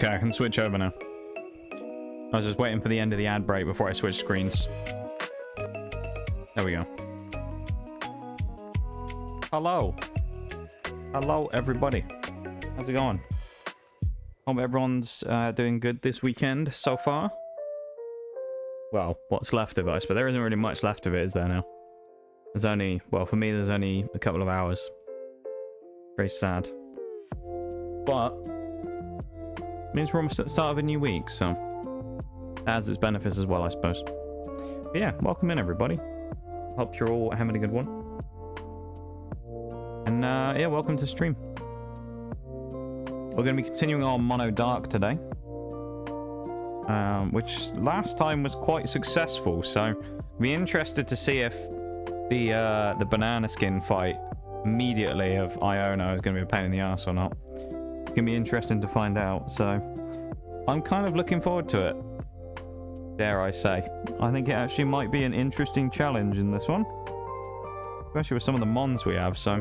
Okay, I can switch over now. I was just waiting for the end of the ad break before I switch screens. There we go. Hello. Hello, everybody. How's it going? Hope everyone's doing good this weekend so far. Well, what's left of it, but there isn't really much left of it, is there now? There's only, well, for me, there's only a couple of hours. Very sad. But it means we're almost at the start of a new week, so it has its benefits as well, I suppose. But yeah, welcome in, everybody. Hope you're all having a good one. And yeah, welcome to stream. We're going to be continuing on Mono Dark today, which last time was quite successful. So, be interested to see if the banana skin fight immediately of Iono is going to be a pain in the ass or not. It's going to be interesting to find out. So, I'm kind of looking forward to it. Dare I say? I think it actually might be an interesting challenge in this one, especially with some of the mons we have. So,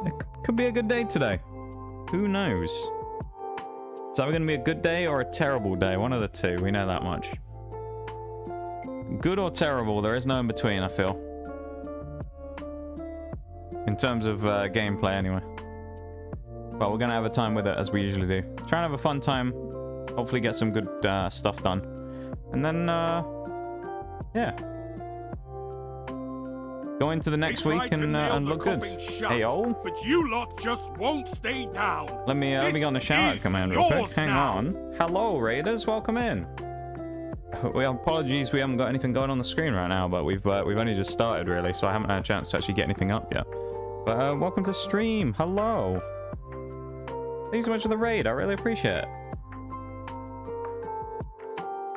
it could be a good day today. Who knows? It's either going to be a good day or a terrible day. One of the two. We know that much. Good or terrible, there is no in between, I feel. In terms of gameplay, anyway. But we're going to have a time with it, as we usually do. Try and have a fun time. Hopefully get some good stuff done. And then, yeah. Go into the next week and look good. Hey, yo. But you lot just won't stay down. Let me get on the shout out command real quick. Hang on. Hello, Raiders. Welcome in. We have apologies, we haven't got anything going on the screen right now, but we've only just started really, so I haven't had a chance to actually get anything up yet. But welcome to stream. Hello. Thanks so much for the raid. I really appreciate it.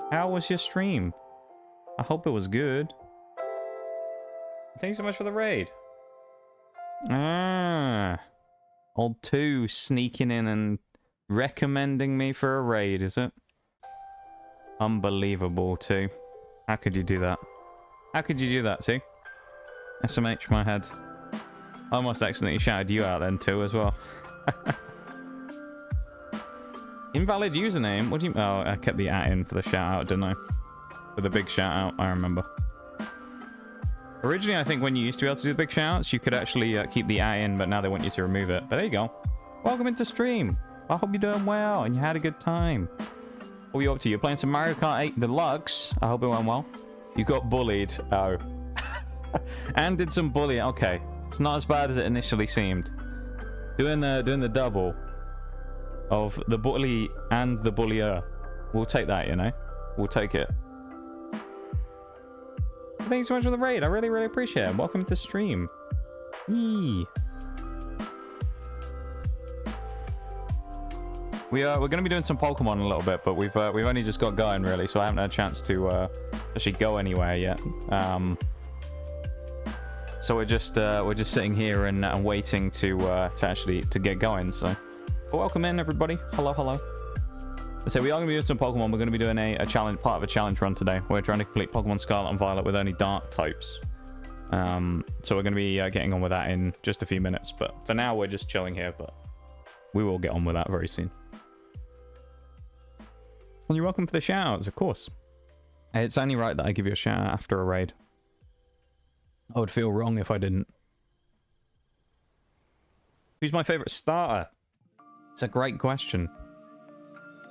How was your stream? I hope it was good. Thanks so much for the raid. Old 2 sneaking in and recommending me for a raid, is it? Unbelievable, 2. How could you do that? How could you do that, 2? SMH my head. I almost accidentally shouted you out then, 2, as well. Invalid username? What do you... Oh, I kept the @ in for the shout out, didn't I? For the big shout out, I remember. Originally, I think when you used to be able to do the big shout-outs, you could actually keep the @ in, but now they want you to remove it. But there you go. Welcome into stream. I hope you're doing well and you had a good time. What are you up to? You're playing some Mario Kart 8 Deluxe. I hope it went well. You got bullied. Oh. And did some bullying. Okay. It's not as bad as it initially seemed. Doing the double of the bully and the bullier. We'll take that, you know? We'll take it. Thanks so much for the raid. I really, really appreciate it. Welcome to stream. Yee. We're going to be doing some Pokemon in a little bit, but we've only just got going really, so I haven't had a chance to actually go anywhere yet. So we're just sitting here and waiting to actually get going. So, but welcome in everybody. Hello, hello. So we are going to be doing some Pokemon. We're going to be doing a challenge, part of a challenge run today. We're trying to complete Pokemon Scarlet and Violet with only Dark types. So we're going to be getting on with that in just a few minutes. But for now, we're just chilling here. But we will get on with that very soon. Well, you're welcome for the shout-outs, of course. It's only right that I give you a shout-out after a raid. I would feel wrong if I didn't. Who's my favourite starter? It's a great question.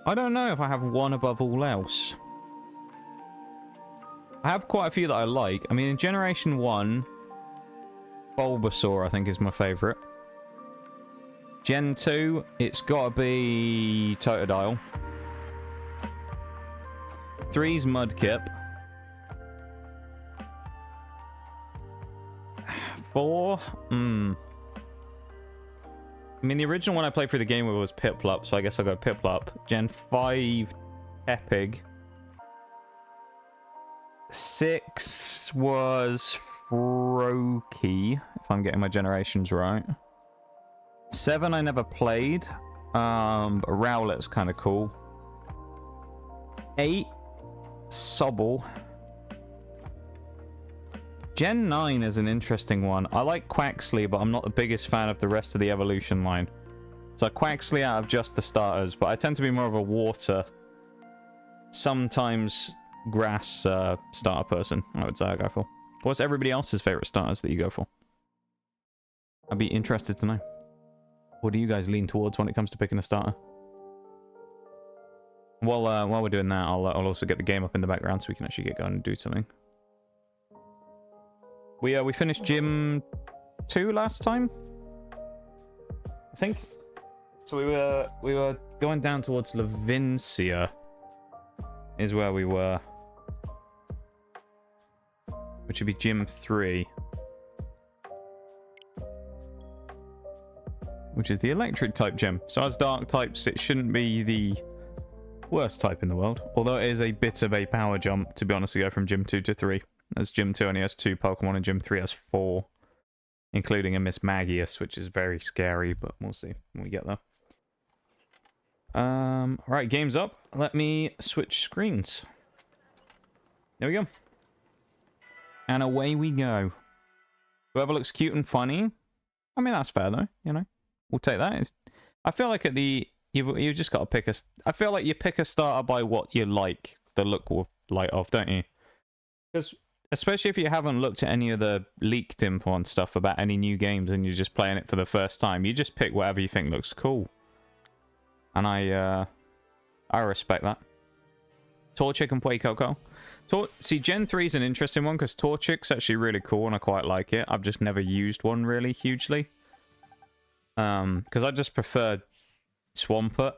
I don't know if I have one above all else. I have quite a few that I like. I mean, in Generation 1, Bulbasaur, I think, is my favourite. Gen 2, it's got to be Totodile. 3's Mudkip. 4? I mean, the original one I played through the game with was Piplup, so I guess I'll go Piplup. Gen 5, Tepig. 6 was Froakie, if I'm getting my generations right. 7 I never played. But Rowlet's kind of cool. 8, Sobble. Gen 9 is an interesting one. I like Quaxley, but I'm not the biggest fan of the rest of the evolution line. So Quaxley out of just the starters, but I tend to be more of a water, sometimes grass starter person, I would say I go for. What's everybody else's favorite starters that you go for? I'd be interested to know. What do you guys lean towards when it comes to picking a starter? While we're doing that, I'll also get the game up in the background so we can actually get going and do something. We finished Gym 2 last time, I think. So we were going down towards Lavincia, is where we were, which would be Gym 3, which is the electric type gym. So as dark types, it shouldn't be the worst type in the world, although it is a bit of a power jump, to be honest, to go from Gym 2 to 3, as Gym 2 only has 2 Pokemon and Gym 3 has 4, including a Miss Magius, which is very scary, but we'll see when we get there. Right, game's up. Let me switch screens. There we go. And away we go. Whoever looks cute and funny, I mean, that's fair though, you know. We'll take that. I feel like at the... You just got to pick a... I feel like you pick a starter by what you like the look light of, don't you? Because especially if you haven't looked at any of the leaked info and stuff about any new games and you're just playing it for the first time, you just pick whatever you think looks cool. And I respect that. Torchic and Fuecoco. See, Gen 3 is an interesting one because Torchic's actually really cool and I quite like it. I've just never used one really hugely. Because I just prefer Swampert.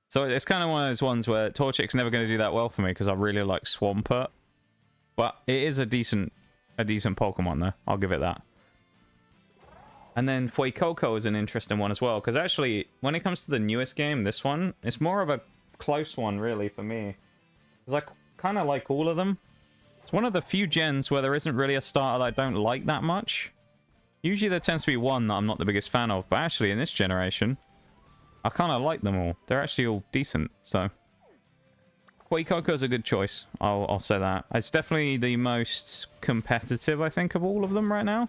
So it's kind of one of those ones where Torchic's never going to do that well for me because I really like Swampert. But it is a decent Pokemon though. I'll give it that. And then Fuecoco is an interesting one as well because actually when it comes to the newest game, this one, it's more of a close one really for me. Because I kind of like all of them. It's one of the few gens where there isn't really a starter that I don't like that much. Usually there tends to be one that I'm not the biggest fan of, but actually in this generation, I kind of like them all. They're actually all decent, so... Fuecoco is a good choice, I'll say that. It's definitely the most competitive, I think, of all of them right now.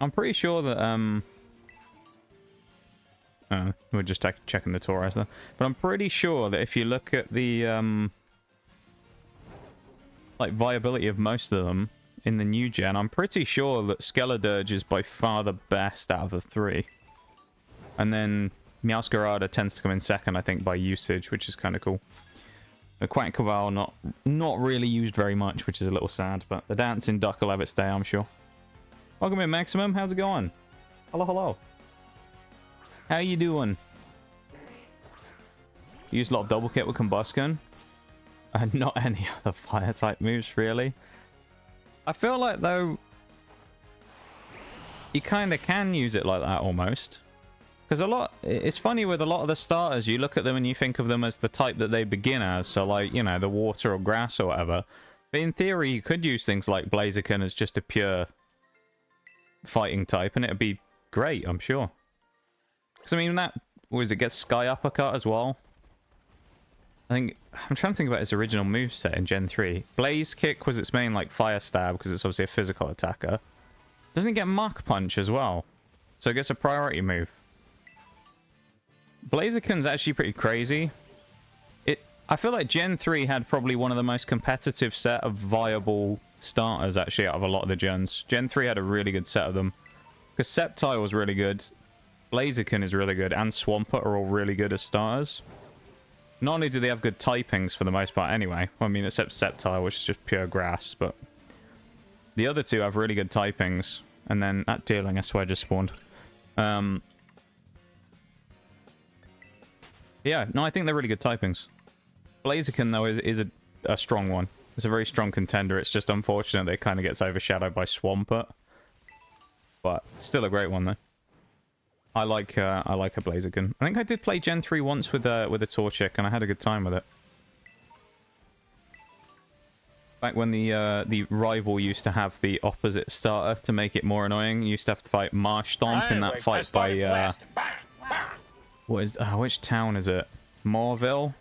I'm pretty sure that, we're just checking the Tauros there. But I'm pretty sure that if you look at the, like, viability of most of them in the new gen, I'm pretty sure that Skeledirge is by far the best out of the 3. And then Meowscarada tends to come in second, I think, by usage, which is kind of cool. The Quackcaval not really used very much, which is a little sad, but the Dancing Duck will have its day, I'm sure. Welcome in, Maximum. How's it going? Hello, hello. How you doing? You use a lot of double kit with Combustion? Not any other fire type moves, really. I feel like, though, you kind of can use it like that, almost. Because it's funny with a lot of the starters, you look at them and you think of them as the type that they begin as. So, like, you know, the water or grass or whatever. But in theory, you could use things like Blaziken as just a pure fighting type, and it'd be great, I'm sure. Because, I mean, it gets Sky Uppercut as well? I'm trying to think about its original moveset in Gen 3. Blaze Kick was its main, like, fire stab, because it's obviously a physical attacker. Doesn't it get Mach Punch as well? So it gets a priority move. Blaziken's actually pretty crazy. I feel like Gen 3 had probably one of the most competitive set of viable starters, actually, out of a lot of the gens. Gen 3 had a really good set of them. Because Sceptile was really good. Blaziken is really good, and Swampert are all really good as starters. Not only do they have good typings for the most part anyway, I mean, except Sceptile, which is just pure grass, but the other two have really good typings. And then that Deerling, I swear, just spawned. Yeah, no, I think they're really good typings. Blaziken, though, is a strong one. It's a very strong contender. It's just unfortunate that it kind of gets overshadowed by Swampert. But still a great one, though. I like a Blaziken. I think I did play Gen 3 once with a Torchic, and I had a good time with it. Back when the rival used to have the opposite starter to make it more annoying, you used to have to fight Marshtomp in that fight by which town is it? Morville?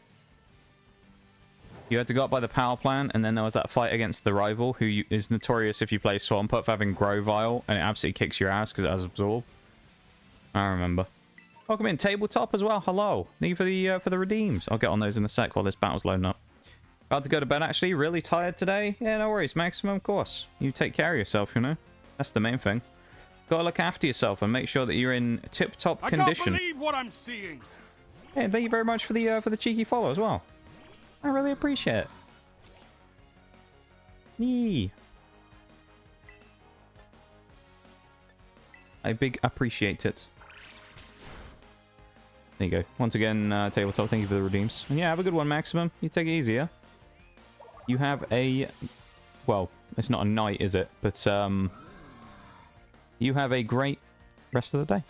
You had to go up by the power plant, and then there was that fight against the rival, who is notorious if you play Swampert for having Grovyle, and it absolutely kicks your ass because it has Absorb. I remember. Welcome in, Tabletop as well. Hello. Thank you for the redeems. I'll get on those in a sec while this battle's loading up. About to go to bed, actually. Really tired today? Yeah, no worries. Maximum, of course. You take care of yourself, you know? That's the main thing. Gotta look after yourself and make sure that you're in tip-top condition. I can't believe what I'm seeing. Yeah, thank you very much for the cheeky follow as well. I really appreciate it. Yee. I big appreciate it. There you go. Once again, Tabletop, thank you for the redeems. And yeah, have a good one, Maximum. You take it easy, yeah? You have a... Well, it's not a night, is it? But, you have a great rest of the day.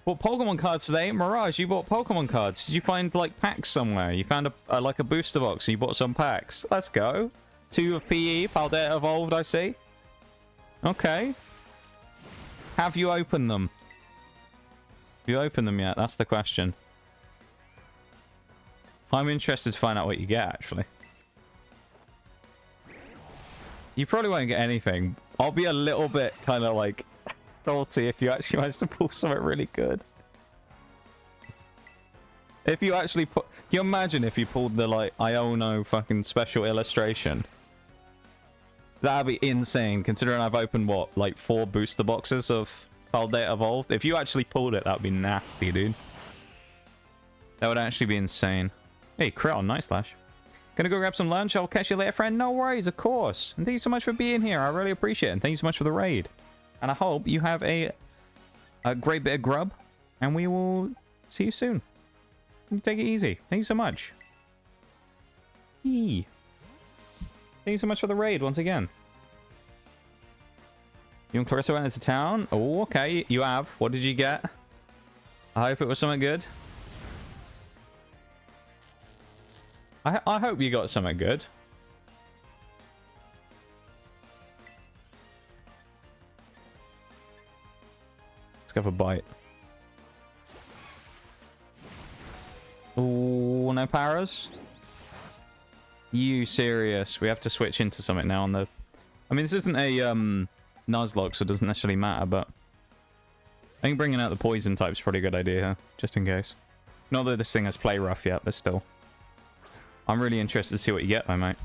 Bought Pokemon cards today. Mirage, you bought Pokemon cards. Did you find, like, packs somewhere? You found like a booster box and you bought some packs. Let's go. 2 of PE. Paldea evolved, I see. Okay. Have you opened them? Have you opened them yet? That's the question. I'm interested to find out what you get, actually. You probably won't get anything. I'll be a little bit kind of like salty if you actually manage to pull something really good. If you actually put... Can you imagine if you pulled the like Iono fucking special illustration? That'd be insane considering I've opened what, like 4 booster boxes of Paldea Evolved. If you actually pulled it, that'd be nasty, dude. That would actually be insane. Hey, crit on Night Slash. Gonna go grab some lunch. I'll catch you later, friend. No worries, of course. And thank you so much for being here. I really appreciate it. And thank you so much for the raid. And I hope you have a great bit of grub. And we will see you soon. Take it easy. Thank you so much. Eee. Thank you so much for the raid once again. You and Clarissa went into town? Oh, okay. You have. What did you get? I hope it was something good. I hope you got something good. Let's go for a bite. Oh, no paras? You serious? We have to switch into something now on the... I mean, this isn't a nuzlocke, so it doesn't necessarily matter, but... I think bringing out the poison type's probably a good idea here, just in case. Not that this thing has play rough yet, but still. I'm really interested to see what you get, though, mate.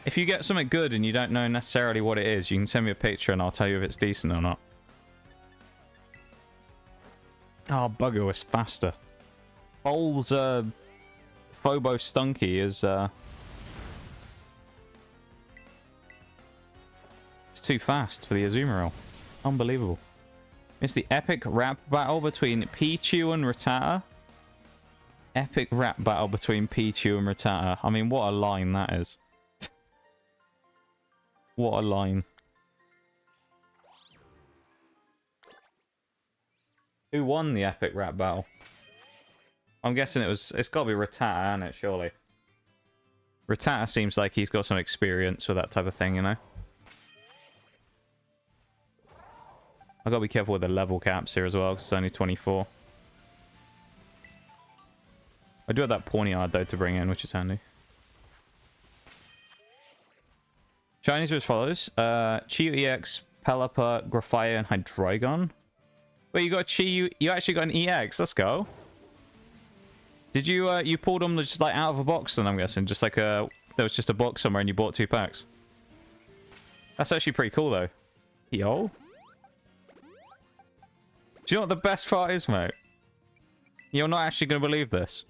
If you get something good and you don't know necessarily what it is, you can send me a picture and I'll tell you if it's decent or not. Oh, Bugger was faster. Bowl's Phobo Stunky is... It's too fast for the Azumarill. Unbelievable. It's the epic rap battle between Pichu and Rattata. Epic rap battle between Pichu and Rattata. I mean, what a line that is. What a line. Who won the epic rap battle? I'm guessing it's got to be Rattata, isn't it, surely? Rattata seems like he's got some experience with that type of thing, you know? I've got to be careful with the level caps here as well, because it's only 24. I do have that Pawniard, though, to bring in, which is handy. Shinies are as follows. Chi EX, Pelipper, Graphia, and Hydreigon. Wait, you got Chi, you actually got an EX. Let's go. Did you, you pulled them just, like, out of a box, then, I'm guessing? Just like a... There was just a box somewhere and you bought 2 packs. That's actually pretty cool, though. Yo. Do you know what the best part is, mate? You're not actually going to believe this.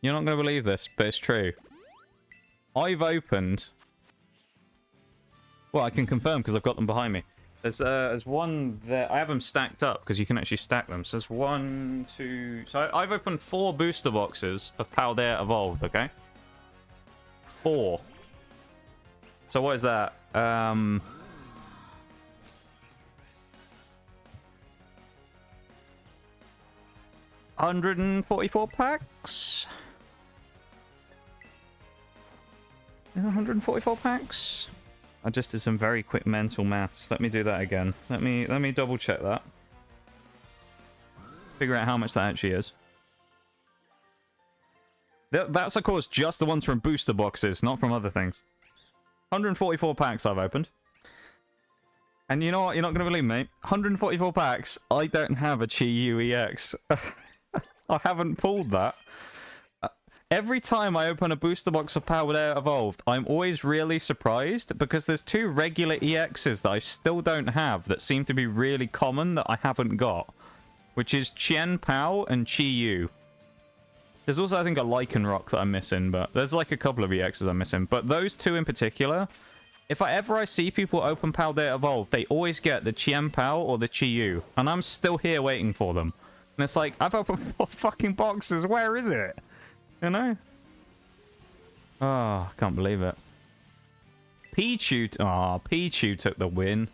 You're not going to believe this, but it's true. I've opened... Well, I can confirm because I've got them behind me. There's one there. I have them stacked up because you can actually stack them. So there's 1, 2... So I've opened 4 booster boxes of Paldea Evolved, okay? 4. So what is that? 144 packs? 144 packs? I just did some very quick mental maths. Let me do that again. Let me double check that. Figure out how much that actually is. That's, of course, just the ones from booster boxes, not from other things. 144 packs I've opened. And you know what? You're not going to believe me. 144 packs, I don't have a Chi-Yu EX. I haven't pulled that. Every time I open a booster box of Paldea Evolved, I'm always really surprised because there's 2 regular EXs that I still don't have that seem to be really common that I haven't got. Which is Chien Pao and Chi-Yu. There's also, I think, a Lycanroc that I'm missing, but there's like a couple of EXs I'm missing. But those 2 in particular, if I see people open Paldea Evolved, they always get the Chien Pao or the Chi-Yu. And I'm still here waiting for them. And it's like, I've opened 4 fucking boxes, where is it? You know? Oh, I can't believe it. Pichu took the win.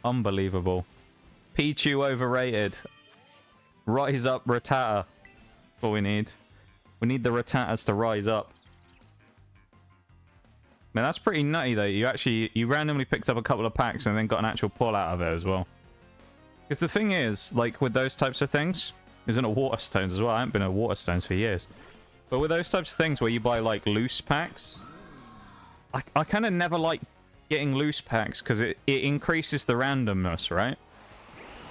Unbelievable. Pichu overrated. Rise up, Rattata. What we need. We need the Rattatas to rise up. Man, that's pretty nutty though. You randomly picked up a couple of packs and then got an actual pull out of it as well. Because the thing is, like with those types of things, there's a Waterstones as well. I haven't been a Waterstones for years. But with those types of things where you buy like loose packs, I kind of never like getting loose packs because it increases the randomness, right?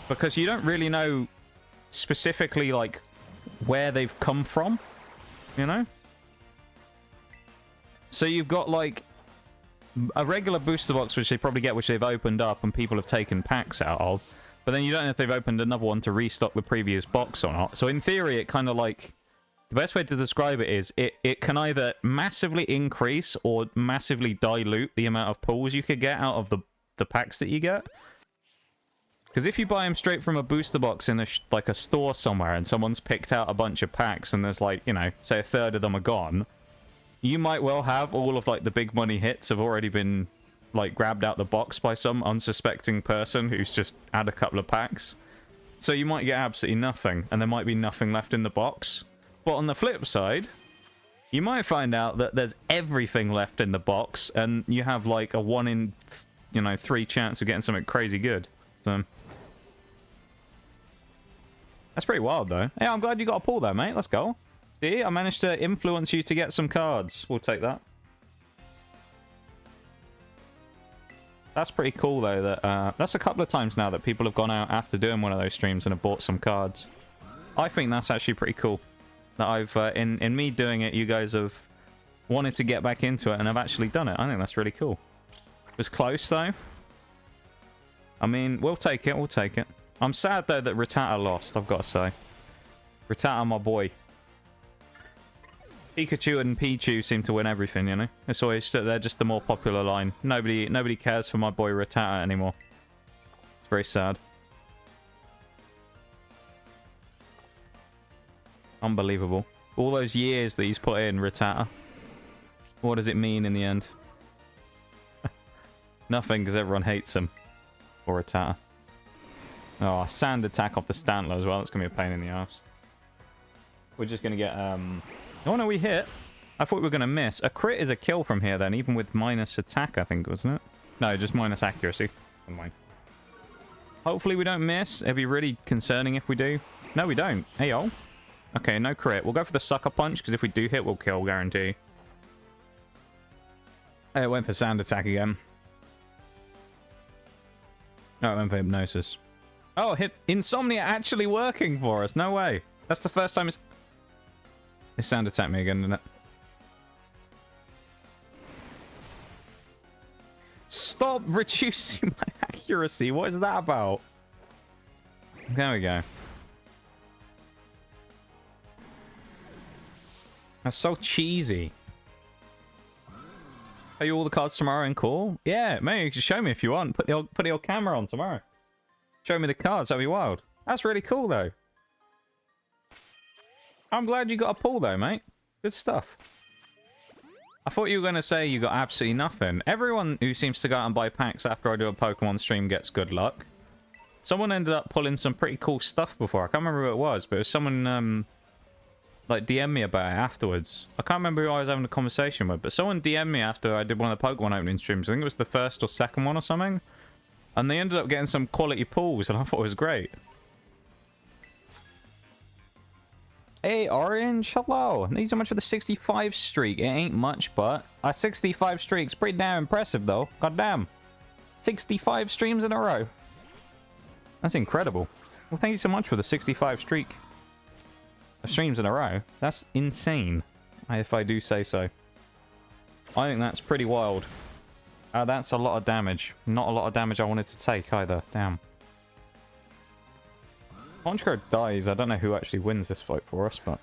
Because you don't really know specifically like where they've come from, you know? So you've got like a regular booster box which they probably get, which they've opened up and people have taken packs out of, but then you don't know if they've opened another one to restock the previous box or not. So in theory, it kind of like, the best way to describe it is it can either massively increase or massively dilute the amount of pulls you could get out of the packs that you get. Because if you buy them straight from a booster box in like a store somewhere and someone's picked out a bunch of packs and there's like, you know, say a third of them are gone, you might well have all of like the big money hits have already been like grabbed out the box by some unsuspecting person who's just had a couple of packs. So you might get absolutely nothing and there might be nothing left in the box. But on the flip side, you might find out that there's everything left in the box and you have like a 1 in, 3 chance of getting something crazy good. So that's pretty wild, though. Hey, I'm glad you got a pull there, mate. Let's go. See, I managed to influence you to get some cards. We'll take that. That's pretty cool, though. That that's a couple of times now that people have gone out after doing one of those streams and have bought some cards. I think that's actually pretty cool. That I've, in me doing it, you guys have wanted to get back into it and have actually done it. I think that's really cool. It was close, though. I mean, we'll take it. We'll take it. I'm sad, though, that Rattata lost, I've got to say. Rattata, my boy. Pikachu and Pichu seem to win everything, you know? It's always, they're just the more popular line. Nobody cares for my boy Rattata anymore. It's very sad. Unbelievable. All those years that he's put in, Rattata. What does it mean in the end? Nothing, because everyone hates him. Or Rattata. Oh, sand attack off the Stantler as well. That's going to be a pain in the ass. We're just going to get... Oh, no, we hit. I thought we were going to miss. A crit is a kill from here, then, even with minus attack, I think, wasn't it? No, just minus accuracy. Never mind. Hopefully we don't miss. It'd be really concerning if we do. No, we don't. Hey, yo. Okay, no crit. We'll go for the Sucker Punch, because if we do hit, we'll kill, guarantee. It went for sand attack again. No, it went for Hypnosis. Oh, Insomnia actually working for us. No way. That's the first time it's... It sound attacked me again, didn't it? Stop reducing my accuracy. What is that about? There we go. That's so cheesy. Are you all the cards tomorrow in call? Yeah, maybe you can show me if you want. Put your camera on tomorrow. Show me the cards. That'd be wild. That's really cool, though. I'm glad you got a pull, though, mate. Good stuff. I thought you were going to say you got absolutely nothing. Everyone who seems to go out and buy packs after I do a Pokemon stream gets good luck. Someone ended up pulling some pretty cool stuff before. I can't remember who it was, but it was someone, like, DM me about it afterwards. I can't remember who I was having a conversation with, but someone DM'd me after I did one of the Pokemon opening streams. I think it was the first or second one or something. And they ended up getting some quality pulls, and I thought it was great. Hey, Orange, hello. Thank you so much for the 65 streak. It ain't much, but a 65 streak's pretty damn impressive, though. God damn. 65 streams in a row. That's incredible. Well, thank you so much for the 65 streak of streams in a row. That's insane, if I do say so. I think that's pretty wild. That's a lot of damage. Not a lot of damage I wanted to take either. Damn. Honchkrow dies. I don't know who actually wins this fight for us, but...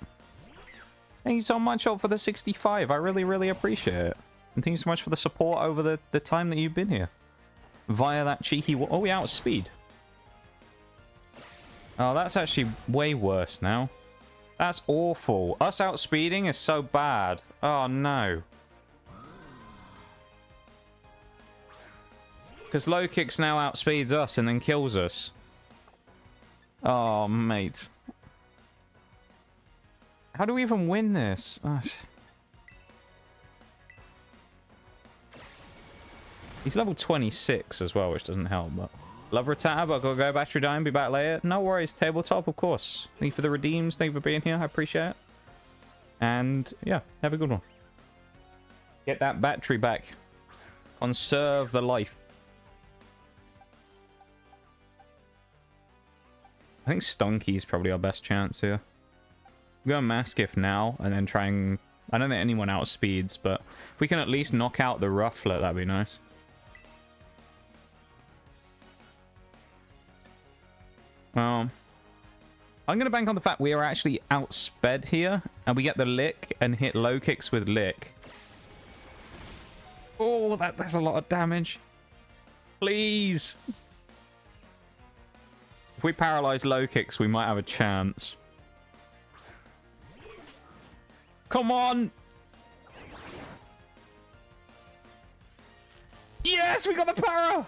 Thank you so much for the 65. I really, really appreciate it. And thank you so much for the support over the time that you've been here. Via that cheeky... Oh, we outspeed. Oh, that's actually way worse now. That's awful. Us outspeeding is so bad. Oh, no. Because Lokix now outspeeds us and then kills us. Oh, mate. How do we even win this? He's level 26 as well, which doesn't help, but... Love Rattata, but I've got to go battery die and be back later. No worries, tabletop, of course. Thank you for the redeems. Thank you for being here. I appreciate it. And, yeah, have a good one. Get that battery back. Conserve the life. I think Stunky is probably our best chance here. We're going Maschiff now, and then try and... I don't think anyone outspeeds, but if we can at least knock out the Rufflet, that'd be nice. I'm going to bank on the fact we are actually outsped here, and we get the Lick and hit Lokix with Lick. Oh, that's a lot of damage. Please. If we paralyze Lokix, we might have a chance. Come on! Yes, we got the para!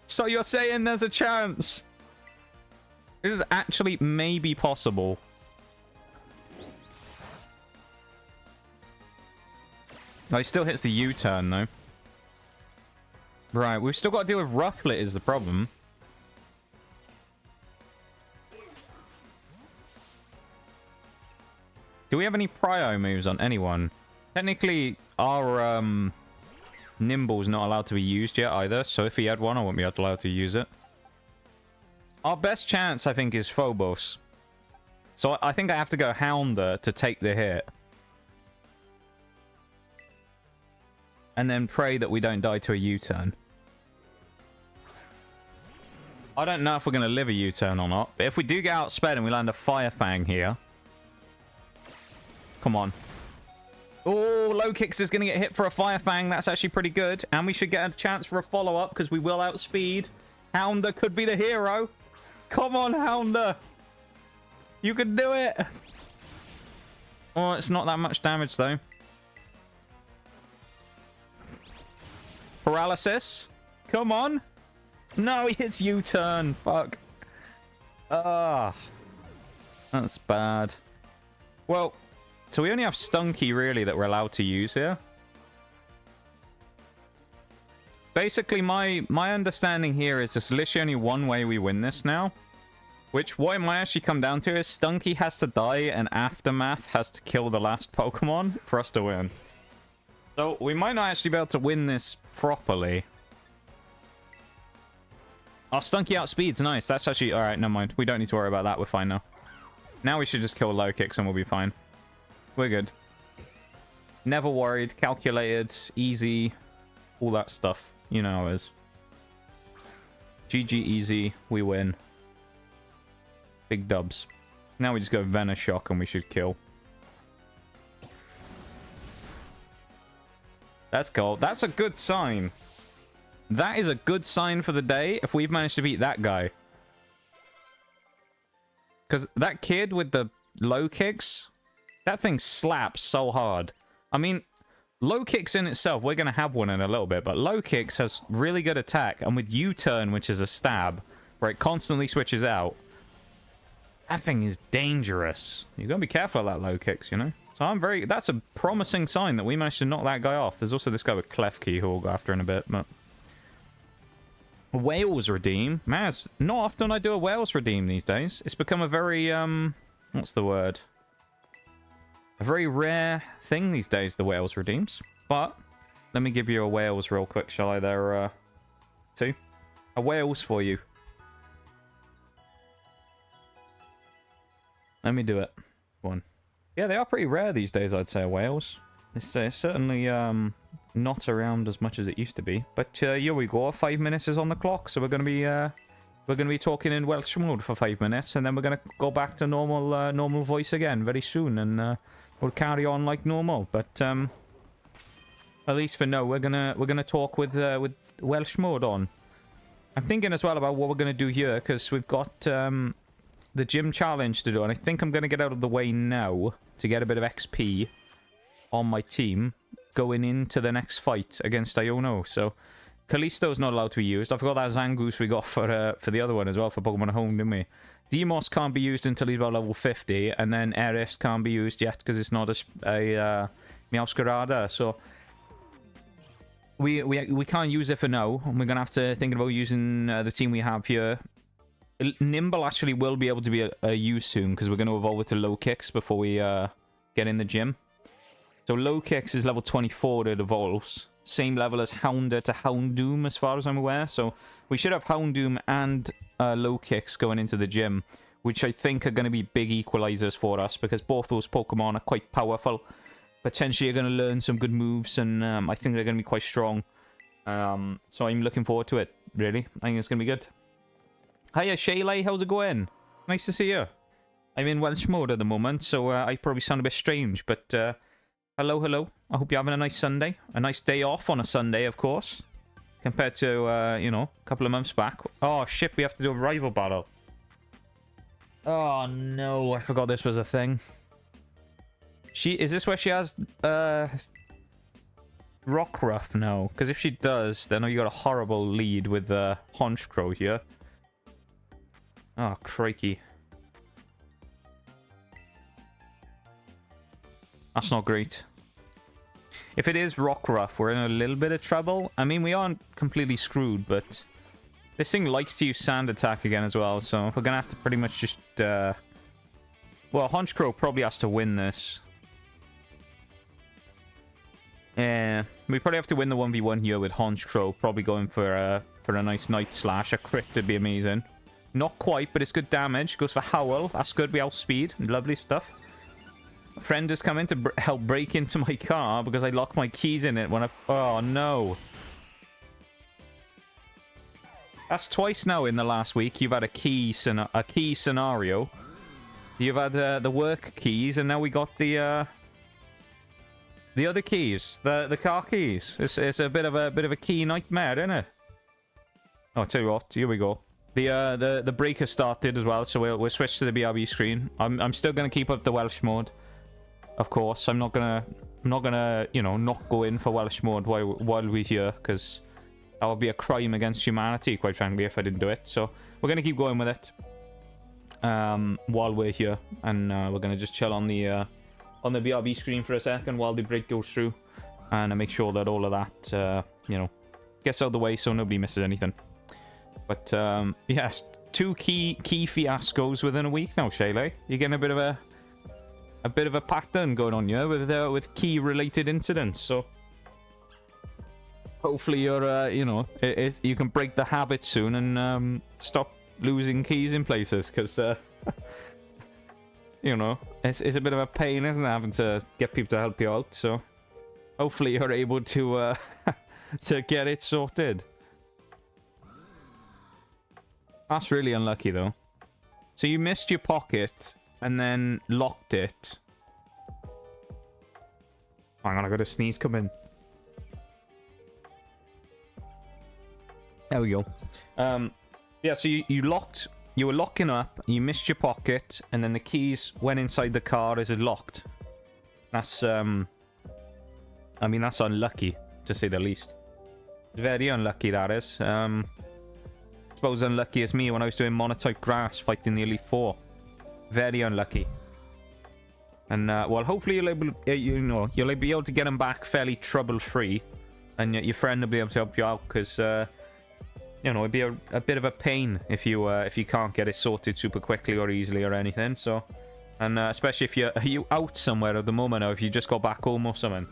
So you're saying there's a chance? This is actually maybe possible. No, he still hits the U-turn, though. Right, we've still got to deal with Rufflet is the problem. Do we have any prio moves on anyone? Technically, our Nymble's not allowed to be used yet either, so if he had one, I wouldn't be allowed to use it. Our best chance, I think, is Phobos. So I think I have to go Houndour to take the hit. And then pray that we don't die to a U-turn. I don't know if we're going to live a U-turn or not, but if we do get outsped and we land a Fire Fang here... Come on. Oh, Lokix is going to get hit for a Fire Fang. That's actually pretty good. And we should get a chance for a follow-up because we will outspeed. Houndour could be the hero. Come on, Houndour. You can do it. Oh, it's not that much damage, though. Paralysis. Come on. No, he hits U-turn. Fuck. Ah. That's bad. Well... So we only have Stunky, really, that we're allowed to use here. Basically, my understanding here is there's literally only one way we win this now. Which, what it might actually come down to is Stunky has to die and Aftermath has to kill the last Pokemon for us to win. So we might not actually be able to win this properly. Our Stunky outspeeds, nice. That's actually... Alright, never mind. We don't need to worry about that. We're fine now. Now we should just kill Lokix and we'll be fine. We're good. Never worried, calculated, easy, all that stuff. You know how it is. GG easy, we win. Big dubs. Now we just go Venoshock and we should kill. That's cool. That's a good sign. That is a good sign for the day if we've managed to beat that guy. Because that kid with the Lokix... That thing slaps so hard. I mean, Lokix in itself, we're going to have one in a little bit, but Lokix has really good attack, and with U-turn, which is a stab, where it constantly switches out, that thing is dangerous. You've got to be careful of that Lokix, you know? So I'm very... That's a promising sign that we managed to knock that guy off. There's also this guy with Klefki, who we'll go after in a bit, but... Whales redeem? Man, it's not often I do a Whales redeem these days. It's become a very, what's the word? A very rare thing these days, the whales redeems. But let me give you a whales real quick, shall I? There, two. A whales for you. Let me do it. One. Yeah, they are pretty rare these days, I'd say, whales. It's certainly not around as much as it used to be. But here we go. 5 minutes is on the clock, so we're gonna be talking in Welsh mode for 5 minutes, and then we're gonna go back to normal voice again very soon, and we'll carry on like normal. But at least for now, we're gonna talk with Welsh mode on. I'm thinking as well about what we're gonna do here, because we've got the gym challenge to do, and I think I'm gonna get out of the way now to get a bit of XP on my team going into the next fight against Iono. So Callisto's not allowed to be used. I forgot that Zangoose we got for the other one as well, for Pokemon Home, didn't we? Demos can't be used until he's about level 50, and then Eris can't be used yet because it's not a Meowscarada. So we can't use it for now. We're gonna have to think about using the team we have here. Nymble actually will be able to be a use soon, because we're going to evolve it to Lokix before we get in the gym. So Lokix is level 24 that it evolves. Same level as Houndour to Houndoom as far as I'm aware. So we should have Houndoom and Lokix going into the gym, which I think are going to be big equalizers for us, because both those Pokemon are quite powerful. Potentially are going to learn some good moves, and I think they're going to be quite strong. So I'm looking forward to it, really. I think it's going to be good. Hiya, Shaylay, how's it going? Nice to see you. I'm in Welsh mode at the moment, so I probably sound a bit strange, but hello, hello. I hope you're having a nice Sunday. A nice day off on a Sunday, of course. Compared to, you know, a couple of months back. Oh, shit, we have to do a rival battle. Oh, no, I forgot this was a thing. Is this where she has, Rockruff? No, because if she does, then you got a horrible lead with, Honchkrow here. Oh, crikey. That's not great. If it is Rockruff, we're in a little bit of trouble. I mean, we aren't completely screwed, but this thing likes to use Sand Attack again as well, so we're going to have to pretty much just... Well, Honchkrow probably has to win this. Yeah, we probably have to win the 1v1 here with Honchkrow, probably going for a nice Night Slash. A crit would be amazing. Not quite, but it's good damage. Goes for Howl. That's good. We outspeed. Lovely stuff. A friend has come in to help break into my car because I locked my keys in it when I... Oh, no. That's twice now in the last week. You've had a key scenario. You've had the work keys, and now we got the other keys. The car keys. It's a bit of a key nightmare, isn't it? Oh, I'll tell you what. Here we go. The breaker started as well, so we'll switch to the BRB screen. I'm still gonna keep up the Welsh mode, of course. I'm not gonna you know, not go in for Welsh mode while we're here, because that would be a crime against humanity, quite frankly, if I didn't do it. So we're gonna keep going with it while we're here, and we're gonna just chill on the BRB screen for a second while the break goes through, and make sure that all of that you know, gets out of the way so nobody misses anything. But, yes, 2 key fiascos within a week now, Shaylay. You're getting a bit of a pattern going on here with key-related incidents, so... Hopefully you're, you know, you can break the habit soon and, stop losing keys in places, because, you know, it's a bit of a pain, isn't it, having to get people to help you out, so... Hopefully you're able to, to get it sorted. That's really unlucky, though. So you missed your pocket and then locked it. Hang on, I got a sneeze come in. There we go. Yeah, so you were locking up, you missed your pocket, and then the keys went inside the car as it locked. That's, I mean, that's unlucky, to say the least. Very unlucky, that is. Suppose unlucky as me when I was doing Monotype Grass fighting the Elite Four. Very unlucky. And well, hopefully you'll be able to get them back fairly trouble-free, and your friend will be able to help you out, because you know, it'd be a bit of a pain if you can't get it sorted super quickly or easily or anything. So And especially if are you out somewhere at the moment, or if you just got back home or something.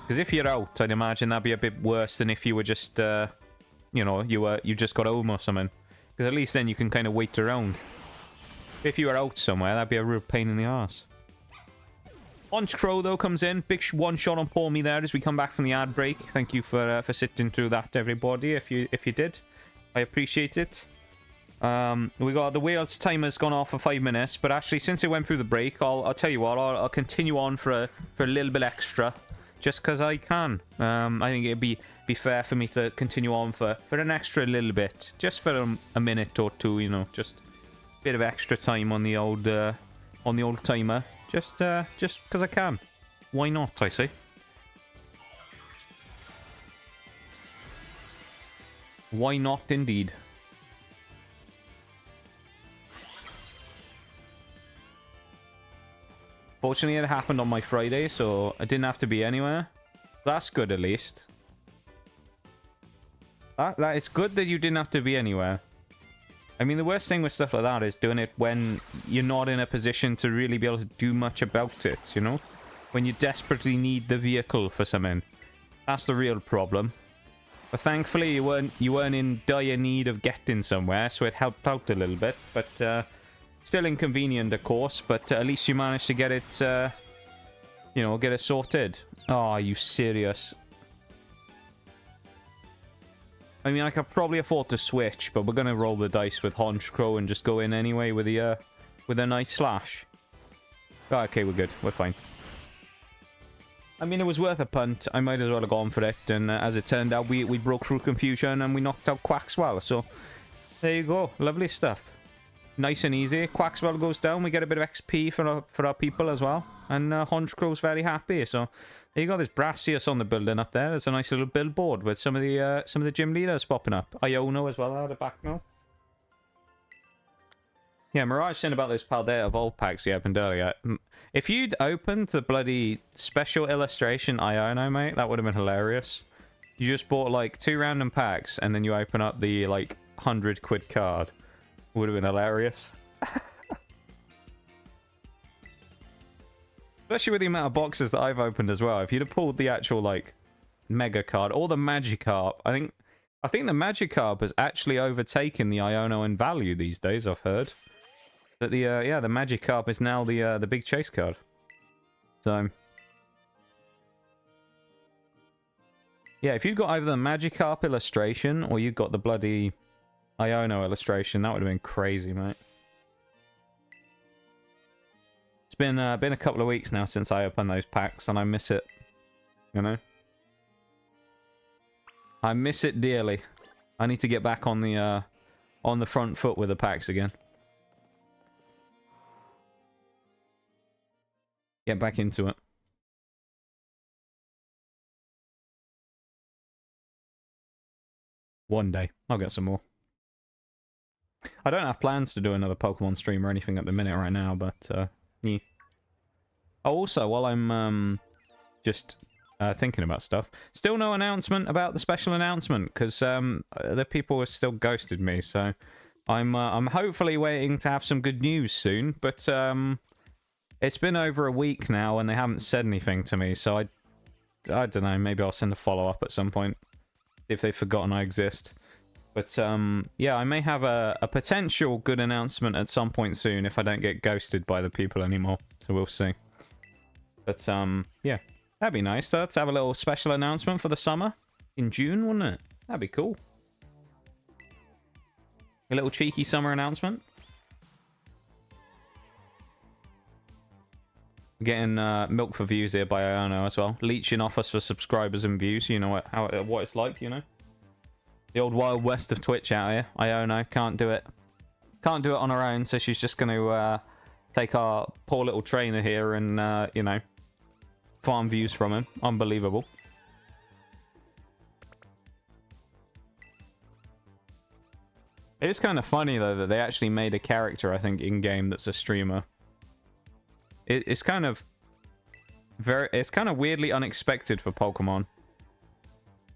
Because if you're out, I'd imagine that'd be a bit worse than if you were just, you know, you just got home or something. Because at least then you can kind of wait around. If you were out somewhere, that'd be a real pain in the arse. Honchkrow, though, comes in. Big one-shot on Pawniard there as we come back from the ad break. Thank you for sitting through that, everybody, if you did. I appreciate it. We got the wheels timer's gone off for 5 minutes, but actually, since it went through the break, I'll tell you what, I'll continue on for a little bit extra. Just because I can. I think it'd be fair for me to continue on for an extra little bit. Just for a minute or two, you know. Just a bit of extra time on the old timer. Just because I can. Why not, I say. Why not, indeed. Fortunately, it happened on my Friday, so I didn't have to be anywhere. That's good, at least. That is good that you didn't have to be anywhere. I mean, the worst thing with stuff like that is doing it when you're not in a position to really be able to do much about it, you know? When you desperately need the vehicle for something. That's the real problem. But thankfully, you weren't in dire need of getting somewhere, so it helped out a little bit. But, still inconvenient, of course, but at least you managed to get it, you know, get it sorted. Oh, are you serious? I mean, I could probably afford to switch, but we're going to roll the dice with Honchkrow and just go in anyway with a nice slash. Oh, okay, we're good. We're fine. I mean, it was worth a punt. I might as well have gone for it, and as it turned out, we broke through confusion and we knocked out Quaxwell, so there you go. Lovely stuff. Nice and easy. Quaxwell goes down. We get a bit of XP for our people as well. And Honchkrow's very happy. So there you go. There's Brassius on the building up there. There's a nice little billboard with some of the gym leaders popping up. Iono as well out the back now. Yeah, Mirage saying about those Paldea Evolve packs he opened earlier. If you'd opened the bloody special illustration Iono, mate, that would have been hilarious. You just bought like 2 random packs and then you open up the like 100 quid card. Would have been hilarious. Especially with the amount of boxes that I've opened as well. If you'd have pulled the actual like mega card or the Magikarp, I think the Magikarp has actually overtaken the Iono in value these days. I've heard that the Magikarp is now the big chase card. So yeah, if you'd got either the Magikarp illustration or you got the bloody Iono illustration, that would have been crazy, mate. It's been a couple of weeks now since I opened those packs, and I miss it. You know, I miss it dearly. I need to get back on the front foot with the packs again. Get back into it. One day, I'll get some more. I don't have plans to do another Pokemon stream or anything at the minute right now, but, yeah. Oh, also, while I'm, just, thinking about stuff, still no announcement about the special announcement, because, the people have still ghosted me, so I'm hopefully waiting to have some good news soon, but, it's been over a week now, and they haven't said anything to me, so I don't know, maybe I'll send a follow-up at some point, if they've forgotten I exist. But, yeah, I may have a potential good announcement at some point soon if I don't get ghosted by the people anymore. So we'll see. But, yeah, that'd be nice. Let's have a little special announcement for the summer in June, wouldn't it? That'd be cool. A little cheeky summer announcement. Getting milk for views here by Iono as well. Leeching off us for subscribers and views. You know what it's like, you know? The old Wild West of Twitch out here. Iono can't do it. Can't do it on her own, so she's just going to take our poor little trainer here and, you know, farm views from him. Unbelievable. It is kind of funny, though, that they actually made a character, I think, in-game that's a streamer. It's kind of... It's kind of weirdly unexpected for Pokemon.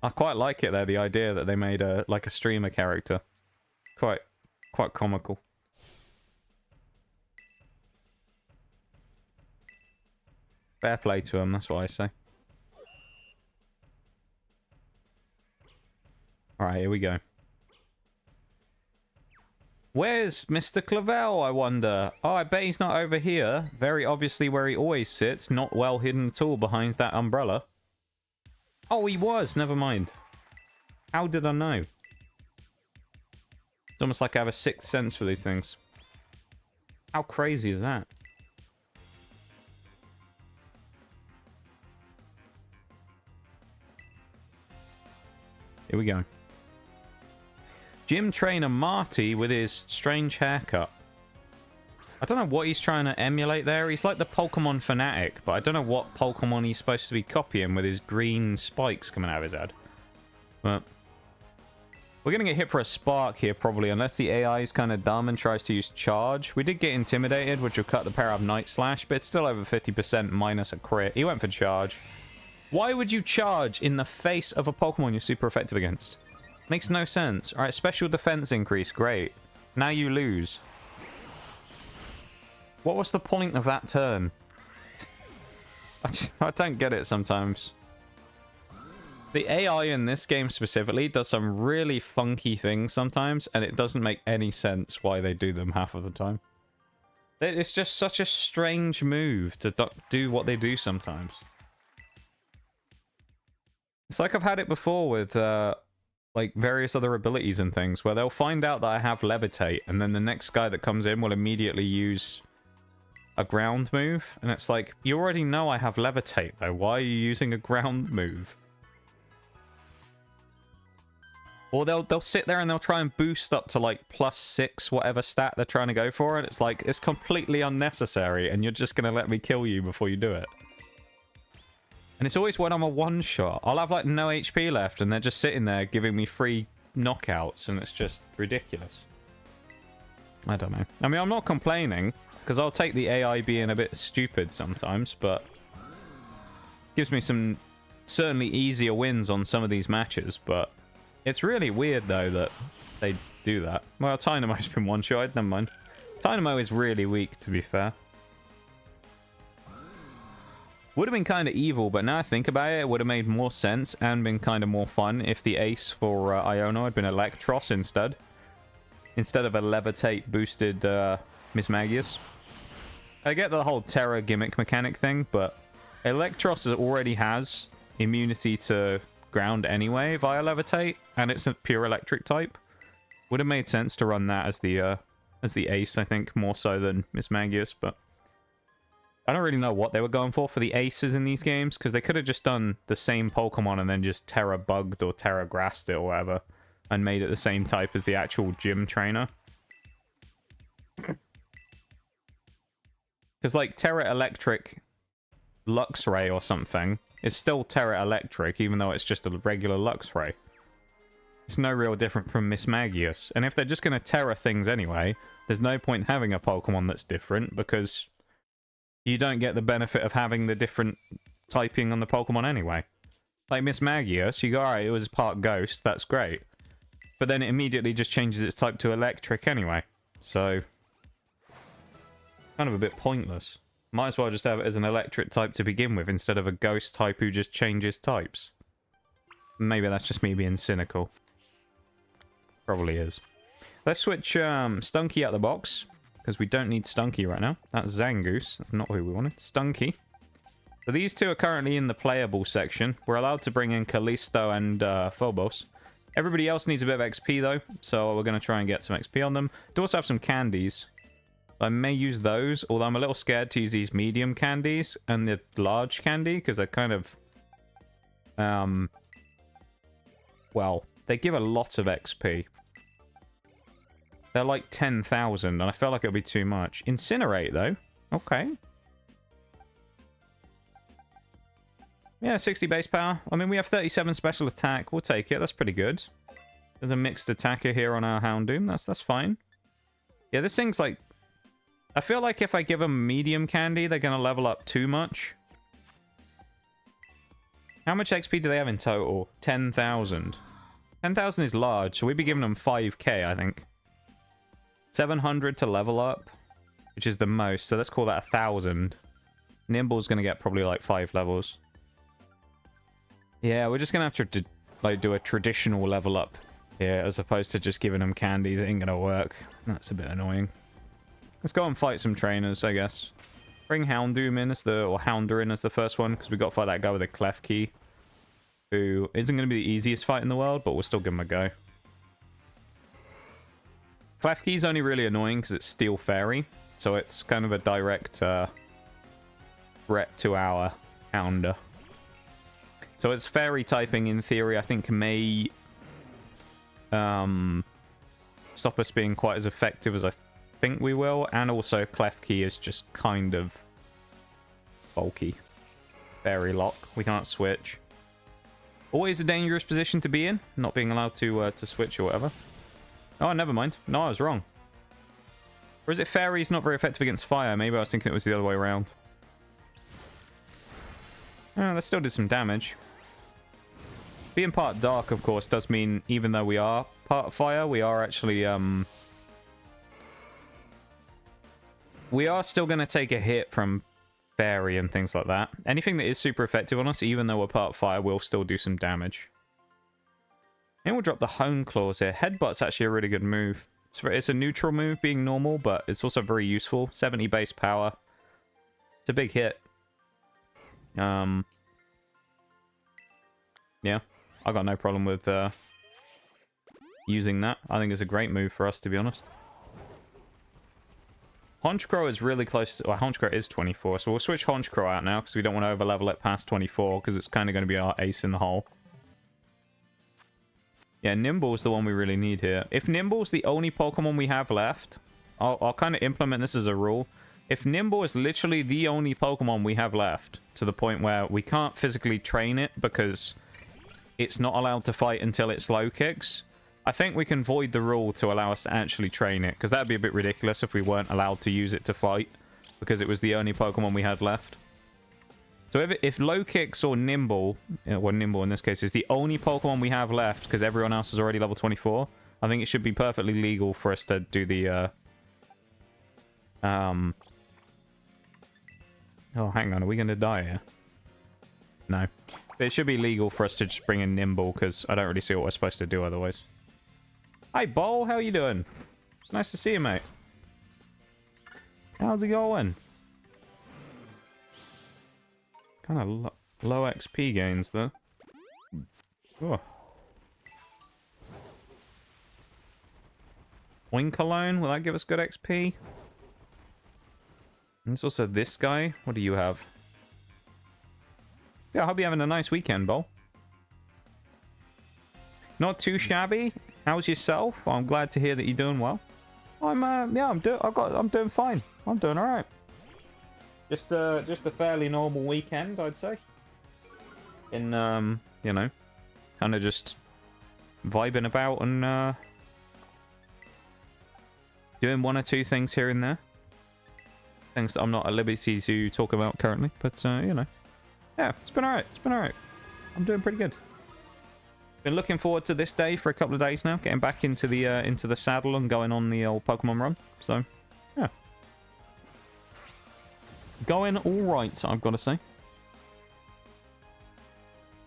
I quite like it, though, the idea that they made like a streamer character. Quite comical. Fair play to him, that's what I say. Alright, here we go. Where's Mr. Clavel, I wonder? Oh, I bet he's not over here. Very obviously where he always sits. Not well hidden at all behind that umbrella. Oh, he was. Never mind. How did I know? It's almost like I have a sixth sense for these things. How crazy is that? Here we go. Gym trainer Marty with his strange haircut. I don't know what he's trying to emulate there. He's like the Pokemon fanatic, but I don't know what Pokemon he's supposed to be copying with his green spikes coming out of his head. But we're going to get hit for a spark here probably, unless the AI is kind of dumb and tries to use charge. We did get intimidated, which will cut the power of Night Slash, but it's still over 50% minus a crit. He went for charge. Why would you charge in the face of a Pokemon you're super effective against? Makes no sense. Alright, special defense increase. Great. Now you lose. What was the point of that turn? I don't get it sometimes. The AI in this game specifically does some really funky things sometimes, and it doesn't make any sense why they do them half of the time. It's just such a strange move to do what they do sometimes. It's like I've had it before with like various other abilities and things, where they'll find out that I have Levitate, and then the next guy that comes in will immediately use a ground move, and it's like, you already know I have Levitate though, why are you using a ground move? Or they'll sit there and they'll try and boost up to like +6 whatever stat they're trying to go for, and it's like, it's completely unnecessary, and you're just gonna let me kill you before you do it. And it's always when I'm a one-shot. I'll have like no HP left, and they're just sitting there giving me free knockouts, and it's just ridiculous. I don't know. I mean, I'm not complaining, because I'll take the AI being a bit stupid sometimes, but gives me some certainly easier wins on some of these matches, but it's really weird, though, that they do that. Well, Tynamo's been one-shotted, never mind. Tynamo is really weak, to be fair. Would have been kind of evil, but now I think about it, it would have made more sense and been kind of more fun if the ace for Iono had been Electros instead. Instead of a Levitate boosted Mismagius. I get the whole Terra gimmick mechanic thing, but Electros already has immunity to ground anyway via Levitate, and it's a pure electric type. Would have made sense to run that as the ace, I think, more so than Mismagius, but I don't really know what they were going for the aces in these games, because they could have just done the same Pokemon and then just Terra bugged or Terra grassed it or whatever, and made it the same type as the actual gym trainer. Because like Terra Electric Luxray or something is still Terra Electric, even though it's just a regular Luxray. It's no real different from Mismagius. And if they're just going to Terra things anyway, there's no point having a Pokemon that's different, because you don't get the benefit of having the different typing on the Pokemon anyway. Like Mismagius, you go, alright, it was part Ghost, that's great. But then it immediately just changes its type to Electric anyway. So, kind of a bit pointless. Might as well just have it as an Electric type to begin with, instead of a Ghost type who just changes types. Maybe that's just me being cynical. Probably is. Let's switch Stunky out the box, because we don't need Stunky right now. That's Zangoose. That's not who we wanted. Stunky. So these two are currently in the playable section. We're allowed to bring in Callisto and Phobos. Everybody else needs a bit of XP, though, so we're going to try and get some XP on them. Do also have some candies. I may use those, although I'm a little scared to use these medium candies and the large candy, because they're kind of... well, they give a lot of XP. They're like 10,000, and I feel like it'll be too much. Incinerate, though. Okay. Yeah, 60 base power. I mean, we have 37 special attack. We'll take it. That's pretty good. There's a mixed attacker here on our Houndoom. That's fine. Yeah, this thing's like... I feel like if I give them medium candy, they're going to level up too much. How much XP do they have in total? 10,000. 10,000 is large, so we'd be giving them 5k, I think. 700 to level up, which is the most, so let's call that 1,000. Nimble's going to get probably like 5 levels. Yeah, we're just going to have to like do a traditional level up here as opposed to just giving them candies. It ain't going to work. That's a bit annoying. Let's go and fight some trainers, I guess. Bring Houndoom in as the... or Houndour in as the first one, because we got to fight that guy with a clef key, who isn't going to be the easiest fight in the world, but we'll still give him a go. Clef key's only really annoying because it's Steel Fairy, so it's kind of a direct threat to our Houndour. So it's Fairy typing, in theory, I think may stop us being quite as effective as I think we will, and also Clef Key is just kind of bulky. Fairy Lock, we can't switch. Always a dangerous position to be in, not being allowed to switch or whatever. Oh, never mind. No, I was wrong. Or is it Fairy's not very effective against fire? Maybe I was thinking it was the other way around. Oh, that still did some damage. Being part dark, of course, does mean even though we are part fire, we are actually we are still going to take a hit from Fairy and things like that. Anything that is super effective on us, even though we're part fire, will still do some damage. And we'll drop the Honchkrow here. Headbutt's actually a really good move. It's a neutral move, being normal, but it's also very useful. 70 base power. It's a big hit. Yeah. I got no problem with using that. I think it's a great move for us, to be honest. Honchkrow is really close to... Well, Honchkrow is 24, so we'll switch Honchkrow out now, because we don't want to over-level it past 24, because it's kind of going to be our ace in the hole. Yeah, Nymble's the one we really need here. If Nymble's the only Pokemon we have left, I'll kind of implement this as a rule. If Nymble is literally the only Pokemon we have left, to the point where we can't physically train it because it's not allowed to fight until it's Lokix, I think we can void the rule to allow us to actually train it, because that'd be a bit ridiculous if we weren't allowed to use it to fight, because it was the only Pokemon we had left. So if Lokix or Nymble, well, Nymble in this case, is the only Pokemon we have left, because everyone else is already level 24, I think it should be perfectly legal for us to do the... Oh, hang on, are we going to die here? No. But it should be legal for us to just bring in Nymble, because I don't really see what we're supposed to do otherwise. Hi, Bol, how you doing? Nice to see you, mate. How's it going? Kind of low XP gains, though. Oh. Oinkologne, will that give us good XP? And there's also this guy. What do you have? Yeah, I hope you're having a nice weekend, Bol. Not too shabby. How's yourself? Well, I'm glad to hear that you're doing well. I'm doing fine. I'm doing all right. Just a fairly normal weekend, I'd say. In you know, kind of just vibing about and doing one or two things here and there. Things that I'm not at liberty to talk about currently, but you know, yeah, it's been all right. It's been all right. I'm doing pretty good. Been looking forward to this day for a couple of days now, getting back into the saddle and going on the old Pokemon run. So, yeah, going all right, I've got to say.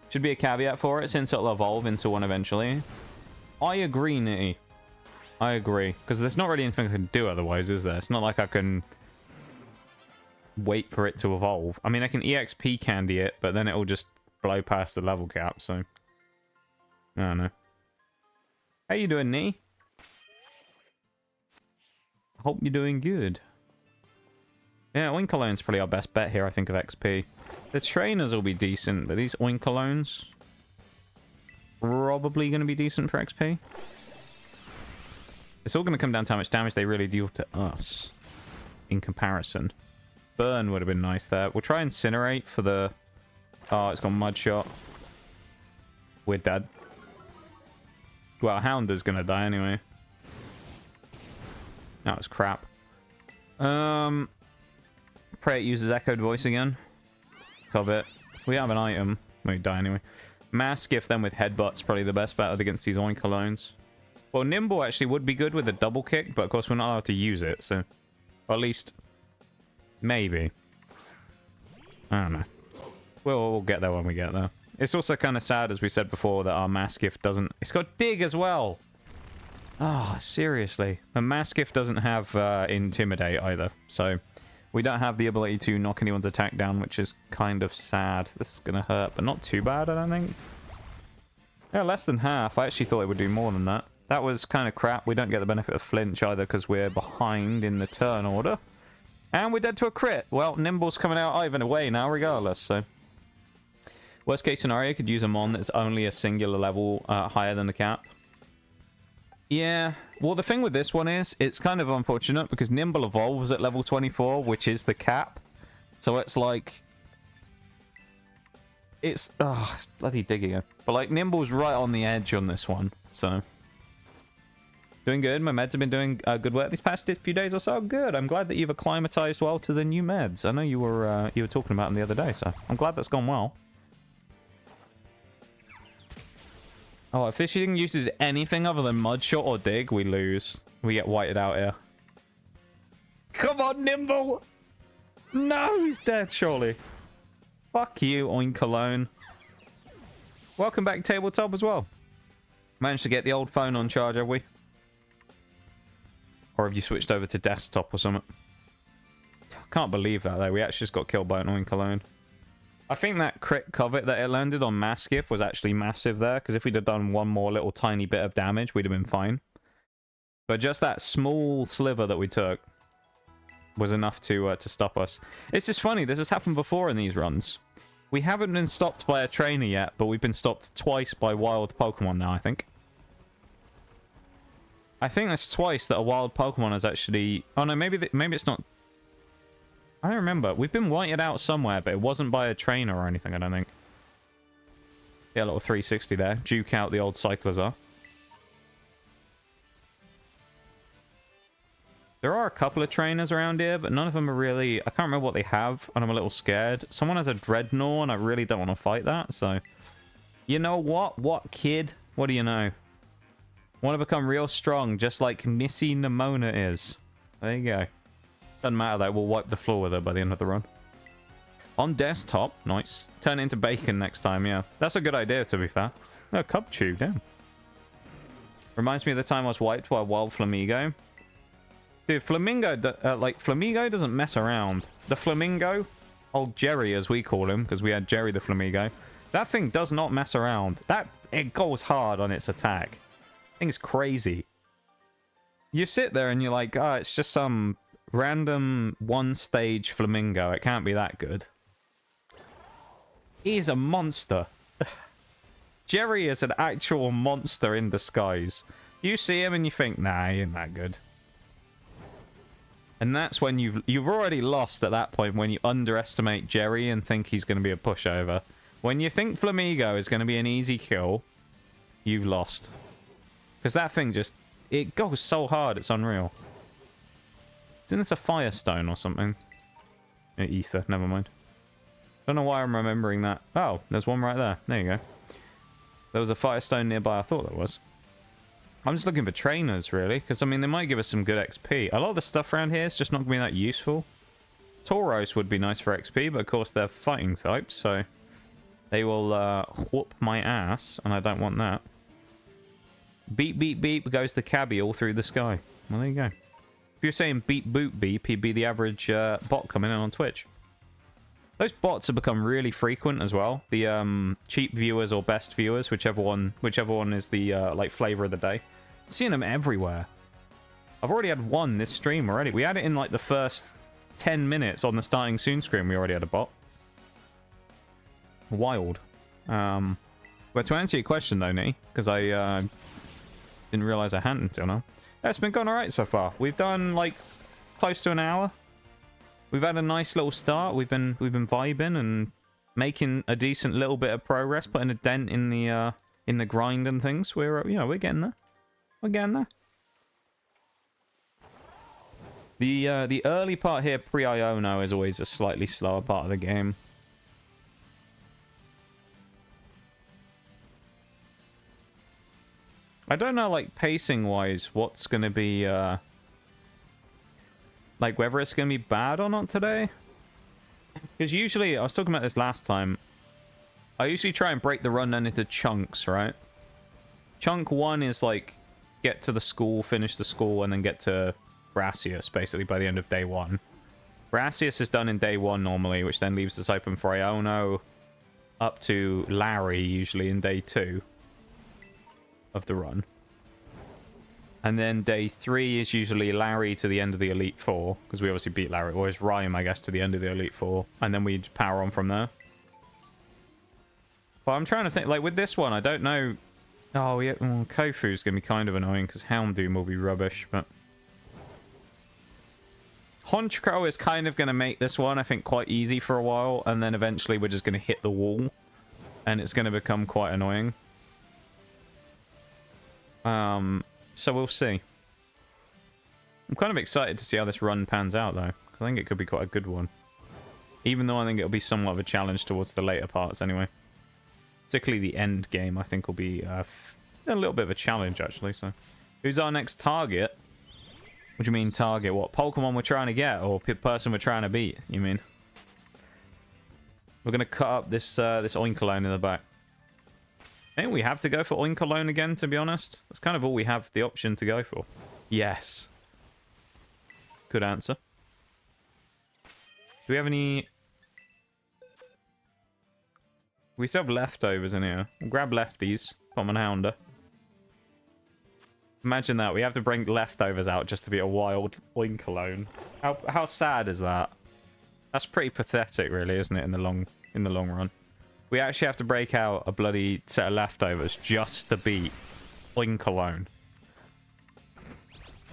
Should be a caveat for it, since it'll evolve into one eventually. I agree, Nitty. I agree, because there's not really anything I can do otherwise, is there? It's not like I can wait for it to evolve. I mean, I can EXP candy it, but then it'll just blow past the level cap, so... I don't know. How you doing, Nee? Hope you're doing good. Yeah, Oinkologne's probably our best bet here, I think, of XP. The trainers will be decent, but these Oinkolones... probably going to be decent for XP. It's all going to come down to how much damage they really deal to us. In comparison. Burn would have been nice there. We'll try Incinerate for the... Oh, it's got Mud Shot. We're dead. Well, Houndour's gonna die anyway. That was crap. Pray it uses Echoed Voice again. Covet. We have an item. We die anyway. Maschiff then with Headbutt's probably the best bet against these Oinkolones. Well, Nymble actually would be good with a double kick, but of course we're not allowed to use it, so... Or at least... Maybe. I don't know. We'll get there when we get there. It's also kind of sad, as we said before, that our Maschiff doesn't... It's got Dig as well! Oh, seriously. The Maschiff doesn't have Intimidate either, so we don't have the ability to knock anyone's attack down, which is kind of sad. This is going to hurt, but not too bad, I don't think. Yeah, less than half. I actually thought it would do more than that. That was kind of crap. We don't get the benefit of flinch either because we're behind in the turn order. And we're dead to a crit. Well, Nymble's coming out either way now, regardless, so... Worst case scenario, could use a Mon that's only a singular level higher than the cap. Yeah, well, the thing with this one is, it's kind of unfortunate because Nymble evolves at level 24, which is the cap. So it's like... It's... Oh, bloody digging it. But like, Nymble's right on the edge on this one, so... Doing good. My meds have been doing good work these past few days or so. Good. I'm glad that you've acclimatized well to the new meds. I know you were talking about them the other day, so I'm glad that's gone well. Oh, if this thing uses anything other than Mud Shot or Dig, we lose. We get whited out here. Come on, Nymble! No, he's dead, surely. Fuck you, Oink alone. Welcome back, Tabletop, as well. Managed to get the old phone on charge, have we? Or have you switched over to desktop or something? Can't believe that, though. We actually just got killed by an Oink alone. I think that crit covet that it landed on Maschiff was actually massive there, because if we'd have done one more little tiny bit of damage, we'd have been fine. But just that small sliver that we took was enough to stop us. It's just funny, this has happened before in these runs. We haven't been stopped by a trainer yet, but we've been stopped twice by wild Pokemon now, I think. I think that's twice that a wild Pokemon has actually... Oh no, maybe it's not... I don't remember. We've been whited out somewhere, but it wasn't by a trainer or anything, I don't think. Yeah, a little 360 there. Duke out the old Cyclizar. There are a couple of trainers around here, but none of them are really... I can't remember what they have, and I'm a little scared. Someone has a Dreadnought, and I really don't want to fight that, so... You know what? What, kid? What do you know? Want to become real strong, just like Missy Nimona is. There you go. Doesn't matter though, we'll wipe the floor with her by the end of the run. On desktop, nice. Turn it into bacon next time, yeah. That's a good idea, to be fair. Oh, Cub Chew, damn. Reminds me of the time I was wiped by a wild Flamingo. Dude, Flamingo doesn't mess around. The Flamingo, old Jerry as we call him, because we had Jerry the Flamingo, that thing does not mess around. It goes hard on its attack. I think it's crazy. You sit there and you're like, oh, it's just some... random one-stage Flamingo. It can't be that good. He's a monster. Jerry is an actual monster in disguise. You see him and you think, nah, he ain't that good. And that's when you've already lost at that point, when you underestimate Jerry and think he's going to be a pushover. When you think Flamingo is going to be an easy kill, you've lost. Because that thing just... It goes so hard, it's unreal. Isn't this a Firestone or something? Ether, never mind. Don't know why I'm remembering that. Oh, there's one right there. There you go. There was a Firestone nearby, I thought there was. I'm just looking for trainers, really, because, I mean, they might give us some good XP. A lot of the stuff around here is just not going to be that useful. Tauros would be nice for XP, but of course they're fighting types, so they will whoop my ass, and I don't want that. Beep, beep, beep goes the cabbie all through the sky. Well, there you go. If you're saying beep boop beep, he'd be the average bot coming in on Twitch. Those bots have become really frequent as well. The cheap viewers or best viewers, whichever one is the like flavor of the day. Seeing them everywhere. I've already had one this stream already. We had it in like the first 10 minutes on the starting soon screen. We already had a bot. Wild. But to answer your question though, Nitty, because I didn't realize I hadn't until now. It's been going alright so far. We've done like close to an hour. We've had a nice little start. We've been vibing and making a decent little bit of progress, putting a dent in the grind and things. We're we're getting there. We're getting there. The early part here pre-Iono is always a slightly slower part of the game. I don't know, like, pacing-wise, what's going to be, like, whether it's going to be bad or not today. Because usually, I was talking about this last time, I usually try and break the run down into chunks, right? Chunk 1 is like, get to the school, finish the school, and then get to Gracias, basically, by the end of day 1. Gracias is done in day 1 normally, which then leaves us open for Iono up to Larry, usually in day 2 of the run. And then day 3 is usually Larry to the end of the Elite Four, because we obviously beat Larry, or is Rhyme, I guess, to the end of the Elite Four, and then we power on from there. But I'm trying to think, like, with this one, I don't know. Oh, yeah, well, Kofu's going to be kind of annoying, because Houndoom will be rubbish, but... Honchkrow is kind of going to make this one, I think, quite easy for a while, and then eventually we're just going to hit the wall, and it's going to become quite annoying. So we'll see. I'm kind of excited to see how this run pans out, though, because I think it could be quite a good one. Even though I think it'll be somewhat of a challenge towards the later parts, anyway. Particularly the end game, I think, will be a little bit of a challenge, actually. So, who's our next target? What do you mean target? What Pokemon we're trying to get, or person we're trying to beat? You mean? We're gonna cut up this this Oinkologne in the back. I think we have to go for Oinkologne again, to be honest. That's kind of all we have the option to go for. Yes. Good answer. Do we have any... We still have leftovers in here. We'll grab lefties. Put them on Houndour. Imagine that. We have to bring leftovers out just to be a wild Oinkologne. How sad is that? That's pretty pathetic, really, isn't it, in the long run? We actually have to break out a bloody set of leftovers just to beat Oinkologne.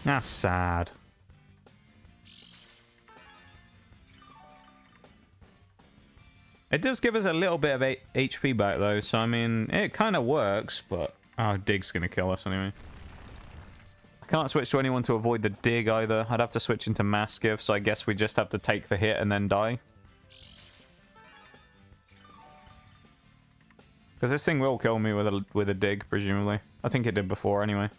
That's sad. It does give us a little bit of HP back, though, so, I mean, it kind of works, but... Oh, Dig's going to kill us anyway. I can't switch to anyone to avoid the Dig, either. I'd have to switch into Maschiff, so I guess we just have to take the hit and then die. Because this thing will kill me with a Dig, presumably. I think it did before, anyway.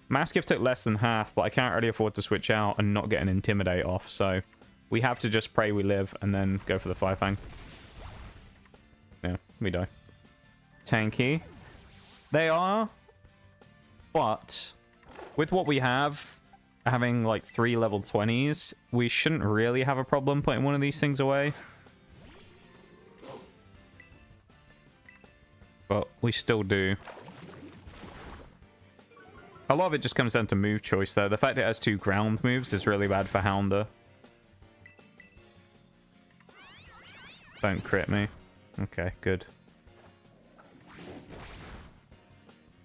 Maschiff took less than half, but I can't really afford to switch out and not get an Intimidate off, so... We have to just pray we live and then go for the Fire Fang. Yeah, we die. Tanky. They are. But with what we have, having like 3 level 20s, we shouldn't really have a problem putting one of these things away. But we still do. A lot of it just comes down to move choice, though. The fact it has 2 ground moves is really bad for Houndour. Don't crit me. Okay, good.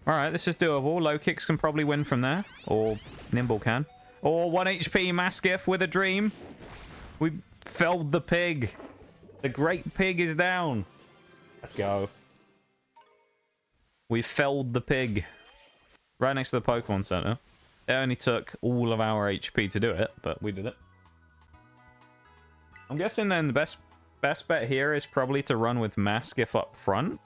Alright, this is doable. Lokix can probably win from there. Or Nymble can. Or 1 HP Maschiff with a dream. We felled the pig. The great pig is down. Let's go. We felled the pig. Right next to the Pokemon Center. It only took all of our HP to do it, but we did it. I'm guessing then the best bet here is probably to run with Maschiff up front.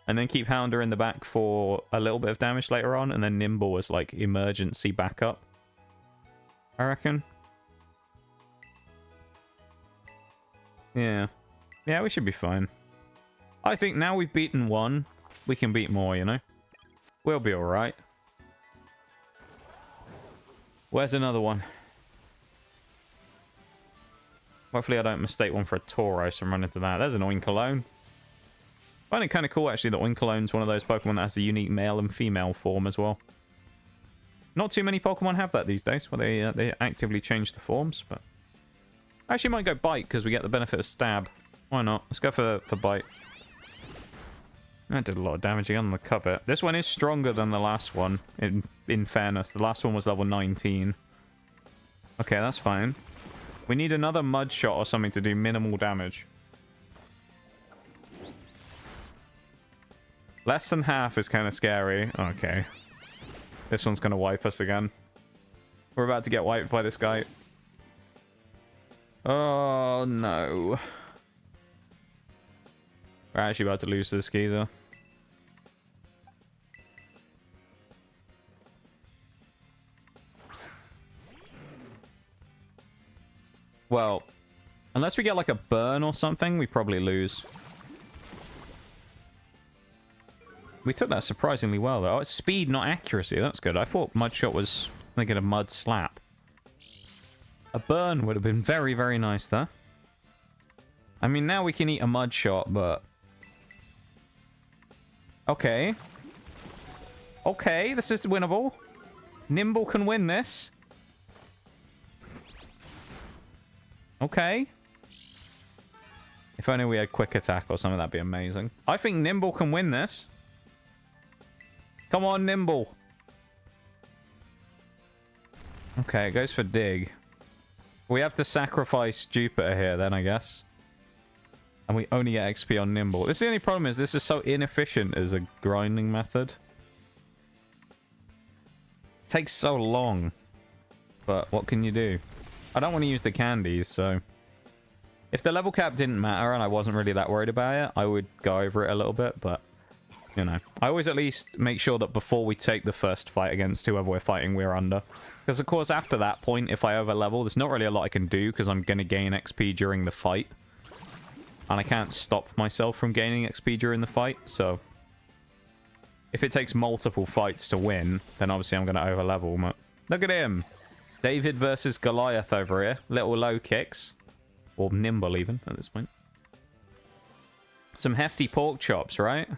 And then keep Houndour in the back for a little bit of damage later on. And then Nymble as like emergency backup. I reckon. Yeah. Yeah, we should be fine. I think now we've beaten 1, we can beat more, you know? We'll be alright. Where's another one? Hopefully I don't mistake one for a Tauros and run into that. There's an Oinkologne. I find it kind of cool, actually, that Oinkologne's one of those Pokemon that has a unique male and female form as well. Not too many Pokemon have that these days, where they actively change the forms, but... I actually might go Bite, because we get the benefit of Stab. Why not? Let's go for Bite. That did a lot of damage again on the cover. This one is stronger than the last one, in fairness. The last one was level 19. Okay, that's fine. We need another Mud Shot or something to do minimal damage. Less than half is kind of scary. Okay. This one's going to wipe us again. We're about to get wiped by this guy. Oh, no. We're actually about to lose to this geezer. Well, Unless we get like a burn or something, we probably lose. We took that surprisingly well, though. Oh, it's speed, not accuracy. That's good. I thought Mud Shot was thinking a Mud Slap. A burn would have been very, very nice there. I mean, now we can eat a Mud Shot, but... Okay. Okay, this is winnable. Nymble can win this. Okay. If only we had quick attack or something, that'd be amazing. I think Nymble can win this. Come on, Nymble. Okay, it goes for dig. We have to sacrifice Jupiter here then, I guess. And we only get XP on Nymble. This is the only problem is this is so inefficient as a grinding method. It takes so long. But what can you do? I don't want to use the candies, so... If the level cap didn't matter and I wasn't really that worried about it, I would go over it a little bit, but... You know, I always at least make sure that before we take the first fight against whoever we're fighting, we're under. Because, of course, after that point, if I over-level, there's not really a lot I can do because I'm going to gain XP during the fight. And I can't stop myself from gaining XP during the fight, so... If it takes multiple fights to win, then obviously I'm going to over-level. But look at him! David versus Goliath over here. Little Lokix. Or Nymble, even, at this point. Some hefty pork chops, right?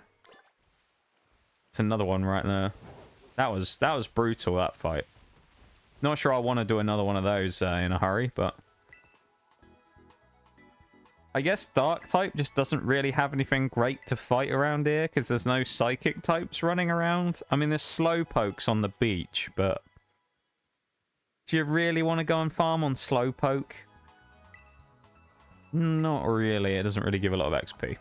It's another one right there. That was brutal, that fight. Not sure I want to do another one of those in a hurry, but... I guess Dark type just doesn't really have anything great to fight around here, because there's no Psychic types running around. I mean, there's Slowpokes on the beach, but... Do you really want to go and farm on Slowpoke? Not really. It doesn't really give a lot of XP.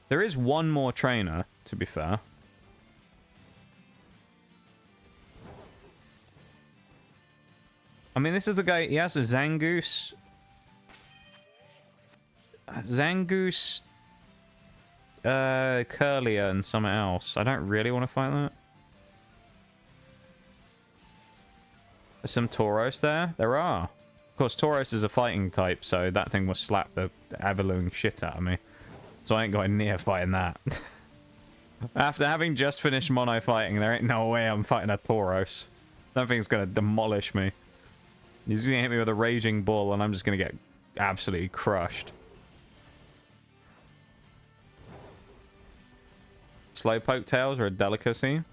There is one more trainer, to be fair. I mean, this is the guy... He has a Zangoose... Zangoose... Curlier and something else. I don't really want to fight that. There's some Tauros there. There are. Of course, Tauros is a fighting type, so that thing will slap the ever-loving shit out of me. So I ain't going near fighting that. After having just finished mono fighting, there ain't no way I'm fighting a Tauros. That thing's gonna demolish me. He's gonna hit me with a raging bull, and I'm just gonna get absolutely crushed. Slowpoke tails are a delicacy.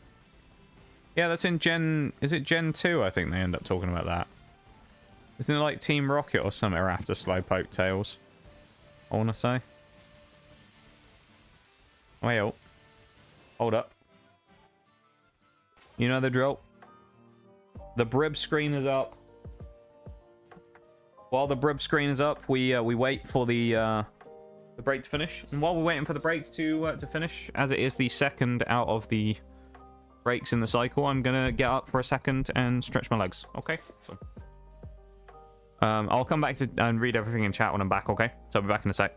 Yeah, that's in Gen... Is it Gen 2? I think they end up talking about that. Isn't it like Team Rocket or something after Slowpoke tails? I want to say. Well, hold up. You know the drill. The Brib screen is up. While the Brib screen is up, we wait for the break to finish. And while we're waiting for the break to finish, as it is the second out of the breaks in the cycle, I'm gonna get up for a second and stretch my legs. Okay, so I'll come back to and read everything in chat when I'm back. Okay, so I'll be back in a sec.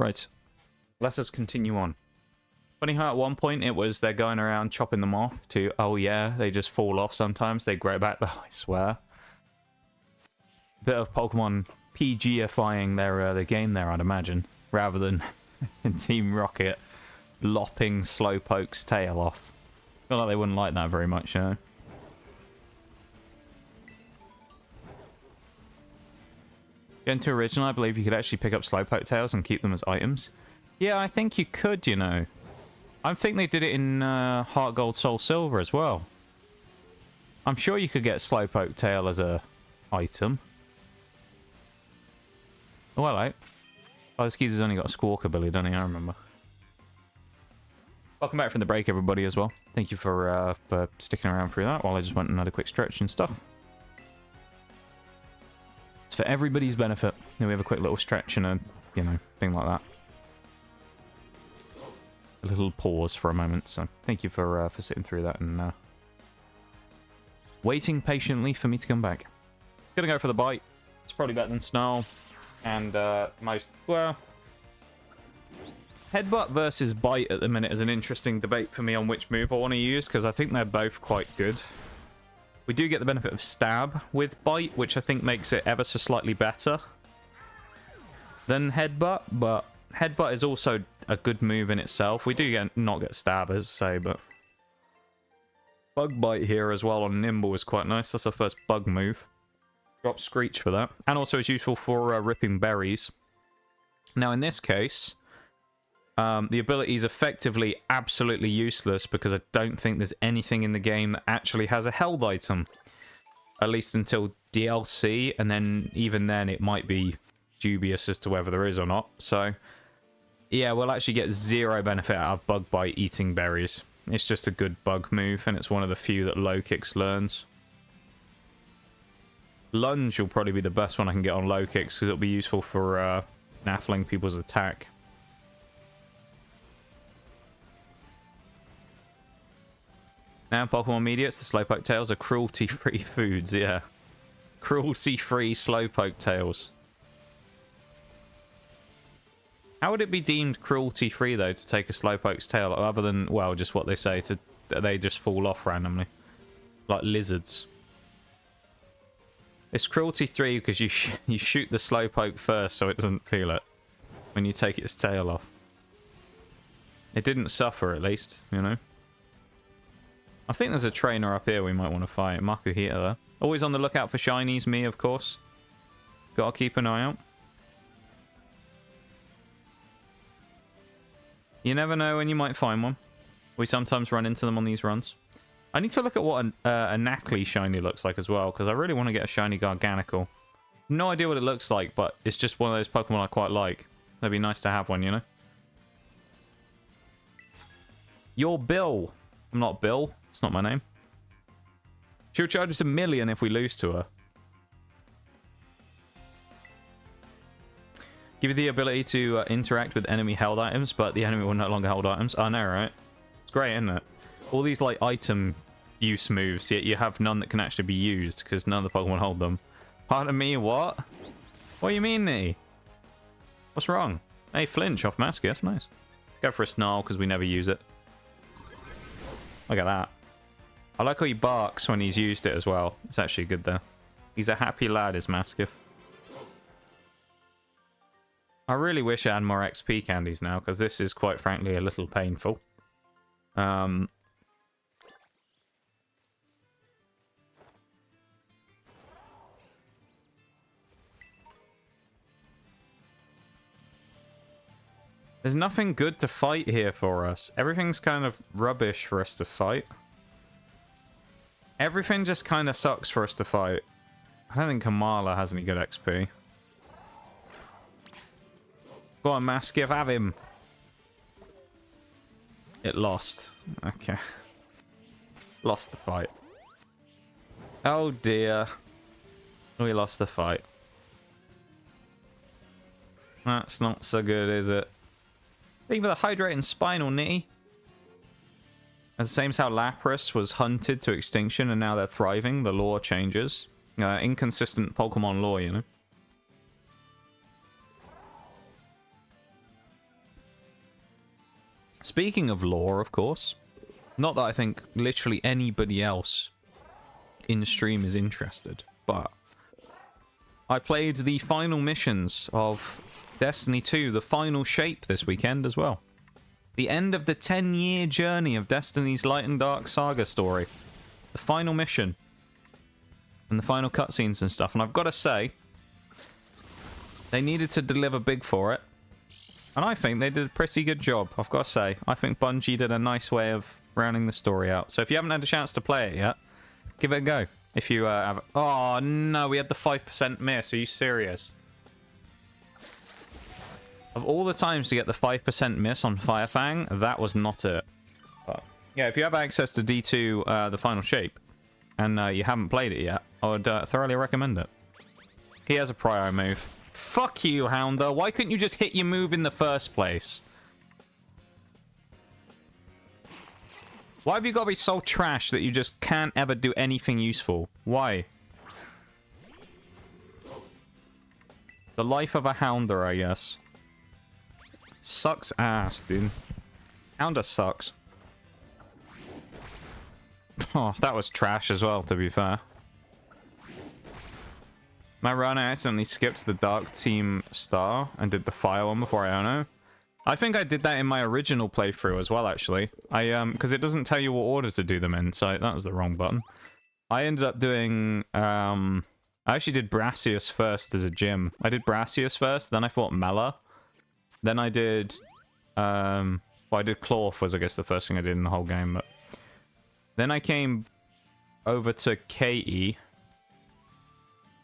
Right. Let us continue on. Funny how at one point it was they're going around chopping them off to, oh yeah, they just fall off sometimes. They grow back. Oh, I swear. Bit of Pokemon PG-ifying their game there, I'd imagine. Rather than in Team Rocket lopping Slowpoke's tail off. Feel like they wouldn't like that very much, you know. Going to original, I believe you could actually pick up Slowpoke tails and keep them as items. Yeah, I think you could, you know. I think they did it in Heart Gold, Soul Silver as well. I'm sure you could get Slowpoke tail as a item. Oh, hello. Oh, this geezer's only got a Squawk ability, doesn't he? I remember. Welcome back from the break, everybody, as well. Thank you for sticking around through that while I just went and had a quick stretch and stuff. It's for everybody's benefit. Then we have a quick little stretch and a, you know, thing like that. A little pause for a moment, so thank you for sitting through that and waiting patiently for me to come back. Gonna go for the bite. It's probably better than Snarl. And most, well, Headbutt versus Bite at the minute is an interesting debate for me on which move I want to use, because I think they're both quite good. We do get the benefit of Stab with Bite, which I think makes it ever so slightly better than Headbutt, but Headbutt is also a good move in itself. We do not get Stab, as I say, but Bug Bite here as well on Nymble is quite nice. That's our first bug move. Drop Screech for that. And also it's useful for ripping berries. Now in this case, the ability is effectively absolutely useless because I don't think there's anything in the game that actually has a held item. At least until DLC, and then even then it might be dubious as to whether there is or not. So yeah, we'll actually get zero benefit out of Bug Bite eating berries. It's just a good bug move, and it's one of the few that Lokix learns. Lunge will probably be the best one I can get on Lokix, because it'll be useful for naffling people's attack. Now, Pokemon Media, it's the Slowpoke tails are cruelty-free foods, yeah. Cruelty-free Slowpoke tails. How would it be deemed cruelty-free, though, to take a Slowpoke's tail, other than, well, just what they say, they just fall off randomly? Like lizards. It's cruelty-free because you shoot the Slowpoke first so it doesn't feel it when you take its tail off. It didn't suffer, at least, you know? I think there's a trainer up here we might want to fight. Makuhita, though. Always on the lookout for shinies, me, of course. Gotta keep an eye out. You never know when you might find one. We sometimes run into them on these runs. I need to look at what a Nacli shiny looks like as well, because I really want to get a shiny Garganical. No idea what it looks like, but it's just one of those Pokemon I quite like. That'd be nice to have one, you know? You're Bill. I'm not Bill. It's not my name. She'll charge us $1 million if we lose to her. Give you the ability to interact with enemy held items, but the enemy will no longer hold items. I know, right? It's great, isn't it? All these, like, item use moves, yet you have none that can actually be used, because none of the Pokemon hold them. Pardon me, what? What do you mean, me? What's wrong? Hey, flinch off Maschiff, nice. Go for a Snarl, because we never use it. Look at that. I like how he barks when he's used it as well. It's actually good, though. He's a happy lad, is Maschiff. I really wish I had more XP candies now, because this is, quite frankly, a little painful. There's nothing good to fight here for us. Everything's kind of rubbish for us to fight. Everything just kind of sucks for us to fight. I don't think Kamala has any good XP. Go on, Maschiff, have him. It lost. Okay. Lost the fight. Oh dear. We lost the fight. That's not so good, is it? Think of the hydrating spinal, Nitty. The same as how Lapras was hunted to extinction and now they're thriving. The lore changes. Inconsistent Pokemon lore, you know. Speaking of lore, of course, not that I think literally anybody else in stream is interested, but I played the final missions of Destiny 2, the final shape this weekend as well. The end of the 10-year journey of Destiny's Light and Dark saga story. The final mission. And the final cutscenes and stuff. And I've got to say, they needed to deliver big for it. And I think they did a pretty good job, I've got to say. I think Bungie did a nice way of rounding the story out. So if you haven't had a chance to play it yet, give it a go. If you have... Oh, no, we had the 5% miss. Are you serious? Of all the times to get the 5% miss on Firefang, that was not it. But yeah, if you have access to D2, the final shape, and you haven't played it yet, I would thoroughly recommend it. He has a prio move. Fuck you, Houndour. Why couldn't you just hit your move in the first place? Why have you got to be so trash that you just can't ever do anything useful? Why? The life of a Houndour, I guess. Sucks ass, dude. Houndour sucks. Oh, that was trash as well, to be fair. My run, I accidentally skipped the Dark Team Star and did the Fire one before Iono. I think I did that in my original playthrough as well, actually. Because it doesn't tell you what order to do them in, so that was the wrong button. I ended up doing, I actually did Brassius first as a gym. I did Brassius first, then I fought Mela. Then I did, well, I did Clorf was, I guess, the first thing I did in the whole game. But then I came over to Katie.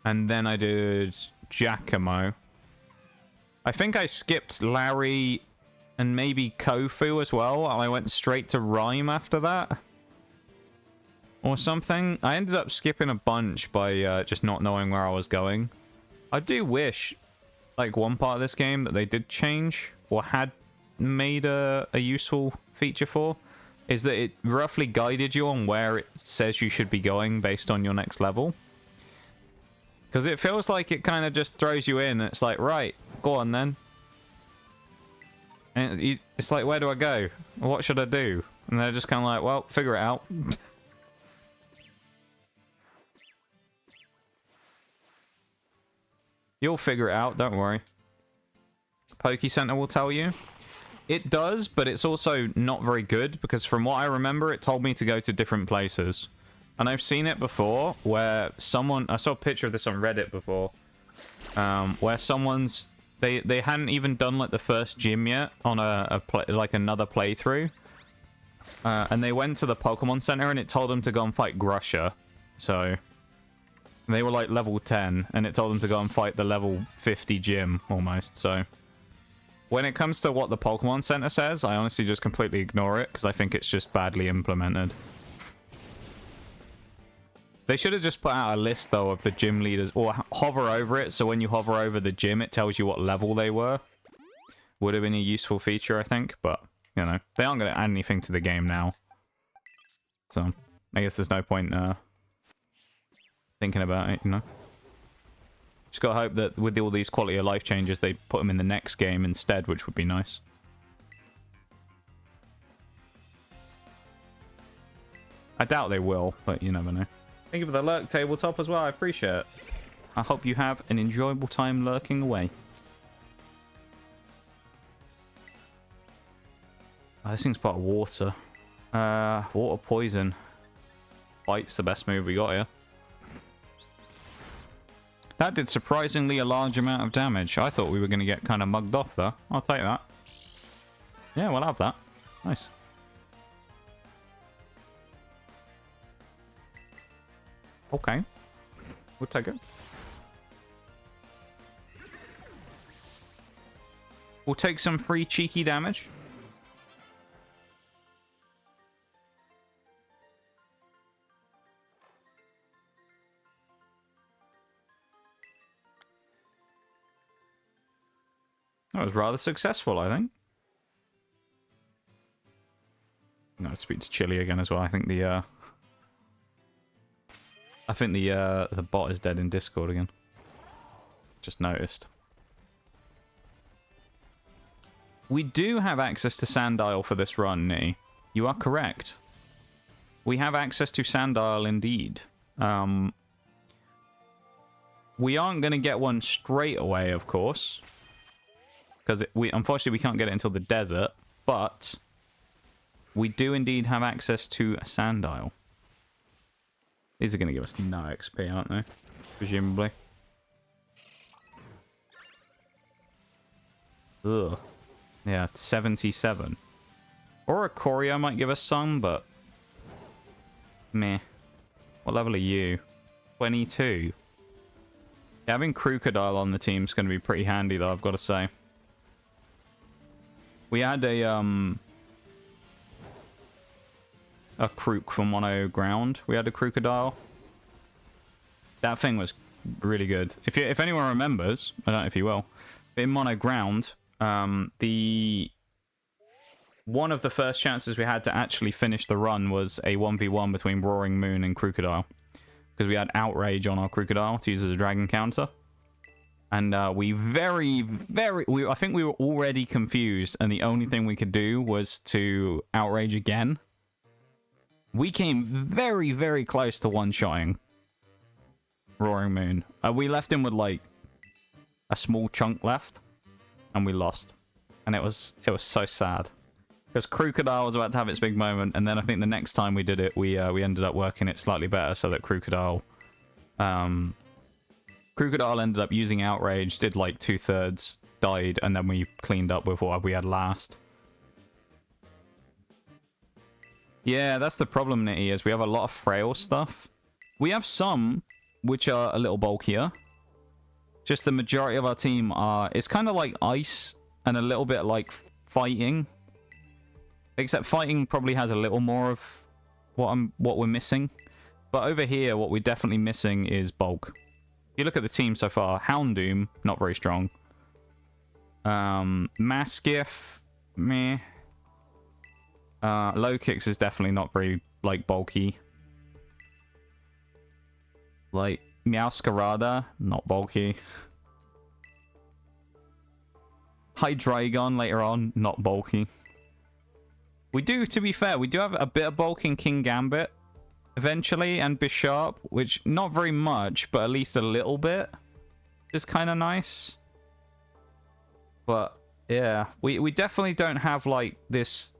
And then I did Giacomo. I think I skipped Larry and maybe Kofu as well. And I went straight to Rhyme after that. Or something. I ended up skipping a bunch by just not knowing where I was going. I do wish... like one part of this game that they did change or had made a useful feature for is that it roughly guided you on where it says you should be going based on your next level. Because it feels like it kind of just throws you in and it's like, right, go on then. And it's like, where do I go? What should I do? And they're just kind of like, well, figure it out. You'll figure it out, don't worry. Poke Center will tell you. It does, but it's also not very good, because from what I remember, it told me to go to different places. And I've seen it before, where someone... I saw a picture of this on Reddit before, where someone's... They hadn't even done, like, the first gym yet on like another playthrough. And they went to the Pokemon Center, and it told them to go and fight Grusher. So... they were like level 10, and it told them to go and fight the level 50 gym, almost, so... when it comes to what the Pokemon Center says, I honestly just completely ignore it, because I think it's just badly implemented. They should have just put out a list, though, of the gym leaders, or hover over it, so when you hover over the gym, it tells you what level they were. Would have been a useful feature, I think, but, you know, they aren't going to add anything to the game now. So, I guess there's no point, thinking about it, you know. Just gotta hope that with all these quality of life changes, they put them in the next game instead, which would be nice. I doubt they will, but you never know. Thank you for the lurk tabletop as well, I appreciate it. I hope you have an enjoyable time lurking away. Oh, this thing's part of water. Water poison. Bite's the best move we got here. That did surprisingly a large amount of damage. I thought we were going to get kind of mugged off, though. I'll take that. Yeah, we'll have that. Nice. Okay. We'll take it. We'll take some free cheeky damage. That was rather successful, I think. No, speak to Chili again as well. I think the bot is dead in Discord again. Just noticed. We do have access to Sandile for this run, Nee. You are correct. We have access to Sandile indeed. We aren't going to get one straight away, of course. Because unfortunately we can't get it until the desert. But we do indeed have access to a Sandile. These are going to give us no XP, aren't they? Presumably. Ugh. Yeah, 77. Or a Choreo might give us some, but... meh. What level are you? 22. Yeah, having Krookodile on the team is going to be pretty handy, though, I've got to say. We had a Krook from Mono Ground. We had a Krookodile. That thing was really good. If anyone remembers, I don't know if you will, in Mono Ground, one of the first chances we had to actually finish the run was a 1v1 between Roaring Moon and Krookodile. Because we had Outrage on our Krookodile to use as a dragon counter. And I think we were already confused, and the only thing we could do was to Outrage again. We came very, very close to one-shotting Roaring Moon. We left him with, like, a small chunk left, and we lost. And it was so sad. Because Krookodile was about to have its big moment, and then I think the next time we did it, we ended up working it slightly better so that Krookodile ended up using Outrage, did like 2/3, died, and then we cleaned up with what we had last. Yeah, that's the problem, Nitty, is we have a lot of frail stuff. We have some which are a little bulkier. Just the majority of our team are... it's kind of like ice and a little bit like fighting. Except fighting probably has a little more of what we're missing. But over here, what we're definitely missing is bulk. If you look at the team so far, Houndoom, not very strong. Maschiff, meh. Lokix is definitely not very, like, bulky. Like, Meowscarada, not bulky. Hydreigon later on, not bulky. We do, to be fair, we do have a bit of bulk in King Gambit eventually, and Bisharp, which not very much, but at least a little bit. Just kind of nice. But, yeah, we definitely don't have, like, this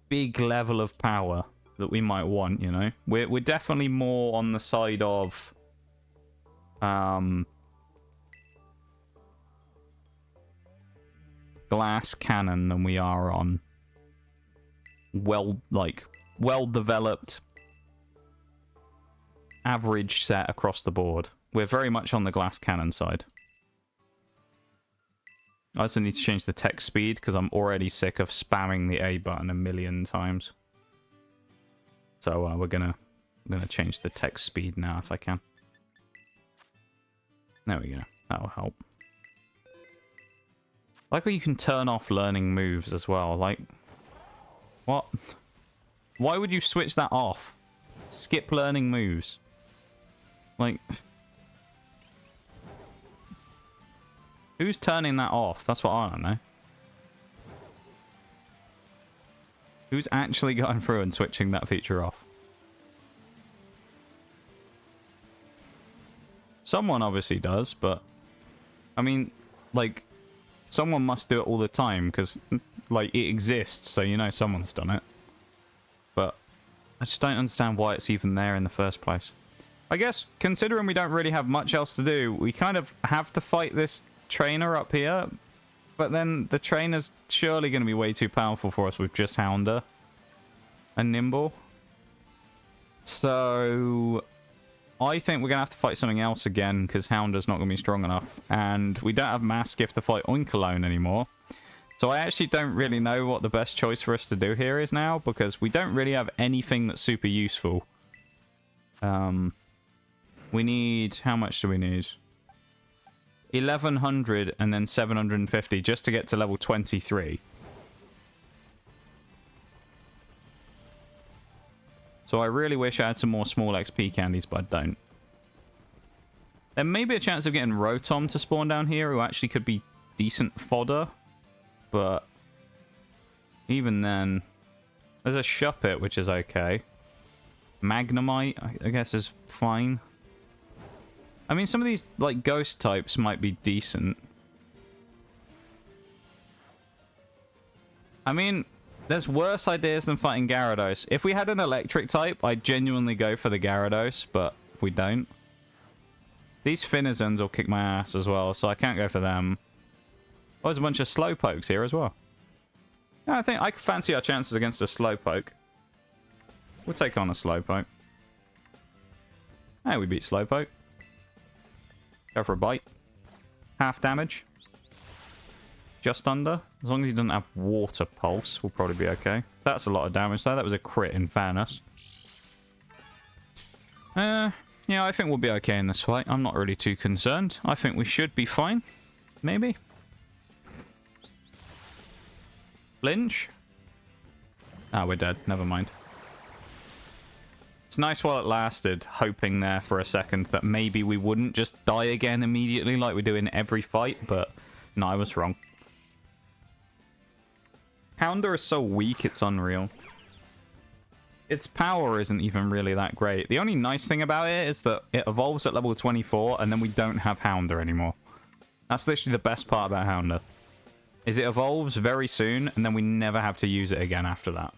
big level of power that we might want, you know? We're definitely more on the side of... glass cannon than we are on well-developed average set across the board. We're very much on the glass cannon side. I also need to change the text speed because I'm already sick of spamming the A button a million times. So we're gonna change the text speed now if I can. There we go. That'll help. I like how you can turn off learning moves as well. Like, what? Why would you switch that off? Skip learning moves. Like, who's turning that off? That's what I don't know. Who's actually going through and switching that feature off? Someone obviously does, but I mean, like, someone must do it all the time because, like, it exists, so you know someone's done it. But I just don't understand why it's even there in the first place. I guess, considering we don't really have much else to do, we kind of have to fight this trainer up here. But then the trainer's surely going to be way too powerful for us with just Houndour and Nymble. So I think we're going to have to fight something else again because Houndour's not going to be strong enough. And we don't have Maschiff to fight Oinkalone anymore. So I actually don't really know what the best choice for us to do here is now because we don't really have anything that's super useful. We need... how much do we need? 1100 and then 750 just to get to level 23. So I really wish I had some more small XP candies, but I don't. There may be a chance of getting Rotom to spawn down here, who actually could be decent fodder. but even then, there's a Shuppet, which is okay. Magnemite, I guess, is fine. I mean, some of these, like, ghost types might be decent. I mean, there's worse ideas than fighting Gyarados. If we had an electric type, I'd genuinely go for the Gyarados, but we don't. These Finizons will kick my ass as well, so I can't go for them. Oh, there's a bunch of Slowpokes here as well. Yeah, I think I fancy our chances against a Slowpoke. We'll take on a Slowpoke. Hey, we beat Slowpoke. Go for a bite. Half damage. Just under. As long as he doesn't have Water Pulse, we'll probably be okay. That's a lot of damage though. That was a crit in fairness. Yeah, I think we'll be okay in this fight. I'm not really too concerned. I think we should be fine. Maybe. Flinch? Ah, we're dead. Never mind. It's nice while it lasted, hoping there for a second that maybe we wouldn't just die again immediately like we do in every fight, but no, I was wrong. Houndour is so weak, it's unreal. Its power isn't even really that great. The only nice thing about it is that it evolves at level 24, and then we don't have Houndour anymore. That's literally the best part about Houndour. Is it evolves very soon, and then we never have to use it again after that.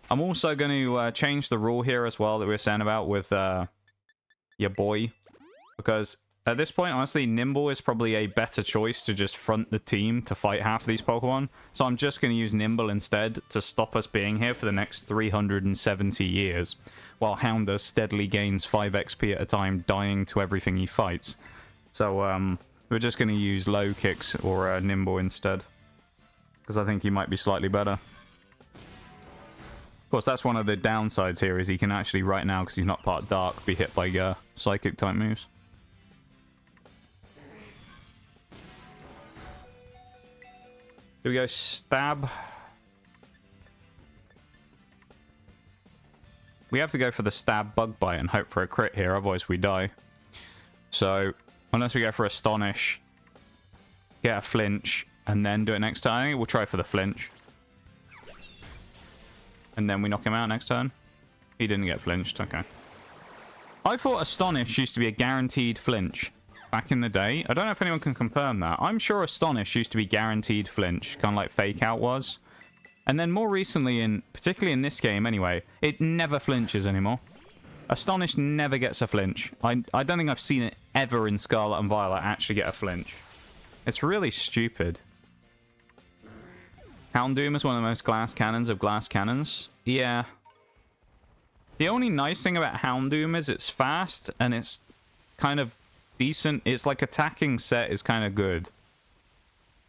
I'm also going to change the rule here as well that we were saying about with your boy. Because at this point, honestly, Nymble is probably a better choice to just front the team to fight half of these Pokemon. So I'm just going to use Nymble instead to stop us being here for the next 370 years. While Houndour steadily gains 5 XP at a time, dying to everything he fights. So we're just going to use Lokix or Nymble instead. Because I think he might be slightly better. Of course, that's one of the downsides here, is he can actually, right now, because he's not part Dark, be hit by Psychic-type moves. Do we go Stab? We have to go for the Stab Bug Bite and hope for a crit here, otherwise we die. So, unless we go for Astonish, get a Flinch, and then do it next time, I think we'll try for the Flinch. And then we knock him out next turn. He didn't get flinched. Okay. I thought Astonish used to be a guaranteed flinch back in the day. I don't know if anyone can confirm that. I'm sure Astonish used to be guaranteed flinch, kind of like Fake Out was. And then more recently, particularly in this game anyway, it never flinches anymore. Astonish never gets a flinch. I don't think I've seen it ever in Scarlet and Violet actually get a flinch. It's really stupid. Houndoom is one of the most glass cannons of glass cannons. Yeah. The only nice thing about Houndoom is it's fast and it's kind of decent. Its like attacking set is kind of good.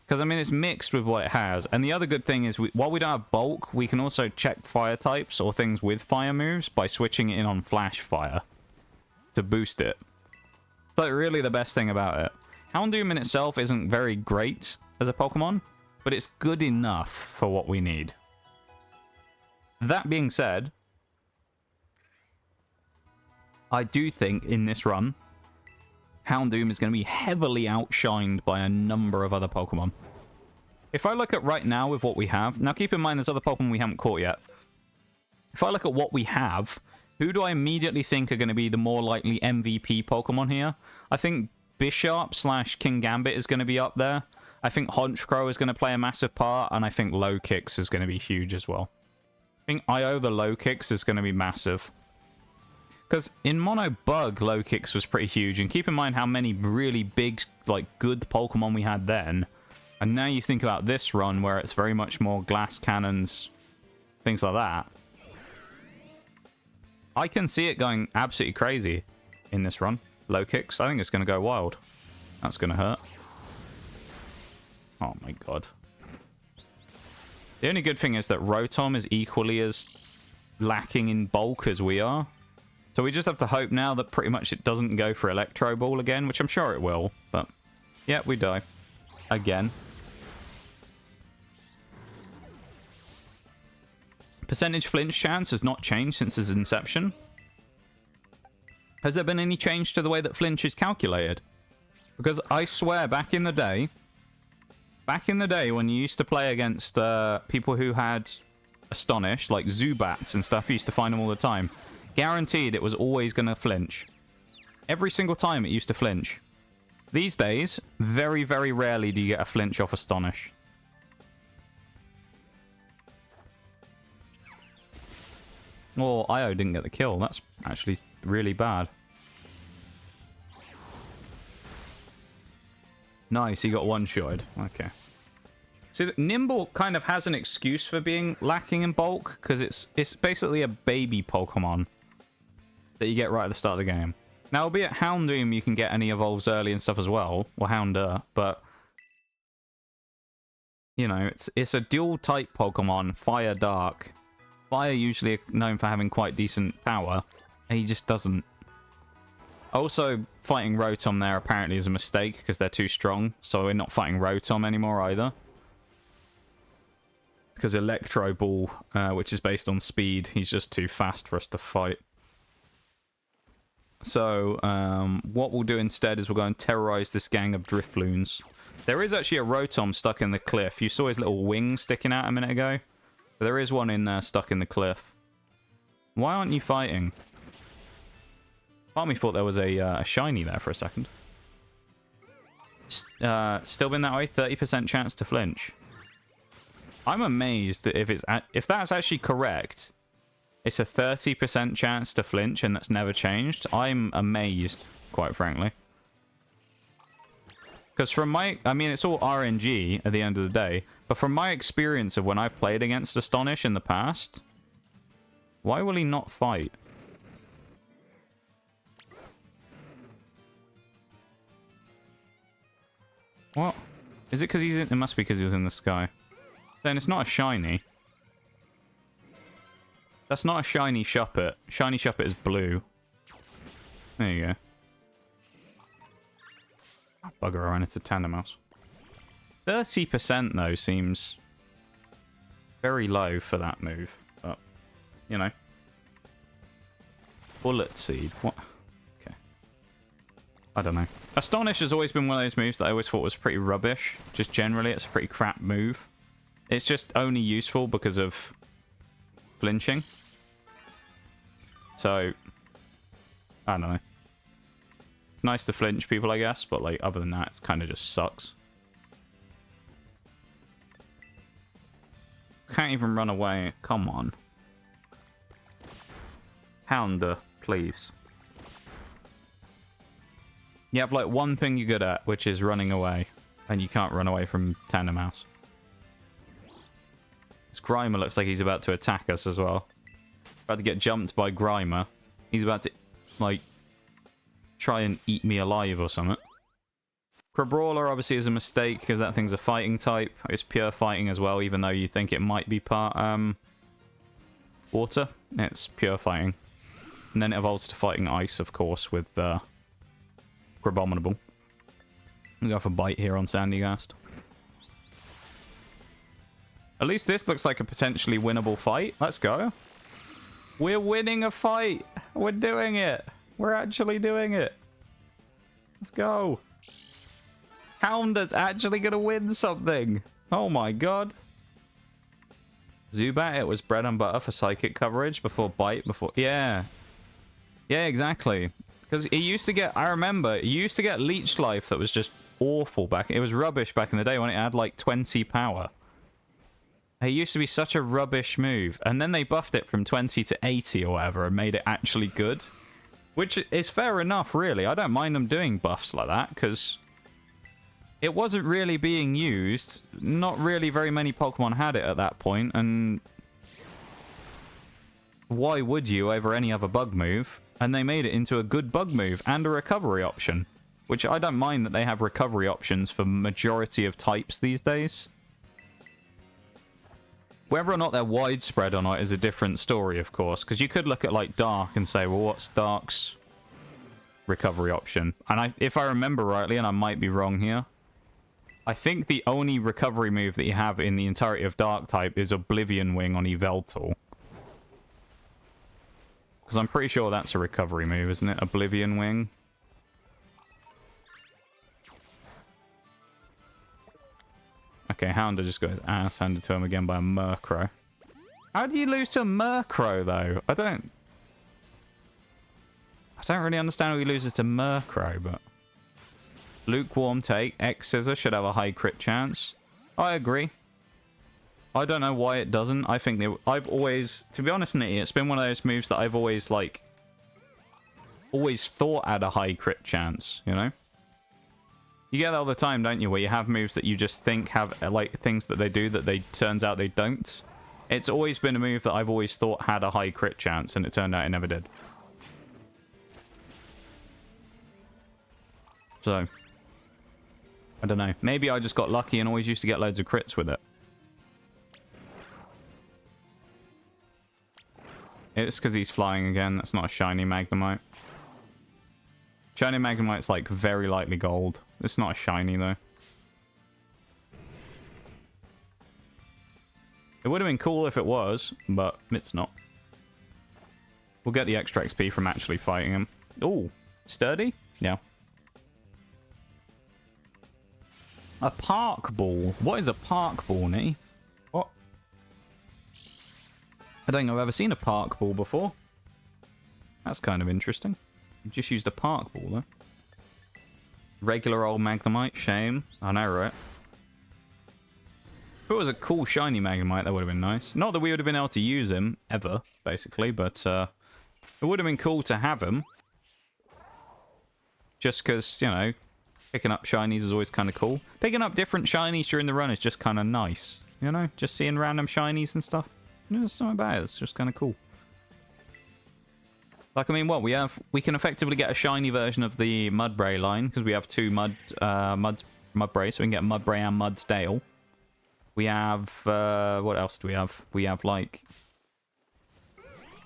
Because I mean it's mixed with what it has. And the other good thing is while we don't have bulk, we can also check fire types or things with fire moves by switching it in on Flash Fire to boost it. It's like really the best thing about it. Houndoom in itself isn't very great as a Pokemon, but it's good enough for what we need. That being said, I do think in this run, Houndoom is going to be heavily outshined by a number of other Pokemon. If I look at right now with what we have, now keep in mind there's other Pokemon we haven't caught yet. If I look at what we have, who do I immediately think are going to be the more likely MVP Pokemon here? I think Bisharp / King Gambit is going to be up there. I think Honchkrow is going to play a massive part, and I think Lokix is going to be huge as well. I think Io the Lokix is going to be massive. Because in Mono Bug, Lokix was pretty huge, and keep in mind how many really big, like, good Pokemon we had then. And now you think about this run, where it's very much more glass cannons, things like that. I can see it going absolutely crazy in this run. Lokix, I think it's going to go wild. That's going to hurt. Oh my god. The only good thing is that Rotom is equally as lacking in bulk as we are. So we just have to hope now that pretty much it doesn't go for Electro Ball again, which I'm sure it will. But, yeah, we die. Again. Percentage flinch chance has not changed since its inception. Has there been any change to the way that flinch is calculated? Because I swear back in the day, Back in the day when you used to play against people who had Astonish, like Zubats and stuff, you used to find them all the time. Guaranteed it was always going to flinch. Every single time it used to flinch. These days, very, very rarely do you get a flinch off Astonish. Well, Io didn't get the kill. That's actually really bad. Nice, he got one-shotted. Okay. See, Nymble kind of has an excuse for being lacking in bulk, because it's basically a baby Pokemon that you get right at the start of the game. Now, albeit Houndoom, you can get any evolves early and stuff as well, or Houndour, but you know, it's a dual-type Pokemon, Fire, Dark. Fire usually known for having quite decent power, and he just doesn't. Also, fighting Rotom there apparently is a mistake because they're too strong, so we're not fighting Rotom anymore either. Because Electro Ball, which is based on speed, he's just too fast for us to fight. So, what we'll do instead is we'll go and terrorize this gang of Drifloons. There is actually a Rotom stuck in the cliff. You saw his little wing sticking out a minute ago. But there is one in there stuck in the cliff. Why aren't you fighting? Part of me thought there was a shiny there for a second. Still been that way. 30% chance to flinch. I'm amazed that if that's actually correct, it's a 30% chance to flinch and that's never changed. I'm amazed, quite frankly. Because from my... I mean, it's all RNG at the end of the day. But from my experience of when I've played against Astonish in the past... Why will he not fight? What? Is it because he's in... It must be because he was in the sky. Then it's not a shiny. That's not a shiny Shuppet. Shiny Shuppet is blue. There you go. Oh, bugger, I ran into Tandemaus. 30% though seems very low for that move. But, you know. Bullet Seed. What? Okay. I don't know. Astonish has always been one of those moves that I always thought was pretty rubbish. Just generally, it's a pretty crap move. It's just only useful because of flinching. So, I don't know. It's nice to flinch people, I guess, but like other than that, it kind of just sucks. Can't even run away. Come on. Houndour, please. You have like one thing you're good at, which is running away. And you can't run away from Tandemaus. This Grimer looks like he's about to attack us as well. About to get jumped by Grimer. He's about to, like, try and eat me alive or something. Crabrawler obviously is a mistake because that thing's a fighting type. It's pure fighting as well, even though you think it might be part water. It's pure fighting. And then it evolves to fighting ice, of course, with Crabominable. We go for Bite here on Sandygast. At least this looks like a potentially winnable fight. Let's go. We're winning a fight. We're doing it. We're actually doing it. Let's go. Houndour's actually going to win something. Oh my god. Zubat, it was bread and butter for psychic coverage before Bite, before... Yeah. Yeah, exactly. Because it used to get... I remember, it used to get Leech Life that was just awful back... It was rubbish back in the day when it had like 20 power. It used to be such a rubbish move. And then they buffed it from 20 to 80 or whatever and made it actually good. Which is fair enough, really. I don't mind them doing buffs like that, because it wasn't really being used. Not really very many Pokemon had it at that point, and why would you over any other bug move? And they made it into a good bug move and a recovery option. Which I don't mind that they have recovery options for majority of types these days. Whether or not they're widespread or not is a different story, of course. Because you could look at, like, Dark and say, well, what's Dark's recovery option? And if I remember rightly, and I might be wrong here, I think the only recovery move that you have in the entirety of Dark type is Oblivion Wing on Yveltal. Because I'm pretty sure that's a recovery move, isn't it? Oblivion Wing. Okay, Houndour just got his ass handed to him again by a Murkrow. How do you lose to a Murkrow, though? I don't really understand how he loses to Murkrow, but... Lukewarm take. X-Scissor should have a high crit chance. I agree. I don't know why it doesn't. I think I've always... To be honest, Nitty, it's been one of those moves that I've always, like... Always thought had a high crit chance, you know? You get that all the time, don't you? Where you have moves that you just think have, like, things that they do that they turns out they don't. It's always been a move that I've always thought had a high crit chance, and it turned out it never did. So... I don't know. Maybe I just got lucky and always used to get loads of crits with it. It's because he's flying again. That's not a shiny Magnemite. Shiny Magnemite's like very lightly gold. It's not a shiny though. It would have been cool if it was, but it's not. We'll get the extra XP from actually fighting him. Ooh, sturdy? Yeah. A park ball. What is a park ball, Nitty? What? I don't think I've ever seen a park ball before. That's kind of interesting. You just used a park ball, though. Regular old Magnemite. Shame. I know, right? If it was a cool shiny Magnemite, that would have been nice. Not that we would have been able to use him, ever, basically, but it would have been cool to have him. Just because, you know... Picking up shinies is always kind of cool. Picking up different shinies during the run is just kind of nice. You know? Just seeing random shinies and stuff. There's something about it. It's just kind of cool. Like, I mean, what? We can effectively get a shiny version of the Mudbray line. Because we have two Mudbray. So we can get Mudbray and Mudsdale. We have... what else do we have? We have, like...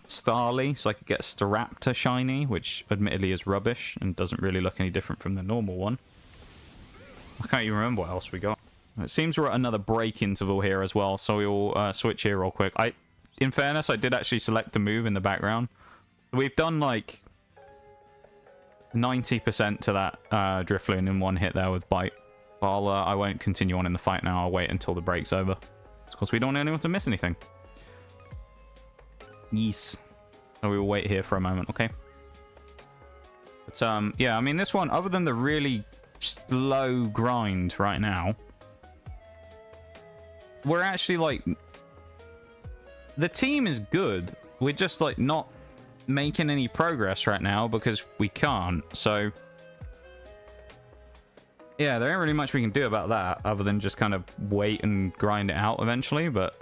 Starly, so I could get Staraptor shiny, which admittedly is rubbish and doesn't really look any different from the normal one. I can't even remember what else we got. It seems we're at another break interval here as well, so we'll switch here real quick. In fairness, I did actually select a move in the background. We've done like 90% to that Drifloon in one hit there with Bite. I won't continue on in the fight now. I'll wait until the break's over. Of course, we don't want anyone to miss anything. Yes. So we will wait here for a moment, okay? But, yeah, I mean, this one, other than the really slow grind right now, we're actually, like... The team is good. We're just, like, not making any progress right now because we can't, so... Yeah, there ain't really much we can do about that other than just kind of wait and grind it out eventually, but...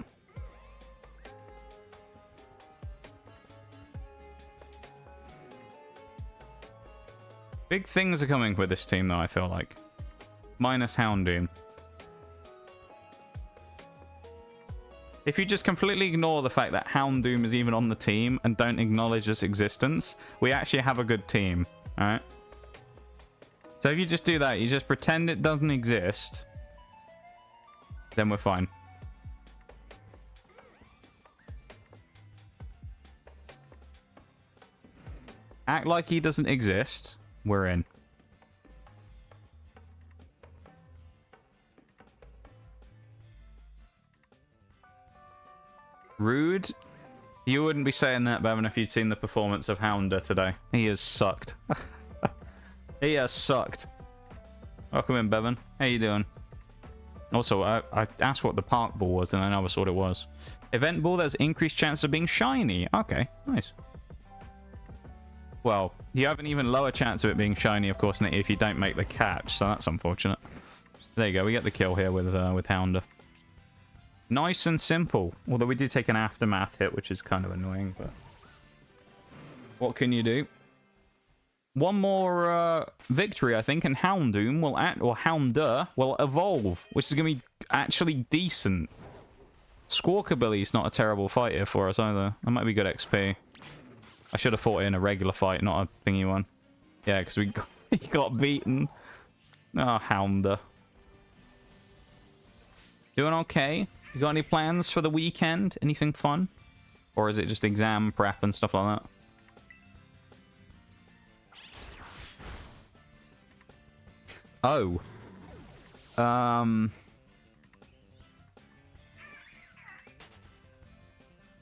Big things are coming with this team, though, I feel like. Minus Houndoom. If you just completely ignore the fact that Houndoom is even on the team and don't acknowledge its existence, we actually have a good team, alright? So if you just do that, you just pretend it doesn't exist, then we're fine. Act like he doesn't exist. We're in. Rude. You wouldn't be saying that, Bevan, if you'd seen the performance of Houndour today. He has sucked. He has sucked. Welcome in, Bevan. How you doing? Also, I asked what the park ball was, and I never saw what it was. Event ball, there's increased chance of being shiny. Okay, nice. Well, you have an even lower chance of it being shiny, of course, if you don't make the catch, so that's unfortunate. There you go, we get the kill here with Houndour. Nice and simple. Although we did take an aftermath hit, which is kind of annoying, but... What can you do? One more victory, I think, and Houndoom will Houndour will evolve, which is going to be actually decent. Squawkabilly's not a terrible fight here for us either. That might be good XP. I should have fought it in a regular fight, not a thingy one. Yeah, because he got beaten. Oh, Houndour. Doing okay? You got any plans for the weekend? Anything fun? Or is it just exam prep and stuff like that? Oh.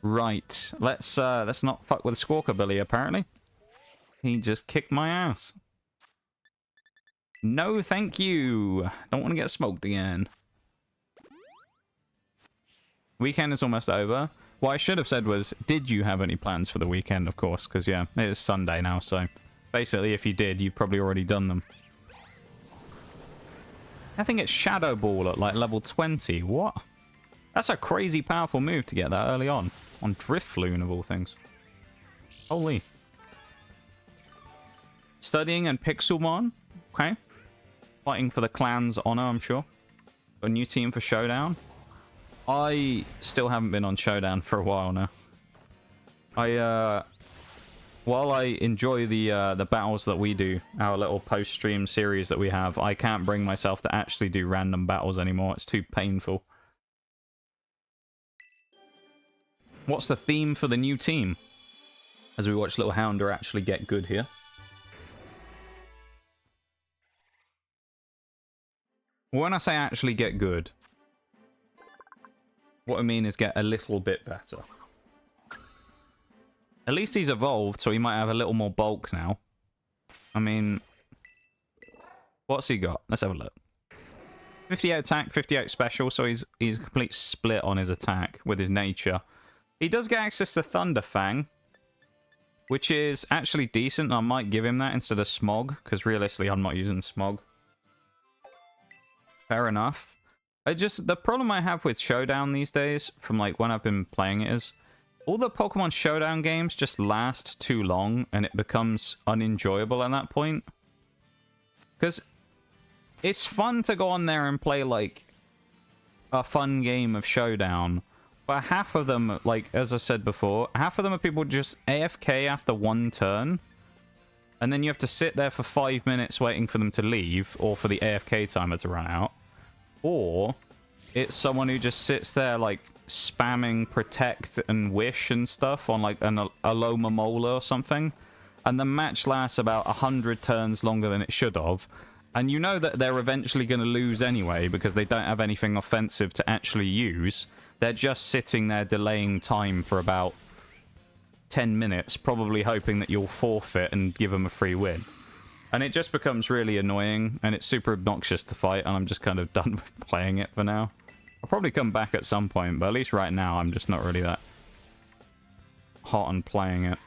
Right. Let's not fuck with Squawkabilly, apparently. He just kicked my ass. No, thank you. Don't want to get smoked again. Weekend is almost over. What I should have said was, did you have any plans for the weekend, of course? Because, yeah, it is Sunday now, so... Basically, if you did, you've probably already done them. I think it's Shadow Ball at, like, level 20. What? That's a crazy powerful move to get that early on Drifloon, of all things. Holy. Studying and Pixelmon. Okay. Fighting for the clan's honor, I'm sure. A new team for Showdown. I still haven't been on Showdown for a while now. While I enjoy the battles that we do, our little post-stream series that we have, I can't bring myself to actually do random battles anymore. It's too painful. What's the theme for the new team? As we watch little Houndour actually get good here. When I say actually get good, what I mean is get a little bit better. At least he's evolved, so he might have a little more bulk now. I mean, what's he got? Let's have a look. 58 attack, 58 special, so he's a complete split on his attack with his nature. He does get access to Thunder Fang, which is actually decent. I might give him that instead of Smog, because realistically I'm not using Smog. Fair enough. The problem I have with Showdown these days, from like when I've been playing it, is all the Pokemon Showdown games just last too long, and it becomes unenjoyable at that point. Because it's fun to go on there and play like a fun game of Showdown, but half of them, like as I said before, half of them are people just AFK after one turn, and then you have to sit there for 5 minutes waiting for them to leave, or for the AFK timer to run out. Or it's someone who just sits there like spamming Protect and Wish and stuff on like an Aloma Mola or something, and the match lasts about 100 turns longer than it should have, and you know that they're eventually going to lose anyway because they don't have anything offensive to actually use. They're just sitting there delaying time for about 10 minutes, probably hoping that you'll forfeit and give them a free win. And it just becomes really annoying, and it's super obnoxious to fight, and I'm just kind of done with playing it for now. I'll probably come back at some point, but at least right now I'm just not really that hot on playing it.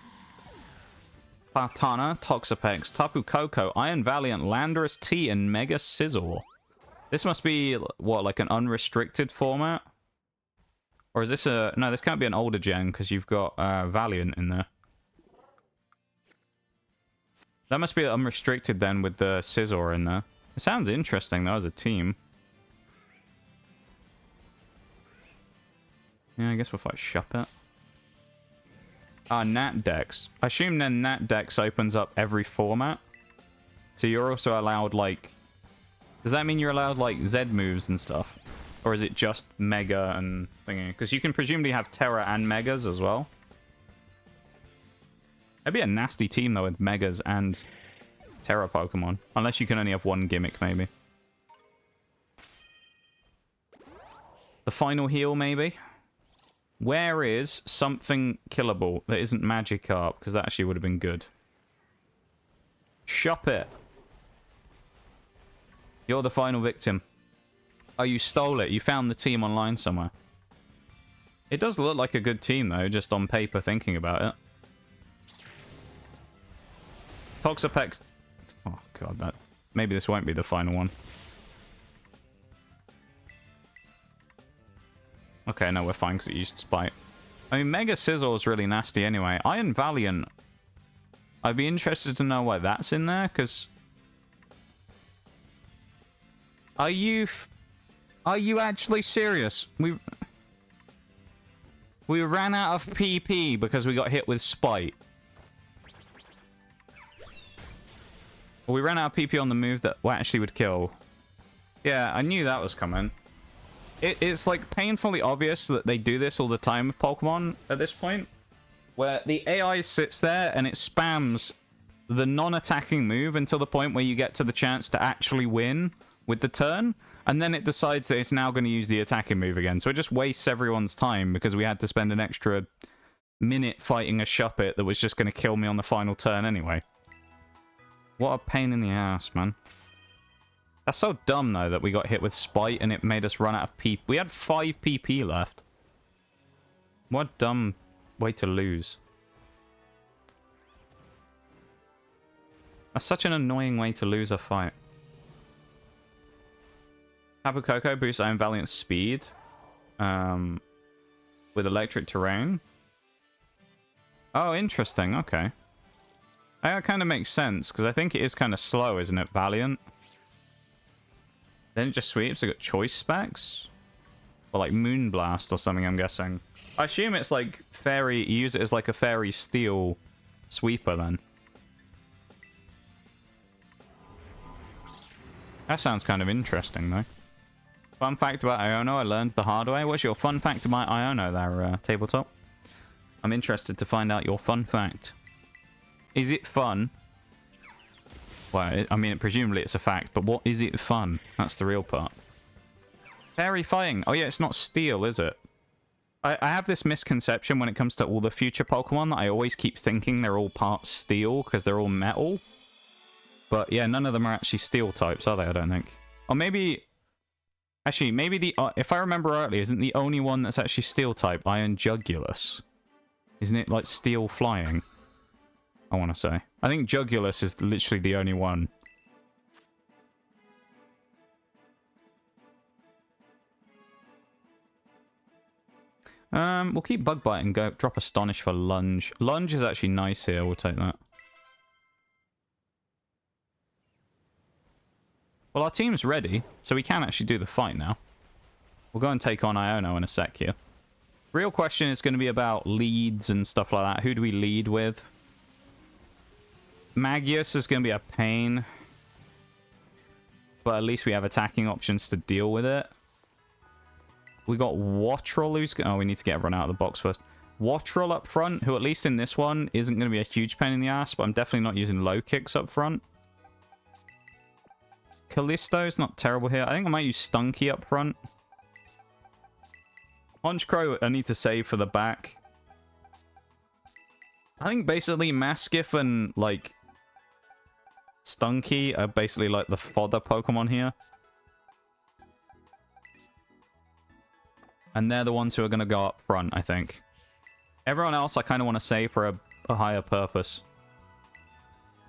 Platana, Toxapex, Tapu Koko, Iron Valiant, Landorus T, and Mega Sizzle. This must be, what, like an unrestricted format? Or is this a... No, this can't be an older gen, because you've got Valiant in there. That must be unrestricted then with the Scizor in there. It sounds interesting though as a team. Yeah, I guess we'll fight Shuppet. Nat Dex. I assume then Nat Dex opens up every format. So you're also allowed like... Does that mean you're allowed like Z moves and stuff? Or is it just Mega and thingy? Because you can presumably have Terra and Megas as well. It'd be a nasty team, though, with Megas and Terra Pokemon. Unless you can only have one gimmick, maybe. The final heal, maybe? Where is something killable that isn't Magikarp? Because that actually would have been good. Shop it. You're the final victim. Oh, you stole it. You found the team online somewhere. It does look like a good team, though, just on paper thinking about it. Toxapex. Oh, God, that... Maybe this won't be the final one. Okay, no, we're fine because it used Spite. I mean, Mega Sizzle is really nasty anyway. Iron Valiant. I'd be interested to know why that's in there, because... Are you actually serious? We ran out of PP because we got hit with Spite. We ran out of PP on the move that actually would kill. Yeah, I knew that was coming. It's like painfully obvious that they do this all the time with Pokemon at this point. Where the AI sits there and it spams the non-attacking move until the point where you get to the chance to actually win with the turn. And then it decides that it's now going to use the attacking move again. So it just wastes everyone's time because we had to spend an extra minute fighting a Shuppet that was just going to kill me on the final turn anyway. What a pain in the ass, man. That's so dumb, though, that we got hit with Spite and it made us run out of PP. We had 5 PP left. What a dumb way to lose. That's such an annoying way to lose a fight. Tapu Koko boosts Iron Valiant's speed with electric terrain. Oh, interesting. Okay. That kind of makes sense, because I think it is kind of slow, isn't it, Valiant? Then it just sweeps. I got choice specs? Or like Moonblast or something, I'm guessing. I assume it's like fairy... You use it as like a fairy steel sweeper, then. That sounds kind of interesting, though. Fun fact about Iono, I learned the hard way. What's your fun fact about Iono there, Tabletop? I'm interested to find out your fun fact. Is it fun? Well, I mean, presumably it's a fact, but what is it fun? That's the real part. Fairy fighting. Oh yeah, it's not steel, is it? I have this misconception when it comes to all the future Pokemon that I always keep thinking they're all part steel because they're all metal. But yeah, none of them are actually steel types, are they? I don't think. Or maybe... Actually, maybe the... if I remember rightly, isn't the only one that's actually steel type Iron Jugulus? Isn't it like steel flying? I want to say. I think Jugulus is literally the only one. We'll keep Bug Bite and go drop Astonish for Lunge. Lunge is actually nice here. We'll take that. Well, our team's ready, so we can actually do the fight now. We'll go and take on Iono in a sec here. Real question is going to be about leads and stuff like that. Who do we lead with? Magius is going to be a pain. But at least we have attacking options to deal with it. We got Wattrel who's... Oh, we need to get everyone out of the box first. Wattrel up front, who at least in this one isn't going to be a huge pain in the ass, but I'm definitely not using Lokix up front. Callisto's not terrible here. I think I might use Stunky up front. Honchkrow I need to save for the back. I think basically Maschiff and, like, Stunky are basically like the fodder Pokemon here. And they're the ones who are going to go up front, I think. Everyone else I kind of want to save for a higher purpose.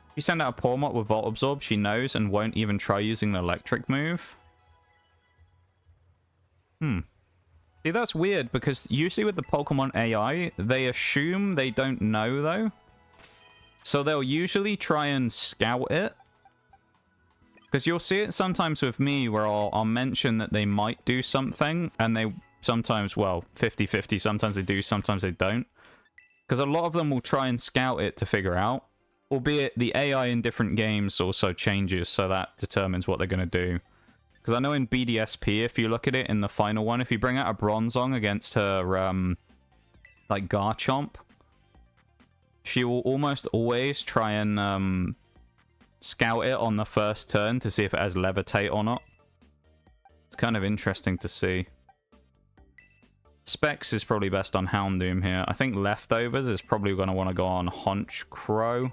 If you send out a Pawniard with Volt Absorb, she knows and won't even try using the electric move. See, that's weird, because usually with the Pokemon AI, they assume they don't know, though. So they'll usually try and scout it. Because you'll see it sometimes with me, where I'll mention that they might do something, and they sometimes, well, 50-50, sometimes they do, sometimes they don't. Because a lot of them will try and scout it to figure out. Albeit the AI in different games also changes, so that determines what they're going to do. Because I know in BDSP, if you look at it in the final one, if you bring out a Bronzong against her, like, Garchomp, she will almost always try and scout it on the first turn to see if it has Levitate or not. It's kind of interesting to see. Specs is probably best on Houndoom here. I think Leftovers is probably going to want to go on Honchkrow.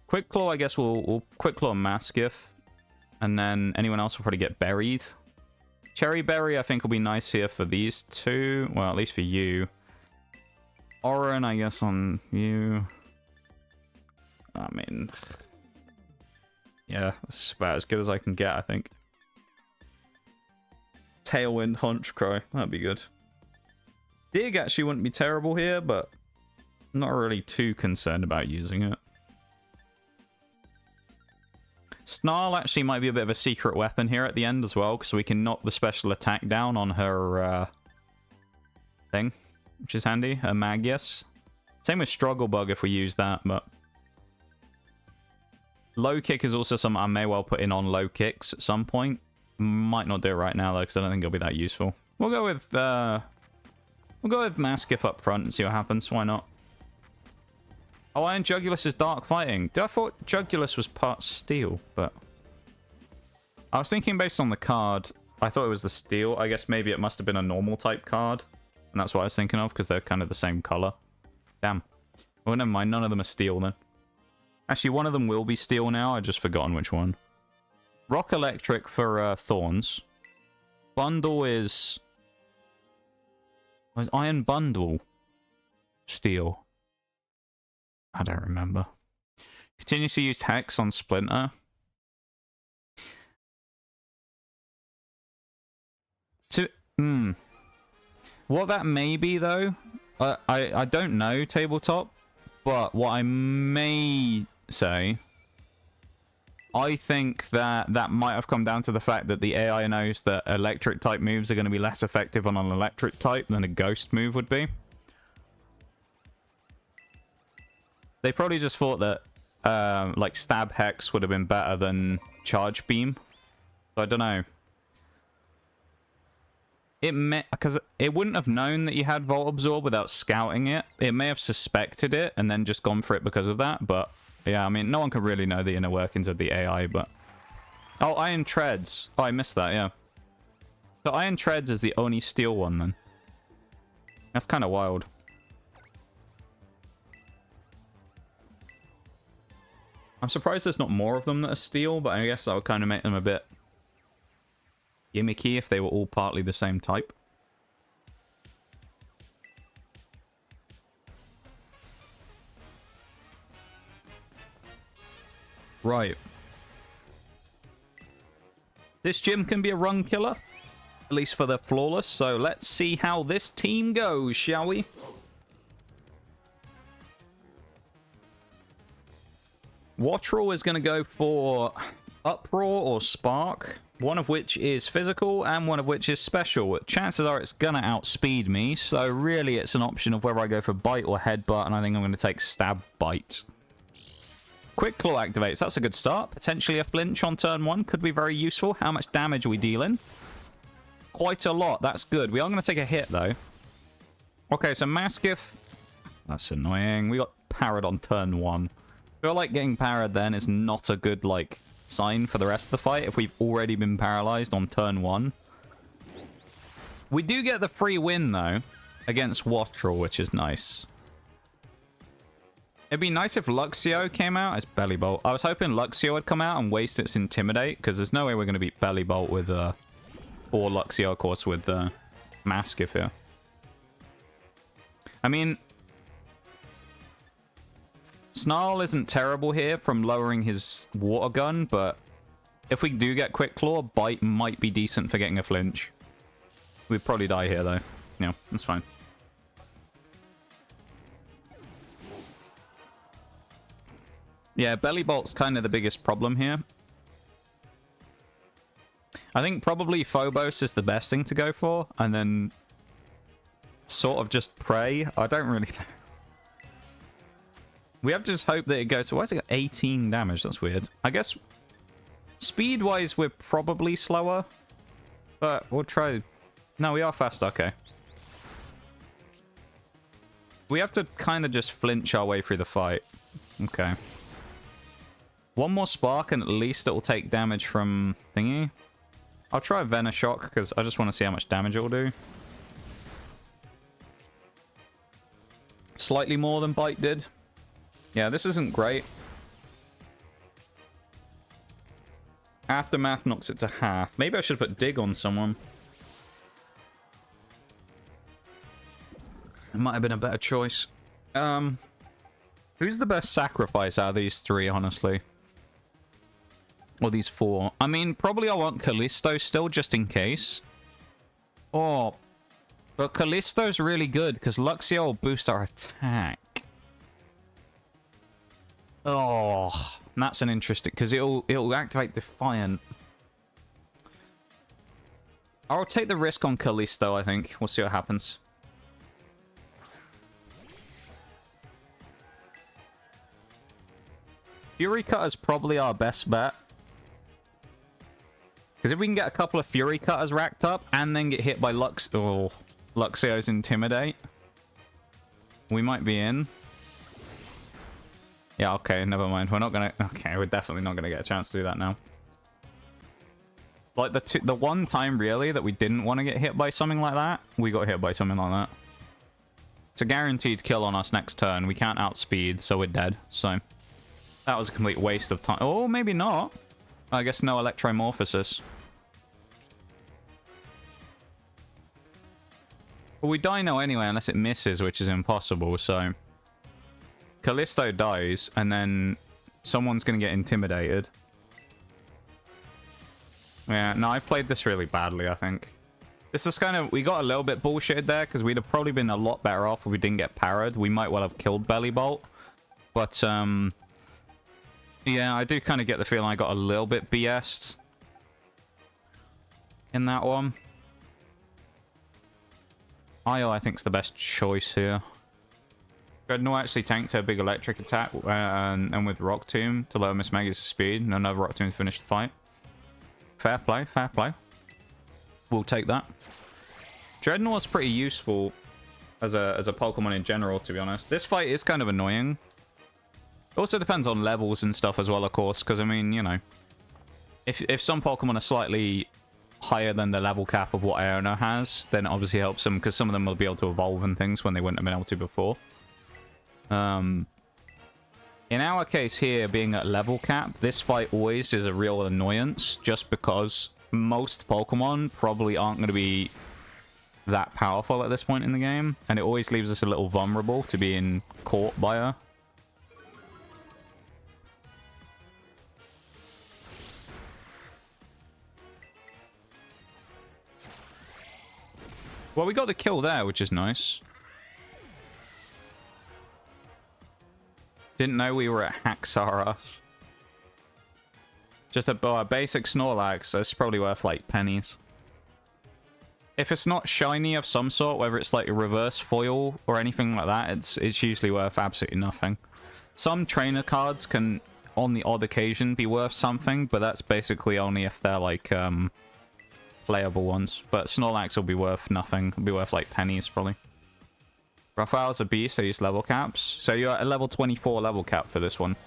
Quick Claw, I guess we'll Quick Claw Maschiff. And then anyone else will probably get buried. Cherry Berry, I think, will be nice here for these two. Well, at least for you. Oran, I guess, on you. I mean... Yeah, that's about as good as I can get, I think. Tailwind Honchkrow, that'd be good. Dig actually wouldn't be terrible here, but I'm not really too concerned about using it. Snarl actually might be a bit of a secret weapon here at the end as well, because we can knock the special attack down on her thing, which is handy. Her Magius. Same with Strugglebug if we use that, but... Low Kick is also something I may well put in on Lokix at some point. Might not do it right now, though, because I don't think it'll be that useful. We'll go with Maschiff up front and see what happens. Why not? Oh, Iron Jugulus is dark fighting. I thought Jugulus was part steel, but... I was thinking based on the card, I thought it was the steel. I guess maybe it must have been a normal type card. And that's what I was thinking of, because they're kind of the same color. Damn. Oh, never mind. None of them are steel then. Actually, one of them will be steel now. I've just forgotten which one. Rock Electric for Thorns. Bundle is... Was Iron Bundle steel? I don't remember. Continuously used Hex on Splinter. What that may be, though, I don't know, Tabletop, but what I may say, I think that might have come down to the fact that the AI knows that electric-type moves are going to be less effective on an electric type than a ghost move would be. They probably just thought that, like, Stab Hex would have been better than Charge Beam. So I don't know. Because it wouldn't have known that you had Volt Absorb without scouting it. It may have suspected it and then just gone for it because of that. But, yeah, I mean, no one can really know the inner workings of the AI, but... Oh, Iron Treads. Oh, I missed that, yeah. So Iron Treads is the only steel one, then. That's kind of wild. I'm surprised there's not more of them that are steel, but I guess that would kind of make them a bit gimmicky if they were all partly the same type. Right. This gym can be a run killer, at least for the flawless, so let's see how this team goes, shall we? Wattrel is going to go for Uproar or Spark, one of which is physical and one of which is special. Chances are it's going to outspeed me, so really it's an option of whether I go for Bite or Headbutt, and I think I'm going to take Stab Bite. Quick Claw activates. That's a good start. Potentially a flinch on turn 1 could be very useful. How much damage are we dealing? Quite a lot. That's good. We are going to take a hit, though. Okay, so Maschiff. That's annoying. We got parried on turn 1. I feel like getting parried then is not a good, like, sign for the rest of the fight if we've already been paralyzed on turn 1. We do get the free win, though, against Wattrel, which is nice. It'd be nice if Luxio came out as Belly Bolt. I was hoping Luxio would come out and waste its Intimidate, because there's no way we're going to beat Belly Bolt with, or Luxio, of course, with Maschiff here. I mean... Snarl isn't terrible here from lowering his water gun, but if we do get Quick Claw, Bite might be decent for getting a flinch. We'd probably die here, though. Yeah, that's fine. Yeah, Belly Bolt's kind of the biggest problem here. I think probably Phobos is the best thing to go for, and then sort of just Prey. I don't really know. We have to just hope that it goes... So why has it got 18 damage? That's weird. I guess speed-wise, we're probably slower. But we'll try... No, we are fast. Okay. We have to kind of just flinch our way through the fight. Okay. One more Spark, and at least it will take damage from thingy. I'll try Venoshock, because I just want to see how much damage it will do. Slightly more than Bite did. Yeah, this isn't great. Aftermath knocks it to half. Maybe I should put Dig on someone. It might have been a better choice. Who's the best sacrifice out of these 3, honestly? Or these 4? I mean, probably I want Callisto still, just in case. Oh, but Callisto's really good, because Luxio will boost our attack. Oh, that's an interesting... Because it'll activate Defiant. I'll take the risk on Callisto, I think. We'll see what happens. Fury Cutter's probably our best bet. Because if we can get a couple of Fury Cutters racked up and then get hit by Luxio's Intimidate, we might be in. Yeah, okay, never mind. We're not gonna... Okay, we're definitely not gonna get a chance to do that now. Like, the one time, really, that we didn't want to get hit by something like that, we got hit by something like that. It's a guaranteed kill on us next turn. We can't outspeed, so we're dead. So, that was a complete waste of time. Oh, maybe not. I guess no Electromorphosis. Well, we Dino anyway, unless it misses, which is impossible, so... Callisto dies, and then someone's going to get intimidated. Yeah, no, I played this really badly, I think. This is kind of... We got a little bit bullshit there, because we'd have probably been a lot better off if we didn't get parried. We might well have killed Bellybolt. But, yeah, I do kind of get the feeling I got a little bit BS'd in that one. Io, I think, is the best choice here. Dreadnought actually tanked her big electric attack and with Rock Tomb to lower Miss Maggie's speed. And another Rock Tomb to finish the fight. Fair play, fair play. We'll take that. Dreadnought's pretty useful as a Pokemon in general, to be honest. This fight is kind of annoying. It also depends on levels and stuff as well, of course, because, I mean, you know, if some Pokemon are slightly higher than the level cap of what Iono has, then it obviously helps them, because some of them will be able to evolve and things when they wouldn't have been able to before. In our case here, being at level cap, this fight always is a real annoyance, just because most Pokemon probably aren't going to be that powerful at this point in the game, and it always leaves us a little vulnerable to being caught by her. Well, we got the kill there, which is nice. Didn't know we were at Haxaras. Just a basic Snorlax, that's probably worth, like, pennies. If it's not shiny of some sort, whether it's, like, a reverse foil or anything like that, it's usually worth absolutely nothing. Some trainer cards can, on the odd occasion, be worth something, but that's basically only if they're, like, playable ones. But Snorlax will be worth nothing. It'll be worth, like, pennies, probably. Raphael's a beast, so use level caps. So you're at a level 24 level cap for this one.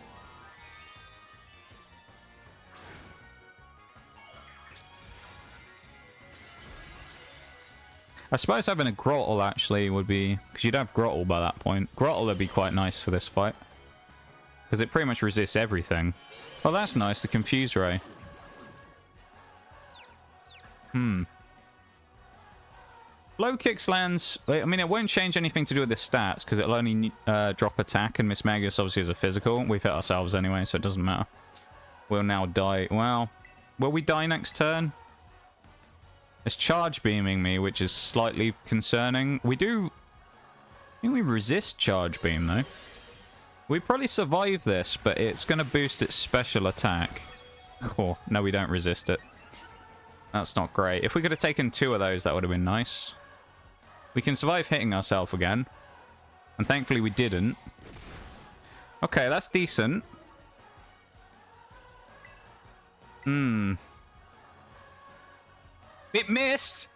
I suppose having a Grottle actually would be... Because you'd have Grottle by that point. Grottle would be quite nice for this fight. Because it pretty much resists everything. Well, that's nice, the Confuse Ray. Lokix lands... I mean, it won't change anything to do with the stats, because it'll only drop attack, and Miss Magus obviously is a physical. We've hit ourselves anyway, so it doesn't matter. We'll now die. Well, will we die next turn? It's charge beaming me, which is slightly concerning. We do... I think we resist charge beam, though. We probably survive this, but it's going to boost its special attack. Cool. No, we don't resist it. That's not great. If we could have taken 2 of those, that would have been nice. We can survive hitting ourselves again. And thankfully we didn't. Okay, that's decent. It missed!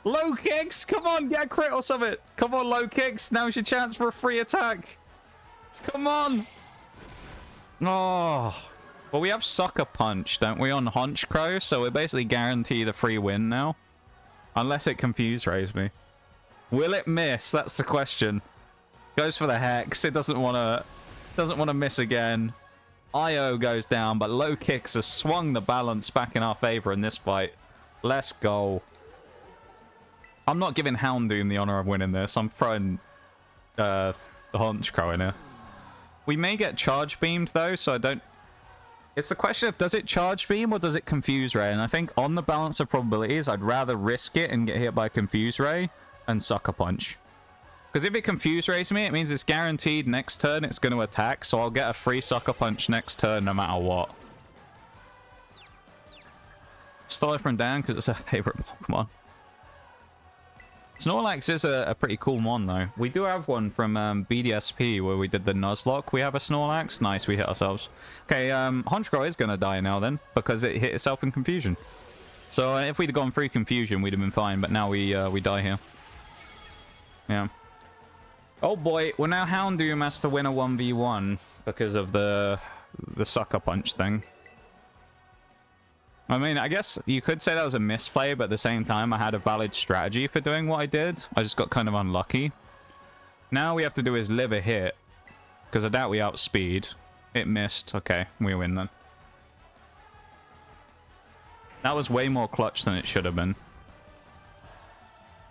Lokix! Come on, get a crit or something! Come on, Lokix! Now's your chance for a free attack! Come on! Oh... Well, we have Sucker Punch, don't we, on Honchkrow? So we're basically guaranteed a free win now. Unless it Confuse Rays me. Will it miss? That's the question. Goes for the Hex. It doesn't want to miss again. Io goes down, but Lokix has swung the balance back in our favor in this fight. Let's go. I'm not giving Houndoom the honor of winning this. I'm throwing the Honchkrow in here. We may get Charge Beamed, though, so I don't... It's the question of, does it Charge Beam or does it Confuse Ray? And I think on the balance of probabilities, I'd rather risk it and get hit by Confuse Ray and Sucker Punch. Because if it Confuse Rays me, it means it's guaranteed next turn it's going to attack, so I'll get a free Sucker Punch next turn no matter what. Stole it from Dan because it's her favorite Pokemon. Snorlax is a pretty cool one, though. We do have one from BDSP where we did the Nuzlocke. We have a Snorlax. Nice, we hit ourselves. Okay, Honchkrow is going to die now, then, because it hit itself in Confusion. So if we'd have gone through Confusion, we'd have been fine, but now we die here. Yeah. Oh, boy. Well, now Houndoom has to win a 1v1 because of the Sucker Punch thing. I mean, I guess you could say that was a misplay, but at the same time, I had a valid strategy for doing what I did. I just got kind of unlucky. Now we have to do is live a hit, because I doubt we outspeed. It missed. Okay, we win then. That was way more clutch than it should have been.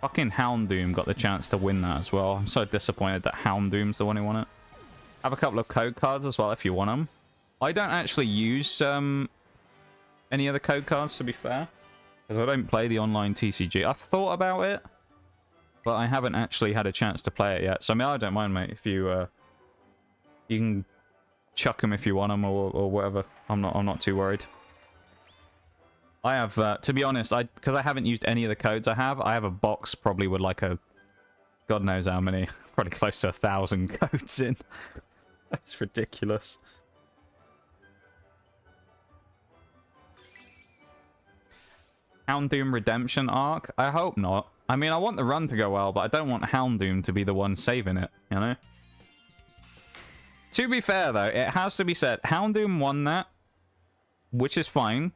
Fucking Houndoom got the chance to win that as well. I'm so disappointed that Houndoom's the one who won it. Have a couple of code cards as well if you want them. I don't actually use any other code cards, to be fair, because I don't play the online TCG. I've thought about it, but I haven't actually had a chance to play it yet. So I mean, I don't mind, mate, if you you can chuck them if you want them or whatever. I'm not too worried. I have, to be honest, because I haven't used any of the codes I have a box probably with like a, God knows how many, probably close to 1,000 codes in. That's ridiculous. Houndoom Redemption arc? I hope not. I mean, I want the run to go well, but I don't want Houndoom to be the one saving it, you know? To be fair, though, it has to be said, Houndoom won that, which is fine.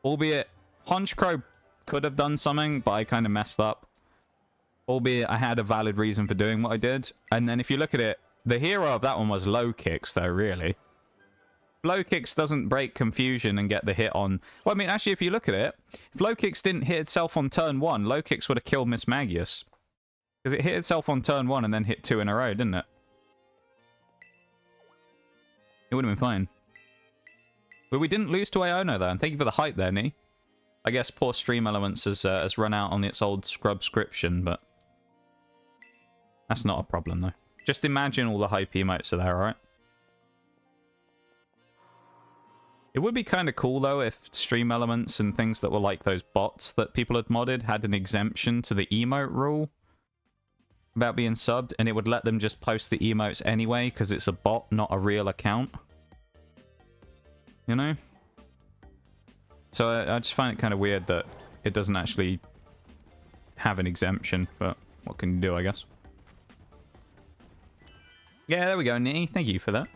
Albeit, Honchkrow could have done something, but I kind of messed up. Albeit, I had a valid reason for doing what I did. And then if you look at it, the hero of that one was Lokix, though, really. Lokix doesn't break confusion and get the hit on... Well, I mean, actually, if you look at it, if Lokix didn't hit itself on turn 1, Lokix would have killed Miss Magius. Because it hit itself on turn 1 and then hit 2 in a row, didn't it? It would have been fine. But we didn't lose to Iono, though, and thank you for the hype there, Nee. I guess poor Stream Elements has run out on its old scrubscription, but... That's not a problem, though. Just imagine all the hype emotes are there, alright? It would be kind of cool, though, if Stream Elements and things that were like those bots that people had modded had an exemption to the emote rule about being subbed, and it would let them just post the emotes anyway, because it's a bot, not a real account. You know? So I just find it kind of weird that it doesn't actually have an exemption, but what can you do, I guess? Yeah, there we go, Nee. Thank you for that.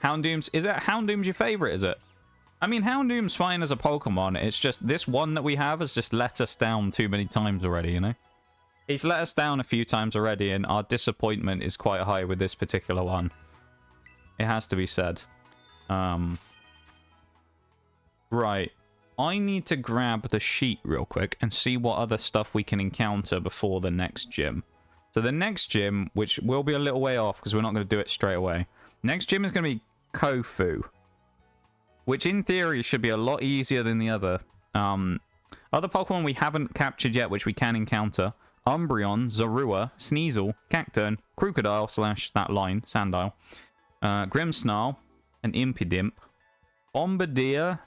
Houndoom's... Is Houndoom's your favorite, is it? I mean, Houndoom's fine as a Pokemon. It's just this one that we have has just let us down too many times already, you know? He's let us down a few times already, and our disappointment is quite high with this particular one. It has to be said. Right. I need to grab the sheet real quick and see what other stuff we can encounter before the next gym. So the next gym, which will be a little way off because we're not going to do it straight away. Next gym is going to be Kofu, which in theory should be a lot easier than the other. Other Pokemon we haven't captured yet, which we can encounter. Umbreon, Zorua, Sneasel, Cacturne, Crocodile / that line, Sandile, Grimmsnarl, and Impidimp, Bombardיר,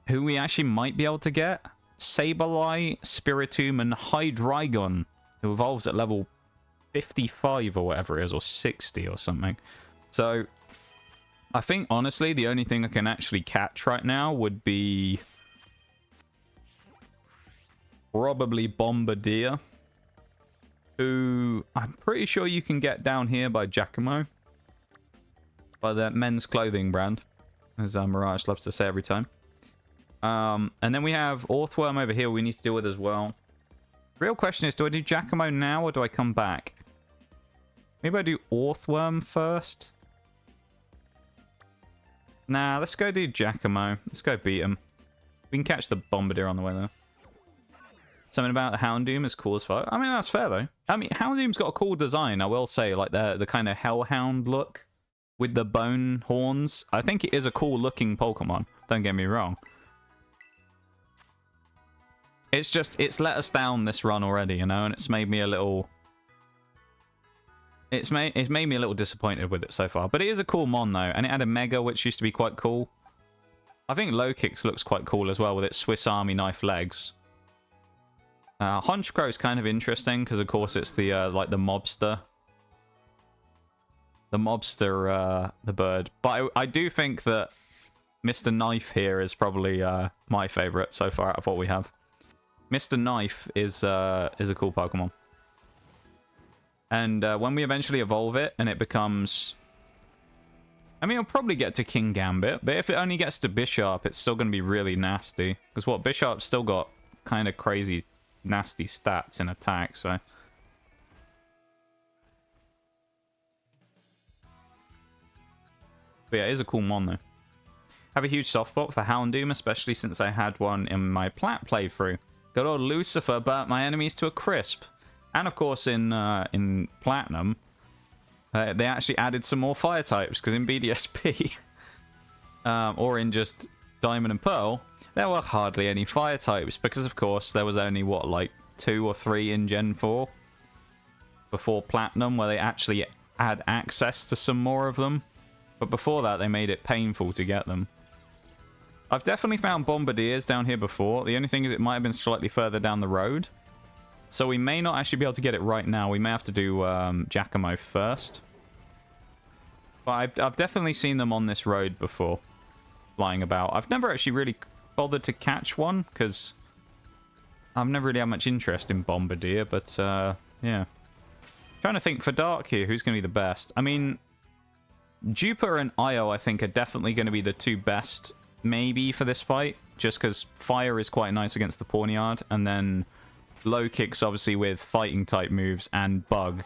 who we actually might be able to get, Sableye, Spiritomb, and Hydreigon, who evolves at level 55 or whatever it is, or 60 or something. So, I think, honestly, the only thing I can actually catch right now would be probably Bombardיר, who I'm pretty sure you can get down here by Giacomo, by the men's clothing brand, as Mirage loves to say every time. And then we have Orthworm over here we need to deal with as well. Real question is, do I do Giacomo now or do I come back? Maybe I do Orthworm first? Nah, let's go do Giacomo. Let's go beat him. We can catch the Bombardיר on the way there. Something about Houndoom is cool as fuck. I mean, that's fair, though. I mean, Houndoom's got a cool design, I will say. Like, the kind of Hellhound look with the bone horns. I think it is a cool-looking Pokemon. Don't get me wrong. It's just, it's let us down this run already, you know? And it's made me a little... It's made me a little disappointed with it so far. But it is a cool Mon, though. And it had a Mega, which used to be quite cool. I think Lokix looks quite cool as well with its Swiss Army knife legs. Honchkrow is kind of interesting because, of course, it's the like the mobster. The mobster, the bird. But I do think that Mr. Knife here is probably my favorite so far out of what we have. Mr. Knife is a cool Pokemon. And when we eventually evolve it and it becomes I mean, it'll probably get to King Gambit, but if it only gets to Bisharp, it's still going to be really nasty. Because what, Bisharp's still got kind of crazy, nasty stats in attack, so... But yeah, it is a cool mon, though. Have a huge soft spot for Houndoom, especially since I had one in my Plat playthrough. Good old Lucifer burnt my enemies to a crisp. And of course, in Platinum... they actually added some more fire types, because in BDSP, or in just Diamond and Pearl, there were hardly any fire types, because of course there was only, what, like 2 or 3 in Gen 4 before Platinum, where they actually had access to some more of them. But before that, they made it painful to get them. I've definitely found Bombardiers down here before. The only thing is it might have been slightly further down the road. So we may not actually be able to get it right now. We may have to do Giacomo first. But I've definitely seen them on this road before, flying about. I've never actually really bothered to catch one, because I've never really had much interest in Bombardier, but yeah. Trying to think for Dark here, who's going to be the best? I mean, Jupiter and Io, I think, are definitely going to be the 2 best, maybe, for this fight, just because Fire is quite nice against the Pawniard, and then... Lokix, obviously, with fighting-type moves, and Bug,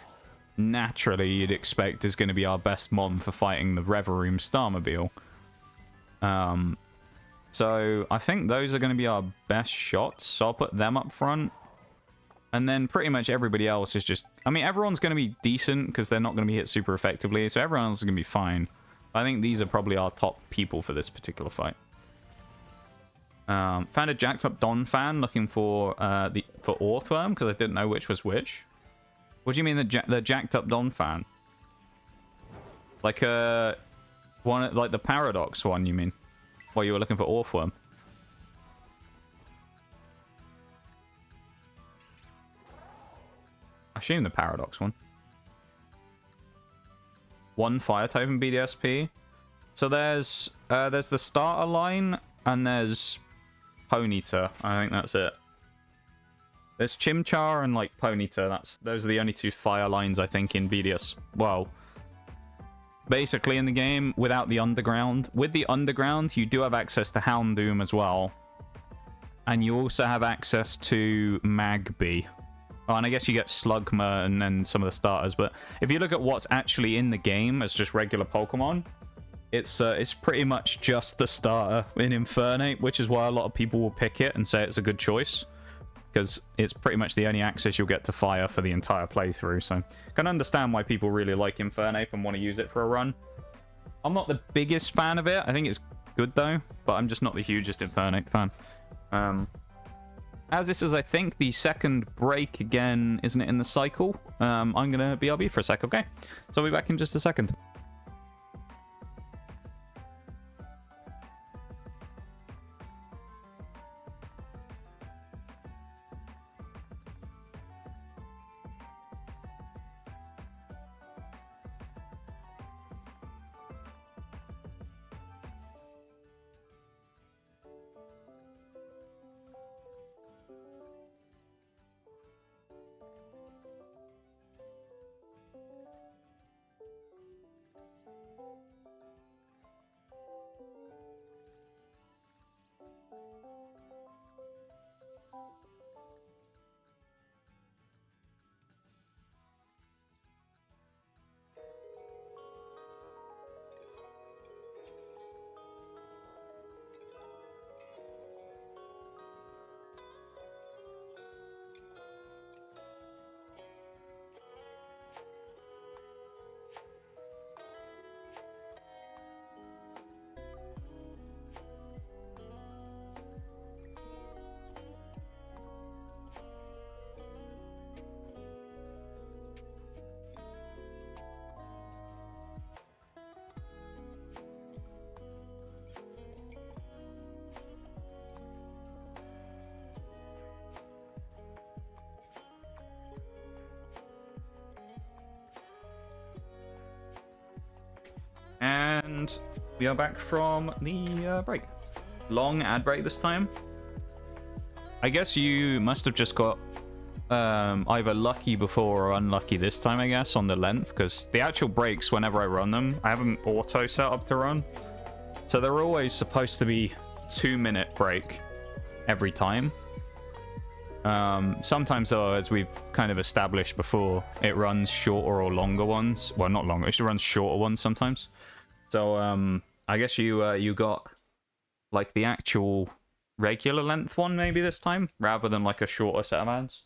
naturally, you'd expect is going to be our best mon for fighting the Reveroom Starmobile. So, I think those are going to be our best shots, so I'll put them up front. And then pretty much everybody else is just... I mean, everyone's going to be decent, because they're not going to be hit super effectively, so everyone else is going to be fine. I think these are probably our top people for this particular fight. Found a jacked up Don fan looking for Orthworm because I didn't know which was which. What do you mean the jacked up Don fan? Like one like the Paradox one, you mean? While you were looking for Orthworm? I assume the Paradox one. One fire type in BDSP. So there's the starter line and there's Ponyta. I think that's it. There's Chimchar and like Ponyta. Those are the only 2 fire lines I think in BDS. Well, basically in the game without the underground. With the underground, you do have access to Houndoom as well, and you also have access to Magby. Oh, and I guess you get Slugma and then some of the starters. But if you look at what's actually in the game as just regular Pokemon, it's pretty much just the starter in Infernape, which is why a lot of people will pick it and say it's a good choice, because it's pretty much the only access you'll get to fire for the entire playthrough. So can understand why people really like Infernape and want to use it for a run. I'm not the biggest fan of it. I think it's good though, but I'm just not the hugest Infernape fan. As this is, I think, the second break again, isn't it, in the cycle? I'm gonna BRB for a sec, okay? So I'll be back in just a second. And we are back from the break. Long ad break this time. I guess you must have just got either lucky before or unlucky this time, I guess, on the length, because the actual breaks, whenever I run them, I have them auto set up to run. So they're always supposed to be 2-minute break every time. Sometimes, though, as we've kind of established before, it runs shorter or longer ones. Well, not longer, it runs shorter ones sometimes. So, I guess you got, like, the actual regular length one maybe this time, rather than, like, a shorter set of ads.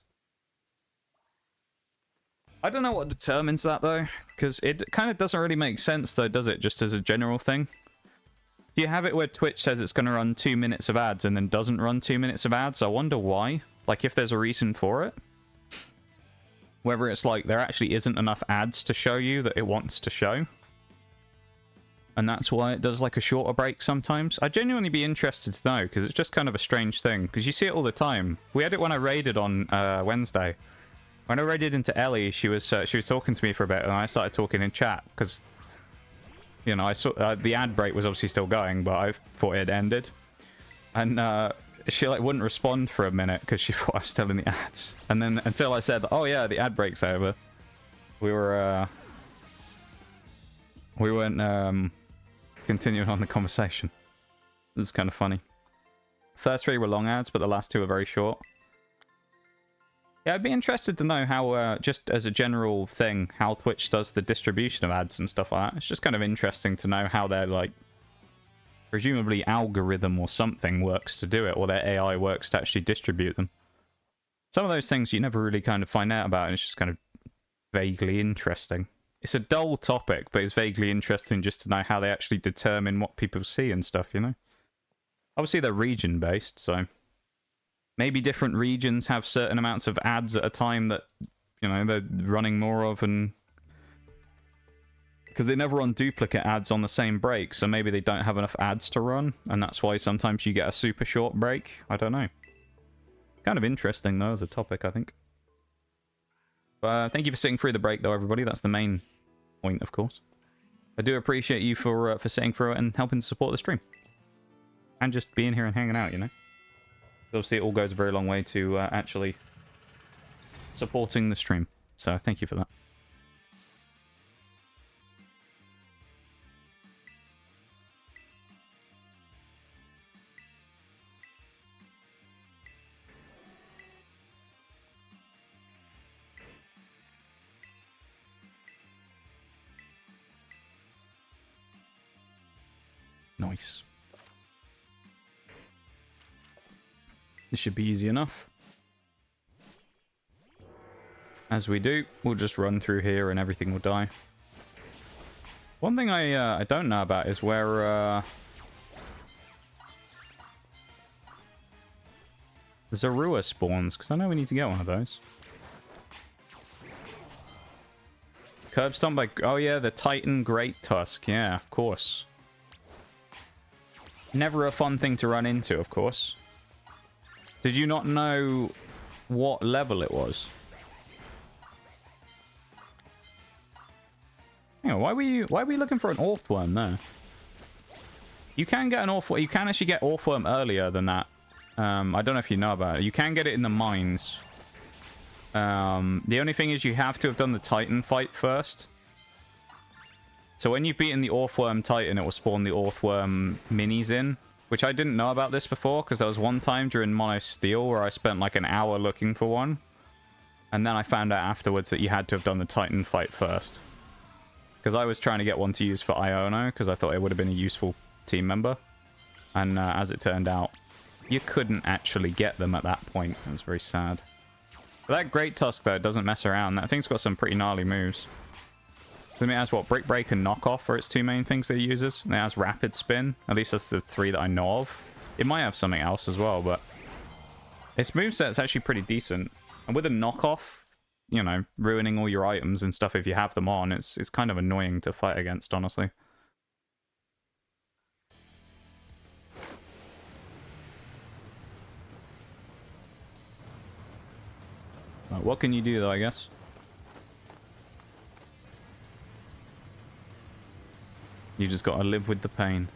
I don't know what determines that, though, because it kind of doesn't really make sense, though, does it? Just as a general thing. Do you have it where Twitch says it's going to run 2 minutes of ads and then doesn't run 2 minutes of ads? I wonder why. Like, if there's a reason for it. Whether it's like there actually isn't enough ads to show you that it wants to show. And that's why it does, like, a shorter break sometimes. I'd genuinely be interested to know, because it's just kind of a strange thing. Because you see it all the time. We had it when I raided on Wednesday. When I raided into Ellie, she was talking to me for a bit, and I started talking in chat, because, you know, I saw the ad break was obviously still going, but I thought it had ended. And she, like, wouldn't respond for a minute, because she thought I was still in the ads. And then, until I said, oh yeah, the ad break's over, we weren't continuing on the conversation. This is kind of funny. First 3 were long ads, but the last 2 were very short. Yeah, I'd be interested to know how, just as a general thing, how Twitch does the distribution of ads and stuff like that. It's just kind of interesting to know how their, like, presumably algorithm or something works to do it, or their AI works to actually distribute them. Some of those things you never really kind of find out about, and it's just kind of vaguely interesting. It's a dull topic, but it's vaguely interesting just to know how they actually determine what people see and stuff, you know? Obviously, they're region-based, so maybe different regions have certain amounts of ads at a time that, you know, they're running more of, and because they never run duplicate ads on the same break, so maybe they don't have enough ads to run, and that's why sometimes you get a super short break. I don't know. Kind of interesting, though, as a topic, I think. But thank you for sitting through the break, though, everybody. That's the main point, of course. I do appreciate you for sitting through it and helping to support the stream. And just being here and hanging out, you know? Obviously, it all goes a very long way to actually supporting the stream. So, thank you for that. Nice. This should be easy enough. As we do, we'll just run through here and everything will die. One thing I don't know about is where Zorua spawns, because I know we need to get one of those. Curb Stomp by... Oh yeah, the Titan Great Tusk. Yeah, of course. Never a fun thing to run into, of course. Did you not know what level it was? Hang on, why were you looking for an Orthworm there? You can get an Orthworm. You can actually get Orthworm earlier than that. I don't know if you know about it. You can get it in the mines. The only thing is you have to have done the Titan fight first. So when you've beaten the Orthworm Titan, it will spawn the Orthworm minis in. Which I didn't know about this before, because there was one time during Mono Steel where I spent like an hour looking for one. And then I found out afterwards that you had to have done the Titan fight first. Because I was trying to get one to use for Iono, because I thought it would have been a useful team member. And as it turned out, you couldn't actually get them at that point. It was very sad. But that Great Tusk, though, doesn't mess around. That thing's got some pretty gnarly moves. I mean, it has, what, Brick Break and Knock Off are its 2 main things that it uses. And it has Rapid Spin. At least that's the 3 that I know of. It might have something else as well, but its moveset's actually pretty decent. And with a Knock Off, you know, ruining all your items and stuff if you have them on, it's kind of annoying to fight against, honestly. What can you do, though, I guess? You just gotta live with the pain.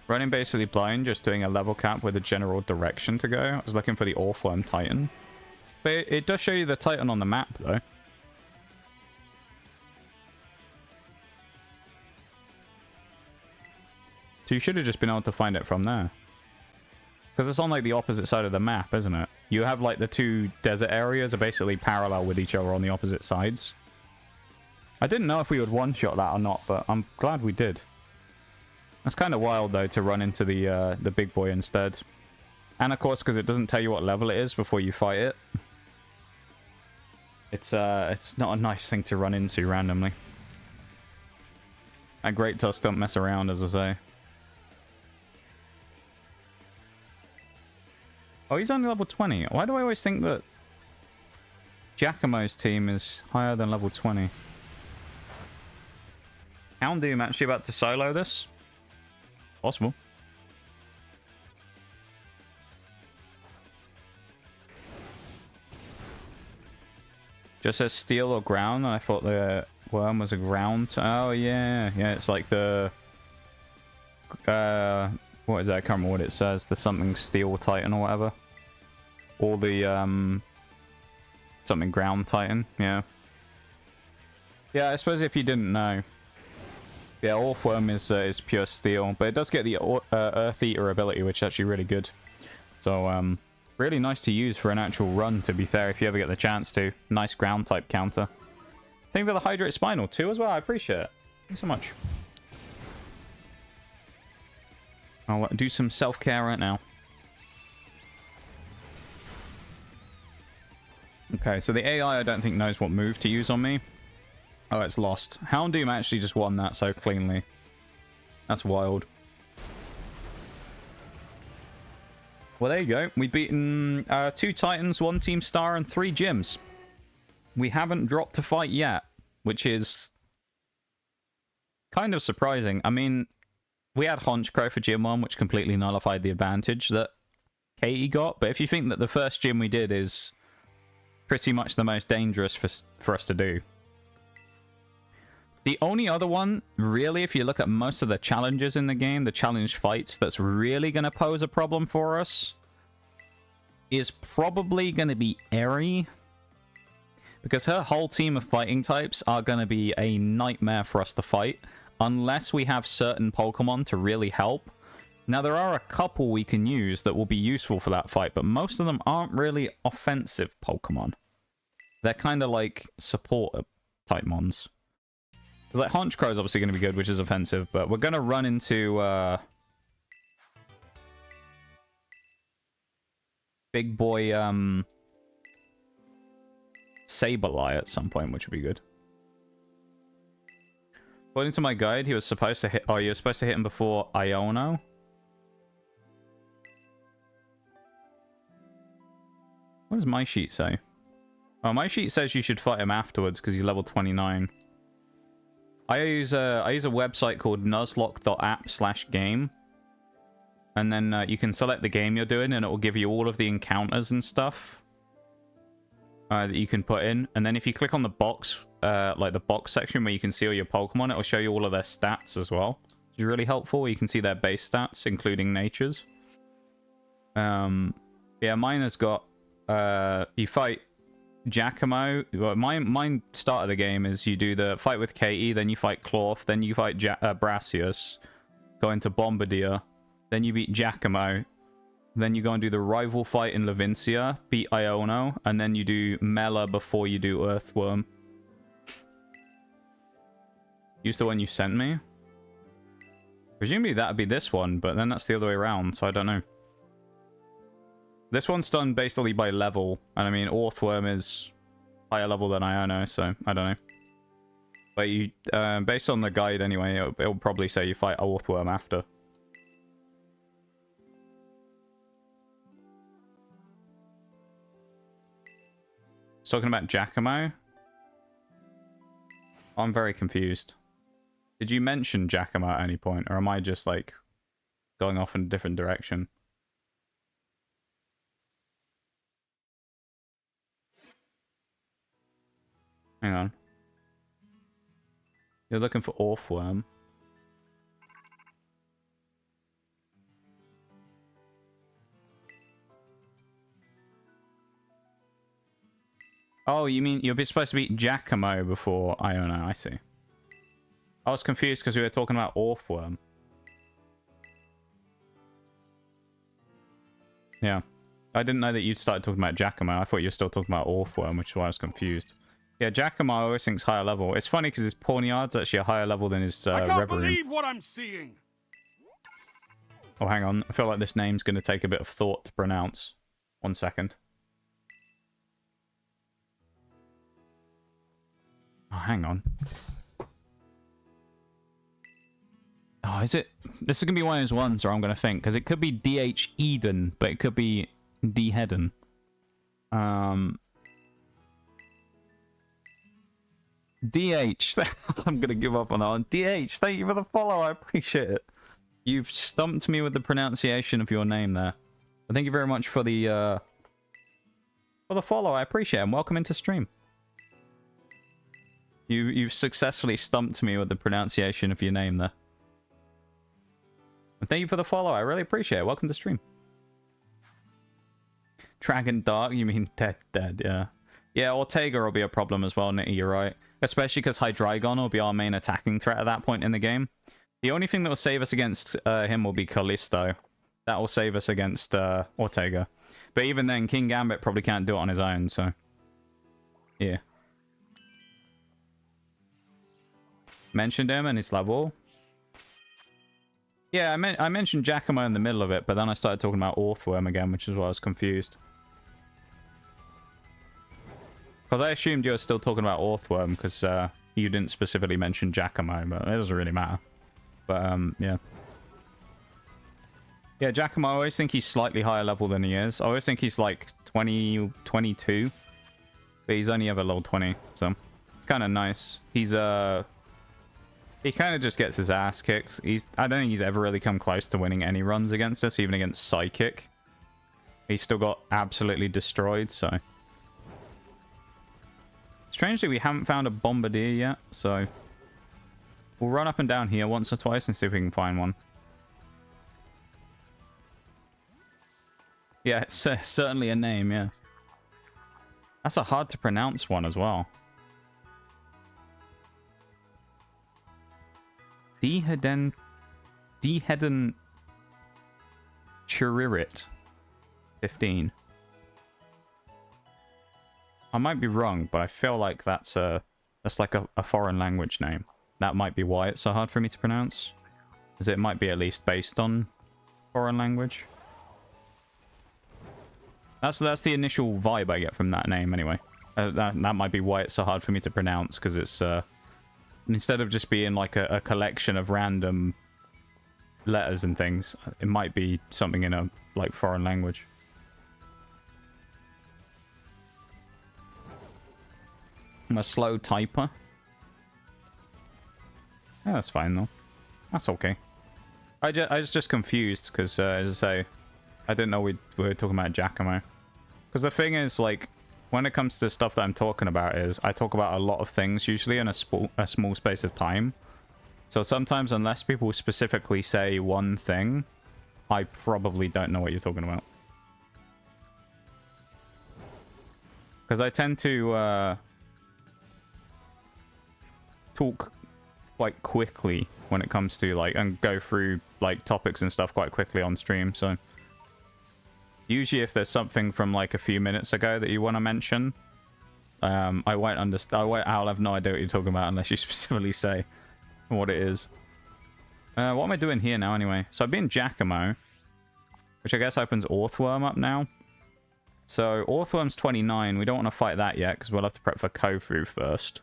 Running basically blind, just doing a level cap with a general direction to go. I was looking for the Orthworm Titan. But it does show you the Titan on the map, though. So you should have just been able to find it from there. Because it's on, like, the opposite side of the map, isn't it? You have, like, the two desert areas are basically parallel with each other on the opposite sides. I didn't know if we would one-shot that or not, but I'm glad we did. That's kind of wild, though, to run into the big boy instead. And, of course, because it doesn't tell you what level it is before you fight it. It's not a nice thing to run into randomly. And Great Tusk don't mess around, as I say. Oh, he's only level 20. Why do I always think that Giacomo's team is higher than level 20? Houndoom actually about to solo this? Possible. Just says steel or ground, and I thought the worm was a ground. Oh, yeah. Yeah, it's like the... what is that? I can't remember what it says. The something steel titan or whatever. Or the, something ground titan. Yeah. Yeah, I suppose if you didn't know. Yeah, Orthworm is pure steel. But it does get the Earth Eater ability, which is actually really good. So, really nice to use for an actual run, to be fair, if you ever get the chance to. Nice ground type counter. Thank you for the Hydrate Spinal too as well. I appreciate it. Thanks so much. I'll do some self-care right now. Okay, so the AI I don't think knows what move to use on me. Oh, it's lost. Houndoom actually just won that so cleanly. That's wild. Well, there you go. We've beaten 2 Titans, 1 Team Star, and 3 gyms. We haven't dropped a fight yet, which is kind of surprising. I mean, we had Honchkrow for Gym 1, which completely nullified the advantage that Katie got. But if you think that the first gym we did is pretty much the most dangerous for us to do. The only other one, really, if you look at most of the challenges in the game, the challenge fights, that's really going to pose a problem for us, is probably going to be Eri. Because her whole team of fighting types are going to be a nightmare for us to fight, unless we have certain Pokemon to really help. Now, there are a couple we can use that will be useful for that fight, but most of them aren't really offensive Pokemon. They're kind of like support type mons. Because like Honchkrow is obviously going to be good, which is offensive, but we're going to run into big boy Sableye at some point, which would be good. According to my guide, he was supposed to hit... Oh, you were supposed to hit him before Iono? What does my sheet say? Oh, my sheet says you should fight him afterwards because he's level 29. I use a website called nuzlocke.app/game. And then you can select the game you're doing and it will give you all of the encounters and stuff that you can put in. And then if you click on the box, like the box section where you can see all your Pokemon, it will show you all of their stats as well. Which is really helpful. You can see their base stats, including nature's. Yeah, mine has got... you fight Giacomo. Well, mine start of the game is you do the fight with Katie, then you fight Clorth, then you fight Brassius, go into Bombardier, then you beat Giacomo, then you go and do the rival fight in Levincia, beat Iono, and then you do Mela before you do Earthworm. Use the one you sent me. Presumably that'd be this one, but then that's the other way around, so I don't know. This one's done basically by level, and I mean, Orthworm is higher level than Iono, so I don't know. But you, based on the guide anyway, it'll probably say you fight Orthworm after. It's talking about Giacomo? I'm very confused. Did you mention Giacomo at any point, or am I just, like, going off in a different direction? Hang on. You're looking for Orthworm. Oh, you mean you're supposed to beat Giacomo before Iono? I see. I was confused because we were talking about Orthworm. Yeah. I didn't know that you'd started talking about Giacomo. I thought you were still talking about Orthworm, which is why I was confused. Yeah, Giacomo I always think's higher level. It's funny because his Pawniard's actually a higher level than his I can't Reverie. believe what I'm seeing. Oh, hang on. I feel like this name's going to take a bit of thought to pronounce. 1 second. Oh, hang on. Oh, is it? This is going to be one of those ones where I'm going to think, because it could be DH Eden, but it could be D Hedden. DH. I'm going to give up on that one. DH, thank you for the follow. I appreciate it. You've stumped me with the pronunciation of your name there. But thank you very much for the follow. I appreciate it. And welcome into stream. You've successfully stumped me with the pronunciation of your name there. And thank you for the follow. I really appreciate it. Welcome to stream. Dragon Dark, you mean dead, yeah. Yeah, Ortega will be a problem as well, Nitty, you're right. Especially because Hydreigon will be our main attacking threat at that point in the game. The only thing that will save us against him will be Callisto. That will save us against Ortega. But even then, King Gambit probably can't do it on his own, so... yeah. Mentioned him and his level. Yeah, I mentioned Giacomo in the middle of it, but then I started talking about Orthworm again, which is why I was confused. Because I assumed you were still talking about Orthworm, because you didn't specifically mention Giacomo, but it doesn't really matter. But, yeah. Yeah, Giacomo, I always think he's slightly higher level than he is. I always think he's like 20, 22. But he's only ever level 20, so it's kind of nice. He's, he kind of just gets his ass kicked. I don't think he's ever really come close to winning any runs against us, even against Psychic. He still got absolutely destroyed, so... Strangely, we haven't found a Bombardier yet, so... we'll run up and down here once or twice and see if we can find one. Yeah, it's certainly a name, yeah. That's a hard to pronounce one as well. Dehedden Chiririt 15. I might be wrong, but I feel like that's like a foreign language name. That might be why it's so hard for me to pronounce. As it might be at least based on foreign language. That's the initial vibe I get from that name anyway. That might be why it's so hard for me to pronounce, because it's instead of just being like a collection of random letters and things, it might be something in a like foreign language. I'm a slow typer. Yeah, that's fine though. That's okay. I was just confused because, as I say, I didn't know we were talking about Giacomo. Because the thing is, like, when it comes to stuff that I'm talking about is, I talk about a lot of things usually in a small space of time. So sometimes, unless people specifically say one thing, I probably don't know what you're talking about. Because I tend to talk quite quickly when it comes to, like, and go through, like, topics and stuff quite quickly on stream, so... Usually if there's something from like a few minutes ago that you want to mention, I won't understand. I'll have no idea what you're talking about unless you specifically say what it is. What am I doing here now anyway? So I've been Giacomo, which I guess opens Orthworm up now. So Orthworm's 29. We don't want to fight that yet because we'll have to prep for Kofu first.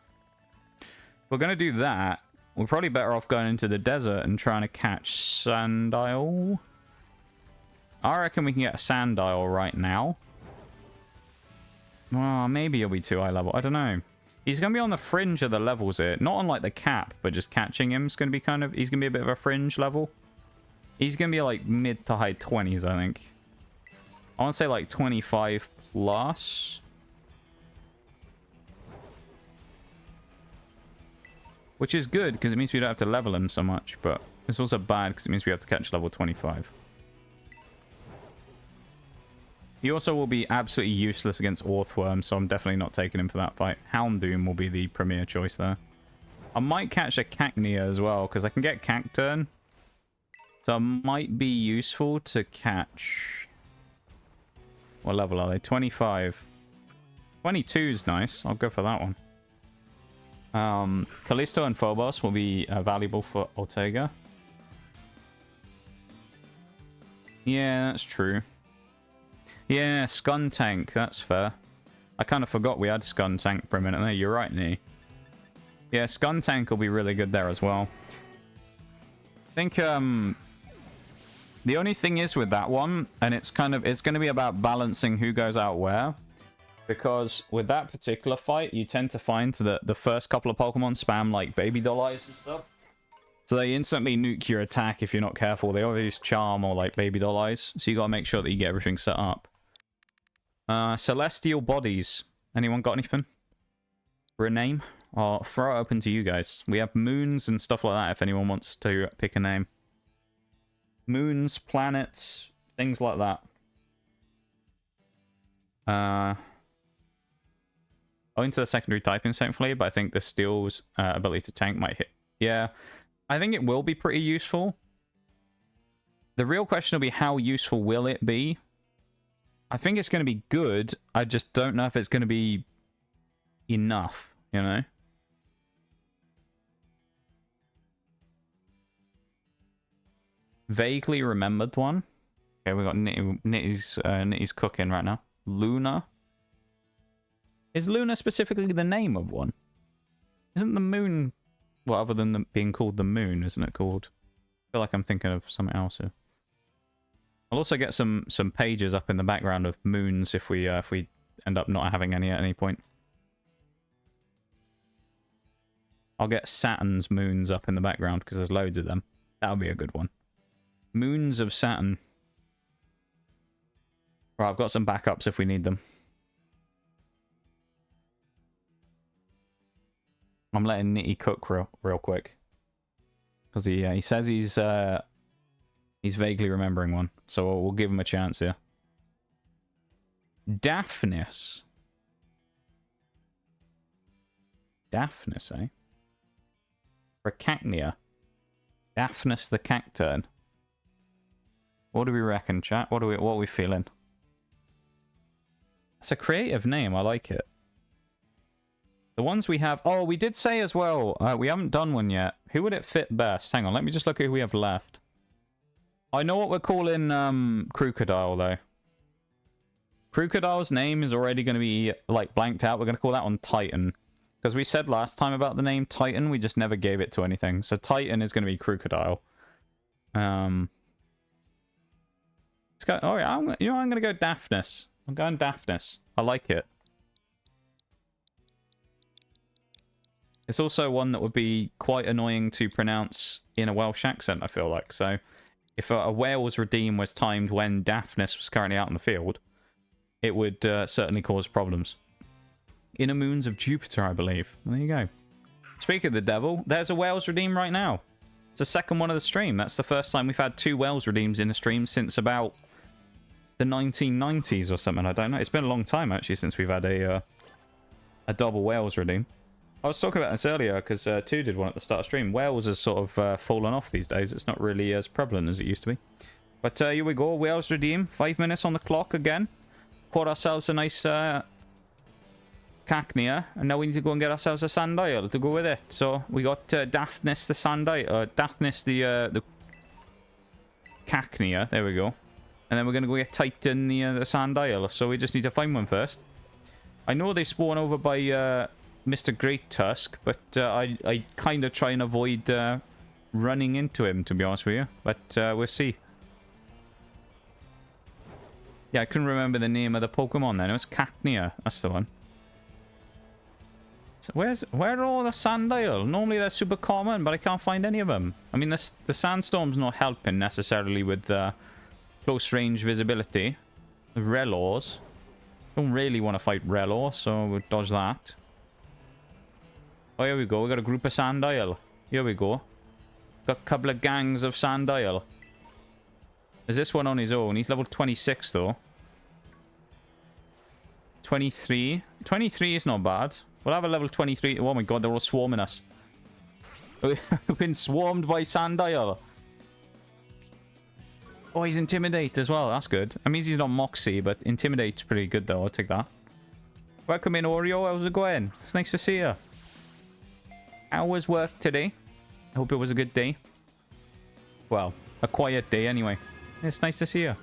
If we're going to do that, we're probably better off going into the desert and trying to catch Sandile. I reckon we can get a Sandile right now. Oh, maybe he'll be too high level. I don't know. He's going to be on the fringe of the levels here. Not on like the cap, but just catching him is going to be kind of... He's going to be a bit of a fringe level. He's going to be like mid to high 20s, I think. I want to say like 25 plus. Which is good because it means we don't have to level him so much. But it's also bad because it means we have to catch level 25. He also will be absolutely useless against Orthworm, so I'm definitely not taking him for that fight. Houndoom will be the premier choice there. I might catch a cacnea as well, because I can get cacturne. So it might be useful to catch... What level are they? 25. 22 is nice. I'll go for that one. Callisto and Phobos will be valuable for Ortega. Yeah, that's true. Yeah, Skuntank. That's fair. I kind of forgot we had Skuntank for a minute there. You're right, Nee. Yeah, Skuntank will be really good there as well. I think the only thing is with that one, and it's going to be about balancing who goes out where. Because with that particular fight, you tend to find that the first couple of Pokemon spam like Baby Doll Eyes and stuff. So they instantly nuke your attack if you're not careful. They always use Charm or like Baby Doll Eyes. So you got to make sure that you get everything set up. Celestial Bodies. Anyone got anything for a name? I'll throw it open to you guys. We have moons and stuff like that if anyone wants to pick a name. Moons, planets, things like that. Owing to the secondary typing, thankfully, but I think the Steel's ability to tank might hit. Yeah, I think it will be pretty useful. The real question will be how useful will it be? I think it's going to be good. I just don't know if it's going to be enough, you know? Vaguely remembered one. Okay, we got Nitty's cooking right now. Luna. Is Luna specifically the name of one? Isn't the moon... Well, other than being called the moon, isn't it called? I feel like I'm thinking of something else here. I'll also get some pages up in the background of moons if we end up not having any at any point. I'll get Saturn's moons up in the background because there's loads of them. That'll be a good one. Moons of Saturn. Right, I've got some backups if we need them. I'm letting Nitty cook real quick. Because he says he's vaguely remembering one. So we'll give him a chance here. Daphnis. Daphnis, eh? For cacnea. Daphnis the cacturne. What do we reckon, chat? What are we feeling? It's a creative name. I like it. The ones we have... Oh, we did say as well. We haven't done one yet. Who would it fit best? Hang on. Let me just look at who we have left. I know what we're calling Crocodile, though. Crocodile's name is already going to be, like, blanked out. We're going to call that one Titan. Because we said last time about the name Titan, we just never gave it to anything. So Titan is going to be Crocodile. Let's go... Oh, yeah. I'm going to go Daphnis. I'm going Daphnis. I like it. It's also one that would be quite annoying to pronounce in a Welsh accent, I feel like. So, if a Wales redeem was timed when Daphnis was currently out in the field, it would certainly cause problems. Inner Moons of Jupiter, I believe. There you go. Speaking of the devil, there's a Wales redeem right now. It's the second one of the stream. That's the first time we've had 2 Wales redeems in a stream since about the 1990s or something. I don't know. It's been a long time, actually, since we've had a double Wales redeem. I was talking about this earlier because 2 did one at the start of stream. Wales has sort of fallen off these days. It's not really as prevalent as it used to be. But here we go. Wales redeem. 5 minutes on the clock again. Caught ourselves a nice cacnea. And now we need to go and get ourselves a Sandile to go with it. So we got Daphnis the Sandile. Daphnis the cacnea. There we go. And then we're going to go get Titan the Sandile. So we just need to find one first. I know they spawn over by... Mr. Great Tusk, but I kind of try and avoid running into him, to be honest with you. But we'll see. Yeah, I couldn't remember the name of the Pokemon then. It was Cacnea. That's the one. So where are all the Sandile? Normally they're super common, but I can't find any of them. I mean, the Sandstorm's not helping necessarily with close range visibility. Relors. Don't really want to fight Relor, so we'll dodge that. Oh, here we go. We got a group of Sandile. Here we go. Got a couple of gangs of Sandile. Is this one on his own? He's level 26, though. 23. 23 is not bad. We'll have a level 23. Oh my god, they're all swarming us. We've been swarmed by Sandile. Oh, he's Intimidate as well. That's good. That means he's not Moxie, but Intimidate's pretty good though. I'll take that. Welcome in, Oreo. How's it going? It's nice to see you. How was work today? I hope it was a good day. Well, a quiet day anyway. It's nice to see you.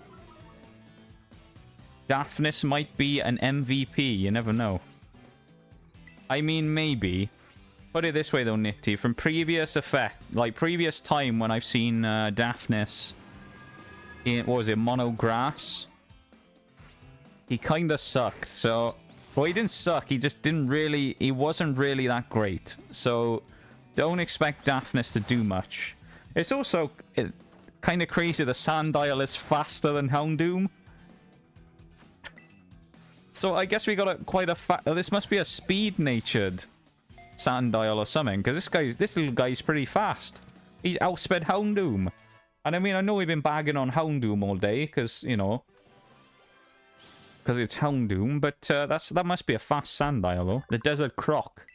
Daphnis might be an MVP. You never know. I mean, maybe. Put it this way though, Nitty. From previous previous time when I've seen Daphnis in, what was it, Mono Grass, he kind of sucked. So, well, he didn't suck. He just didn't really, he wasn't really that great. So, don't expect Daphnis to do much. It's also kind of crazy the Sandile is faster than Houndoom. So, I guess we got quite a this must be a speed-natured Sandile or something, because this little guy's pretty fast. He's outsped Houndoom. And I mean, I know we've been bagging on Houndoom all day, because, you know, because it's Houndoom, but that must be a fast Sandile, though. The Desert Croc.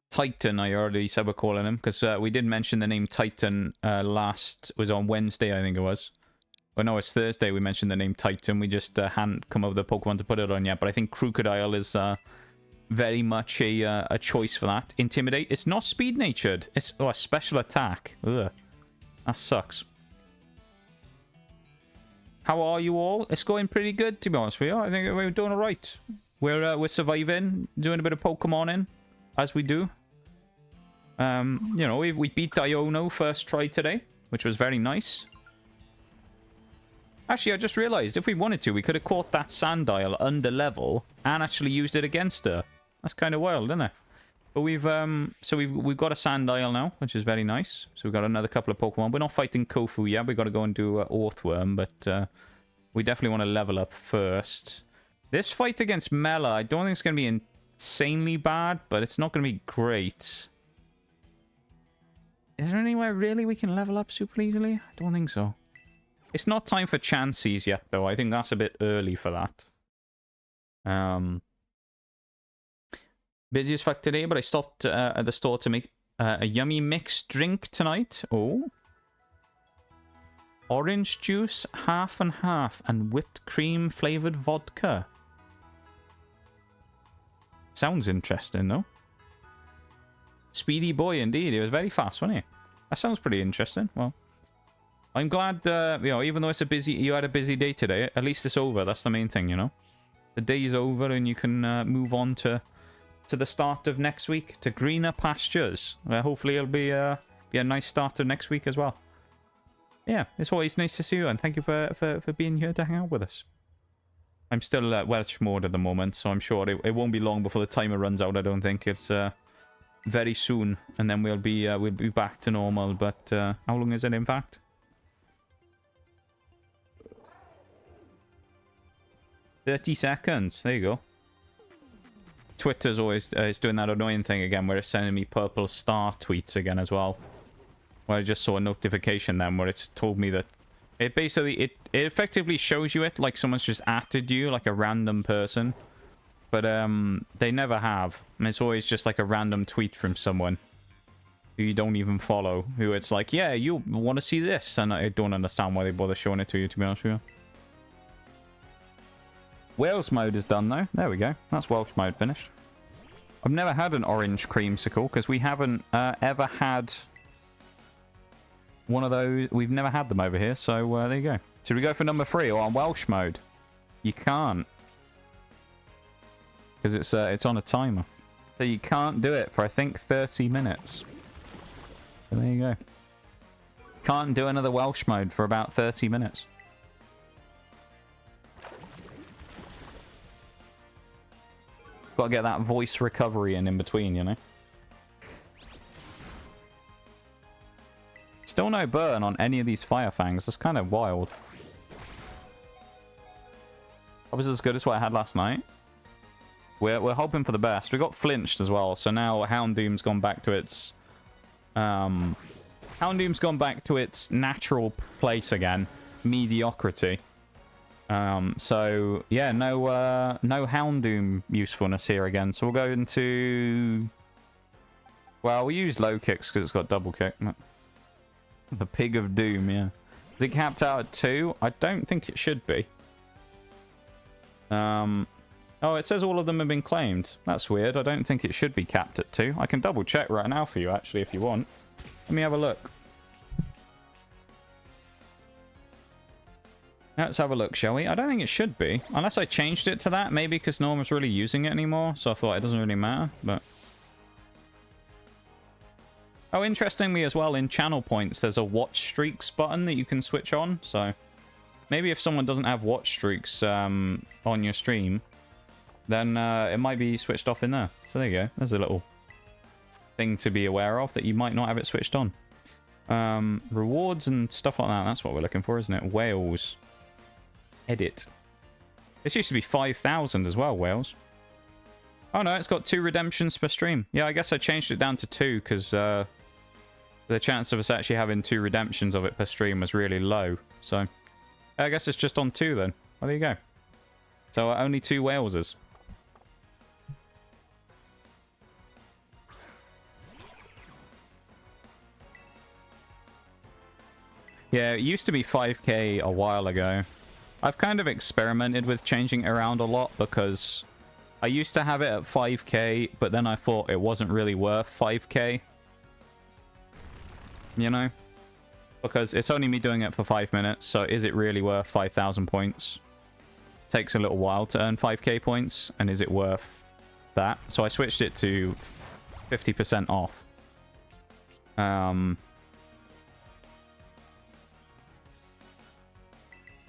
Titan, I already said we're calling him, because we did mention the name Titan was on Wednesday, I think it was. Well, no, it's Thursday we mentioned the name Titan. We just hadn't come up with the Pokemon to put it on yet, but I think Crocodile is very much a choice for that. Intimidate. It's not speed-natured. It's a special attack. Ugh. That sucks. How are you all? It's going pretty good, to be honest with you. I think we're doing alright. We're surviving, doing a bit of Pokemoning, as we do. You know, we beat Iono first try today, which was very nice. Actually, I just realized, if we wanted to, we could have caught that Sandile under level and actually used it against her. That's kind of wild, isn't it? But we've got a Sandile now, which is very nice. So we've got another couple of Pokemon. We're not fighting Kofu yet. We've got to go and do Orthworm, but we definitely want to level up first. This fight against Mela, I don't think it's going to be insanely bad, but it's not going to be great. Is there anywhere really we can level up super easily? I don't think so. It's not time for Chanseys yet, though. I think that's a bit early for that. Busy as fuck today, but I stopped at the store to make a yummy mixed drink tonight. Oh. Orange juice, half and half, and whipped cream flavored vodka. Sounds interesting, though. Speedy boy, indeed. He was very fast, wasn't he? That sounds pretty interesting. Well, I'm glad, you know, even though it's you had a busy day today, at least it's over. That's the main thing, you know. The day's over and you can move on to the start of next week, to greener pastures. Hopefully it'll be a nice start to next week as well. Yeah, it's always nice to see you, and thank you for being here to hang out with us. I'm still Welsh mode at the moment, so I'm sure it won't be long before the timer runs out. I don't think it's very soon, and then we'll be back to normal. But how long is it, in fact? $30 seconds. There you go. Twitter's always is doing that annoying thing again, where it's sending me purple star tweets again as well. Where I just saw a notification then where it's told me that it basically it effectively shows you it like someone's just added you, like a random person. But they never have. And it's always just like a random tweet from someone who you don't even follow. Who it's like, yeah, you want to see this, and I don't understand why they bother showing it to you, to be honest with you. Welsh mode is done though. There we go. That's Welsh mode finished. I've never had an orange creamsicle because we haven't ever had one of those. We've never had them over here, so there you go. Should we go for number 3 or on Welsh mode? You can't, because it's on a timer, so you can't do it for I think 30 minutes. So there you go. Can't do another Welsh mode for about 30 minutes. Got to get that voice recovery in between, you know. Still no burn on any of these Fire Fangs. That's kind of wild. That was as good as what I had last night. We're hoping for the best. We got flinched as well, so now Houndoom's gone back to its Houndoom's gone back to its natural place again, mediocrity. So yeah, no Houndoom usefulness here again. So we'll go into... Well, we use Lokix because it's got double kick. The Pig of Doom, yeah. Is it capped out at 2? I don't think it should be. Oh, it says all of them have been claimed. That's weird. I don't think it should be capped at 2. I can double check right now for you, actually, if you want. Let me have a look. Let's have a look, shall we? I don't think it should be. Unless I changed it to that, maybe because no one was really using it anymore. So I thought it doesn't really matter, but... Oh, interestingly as well, in channel points, there's a watch streaks button that you can switch on. So maybe if someone doesn't have watch streaks on your stream, then it might be switched off in there. So there you go. There's a little thing to be aware of that you might not have it switched on. Rewards and stuff like that. That's what we're looking for, isn't it? Whales. Edit. This used to be 5,000 as well, whales. Oh no, it's got 2 redemptions per stream. Yeah, I guess I changed it down to 2 because the chance of us actually having 2 redemptions of it per stream was really low. So I guess it's just on 2 then. Well, there you go. So only 2 whaleses. Yeah, it used to be 5k a while ago. I've kind of experimented with changing it around a lot because I used to have it at 5k, but then I thought it wasn't really worth 5k. You know? Because it's only me doing it for 5 minutes, so is it really worth 5,000 points? Takes a little while to earn 5k points, and is it worth that? So I switched it to 50% off.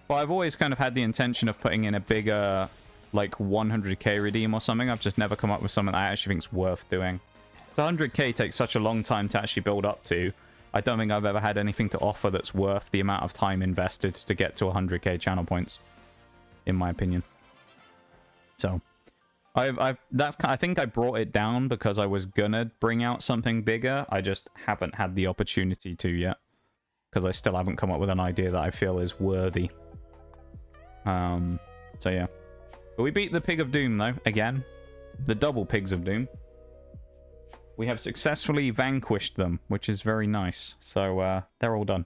Well, I've always kind of had the intention of putting in a bigger, like 100k redeem or something. I've just never come up with something that I actually think is worth doing. The 100k takes such a long time to actually build up to. I don't think I've ever had anything to offer that's worth the amount of time invested to get to 100k channel points, in my opinion. So, I think I brought it down because I was gonna bring out something bigger. I just haven't had the opportunity to yet, because I still haven't come up with an idea that I feel is worthy. So yeah. But we beat the Pig of Doom, though, again. The double Pigs of Doom. We have successfully vanquished them, which is very nice. So, they're all done.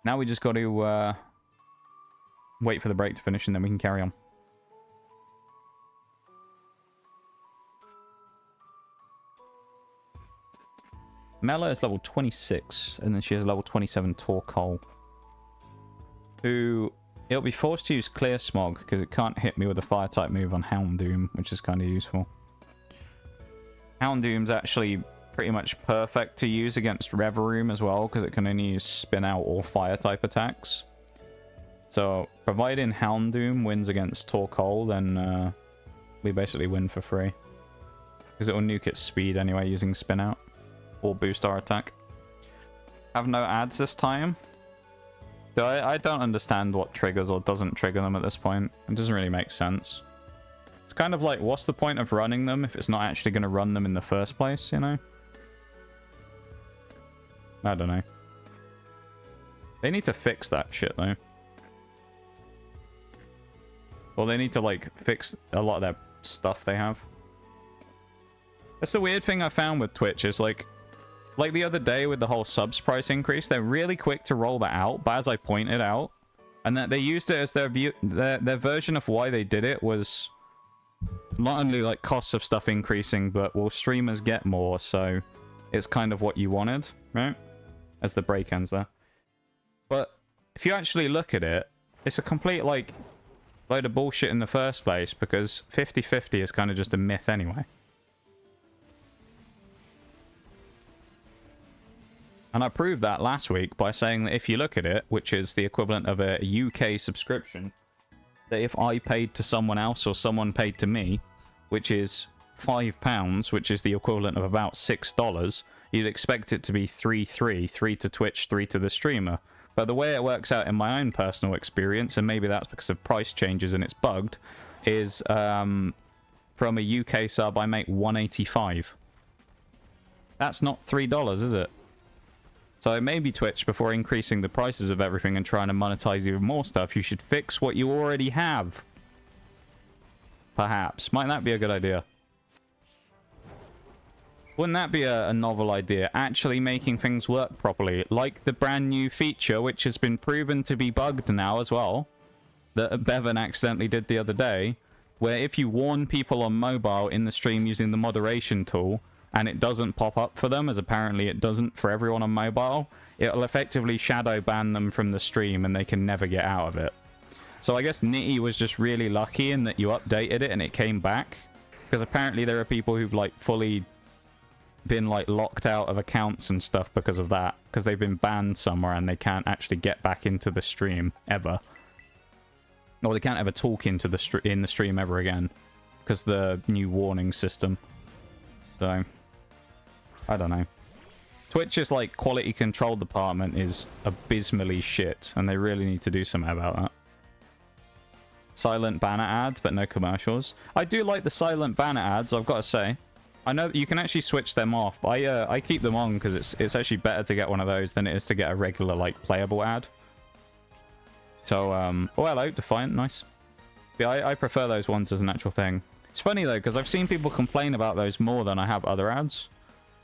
Now we just got to, wait for the break to finish, and then we can carry on. Mela is level 26, and then she has level 27 Torkoal. Who... It'll be forced to use Clear Smog, because it can't hit me with a Fire-type move on Houndoom, which is kind of useful. Houndoom's actually pretty much perfect to use against Reveroom as well, because it can only use Spin-out or Fire-type attacks. So, providing Houndoom wins against Torkoal, then we basically win for free. Because it will nuke its speed anyway, using Spin-out. Or boost our attack. Have no ads this time. I don't understand what triggers or doesn't trigger them at this point. It doesn't really make sense. It's kind of like, what's the point of running them if it's not actually going to run them in the first place, you know? I don't know. They need to fix that shit, though. Well, they need to, like, fix a lot of their stuff they have. That's the weird thing I found with Twitch is, like the other day with the whole subs price increase, they're really quick to roll that out, but as I pointed out, and that they used it as their version of why they did it was not only like costs of stuff increasing, but will streamers get more, so it's kind of what you wanted, right? As the break ends there. But if you actually look at it, it's a complete like load of bullshit in the first place, because 50-50 is kind of just a myth anyway. And I proved that last week by saying that if you look at it, which is the equivalent of a UK subscription, that if I paid to someone else or someone paid to me, which is £5, which is the equivalent of about $6, you'd expect it to be 3 to Twitch, 3 to the streamer. But the way it works out in my own personal experience, and maybe that's because of price changes and it's bugged, is from a UK sub I make $1.85. That's not $3, is it? So maybe Twitch, before increasing the prices of everything and trying to monetize even more stuff, you should fix what you already have. Perhaps. Might that be a good idea? Wouldn't that be a novel idea? Actually making things work properly. Like the brand new feature, which has been proven to be bugged now as well, that Bevan accidentally did the other day, where if you warn people on mobile in the stream using the moderation tool, and it doesn't pop up for them, as apparently it doesn't for everyone on mobile, it'll effectively shadow ban them from the stream and they can never get out of it. So I guess Nitty was just really lucky in that you updated it and it came back. Because apparently there are people who've like fully been like locked out of accounts and stuff because of that. Because they've been banned somewhere and they can't actually get back into the stream ever. Or they can't ever talk into the in the stream ever again. Because the new warning system. So I don't know. Twitch's like quality control department is abysmally shit, and they really need to do something about that. Silent banner ad, but no commercials. I do like the silent banner ads, I've got to say. I know that you can actually switch them off. I keep them on because it's actually better to get one of those than it is to get a regular like playable ad. So oh hello, Defiant, nice. Yeah, I prefer those ones as an actual thing. It's funny though, because I've seen people complain about those more than I have other ads.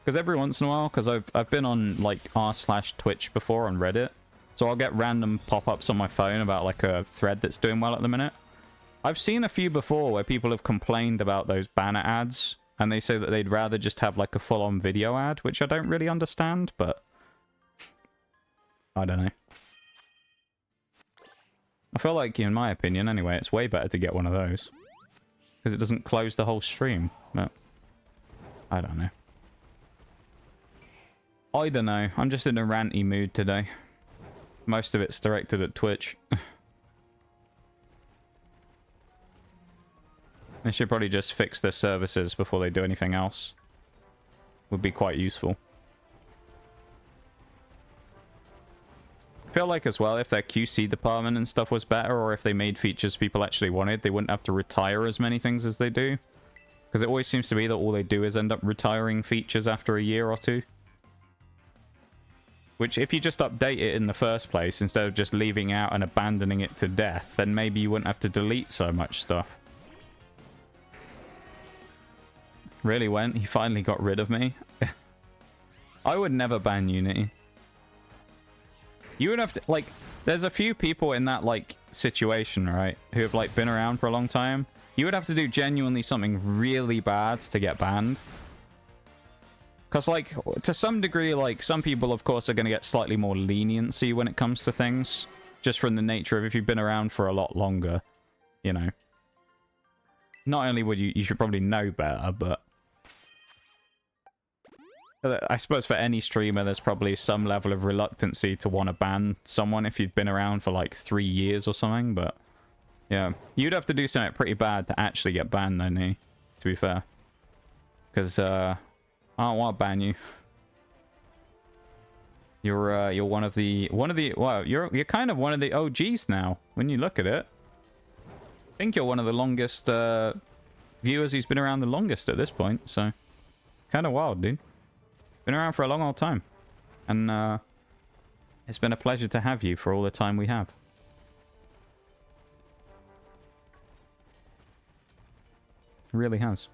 Because every once in a while, because I've been on like r/Twitch before on Reddit, so I'll get random pop-ups on my phone about like a thread that's doing well at the minute. I've seen a few before where people have complained about those banner ads, and they say that they'd rather just have like a full-on video ad, which I don't really understand, but I don't know. I feel like, in my opinion anyway, it's way better to get one of those. Because it doesn't close the whole stream, but I don't know. I don't know. I'm just in a ranty mood today. Most of it's directed at Twitch. They should probably just fix their services before they do anything else. Would be quite useful. I feel like as well, if their QC department and stuff was better, or if they made features people actually wanted, they wouldn't have to retire as many things as they do. Because it always seems to be that all they do is end up retiring features after a year or two. Which, if you just update it in the first place, instead of just leaving out and abandoning it to death, then maybe you wouldn't have to delete so much stuff. Really went? He finally got rid of me? I would never ban Unity. You would have to, like, there's a few people in that, like, situation, right? Who have, like, been around for a long time. You would have to do genuinely something really bad to get banned. Because, like, to some degree, like, some people, of course, are going to get slightly more leniency when it comes to things. Just from the nature of if you've been around for a lot longer, you know. Not only would you should probably know better, but I suppose for any streamer, there's probably some level of reluctancy to want to ban someone if you've been around for, like, 3 years or something, but yeah. You'd have to do something pretty bad to actually get banned, though, Nee, to be fair. Because, I don't want to ban you. You're one of the well, you're kind of one of the OGs now when you look at it. I think you're one of the longest viewers who's been around the longest at this point, so kind of wild, dude. Been around for a long old time, and it's been a pleasure to have you for all the time we have. It really has.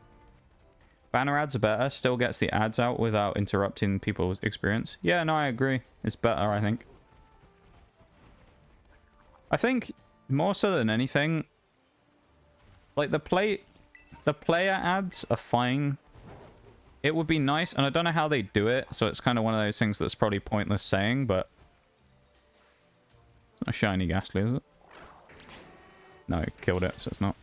Banner ads are better, still gets the ads out without interrupting people's experience. Yeah, no, I agree. It's better, I think. I think, more so than anything, like, the player ads are fine. It would be nice, and I don't know how they do it, so it's kind of one of those things that's probably pointless saying, but it's not a shiny Ghastly, is it? No, it killed it, so it's not.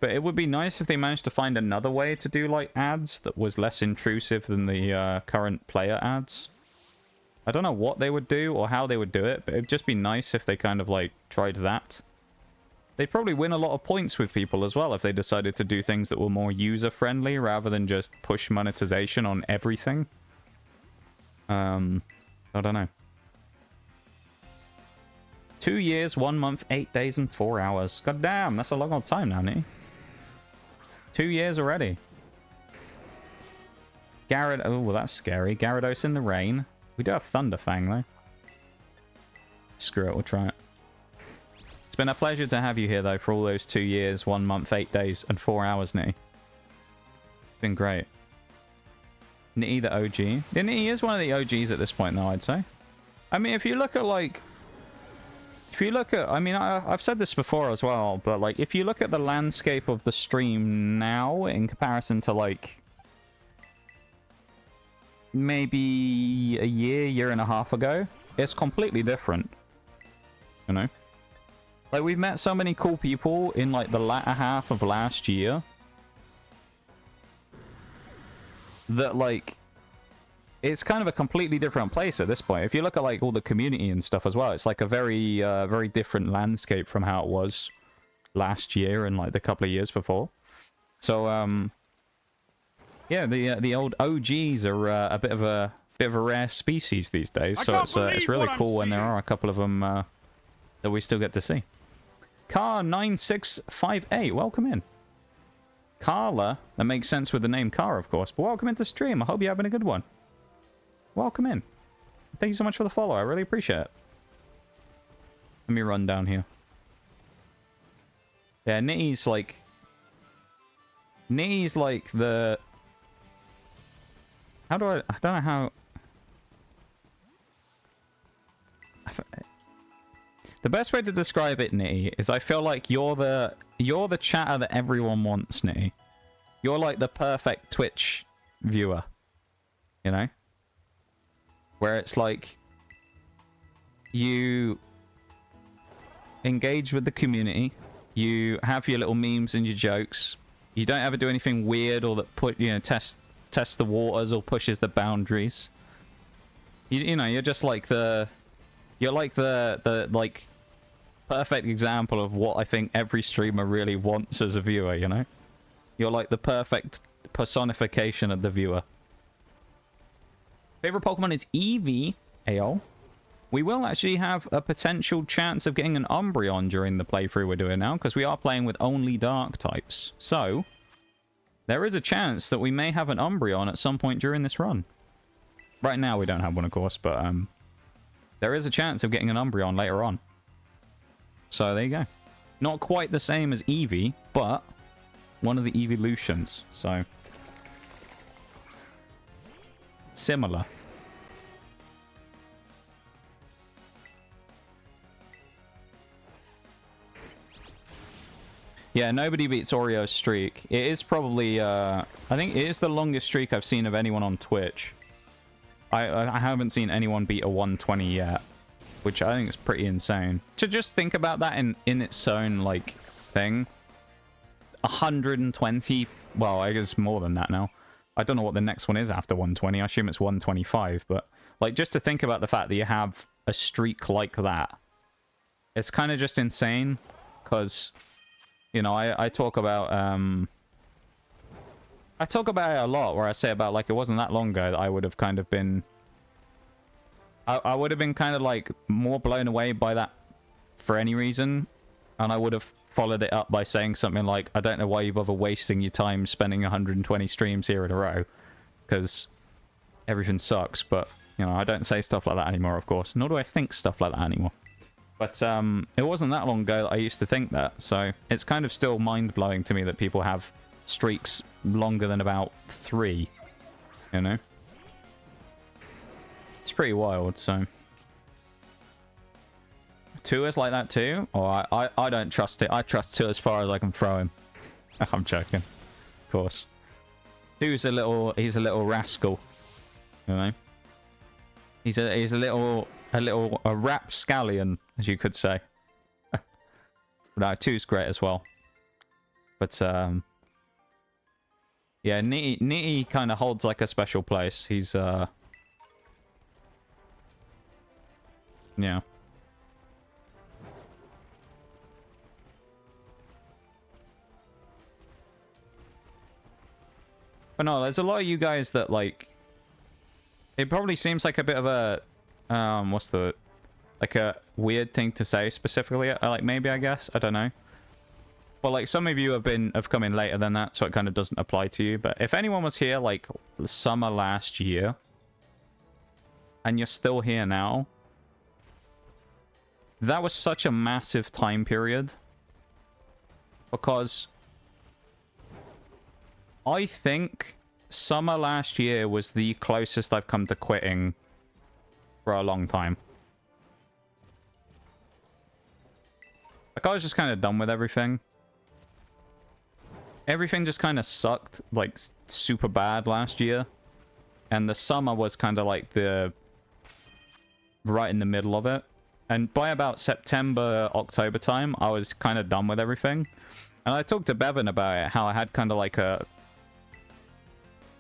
But it would be nice if they managed to find another way to do, like, ads that was less intrusive than the current player ads. I don't know what they would do or how they would do it, but it'd just be nice if they kind of, like, tried that. They'd probably win a lot of points with people as well if they decided to do things that were more user-friendly rather than just push monetization on everything. I don't know. 2 years, 1 month, 8 days, and 4 hours. God damn, that's a long old time now, Nee. 2 years already. Garrett, oh, well, that's scary. Gyarados in the rain. We do have Thunderfang, though. Screw it, we'll try it. It's been a pleasure to have you here, though, for all those 2 years, 1 month, 8 days, and 4 hours, Nitty. It's been great. Nitty the OG. Yeah, Nitty is one of the OGs at this point, though, I'd say. I mean, if you look at, like... If you look at... I mean, I've said this before as well, but, like, if you look at the landscape of the stream now in comparison to, like... maybe a year and a half ago, it's completely different. You know? Like, we've met so many cool people in, like, the latter half of last year that, like, it's kind of a completely different place at this point. If you look at, like, all the community and stuff as well, it's, like, a very, very different landscape from how it was last year and, like, the couple of years before. So, yeah, the old OGs are a bit of a rare species these days. So it's really cool when there are a couple of them that we still get to see. Car9658, welcome in. Carla, that makes sense with the name Car, of course. But welcome into stream. I hope you're having a good one. Welcome in. Thank you so much for the follow. I really appreciate it. Let me run down here. Yeah, Nitty's like the... How do I don't know how... The best way to describe it, Nitty, is I feel like you're the chatter that everyone wants, Nitty. You're like the perfect Twitch viewer. You know? Where it's like you engage with the community, you have your little memes and your jokes, you don't ever do anything weird or that test the waters or pushes the boundaries. You know, you're just like the like perfect example of what I think every streamer really wants as a viewer, you know? You're like the perfect personification of the viewer. Favorite Pokemon is Eevee. Ayo. We will actually have a potential chance of getting an Umbreon during the playthrough we're doing now, because we are playing with only dark types. So, there is a chance that we may have an Umbreon at some point during this run. Right now we don't have one, of course, but there is a chance of getting an Umbreon later on. So there you go. Not quite the same as Eevee, but one of the evolutions. So similar. Yeah, nobody beats Oreo's streak. It is probably, I think it is the longest streak I've seen of anyone on Twitch. I haven't seen anyone beat a 120 yet, which I think is pretty insane. To just think about that in its own, like, thing. 120, well, I guess more than that now. I don't know what the next one is after 120. I assume it's 125, but, like, just to think about the fact that you have a streak like that, it's kind of just insane, because... You know, I talk about it a lot, where I say about, like, it wasn't that long ago that I would have kind of been... I would have been kind of, like, more blown away by that for any reason. And I would have followed it up by saying something like, I don't know why you bother wasting your time spending 120 streams here in a row. Because everything sucks. But, you know, I don't say stuff like that anymore, of course. Nor do I think stuff like that anymore. But it wasn't that long ago that I used to think that, so it's kind of still mind-blowing to me that people have streaks longer than about 3, you know? It's pretty wild, so... 2 is like that too? Oh, I don't trust it. I trust 2 as far as I can throw him. I'm joking. Of course. 2's he's a little rascal, you know? He's a little rapscallion, as you could say. No, 2's great as well. But yeah, Nitty kind of holds like a special place. He's yeah. But no, there's a lot of you guys that, like, it probably seems like a bit of a what's the, like, a weird thing to say specifically, like, maybe, I guess, I don't know. Well, like, some of you have come in later than that, so it kind of doesn't apply to you. But if anyone was here, like, summer last year, and you're still here now. That was such a massive time period. Because I think summer last year was the closest I've come to quitting for a long time. Like, I was just kind of done with everything. Everything just kind of sucked, like, super bad last year. And the summer was kind of like the... right in the middle of it. And by about September, October time, I was kind of done with everything. And I talked to Bevan about it, how I had kind of like a...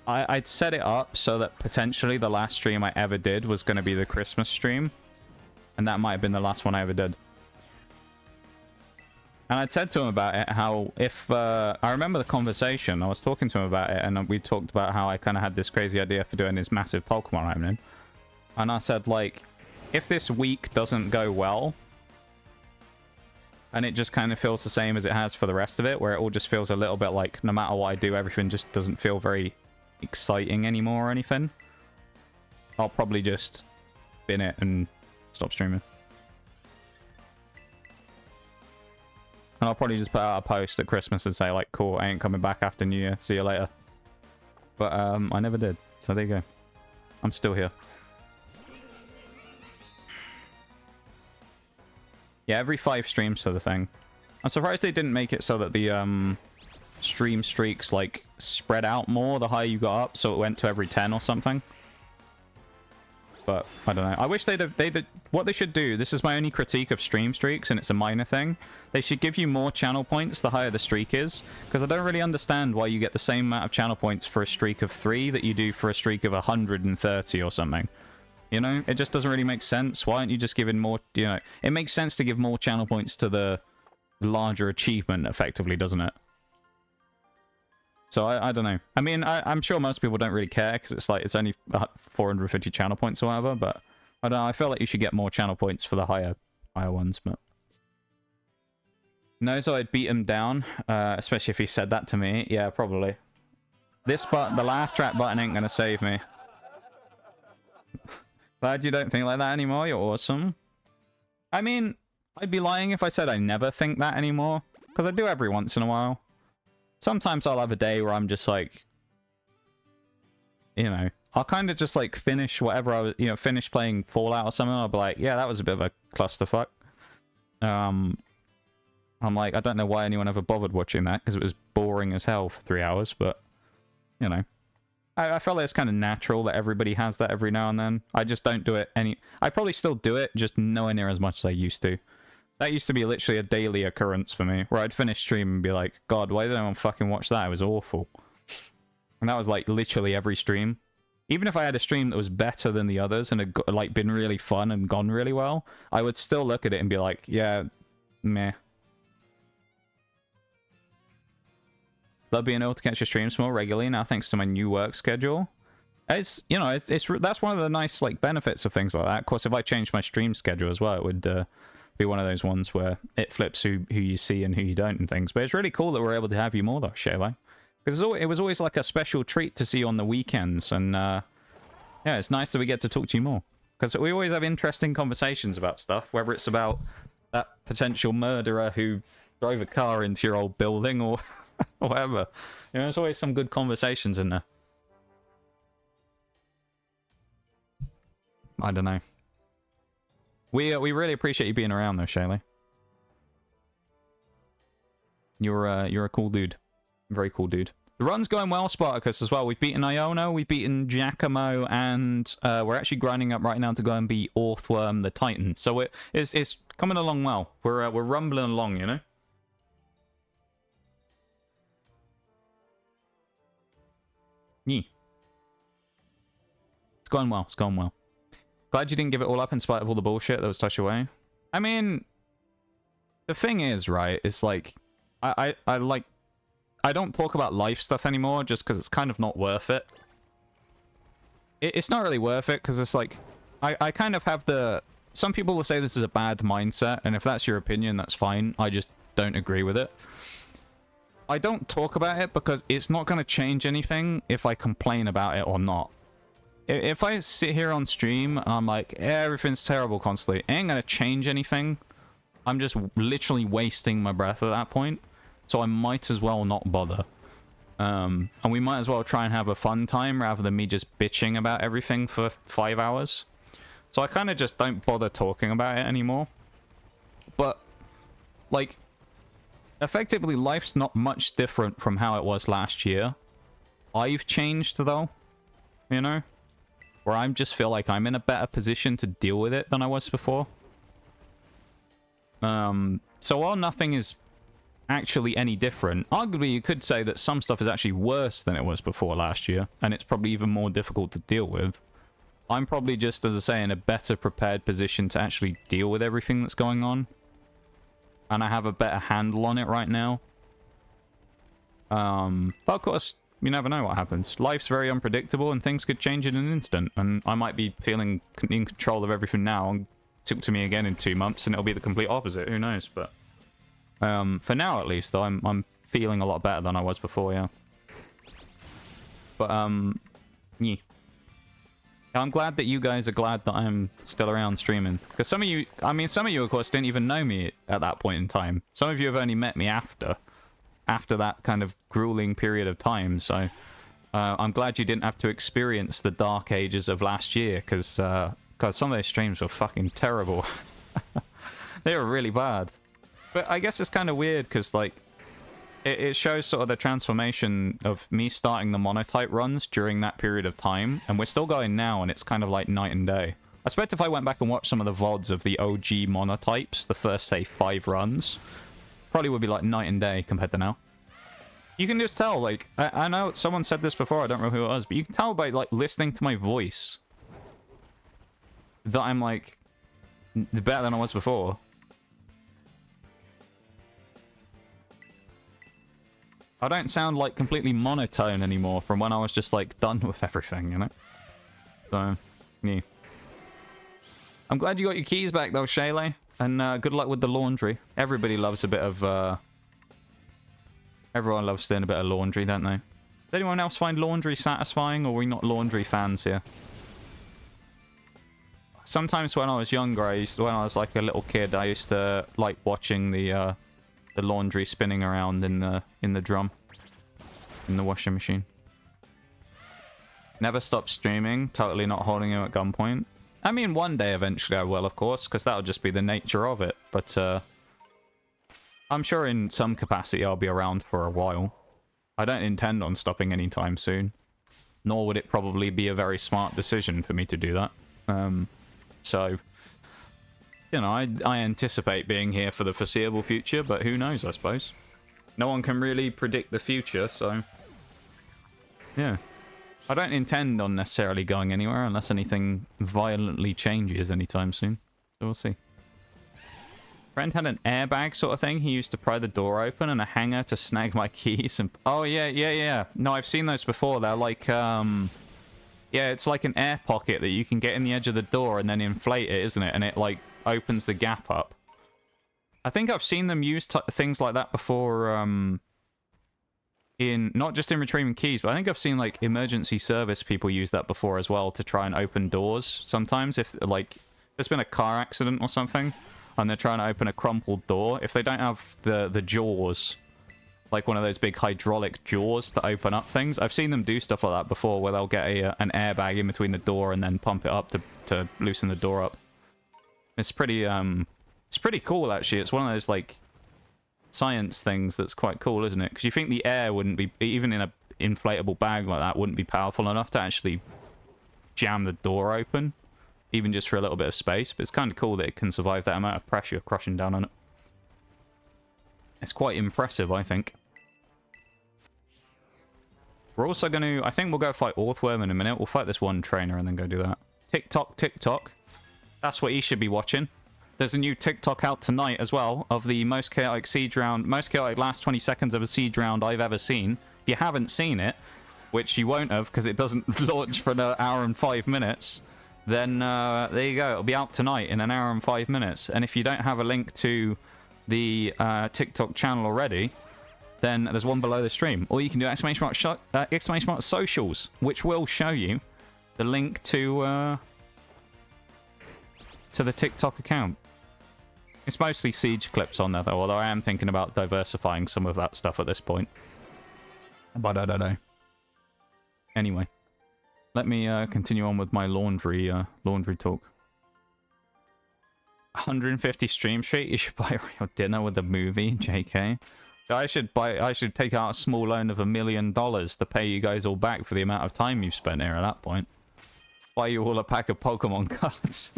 I'd set it up so that potentially the last stream I ever did was going to be the Christmas stream. And that might have been the last one I ever did. And I said to him about it, how if... I remember the conversation, I was talking to him about it, and we talked about how I kind of had this crazy idea for doing this massive Pokemon opening. And I said, like, if this week doesn't go well, and it just kind of feels the same as it has for the rest of it, where it all just feels a little bit like, no matter what I do, everything just doesn't feel very exciting anymore or anything, I'll probably just bin it and stop streaming. And I'll probably just put out a post at Christmas and say, like, cool, I ain't coming back after New Year. See you later. But I never did. So there you go. I'm still here. Yeah, every 5 streams to the thing. I'm surprised they didn't make it so that the stream streaks, like, spread out more the higher you got up, so it went to every 10 or something. But, I don't know. I wish they'd what they should do, this is my only critique of stream streaks, and it's a minor thing. They should give you more channel points the higher the streak is, because I don't really understand why you get the same amount of channel points for a streak of 3 that you do for a streak of 130 or something. You know, it just doesn't really make sense. Why aren't you just giving more, you know, it makes sense to give more channel points to the larger achievement, effectively, doesn't it? So, I don't know. I mean, I'm sure most people don't really care, because it's like, it's only 450 channel points or whatever, but I don't know, I feel like you should get more channel points for the higher ones, but... No, so I'd beat him down, especially if he said that to me. Yeah, probably. This button, the laugh track button ain't gonna save me. Glad you don't think like that anymore, you're awesome. I mean, I'd be lying if I said I never think that anymore, because I do every once in a while. Sometimes I'll have a day where I'm just like, you know, I'll kind of just like finish whatever I was, you know, finish playing Fallout or something. I'll be like, yeah, that was a bit of a clusterfuck. I'm like, I don't know why anyone ever bothered watching that, because it was boring as hell for 3 hours, but, you know. I feel like it's kind of natural that everybody has that every now and then. I just don't do it I probably still do it, just nowhere near as much as I used to. That used to be literally a daily occurrence for me, where I'd finish stream and be like, God, why did anyone fucking watch that? It was awful. And that was like literally every stream. Even if I had a stream that was better than the others and had like been really fun and gone really well, I would still look at it and be like, yeah, meh. Love being able to catch your streams more regularly now thanks to my new work schedule. It's, you know, that's one of the nice like benefits of things like that. Of course, if I change my stream schedule as well, it would be one of those ones where it flips who you see and who you don't and things. But it's really cool that we're able to have you more though, Shayla. Because it was always like a special treat to see you on the weekends. And yeah, it's nice that we get to talk to you more. Because we always have interesting conversations about stuff, whether it's about that potential murderer who drove a car into your old building or whatever. You know, there's always some good conversations in there. I don't know. We really appreciate you being around though, Shaylee. You're a cool dude. Very cool dude. The run's going well, Spartacus, as well. We've beaten Iono, we've beaten Giacomo, and we're actually grinding up right now to go and beat Orthworm the Titan. So it's coming along well. We're rumbling along, you know? Yeah. It's going well, it's going well. Glad you didn't give it all up in spite of all the bullshit that was touched away. I mean, the thing is, right, it's like, I don't talk about life stuff anymore just because it's kind of not worth it. It's not really worth it because it's like, I kind of have the... Some people will say this is a bad mindset, and if that's your opinion, that's fine. I just don't agree with it. I don't talk about it because it's not going to change anything if I complain about it or not. if I sit here on stream and I'm like, everything's terrible constantly, it ain't gonna change anything. I'm just literally wasting my breath at that point. So I might as well not bother. And we might as well try and have a fun time rather than me just bitching about everything for 5 hours. So I kind of just don't bother talking about it anymore. But, like, effectively, life's not much different from how it was last year. I've changed, though, you know? Where I just feel like I'm in a better position to deal with it than I was before. So while nothing is actually any different, arguably you could say that some stuff is actually worse than it was before last year, and it's probably even more difficult to deal with. I'm probably just, as I say, in a better prepared position to actually deal with everything that's going on. And I have a better handle on it right now. But of course, you never know what happens. Life's very unpredictable and things could change in an instant. And I might be feeling in control of everything now and talk to me again in 2 months and it'll be the complete opposite. Who knows? But for now, at least, though, I'm feeling a lot better than I was before, yeah. But, yeah. I'm glad that you guys are glad that I'm still around streaming. Because some of you, I mean, some of you, of course, didn't even know me at that point in time. Some of you have only met me after that kind of grueling period of time. So I'm glad you didn't have to experience the dark ages of last year. Because some of those streams were fucking terrible. They were really bad. But I guess it's kind of weird because, like, it shows sort of the transformation of me starting the Monotype runs during that period of time. And we're still going now, and it's kind of like night and day. I expect if I went back and watched some of the VODs of the OG Monotypes, the first, say, 5 runs, probably would be like night and day compared to now. You can just tell, like, I know someone said this before, I don't know who it was, but you can tell by, like, listening to my voice that I'm, like, better than I was before. I don't sound like completely monotone anymore from when I was just like done with everything, you know? So, yeah. I'm glad you got your keys back though, Shaylay. And good luck with the laundry. Everybody loves a bit of, everyone loves doing a bit of laundry, don't they? Does anyone else find laundry satisfying, or are we not laundry fans here? Sometimes when I was younger, when I was like a little kid, I used to like watching the laundry spinning around in the drum, in the washing machine. Never stop streaming, totally not holding him at gunpoint. I mean, one day eventually I will, of course, because that'll just be the nature of it. But I'm sure in some capacity I'll be around for a while. I don't intend on stopping anytime soon, nor would it probably be a very smart decision for me to do that. So, you know, I anticipate being here for the foreseeable future, but who knows, I suppose. No one can really predict the future, so... yeah. I don't intend on necessarily going anywhere unless anything violently changes anytime soon. So we'll see. Friend had an airbag sort of thing. He used to pry the door open and a hanger to snag my keys. And oh, yeah. No, I've seen those before. They're like, yeah, it's like an air pocket that you can get in the edge of the door and then inflate it, isn't it? And it, like, opens the gap up. I think I've seen them use things like that before, in not just in retrieving keys, but I think I've seen like emergency service people use that before as well to try and open doors sometimes. If like there's been a car accident or something and they're trying to open a crumpled door, if they don't have the jaws, like one of those big hydraulic jaws to open up things, I've seen them do stuff like that before where they'll get an airbag in between the door and then pump it up to loosen the door up. It's pretty cool, actually. It's one of those, like, science things that's quite cool, isn't it? Because you think the air wouldn't be, even in an inflatable bag like that, wouldn't be powerful enough to actually jam the door open, even just for a little bit of space. But it's kind of cool that it can survive that amount of pressure crushing down on it. It's quite impressive, I think. We're also going to, I think we'll go fight Orthworm in a minute. We'll fight this one trainer and then go do that. TikTok. That's what you should be watching. There's a new TikTok out tonight as well of the most chaotic siege round, most chaotic last 20 seconds of a siege round I've ever seen. If you haven't seen it, which you won't have because it doesn't launch for an hour and 5 minutes, then there you go. It'll be out tonight in an hour and 5 minutes. And if you don't have a link to the TikTok channel already, then there's one below the stream. Or you can do exclamation mark socials, which will show you the link to the TikTok account. It's mostly Siege clips on there, though, although I am thinking about diversifying some of that stuff at this point. But I don't know. Anyway, let me continue on with my laundry talk. 150 stream street. You should buy your dinner with the movie, JK. I should take out a small loan of $1 million to pay you guys all back for the amount of time you've spent here at that point. Buy you all a pack of Pokemon cards.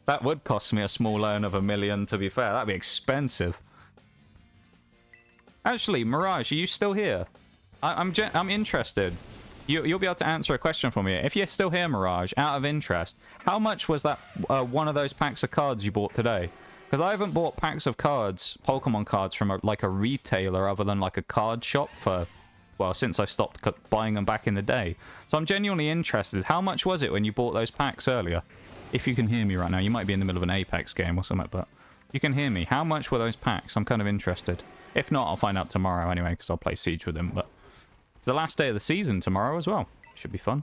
That would cost me a small loan of $1 million, to be fair. That'd be expensive. Actually, Mirage, are you still here? I'm interested. You'll be able to answer a question for me. If you're still here, Mirage, out of interest, how much was that one of those packs of cards you bought today? Because I haven't bought packs of cards, Pokemon cards, from like a retailer other than like a card shop for, well, since I stopped buying them back in the day. So I'm genuinely interested. How much was it when you bought those packs earlier? If you can hear me right now, you might be in the middle of an Apex game or something, but you can hear me. How much were those packs? I'm kind of interested. If not, I'll find out tomorrow anyway, because I'll play Siege with them. But it's the last day of the season tomorrow as well. Should be fun.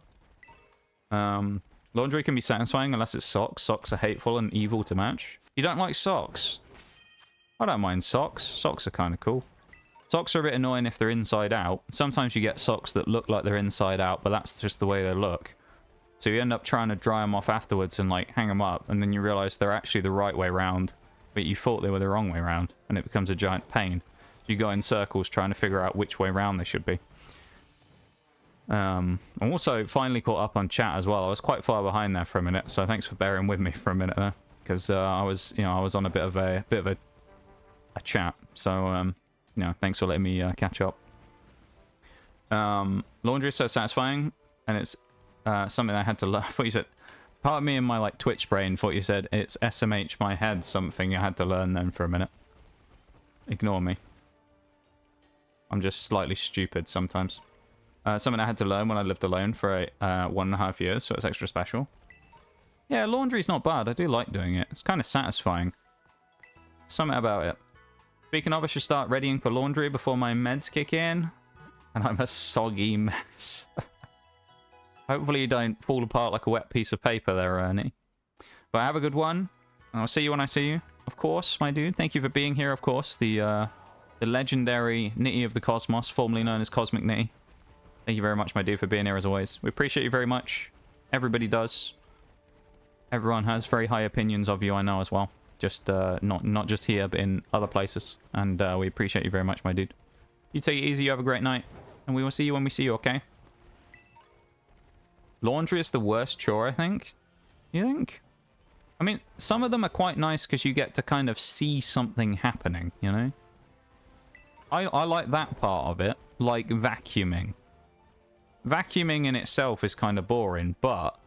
Laundry can be satisfying unless it's socks. Socks are hateful and evil to match. You don't like socks? I don't mind socks. Socks are kind of cool. Socks are a bit annoying if they're inside out. Sometimes you get socks that look like they're inside out, but that's just the way they look. So you end up trying to dry them off afterwards and like hang them up, and then you realize they're actually the right way round, but you thought they were the wrong way round, and it becomes a giant pain. You go in circles trying to figure out which way round they should be. I'm also finally caught up on chat as well. I was quite far behind there for a minute, so thanks for bearing with me for a minute there, because I was on a bit of a chat. So thanks for letting me catch up. Laundry is so satisfying, and it's something I had to learn. I thought you said, part of me in my like Twitch brain thought you said it's SMH my head, something I had to learn then for a minute. Ignore me. I'm just slightly stupid sometimes. Something I had to learn when I lived alone for 1.5 years, so it's extra special. Yeah, laundry's not bad. I do like doing it. It's kind of satisfying. Something about it. Speaking of, I should start readying for laundry before my meds kick in. And I'm a soggy mess. Hopefully you don't fall apart like a wet piece of paper there, Ernie. But have a good one. I'll see you when I see you. Of course, my dude. Thank you for being here, of course. The legendary Nitty of the Cosmos, formerly known as Cosmic Nitty. Thank you very much, my dude, for being here as always. We appreciate you very much. Everybody does. Everyone has very high opinions of you, I know, as well. Just not just here, but in other places. And we appreciate you very much, my dude. You take it easy, you have a great night. And we will see you when we see you, okay? Laundry is the worst chore, I think. You think? I mean, some of them are quite nice because you get to kind of see something happening, you know? I like that part of it. Like vacuuming. Vacuuming in itself is kind of boring, but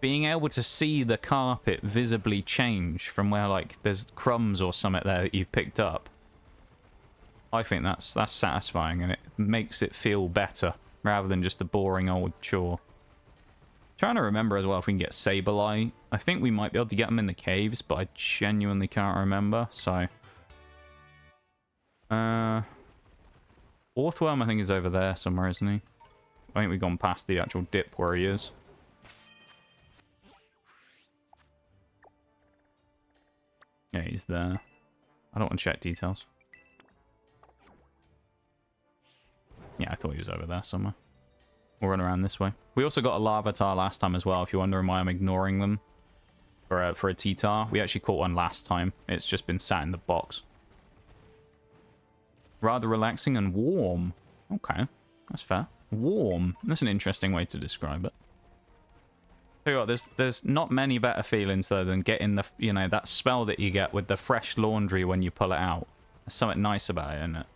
being able to see the carpet visibly change from where, like, there's crumbs or something there that you've picked up, I think that's satisfying, and it makes it feel better rather than just a boring old chore. Trying to remember as well if we can get Sableye. I think we might be able to get them in the caves, but I genuinely can't remember, so... Orthworm, I think, is over there somewhere, isn't he? I think we've gone past the actual dip where he is. Yeah, he's there. I don't want to check details. Yeah, I thought he was over there somewhere. We'll run around this way. We also got a Larvitar last time as well, if you're wondering why I'm ignoring them for a T-Tar. We actually caught one last time. It's just been sat in the box. Rather relaxing and warm. Okay, that's fair. Warm. That's an interesting way to describe it. Tell you what, there's not many better feelings though than getting the, you know, that smell that you get with the fresh laundry when you pull it out. There's something nice about it, isn't it?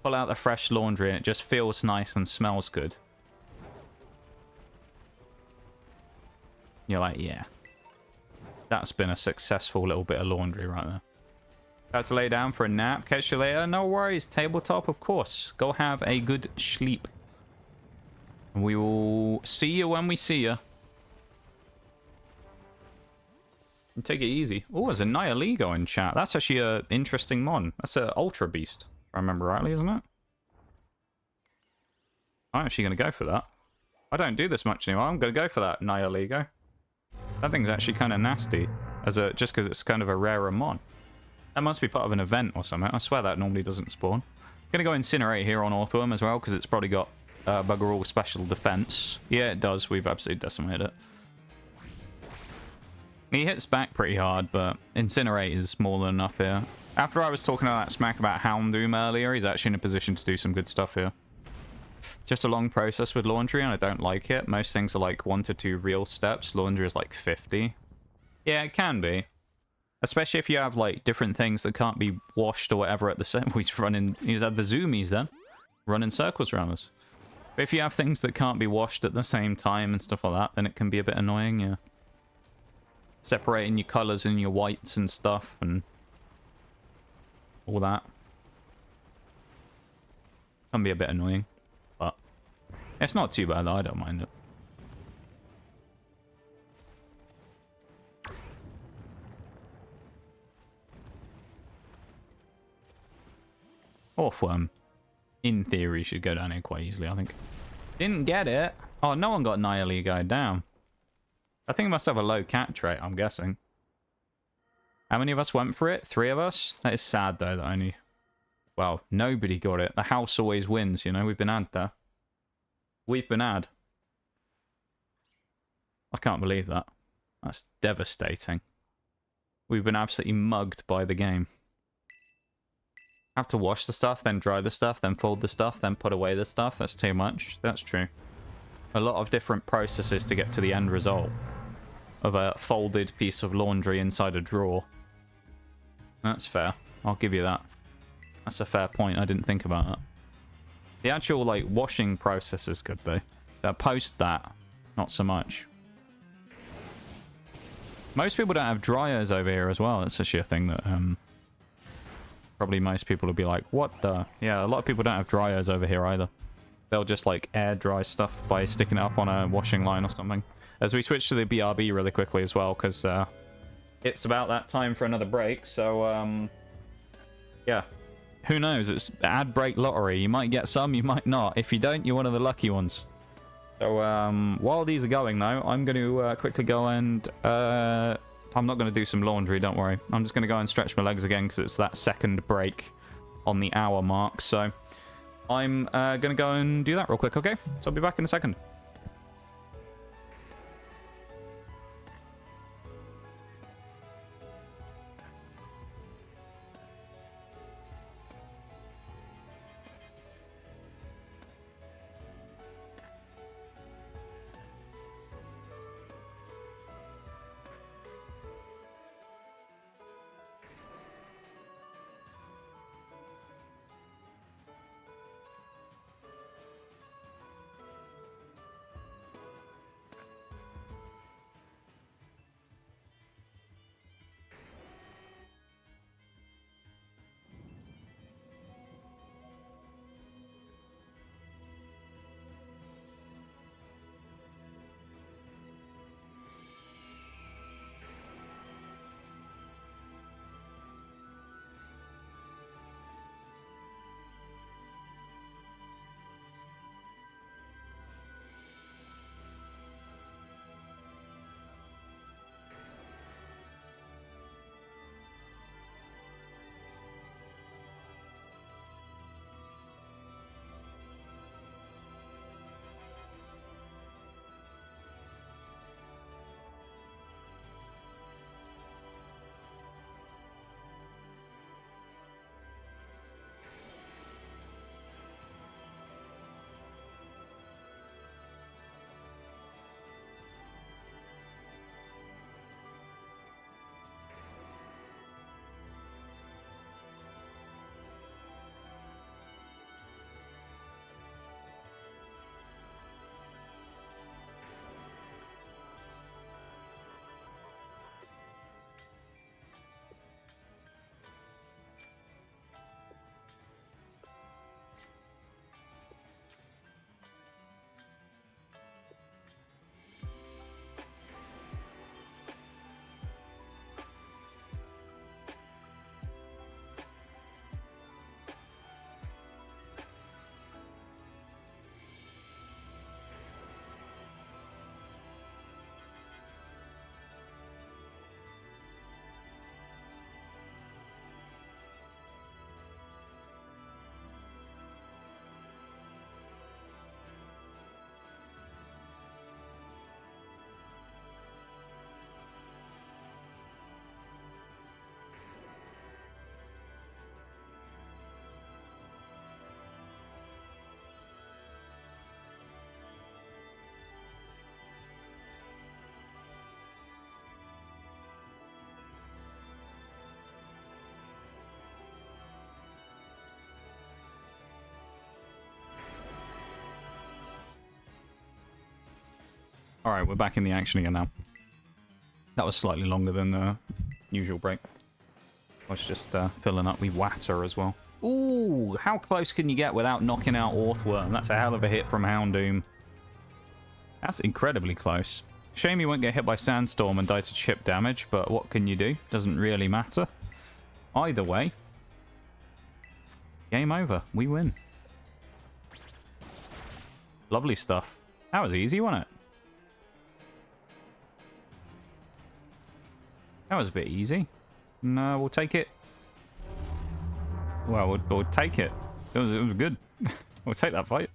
Pull out the fresh laundry and it just feels nice and smells good. You're like, yeah. That's been a successful little bit of laundry right there. About to lay down for a nap. Catch you later. No worries. Tabletop, of course. Go have a good sleep. We will see you when we see you. And take it easy. Oh, there's a Nihilego in chat. That's actually an interesting mon. That's an Ultra Beast, if I remember rightly, isn't it? I'm actually going to go for that. I don't do this much anymore. I'm going to go for that Nihilego. That thing's actually kind of nasty, just because it's kind of a rarer mon. That must be part of an event or something. I swear that normally doesn't spawn. Going to go Incinerate here on Orthworm as well, because it's probably got Bugger All special defense. Yeah, it does. We've absolutely decimated it. He hits back pretty hard, but Incinerate is more than enough here. After I was talking all that smack about Houndoom earlier, he's actually in a position to do some good stuff here. Just a long process with Laundry, and I don't like it. Most things are like 1 to 2 real steps. Laundry is like 50. Yeah, it can be. Especially if you have like different things that can't be washed or whatever at the same. He's had the zoomies then. Running circles around us. But if you have things that can't be washed at the same time and stuff like that, then it can be a bit annoying, yeah. Separating your colours and your whites and stuff and all that can be a bit annoying, but it's not too bad. I don't mind it. Orthworm, in theory, should go down here quite easily, I think. Didn't get it. Oh, no one got Nihilego down. I think it must have a low catch rate, I'm guessing. How many of us went for it? 3 of us? That is sad, though, that only... Well, nobody got it. The house always wins, you know? We've been had there. We've been had. I can't believe that. That's devastating. We've been absolutely mugged by the game. Have to wash the stuff, then dry the stuff, then fold the stuff, then put away the stuff. That's too much. That's true. A lot of different processes to get to the end result of a folded piece of laundry inside a drawer. That's fair. I'll give you that. That's a fair point. I didn't think about that. The actual, like, washing process is good, though. Post that, not so much. Most people don't have dryers over here as well. That's actually a thing that, probably most people will be like, what the? Yeah, a lot of people don't have dryers over here either. They'll just, like, air dry stuff by sticking it up on a washing line or something. As we switch to the BRB really quickly as well, because, it's about that time for another break, so, yeah. Who knows? It's ad break lottery. You might get some, you might not. If you don't, you're one of the lucky ones. So, while these are going, though, I'm going to quickly go and... I'm not going to do some laundry, don't worry. I'm just going to go and stretch my legs again, because it's that second break on the hour mark. So, I'm going to go and do that real quick, okay? So, I'll be back in a second. Alright, we're back in the action again now. That was slightly longer than the usual break. I was just filling up with water as well. Ooh, how close can you get without knocking out Orthworm? That's a hell of a hit from Houndoom. That's incredibly close. Shame you won't get hit by Sandstorm and die to chip damage, but what can you do? Doesn't really matter. Either way, game over. We win. Lovely stuff. That was easy, wasn't it? That was a bit easy. No, we'll take it. Well, we'll take it. It was good. We'll take that fight.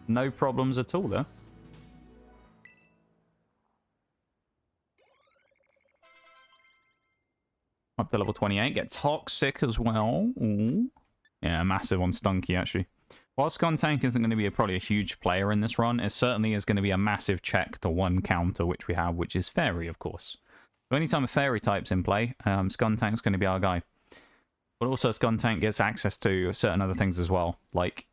No problems at all, though. Up to level 28. Get Toxic as well. Ooh. Yeah, massive on Stunky, actually. While Skuntank isn't going to be probably a huge player in this run, it certainly is going to be a massive check to one counter, which we have, which is Fairy, of course. So anytime a Fairy type's in play, Skuntank's going to be our guy. But also Skuntank gets access to certain other things as well, like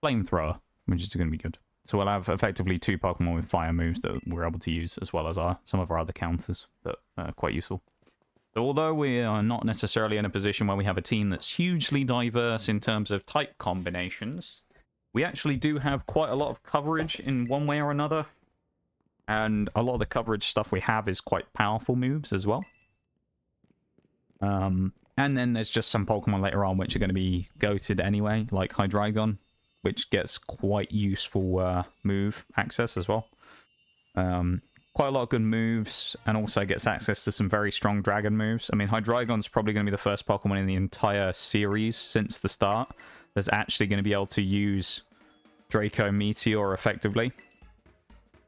Flamethrower, which is going to be good. So we'll have effectively 2 Pokemon with fire moves that we're able to use, as well as some of our other counters that are quite useful. So although we are not necessarily in a position where we have a team that's hugely diverse in terms of type combinations, we actually do have quite a lot of coverage in one way or another. And a lot of the coverage stuff we have is quite powerful moves as well. And then there's just some Pokemon later on which are going to be goated anyway, like Hydreigon, which gets quite useful move access as well. Quite a lot of good moves, and also gets access to some very strong dragon moves. I mean, Hydreigon's probably going to be the first Pokemon in the entire series since the start that's actually going to be able to use Draco Meteor effectively.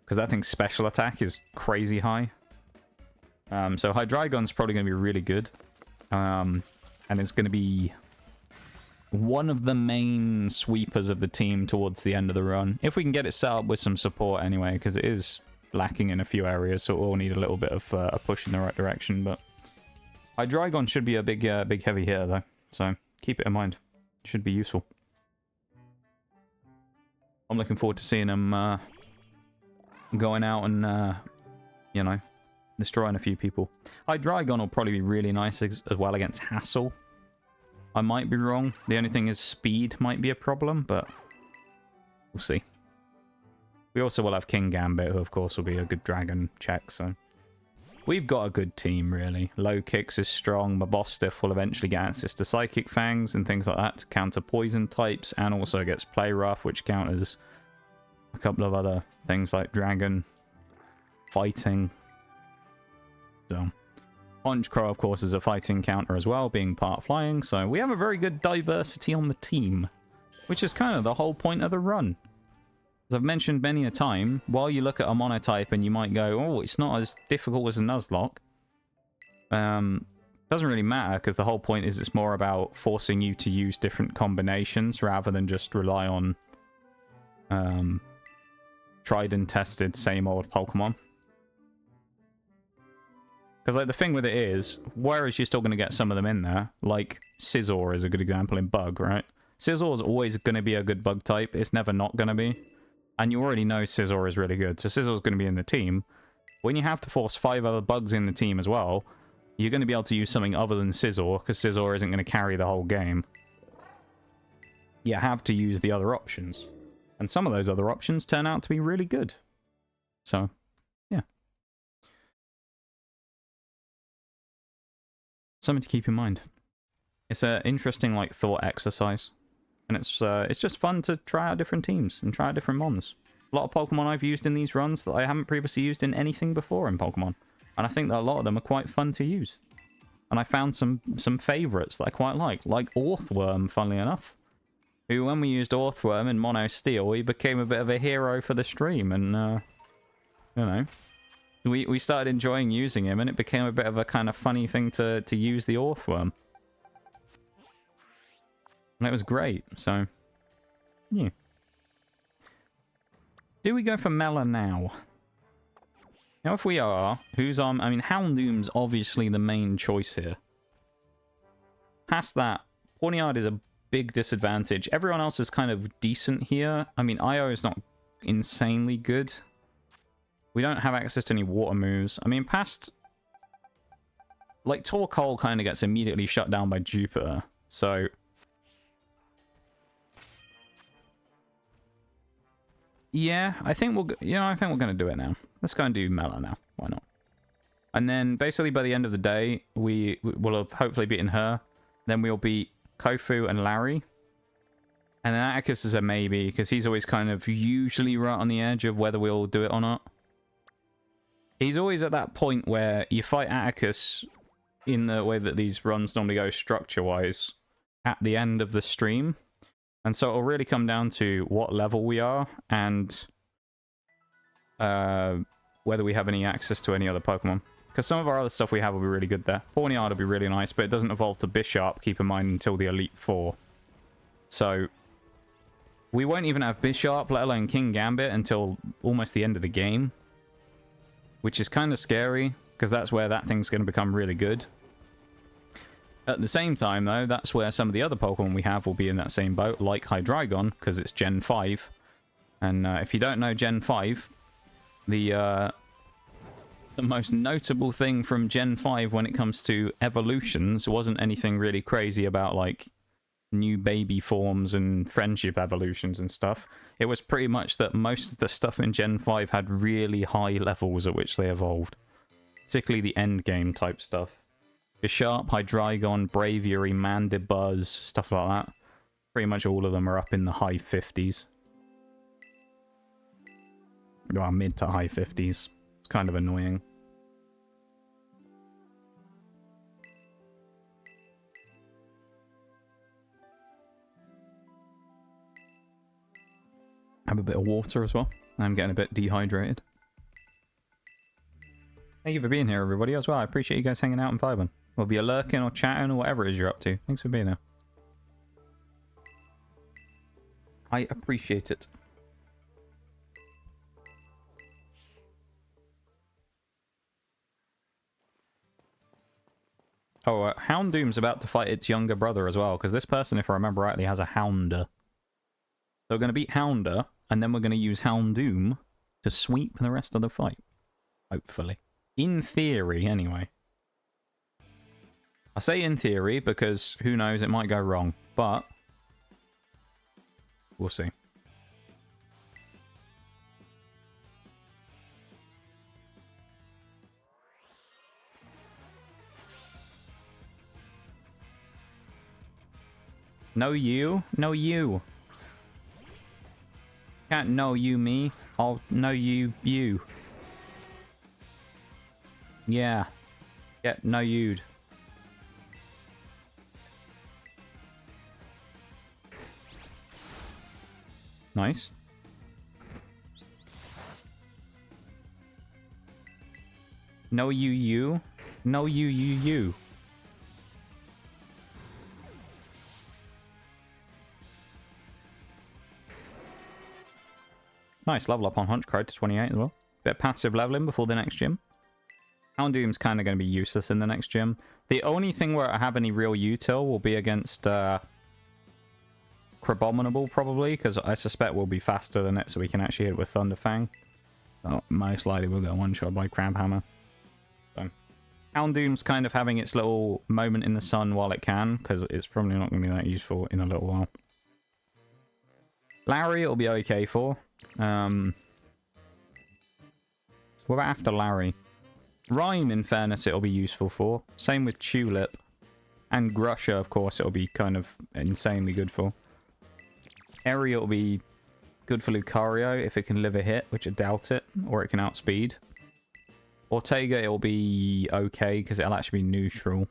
Because that thing's special attack is crazy high. So Hydreigon's probably going to be really good. And it's going to be one of the main sweepers of the team towards the end of the run. If we can get it set up with some support anyway, because it is lacking in a few areas, so we'll need a little bit of a push in the right direction. But Hydreigon should be a big heavy hitter though, so keep it in mind. It should be useful. I'm looking forward to seeing him going out and you know, destroying a few people. Hydreigon will probably be really nice as well against Hassel. I might be wrong. The only thing is speed might be a problem, but we'll see. We also will have King Gambit, who of course will be a good dragon check, so we've got a good team, really. Lokix is strong. Mabostiff will eventually get access to Psychic Fangs and things like that to counter poison types, and also gets Play Rough, which counters a couple of other things like Dragon, Fighting. So Honchkrow, of course, is a fighting counter as well, being part flying, so we have a very good diversity on the team, which is kind of the whole point of the run. As I've mentioned many a time, while you look at a Monotype and you might go, oh, it's not as difficult as a Nuzlocke, doesn't really matter, because the whole point is it's more about forcing you to use different combinations rather than just rely on tried and tested same old Pokemon. Because like the thing with it is, whereas you're still going to get some of them in there, like Scizor is a good example in Bug, right? Scizor is always going to be a good Bug type. It's never not going to be. And you already know Scizor is really good, so Scizor is going to be in the team. When you have to force 5 other Bugs in the team as well, you're going to be able to use something other than Scizor, because Scizor isn't going to carry the whole game. You have to use the other options. And some of those other options turn out to be really good. So, yeah. Something to keep in mind. It's an interesting, like, thought exercise. And it's just fun to try out different teams and try out different mons. A lot of Pokemon I've used in these runs that I haven't previously used in anything before in Pokemon. And I think that a lot of them are quite fun to use. And I found some favourites that I quite like Orthworm, funnily enough. Who, when we used Orthworm in Mono Steel, he became a bit of a hero for the stream. And, you know, we started enjoying using him, and it became a bit of a kind of funny thing to use the Orthworm. And it was great, so, yeah. Do we go for Mela now? Now, if we are, who's on? I mean, Houndoom's obviously the main choice here. Past that, Pawniard is a big disadvantage. Everyone else is kind of decent here. I mean, Io is not insanely good. We don't have access to any water moves. I mean, past... Like, Torkoal kind of gets immediately shut down by Jupiter. So... Yeah, I think we'll... I think we're going to do it now. Let's go and do Mela now. Why not? And then, basically, by the end of the day, we will have hopefully beaten her. Then we'll beat Kofu and Larry. And then Atticus is a maybe, because he's always kind of usually right on the edge of whether we'll do it or not. He's always at that point where you fight Atticus in the way that these runs normally go structure-wise at the end of the stream. And so it'll really come down to what level we are and whether we have any access to any other Pokemon. Because some of our other stuff we have will be really good there. Pawniard will be really nice, but it doesn't evolve to Bisharp, keep in mind, until the Elite Four. So we won't even have Bisharp, let alone King Gambit, until almost the end of the game. Which is kind of scary, because that's where that thing's going to become really good. At the same time, though, that's where some of the other Pokemon we have will be in that same boat, like Hydreigon, because it's Gen 5. And if you don't know Gen 5, the most notable thing from Gen 5 when it comes to evolutions wasn't anything really crazy about, like, new baby forms and friendship evolutions and stuff. It was pretty much that most of the stuff in Gen 5 had really high levels at which they evolved. Particularly the end game type stuff. Bisharp, Hydreigon, Braviary, Mandibuzz, stuff like that. Pretty much all of them are up in the high 50s. Well, mid to high 50s. It's kind of annoying. Have a bit of water as well. I'm getting a bit dehydrated. Thank you for being here, everybody, as well. I appreciate you guys hanging out and vibing. Whether you're lurking or chatting or whatever it is you're up to. Thanks for being here. I appreciate it. Oh, Houndoom's about to fight its younger brother as well, because this person, if I remember rightly, has a Houndour. So we're going to beat Houndour, and then we're going to use Houndoom to sweep the rest of the fight. Hopefully. In theory, anyway. I say in theory because, who knows, it might go wrong. But we'll see. No you, no you. Can't know you me. I'll know you you. Yeah. Get no you'd. Nice. No you you. No you you you. Nice, level up on Honchkrow to 28 as well. Bit of passive leveling before the next gym. Houndoom's kind of going to be useless in the next gym. The only thing where I have any real util will be against Crabominable, probably, because I suspect we'll be faster than it, so we can actually hit it with Thunderfang. Oh, most likely we'll get one-shot by Crabhammer. So, Houndoom's kind of having its little moment in the sun while it can, because it's probably not going to be that useful in a little while. Larry it'll be okay for. What about after Larry? Rhyme, in fairness, it'll be useful for. Same with Tulip. And Grusha, of course, it'll be kind of insanely good for. Eri will be good for Lucario if it can live a hit, which I doubt it. Or it can outspeed. Ortega, it'll be okay, because it'll actually be neutral.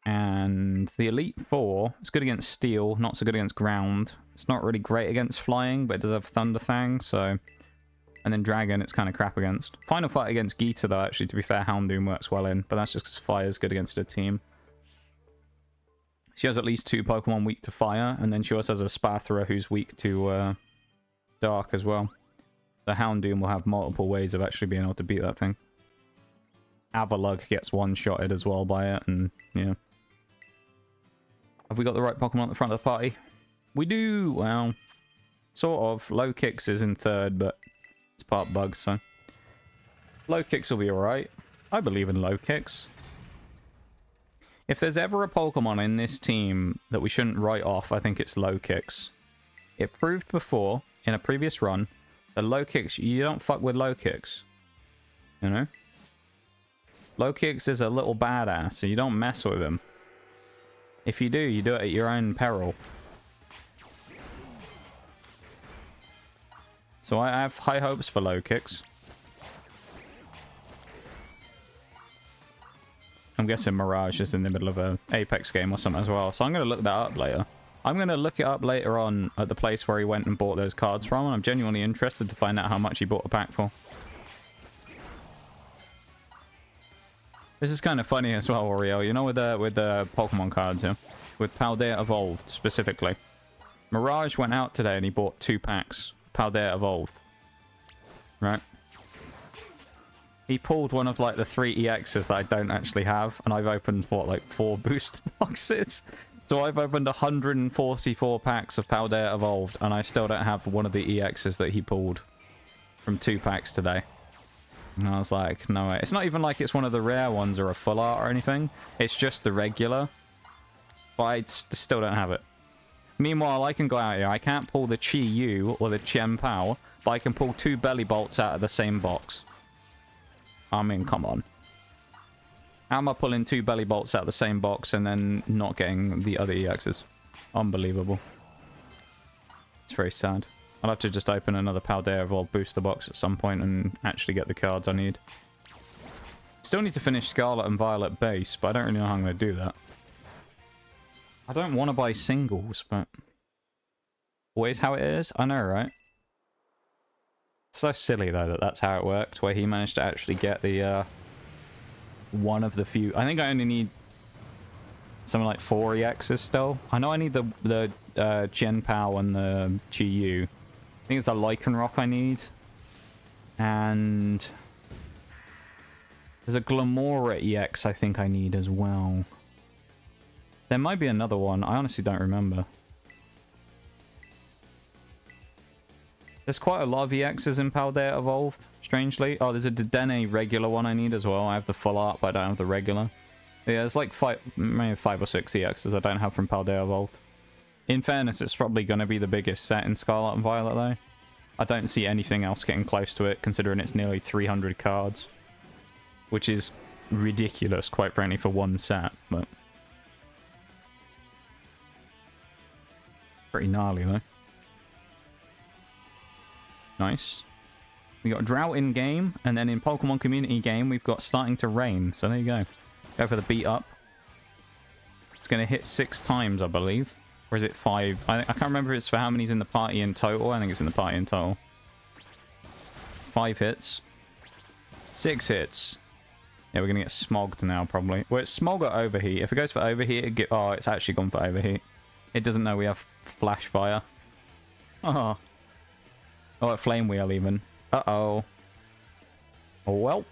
And the Elite Four, it's good against Steel, not so good against Ground. It's not really great against Flying, but it does have Thunderfang, so... And then Dragon, it's kind of crap against. Final fight against Geeta, though, actually, to be fair, Houndoom works well in. But that's just because Fire's good against her team. She has at least 2 Pokemon weak to Fire, and then she also has a Spathra who's weak to Dark as well. The Houndoom will have multiple ways of actually being able to beat that thing. Avalugg gets one-shotted as well by it, and yeah. Have we got the right Pokemon at the front of the party? We do! Well, sort of. Lokix is in third, but it's part bug, so... Lokix will be alright. I believe in Lokix. If there's ever a Pokemon in this team that we shouldn't write off, I think it's Lokix. It proved before, in a previous run, that Lokix, you don't fuck with Lokix. You know? Lokix is a little badass, so you don't mess with him. If you do it at your own peril. So I have high hopes for Lokix. I'm guessing Mirage is in the middle of an Apex game or something as well. So I'm going to look that up later. I'm going to look it up later on at the place where he went and bought those cards from. And I'm genuinely interested to find out how much he bought a pack for. This is kind of funny as well, Oreo. You know, with the Pokemon cards here. With Paldea Evolved, specifically. Mirage went out today and he bought 2 packs. Paldea Evolved. Right? He pulled one of, like, the 3 EXs that I don't actually have. And I've opened, what, like 4 booster boxes? So I've opened 144 packs of Paldea Evolved. And I still don't have one of the EXs that he pulled from 2 packs today. And I was like, no way. It's not even like it's one of the rare ones or a full art or anything. It's just the regular. But I still don't have it. Meanwhile, I can go out here. I can't pull the Chi-Yu or the Chien-Pao. But I can pull 2 belly bolts out of the same box. I mean, come on. How am I pulling 2 belly bolts out of the same box and then not getting the other EXs? Unbelievable. It's very sad. I'll have to just open another Paldea Evolved booster box at some point and actually get the cards I need. Still need to finish Scarlet and Violet base, but I don't really know how I'm going to do that. I don't want to buy singles, but... always how it is? I know, right? So silly, though, that that's how it worked, where he managed to actually get the, one of the few... I think I only need something like 4 EXs still. I know I need the Chien-Pao and the Chi-Yu. I think it's the Lycanroc I need. And... there's a Glamora EX I think I need as well. There might be another one. I honestly don't remember. There's quite a lot of EXs in Paldea Evolved, strangely. Oh, there's a Dedenne regular one I need as well. I have the full art, but I don't have the regular. Yeah, there's like maybe 5 or 6 EXs I don't have from Paldea Evolved. In fairness, it's probably going to be the biggest set in Scarlet and Violet, though. I don't see anything else getting close to it, considering it's nearly 300 cards. Which is ridiculous, quite frankly, for one set, but... pretty gnarly, though. Nice. We got Drought in game, and then in Pokemon Community game, we've got Starting to Rain. So there you go. Go for the beat up. It's going to hit 6 times, I believe. Or is it 5? I can't remember if it's for how many's in the party in total. I think it's in the party in total. 5 hits. 6 hits. Yeah, we're going to get smogged now, probably. Well, it's smog or overheat. If it goes for overheat, oh, it's actually gone for overheat. It doesn't know we have flash fire. Oh. Oh, a flame wheel even. Uh-oh. Oh, well.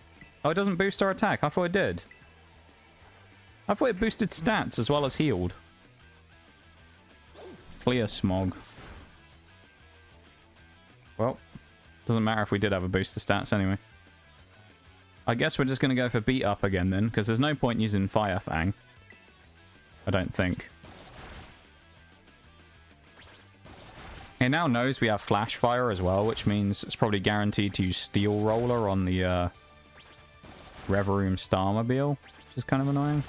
Oh, it doesn't boost our attack. I thought it did. I thought it boosted stats as well as healed. Clear smog. Well, doesn't matter if we did have a boost to stats anyway. I guess we're just going to go for beat up again then, because there's no point using Fire Fang. I don't think. It now knows we have Flash Fire as well, which means it's probably guaranteed to use Steel Roller on the Reverum Starmobile, which is kind of annoying.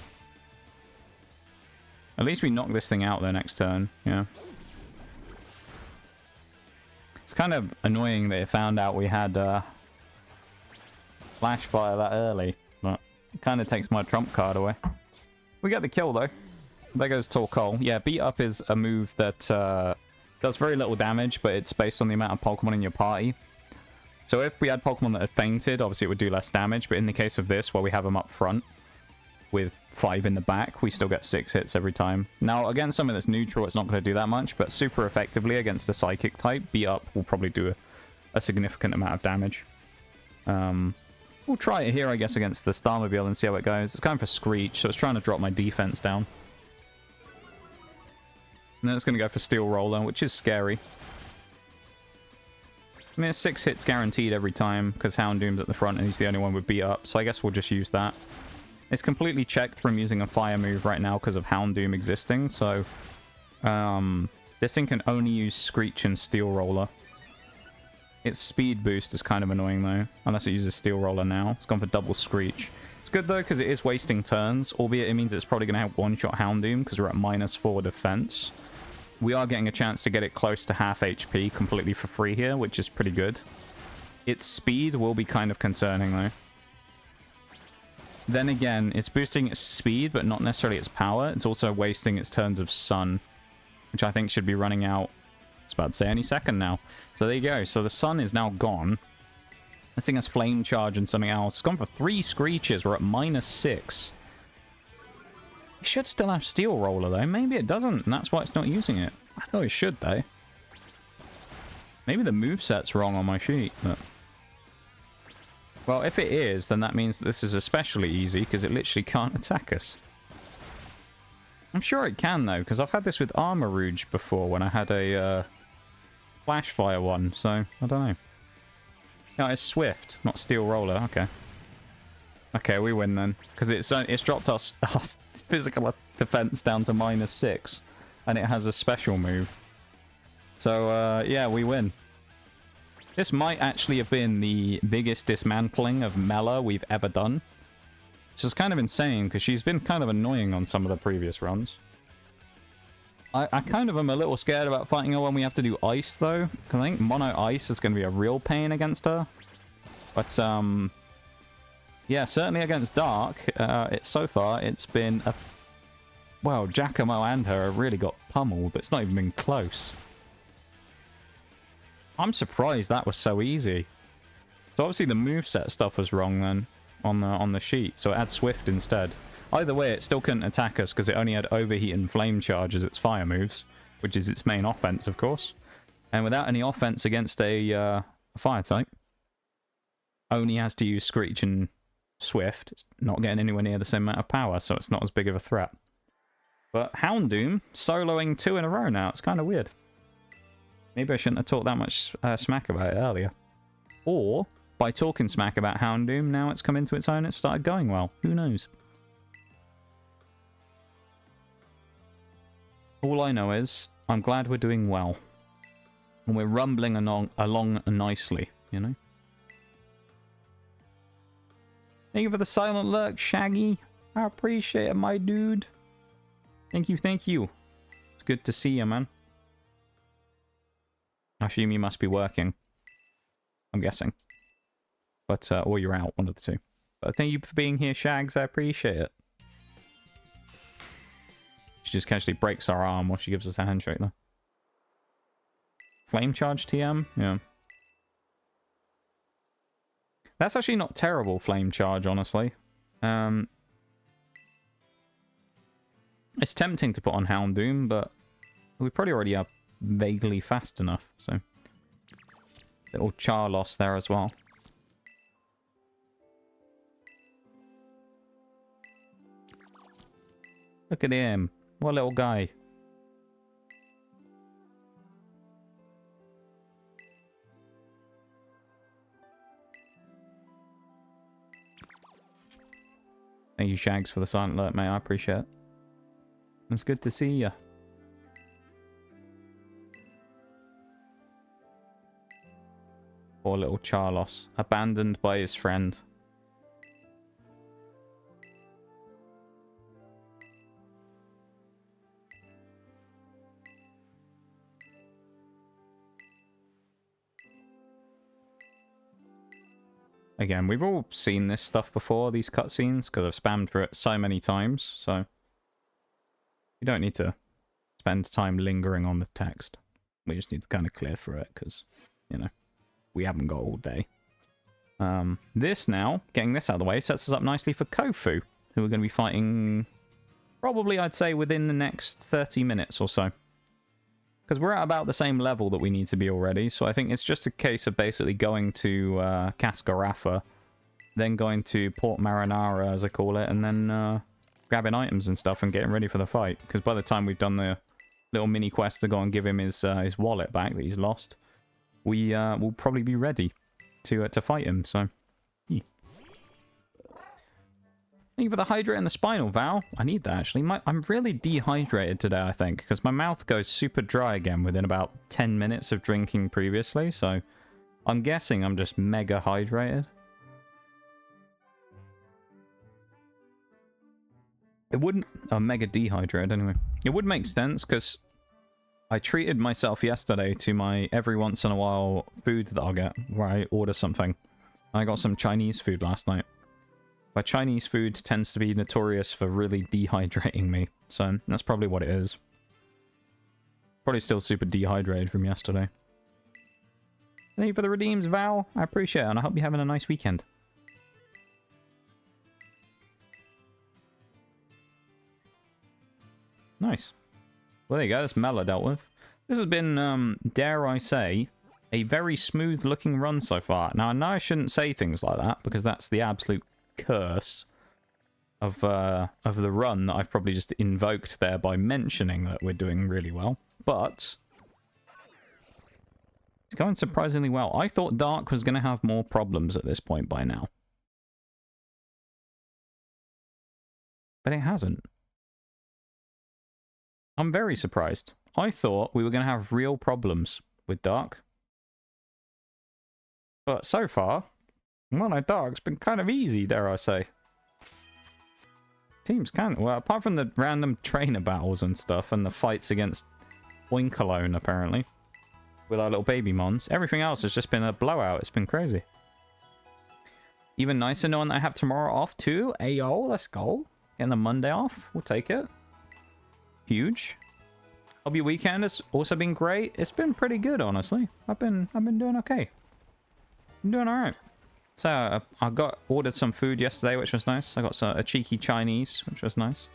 At least we knock this thing out there next turn, yeah. It's kind of annoying that it found out we had Flash Fire that early, but it kind of takes my trump card away. We get the kill though. There goes Torkoal. Yeah, Beat Up is a move that does very little damage, but it's based on the amount of Pokemon in your party. So if we had Pokemon that had fainted, obviously it would do less damage, but in the case of this, where we have them up front with 5 in the back, we still get 6 hits every time. Now, against something that's neutral, it's not going to do that much, but super effectively against a Psychic type, Beat Up will probably do a significant amount of damage. We'll try it here, I guess, against the Starmobile and see how it goes. It's going for Screech, so it's trying to drop my defense down. And then it's going to go for Steel Roller, which is scary. I mean, it's 6 hits guaranteed every time, because Houndoom's at the front and he's the only one with beat up, so I guess we'll just use that. It's completely checked from using a fire move right now because of Houndoom existing, so... this thing can only use Screech and Steel Roller. Its speed boost is kind of annoying, though, unless it uses Steel Roller now. It's gone for double Screech. It's good, though, because it is wasting turns, albeit it means it's probably going to have one-shot Houndoom, because we're at -4 defense. We are getting a chance to get it close to half HP completely for free here, which is pretty good. Its speed will be kind of concerning, though. Then again, it's boosting its speed, but not necessarily its power. It's also wasting its turns of Sun, which I think should be running out, I was about to say, any second now. So there you go. So the Sun is now gone. This thing has Flame Charge and something else. It's gone for 3 Screeches. We're at -6. It should still have Steel Roller, though. Maybe it doesn't, and that's why it's not using it. I thought it should, though. Maybe the moveset's wrong on my sheet, but... Well, if it is, then that means that this is especially easy, because it literally can't attack us. I'm sure it can, though, because I've had this with Armor Rouge before, when I had a Flash Fire one, so I don't know. No, it's Swift, not Steel Roller. Okay. Okay, we win then, because it's dropped our physical defense down to -6, and it has a special move. So, yeah, we win. This might actually have been the biggest dismantling of Mela we've ever done. Which is kind of insane, because she's been kind of annoying on some of the previous runs. I kind of am a little scared about fighting her when we have to do Ice, though. Because I think Mono Ice is going to be a real pain against her. But, yeah, certainly against Dark, so far, it's been a... Well, Giacomo and her have really got pummeled, but it's not even been close. I'm surprised that was so easy. So obviously the moveset stuff was wrong then on the sheet, so it had Swift instead. Either way, it still couldn't attack us because it only had Overheat and Flame Charge as its fire moves, which is its main offense, of course. And without any offense against a fire type, only has to use Screech and Swift. It's not getting anywhere near the same amount of power, so it's not as big of a threat. But Houndoom soloing 2 in a row now. It's kind of weird. Maybe I shouldn't have talked that much smack about it earlier. Or, by talking smack about Houndoom, now it's come into its own and it's started going well. Who knows? All I know is, I'm glad we're doing well. And we're rumbling along nicely, you know? Thank you for the silent lurk, Shaggy. I appreciate it, my dude. Thank you, thank you. It's good to see you, man. I assume you must be working. I'm guessing. But, or you're out, one of the two. But thank you for being here, Shags. I appreciate it. She just casually breaks our arm while she gives us a handshake, though. Flame Charge TM? Yeah. That's actually not terrible, Flame Charge, honestly. It's tempting to put on Houndoom, but we probably already are vaguely fast enough, so... Little char loss there as well. Look at him. What a little guy. Thank you, Shags, for the silent alert, mate. I appreciate it. It's good to see you. Poor little Charlos. Abandoned by his friend. Again, we've all seen this stuff before, these cutscenes, because I've spammed through it so many times, so... We don't need to spend time lingering on the text. We just need to kind of clear through it, because, you know, we haven't got all day. This now, getting this out of the way, sets us up nicely for Kofu, who we're going to be fighting, probably, I'd say, within the next 30 minutes or so. Because we're at about the same level that we need to be already, so I think it's just a case of basically going to Cascarafa, then going to Port Marinara, as I call it, and then grabbing items and stuff and getting ready for the fight. Because by the time we've done the little mini quest to go and give him his wallet back that he's lost, we will probably be ready to fight him. So, yeah. Thank you for the hydrate and the spinal, Val. I need that, actually. I'm really dehydrated today, I think, because my mouth goes super dry again within about 10 minutes of drinking previously, so I'm guessing I'm just mega hydrated. It wouldn't... mega dehydrated, anyway. It would make sense, because I treated myself yesterday to my every once in a while food that I'll get, where I order something. I got some Chinese food last night. But Chinese food tends to be notorious for really dehydrating me, so that's probably what it is. Probably still super dehydrated from yesterday. Thank you for the redeems, Val. I appreciate it, and I hope you're having a nice weekend. Nice. Well, there you go. That's Mela dealt with. This has been, dare I say, a very smooth-looking run so far. Now, I know I shouldn't say things like that, because that's the absolute curse of the run that I've probably just invoked there by mentioning that we're doing really well. But it's going surprisingly well. I thought Dark was going to have more problems at this point by now. But it hasn't. I'm very surprised. I thought we were going to have real problems with Dark. But so far, Mono Dark's been kind of easy, dare I say. Team's kind of... Well, apart from the random trainer battles and stuff, and the fights against Oinkalone, apparently, with our little baby mons, everything else has just been a blowout. It's been crazy. Even nicer knowing that I have tomorrow off, too. Ayo, let's go. Getting the Monday off. We'll take it. Huge. Hope your weekend has also been great. It's been pretty good, honestly. I've been doing okay. I'm doing alright. So, I ordered some food yesterday, which was nice. I got a cheeky Chinese, which was nice.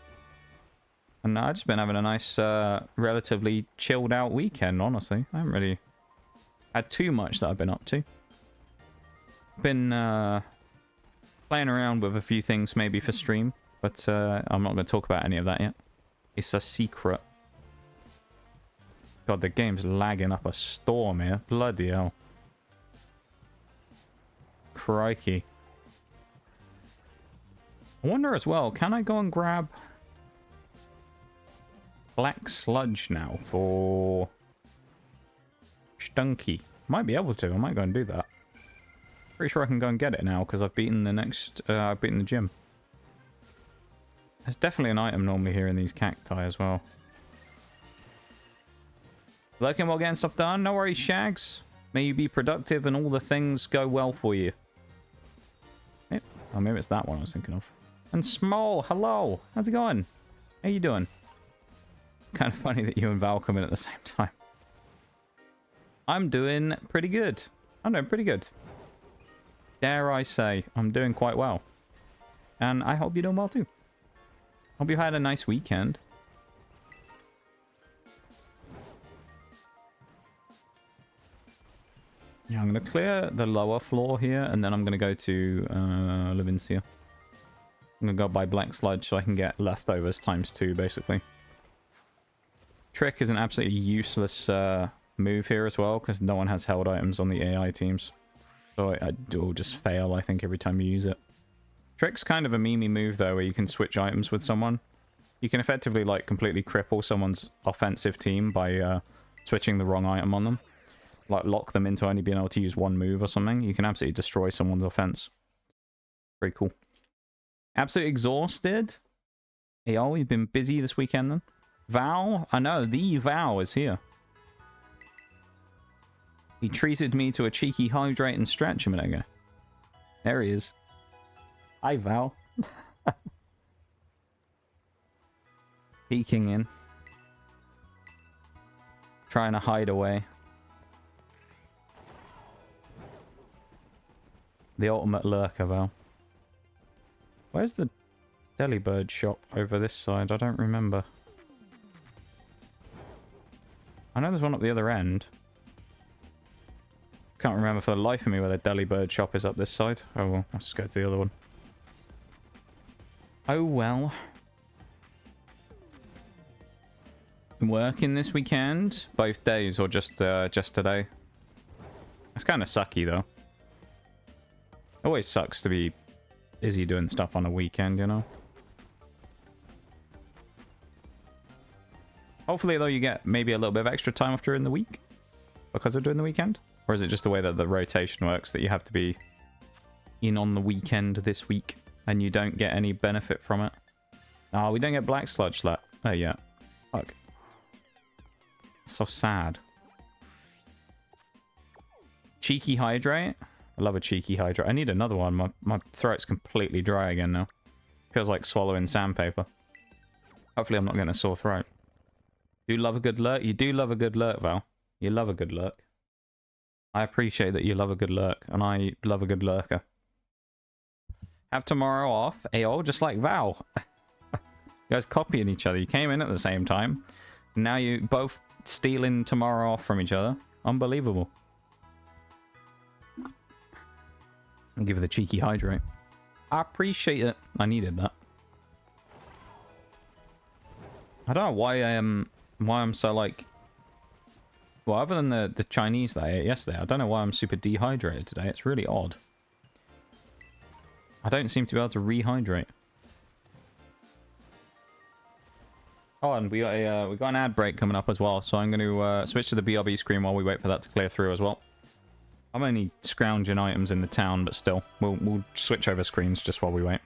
And I've just been having a nice, relatively chilled out weekend, honestly. I haven't really had too much that I've been up to. Been, playing around with a few things maybe for stream, but I'm not going to talk about any of that yet. It's a secret. God, the game's lagging up a storm here. Bloody hell. Crikey. I wonder as well, can I go and grab black sludge now for Stunky? Might be able to. I might go and do that. Pretty sure I can go and get it now because I've beaten the next. I've beaten the gym. There's definitely an item normally here in these cacti as well. Lurking while getting stuff done. No worries, Shags. May you be productive and all the things go well for you. Yep. Oh, maybe it's that one I was thinking of. And Small, hello. How's it going? How you doing? Kind of funny that you and Val come in at the same time. I'm doing pretty good. I'm doing pretty good. Dare I say, I'm doing quite well. And I hope you're doing well too. Hope you had a nice weekend. Yeah, I'm going to clear the lower floor here, and then I'm going to go to Levincia. I'm going to go buy Black Sludge so I can get leftovers ×2, basically. Trick is an absolutely useless move here as well, because no one has held items on the AI teams. So I will just fail, I think, every time you use it. Trick's kind of a memey move, though, where you can switch items with someone. You can effectively, like, completely cripple someone's offensive team by switching the wrong item on them. Like, lock them into only being able to use one move or something. You can absolutely destroy someone's offense. Pretty cool. Absolutely exhausted. Hey, oh, you've been busy this weekend, then? Val? I know, the Val is here. He treated me to a cheeky hydrate and stretch a minute ago. There he is. Hi, Val. Peeking in. Trying to hide away. The ultimate lurker, Val. Where's the Delibird shop over this side? I don't remember. I know there's one up the other end. Can't remember for the life of me where the Delibird shop is up this side. Oh well, let's just go to the other one. Oh well. Been working this weekend, both days or just today. It's kind of sucky, though. Always sucks to be busy doing stuff on a weekend, you know? Hopefully, though, you get maybe a little bit of extra time off during the week because of doing the weekend? Or is it just the way that the rotation works that you have to be in on the weekend this week and you don't get any benefit from it? Oh, we don't get Black Sludge left. Oh, yeah. Fuck. So sad. Cheeky Hydrate. I love a Cheeky Hydrate. I need another one. My throat's completely dry again now. Feels like swallowing sandpaper. Hopefully I'm not getting a sore throat. You love a good lurk? You do love a good lurk, Val. You love a good lurk. I appreciate that you love a good lurk, and I love a good lurker. Have tomorrow off, AO, just like Val. You guys copying each other. You came in at the same time. Now you both stealing tomorrow off from each other. Unbelievable. I'll give her the cheeky hydrate. I appreciate it. I needed that. I don't know why I'm so like... Well, other than the Chinese that I ate yesterday, I don't know why I'm super dehydrated today. It's really odd. I don't seem to be able to rehydrate. Oh, and we got an ad break coming up as well, so I'm going to switch to the BRB screen while we wait for that to clear through as well. I'm only scrounging items in the town, but still, we'll switch over screens just while we wait.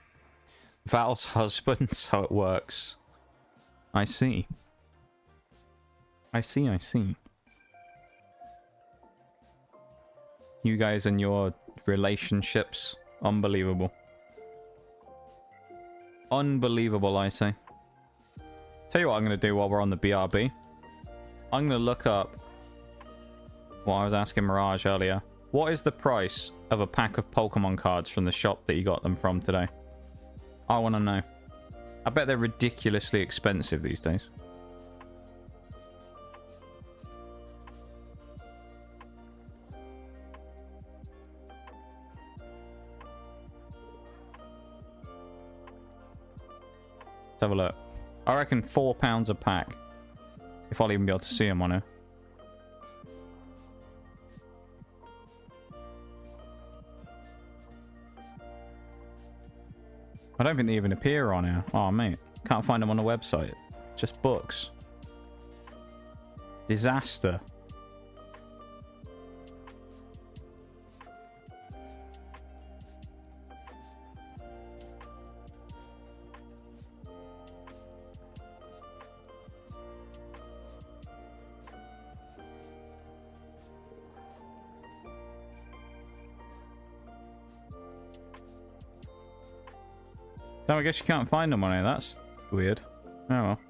Val's husband, so it works. I see. I see, I see. You guys and your relationships, unbelievable. Unbelievable, I say. Tell you what I'm going to do while we're on the BRB. I'm going to look up what I was asking Mirage earlier. What is the price of a pack of Pokemon cards from the shop that you got them from today? I want to know. I bet they're ridiculously expensive these days. Let's have a look. I reckon £4 a pack. If I'll even be able to see them on here. I don't think they even appear on here. Oh, mate. Can't find them on the website. Just books. Disaster. No, I guess you can't find them on here. That's weird. Oh well.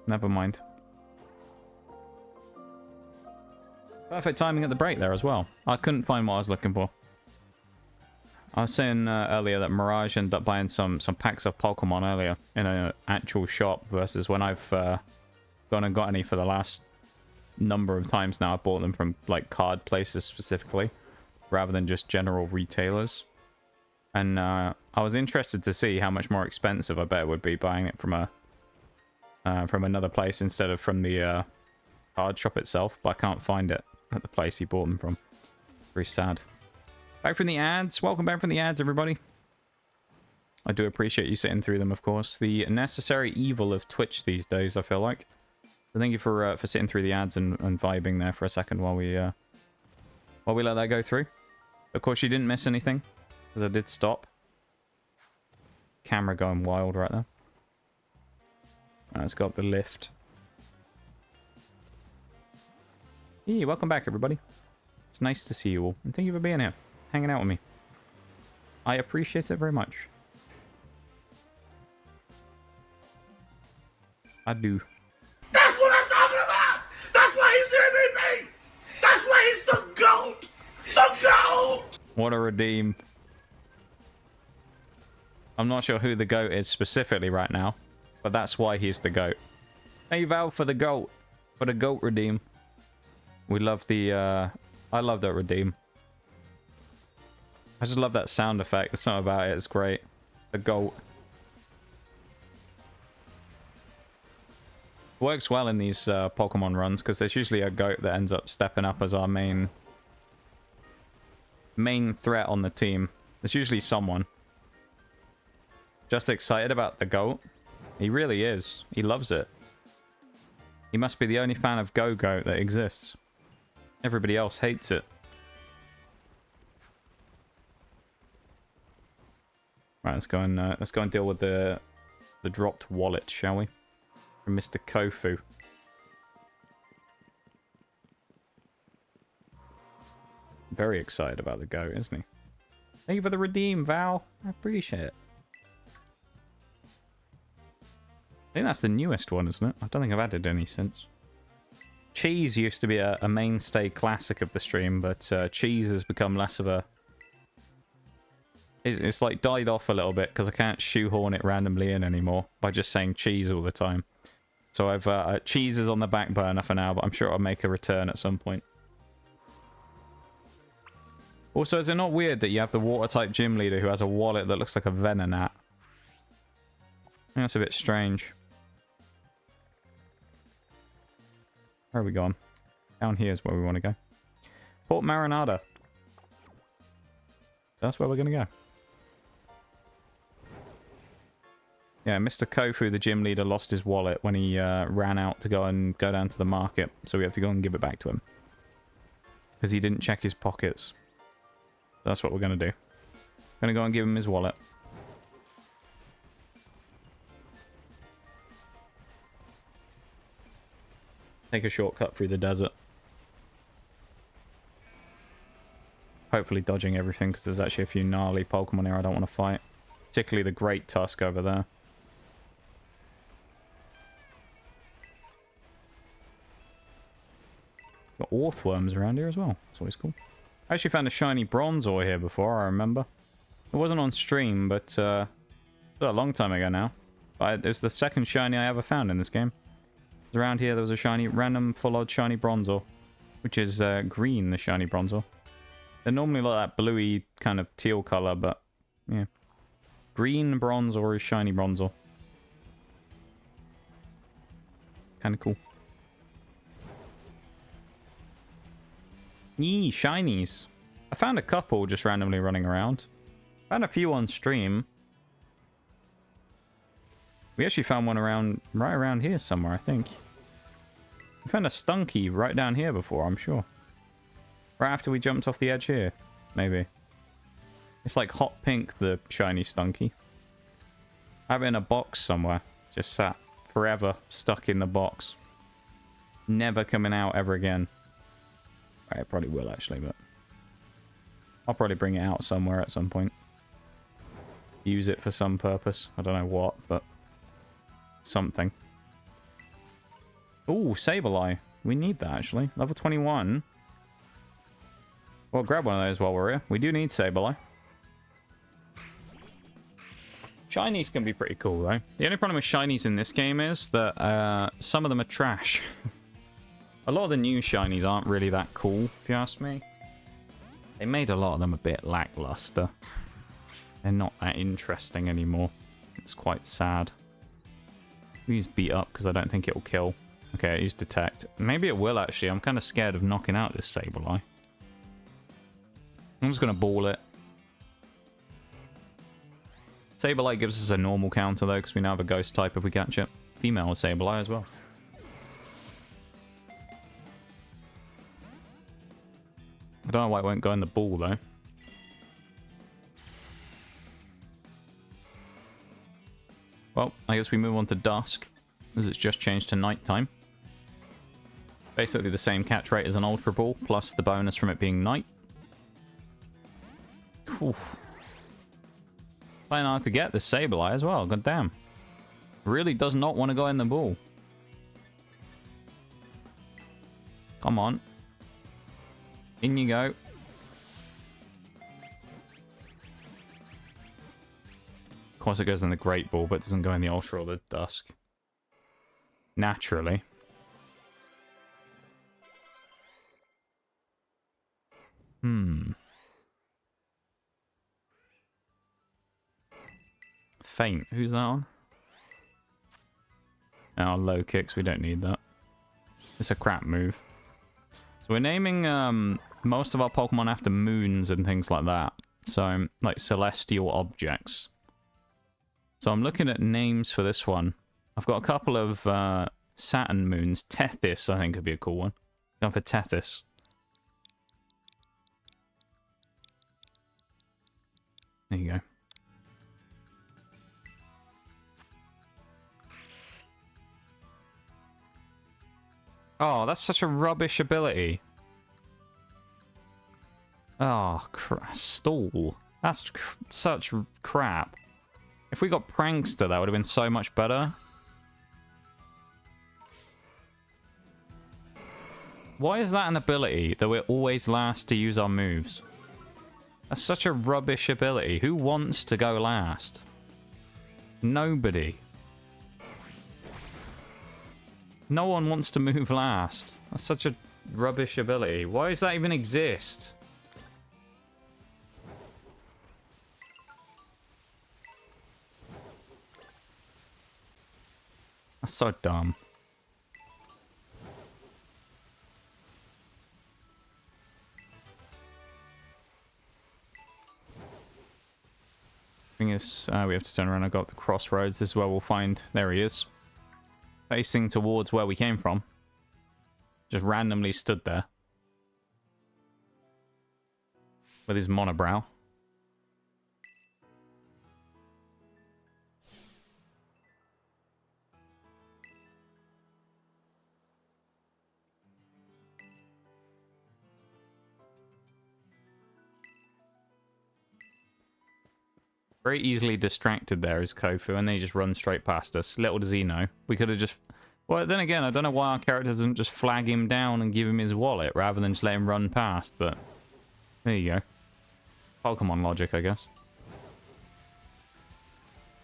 Never mind. Perfect timing at the break there as well. I couldn't find what I was looking for. I was saying earlier that Mirage ended up buying some packs of Pokemon earlier in an actual shop versus when I've gone and got any for the last number of times now. I bought them from like card places specifically rather than just general retailers. And I was interested to see how much more expensive I bet it would be buying it from another place instead of from the card shop itself. But I can't find it at the place he bought them from. Very sad. Back from the ads. Welcome back from the ads, everybody. I do appreciate you sitting through them, of course. The necessary evil of Twitch these days, I feel like. So thank you for sitting through the ads and vibing there for a second while we let that go through. Of course, you didn't miss anything. Because I did stop. Camera going wild right there. Let's go up the lift. Hey, welcome back, everybody. It's nice to see you all. And thank you for being here. Hanging out with me. I appreciate it very much. I do. That's what I'm talking about! That's why he's the MVP! That's why he's the GOAT! The GOAT! What a redeem. I'm not sure who the GOAT is specifically right now, but that's why he's the GOAT. Hey, Val, for the GOAT. For the GOAT redeem. We love the, I love that redeem. I just love that sound effect. There's something about it. It's great. The GOAT. works well in these Pokemon runs because there's usually a goat that ends up stepping up as our main threat on the team. There's usually someone. Just excited about the goat. He really is. He loves it. He must be the only fan of Go-Goat that exists. Everybody else hates it. Right, let's go and deal with the dropped wallet, shall we? From Mr. Kofu. Very excited about the goat, isn't he? Thank you for the redeem, Val. I appreciate it. I think that's the newest one, isn't it? I don't think I've added any since. Cheese used to be a mainstay classic of the stream, but cheese has become less of a... It's like died off a little bit because I can't shoehorn it randomly in anymore by just saying cheese all the time. So I've cheese is on the back burner for now, but I'm sure I'll make a return at some point. Also, is it not weird that you have the water-type gym leader who has a wallet that looks like a Venonat? I think that's a bit strange. Where are we gone? Down here is where we want to go. Port Marinada. That's where we're going to go. Yeah, Mr. Kofu, the gym leader, lost his wallet when he ran out to go down to the market. So we have to go and give it back to him. Because he didn't check his pockets. That's what we're going to do. Going to go and give him his wallet. Take a shortcut through the desert. Hopefully dodging everything, because there's actually a few gnarly Pokemon here I don't want to fight. Particularly the Great Tusk over there. Got Orthworms around here as well. That's always cool. I actually found a shiny Bronzor here before, I remember. It wasn't on stream, but it was a long time ago now. But it was the second shiny I ever found in this game. Around here there was a shiny, random full-odd shiny Bronzor. Which is green, the shiny Bronzor. They're normally like that bluey kind of teal colour, but yeah. Green Bronzor is shiny Bronzor. Kind of cool. Yee, shinies. I found a couple just randomly running around. Found a few on stream. We actually found one right around here somewhere, I think. We found a Stunky right down here before, I'm sure. Right after we jumped off the edge here, maybe. It's like hot pink, the shiny Stunky. I have it in a box somewhere. Just sat forever stuck in the box. Never coming out ever again. I probably will actually, but I'll probably bring it out somewhere at some point. Use it for some purpose. I don't know what, but something. Ooh, Sableye. We need that actually. Level 21. Well, grab one of those while we're here. We do need Sableye. Shinies can be pretty cool though. The only problem with shinies in this game is that some of them are trash. A lot of the new shinies aren't really that cool, if you ask me. They made a lot of them a bit lackluster. They're not that interesting anymore. It's quite sad. We use Beat Up because I don't think it'll kill. Okay, I used Detect. Maybe it will actually. I'm kind of scared of knocking out this Sableye. I'm just going to ball it. Sableye gives us a normal counter though, because we now have a Ghost type if we catch it. Female Sableye as well. I don't know why it won't go in the ball, though. Well, I guess we move on to Dusk, as it's just changed to nighttime. Basically the same catch rate as an Ultra Ball, plus the bonus from it being night. Oof. Playing hard to get this Sableye as well, god damn. Really does not want to go in the ball. Come on. In you go. Of course it goes in the Great Ball, but it doesn't go in the Ultra or the Dusk. Naturally. Faint. Who's that on? Our Lokix, we don't need that. It's a crap move. So we're naming most of our Pokemon after moons and things like that. So, like celestial objects. So I'm looking at names for this one. I've got a couple of Saturn moons. Tethys, I think, would be a cool one. Going for Tethys. There you go. Oh, that's such a rubbish ability. Oh, stall. That's such crap. If we got Prankster, that would have been so much better. Why is that an ability that we're always last to use our moves? That's such a rubbish ability. Who wants to go last? Nobody. No one wants to move last. That's such a rubbish ability. Why does that even exist? That's so dumb. Thing is, we have to turn around. I got the crossroads. This is where we'll find... There he is. Facing towards where we came from. Just randomly stood there. With his monobrow. Very easily distracted there is Kofu, and then he just runs straight past us. Little does he know. We could have just... Well, then again, I don't know why our character doesn't just flag him down and give him his wallet, rather than just let him run past, but... There you go. Pokemon logic, I guess.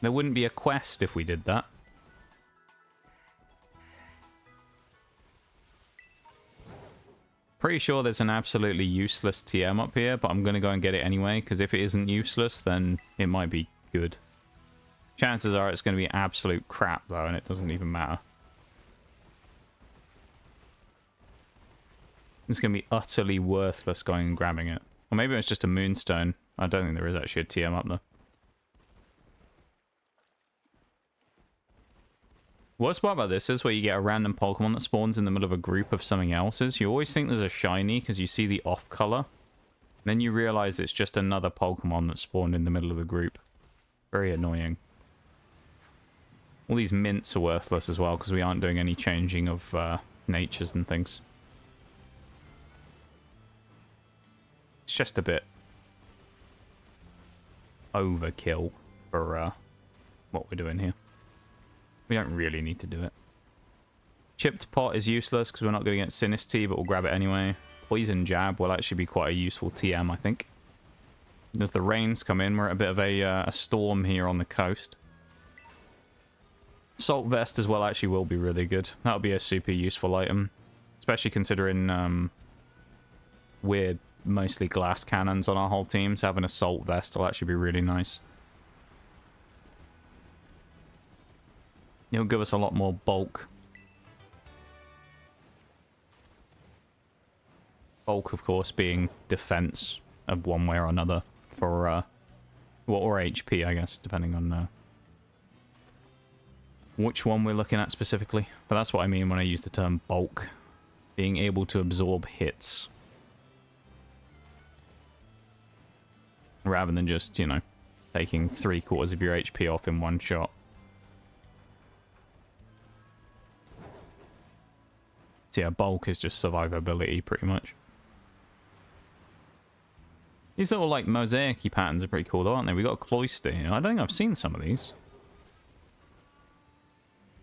There wouldn't be a quest if we did that. Pretty sure there's an absolutely useless TM up here, but I'm going to go and get it anyway, because if it isn't useless, then it might be good. Chances are it's going to be absolute crap, though, and it doesn't even matter. It's going to be utterly worthless going and grabbing it. Or maybe it's just a Moonstone. I don't think there is actually a TM up there. Worst part about this is where you get a random Pokemon that spawns in the middle of a group of something else's. You always think there's a shiny because you see the off color. Then you realize it's just another Pokemon that spawned in the middle of the group. Very annoying. All these mints are worthless as well because we aren't doing any changing of natures and things. It's just a bit overkill for what we're doing here. We don't really need to do it. Chipped Pot is useless because we're not going to get Sinistea, but we'll grab it anyway. Poison Jab will actually be quite a useful TM, I think. As the rains come in, we're at a bit of a storm here on the coast. Salt Vest as well actually will be really good. That'll be a super useful item. Especially considering we're mostly glass cannons on our whole team, so having a Salt Vest will actually be really nice. It'll give us a lot more bulk. Bulk, of course, being defense of one way or another for, or HP, I guess, depending on which one we're looking at specifically. But that's what I mean when I use the term bulk. Being able to absorb hits. Rather than just, you know, taking 3/4 of your HP off in one shot. So yeah, bulk is just survivability, pretty much. These little, like, mosaic-y patterns are pretty cool, though, aren't they? We got a Cloyster here. I don't think I've seen some of these.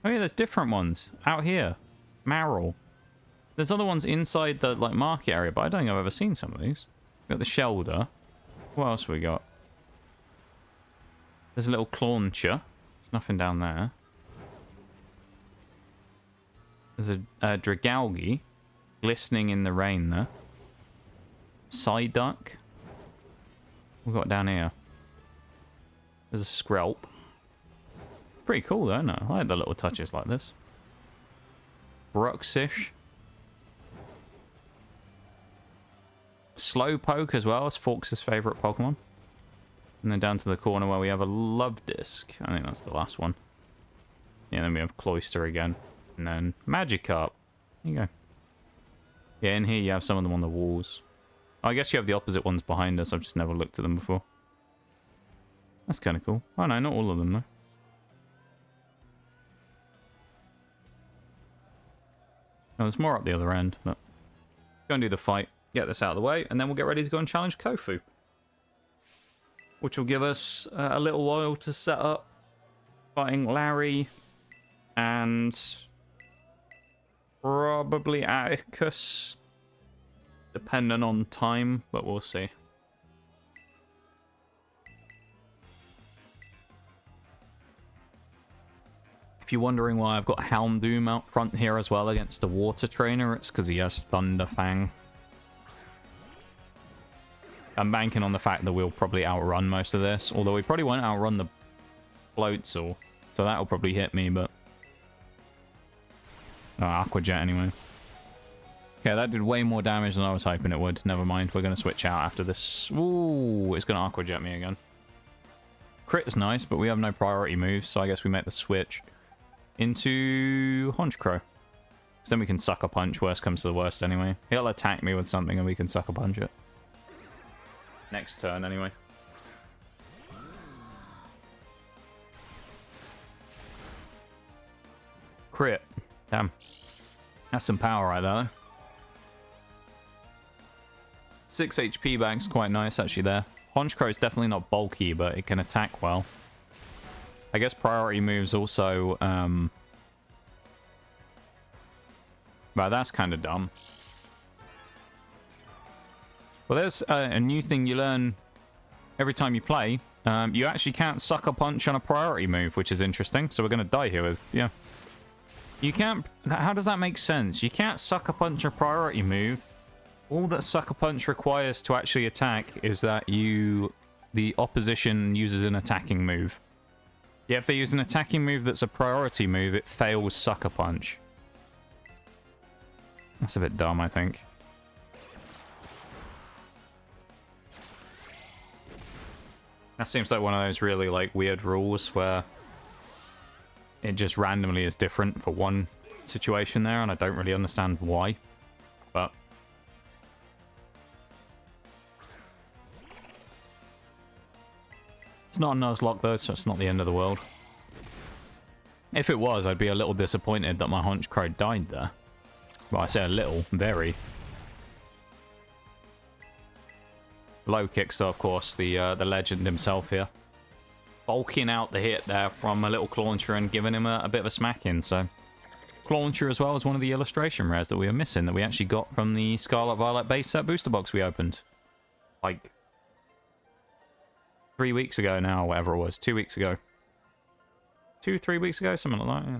Oh yeah, there's different ones. Out here. Marl. There's other ones inside the, like, market area, but I don't think I've ever seen some of these. We got the Shelder. What else we got? There's a little Clauncher. There's nothing down there. There's a Dragalge glistening in the rain there. Psyduck. We've got down here. There's a Skrelp. Pretty cool though, no? I like the little touches like this. Bruxish. Slowpoke as well. It's Forks' favourite Pokemon. And then down to the corner where we have a Love Disc. I think that's the last one. Yeah, then we have Cloyster again. And then Magikarp. There you go. Yeah, in here you have some of them on the walls. I guess you have the opposite ones behind us. I've just never looked at them before. That's kind of cool. Oh no, not all of them though. Oh, there's more up the other end, but go and do the fight. Get this out of the way, and then we'll get ready to go and challenge Kofu. Which will give us a little while to set up fighting Larry and probably Atticus, depending on time, but we'll see. If you're wondering why I've got Houndoom out front here as well against the Water Trainer, it's because he has Thunder Fang. I'm banking on the fact that we'll probably outrun most of this, although we probably won't outrun the Floatzel, so that'll probably hit me, but... Oh, Aqua Jet anyway. Okay, that did way more damage than I was hoping it would. Never mind, we're going to switch out after this. Ooh, it's going to Aqua Jet me again. Crit is nice, but we have no priority moves, so I guess we make the switch into Honchkrow. So then we can Sucker Punch, worst comes to the worst anyway. He'll attack me with something and we can Sucker Punch it. Next turn anyway. Crit. Damn. That's some power right there. 6 HP bank's quite nice actually there. Honchkrow is definitely not bulky, but it can attack well. I guess priority moves also... Well, that's kind of dumb. Well, there's a new thing you learn every time you play. You actually can't Sucker Punch on a priority move, which is interesting. So we're going to die here with... Yeah. You can't... How does that make sense? You can't Sucker Punch a priority move. All that Sucker Punch requires to actually attack is that the opposition uses an attacking move. Yeah, if they use an attacking move that's a priority move, it fails Sucker Punch. That's a bit dumb, I think. That seems like one of those really, like, weird rules where it just randomly is different for one situation there, and I don't really understand why. But... It's not a Nuzlocke though, so it's not the end of the world. If it was, I'd be a little disappointed that my Honchkrow died there. Well, I say a little, very. Lokix, though, of course, the legend himself here. Bulking out the hit there from a little Clauncher and giving him a bit of a smacking, so... Clauncher as well is one of the illustration rares that we were missing, that we actually got from the Scarlet Violet base set booster box we opened. Like... 3 weeks ago now, whatever it was. 2 weeks ago. 3 weeks ago? Something like that, yeah.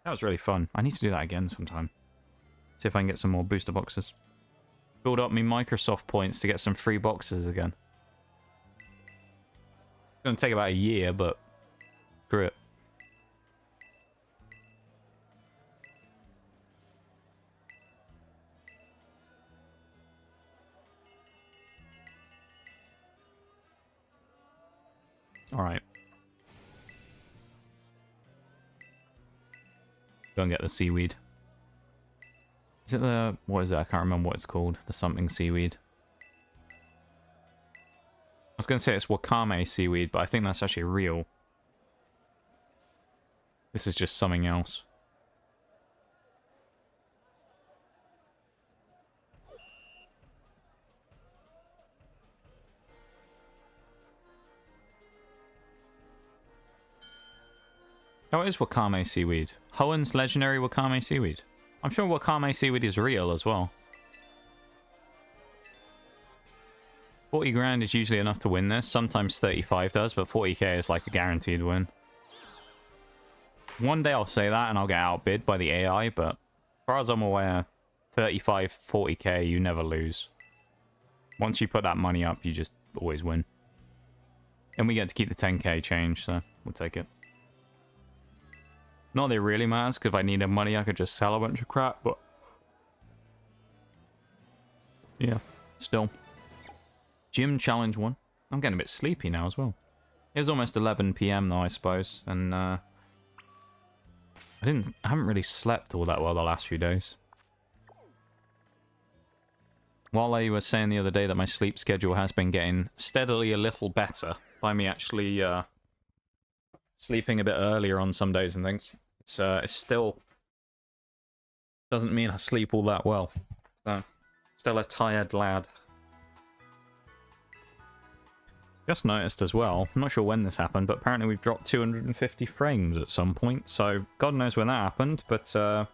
That was really fun. I need to do that again sometime. See if I can get some more booster boxes. Build up me Microsoft points to get some free boxes again. It's going to take about a year, but... Screw it. Alright. Go and get the seaweed. Is it the... What is it? I can't remember what it's called. The something seaweed. I was going to say it's Wakame seaweed, but I think that's actually real. This is just something else. Oh, it is Wakame seaweed. Hoenn's legendary Wakame seaweed. I'm sure Wakame seaweed is real as well. 40 grand is usually enough to win this. Sometimes 35 does, but 40k is like a guaranteed win. One day I'll say that and I'll get outbid by the AI, but as far as I'm aware, 35, 40k, you never lose. Once you put that money up, you just always win. And we get to keep the 10k change, so we'll take it. Not that it really matters, because if I needed money, I could just sell a bunch of crap, but... yeah, still. Gym challenge 1. I'm getting a bit sleepy now as well. It's almost 11 PM though, I suppose, and I haven't really slept all that well the last few days. While I was saying the other day that my sleep schedule has been getting steadily a little better by me actually sleeping a bit earlier on some days and things, it's still doesn't mean I sleep all that well. So, still a tired lad. Just noticed as well, I'm not sure when this happened, but apparently we've dropped 250 frames at some point, so God knows when that happened, but yeah,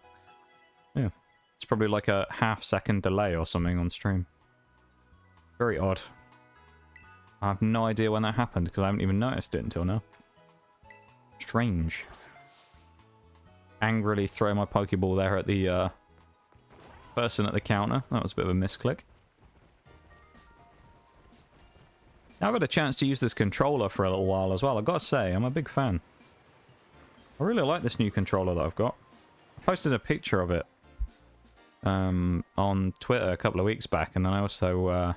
it's probably like a half-second delay or something on stream. Very odd. I have no idea when that happened, because I haven't even noticed it until now. Strange. Angrily throw my Pokeball there at the person at the counter. That was a bit of a misclick. I've had a chance to use this controller for a little while as well. I've got to say, I'm a big fan. I really like this new controller that I've got. I posted a picture of it on Twitter a couple of weeks back, and then I also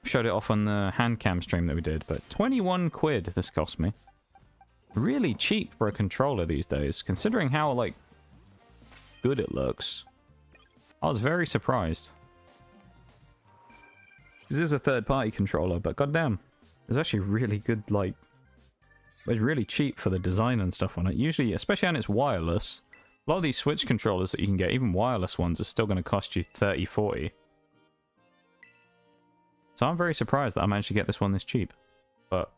showed it off on the hand cam stream that we did. But 21 quid this cost me. Really cheap for a controller these days, considering how, like, good it looks. I was very surprised. This is a third-party controller, but goddamn, it's actually really good, like... it's really cheap for the design and stuff on it. Usually, especially when it's wireless, a lot of these Switch controllers that you can get, even wireless ones, are still going to cost you 30, 40. So I'm very surprised that I managed to get this one this cheap. But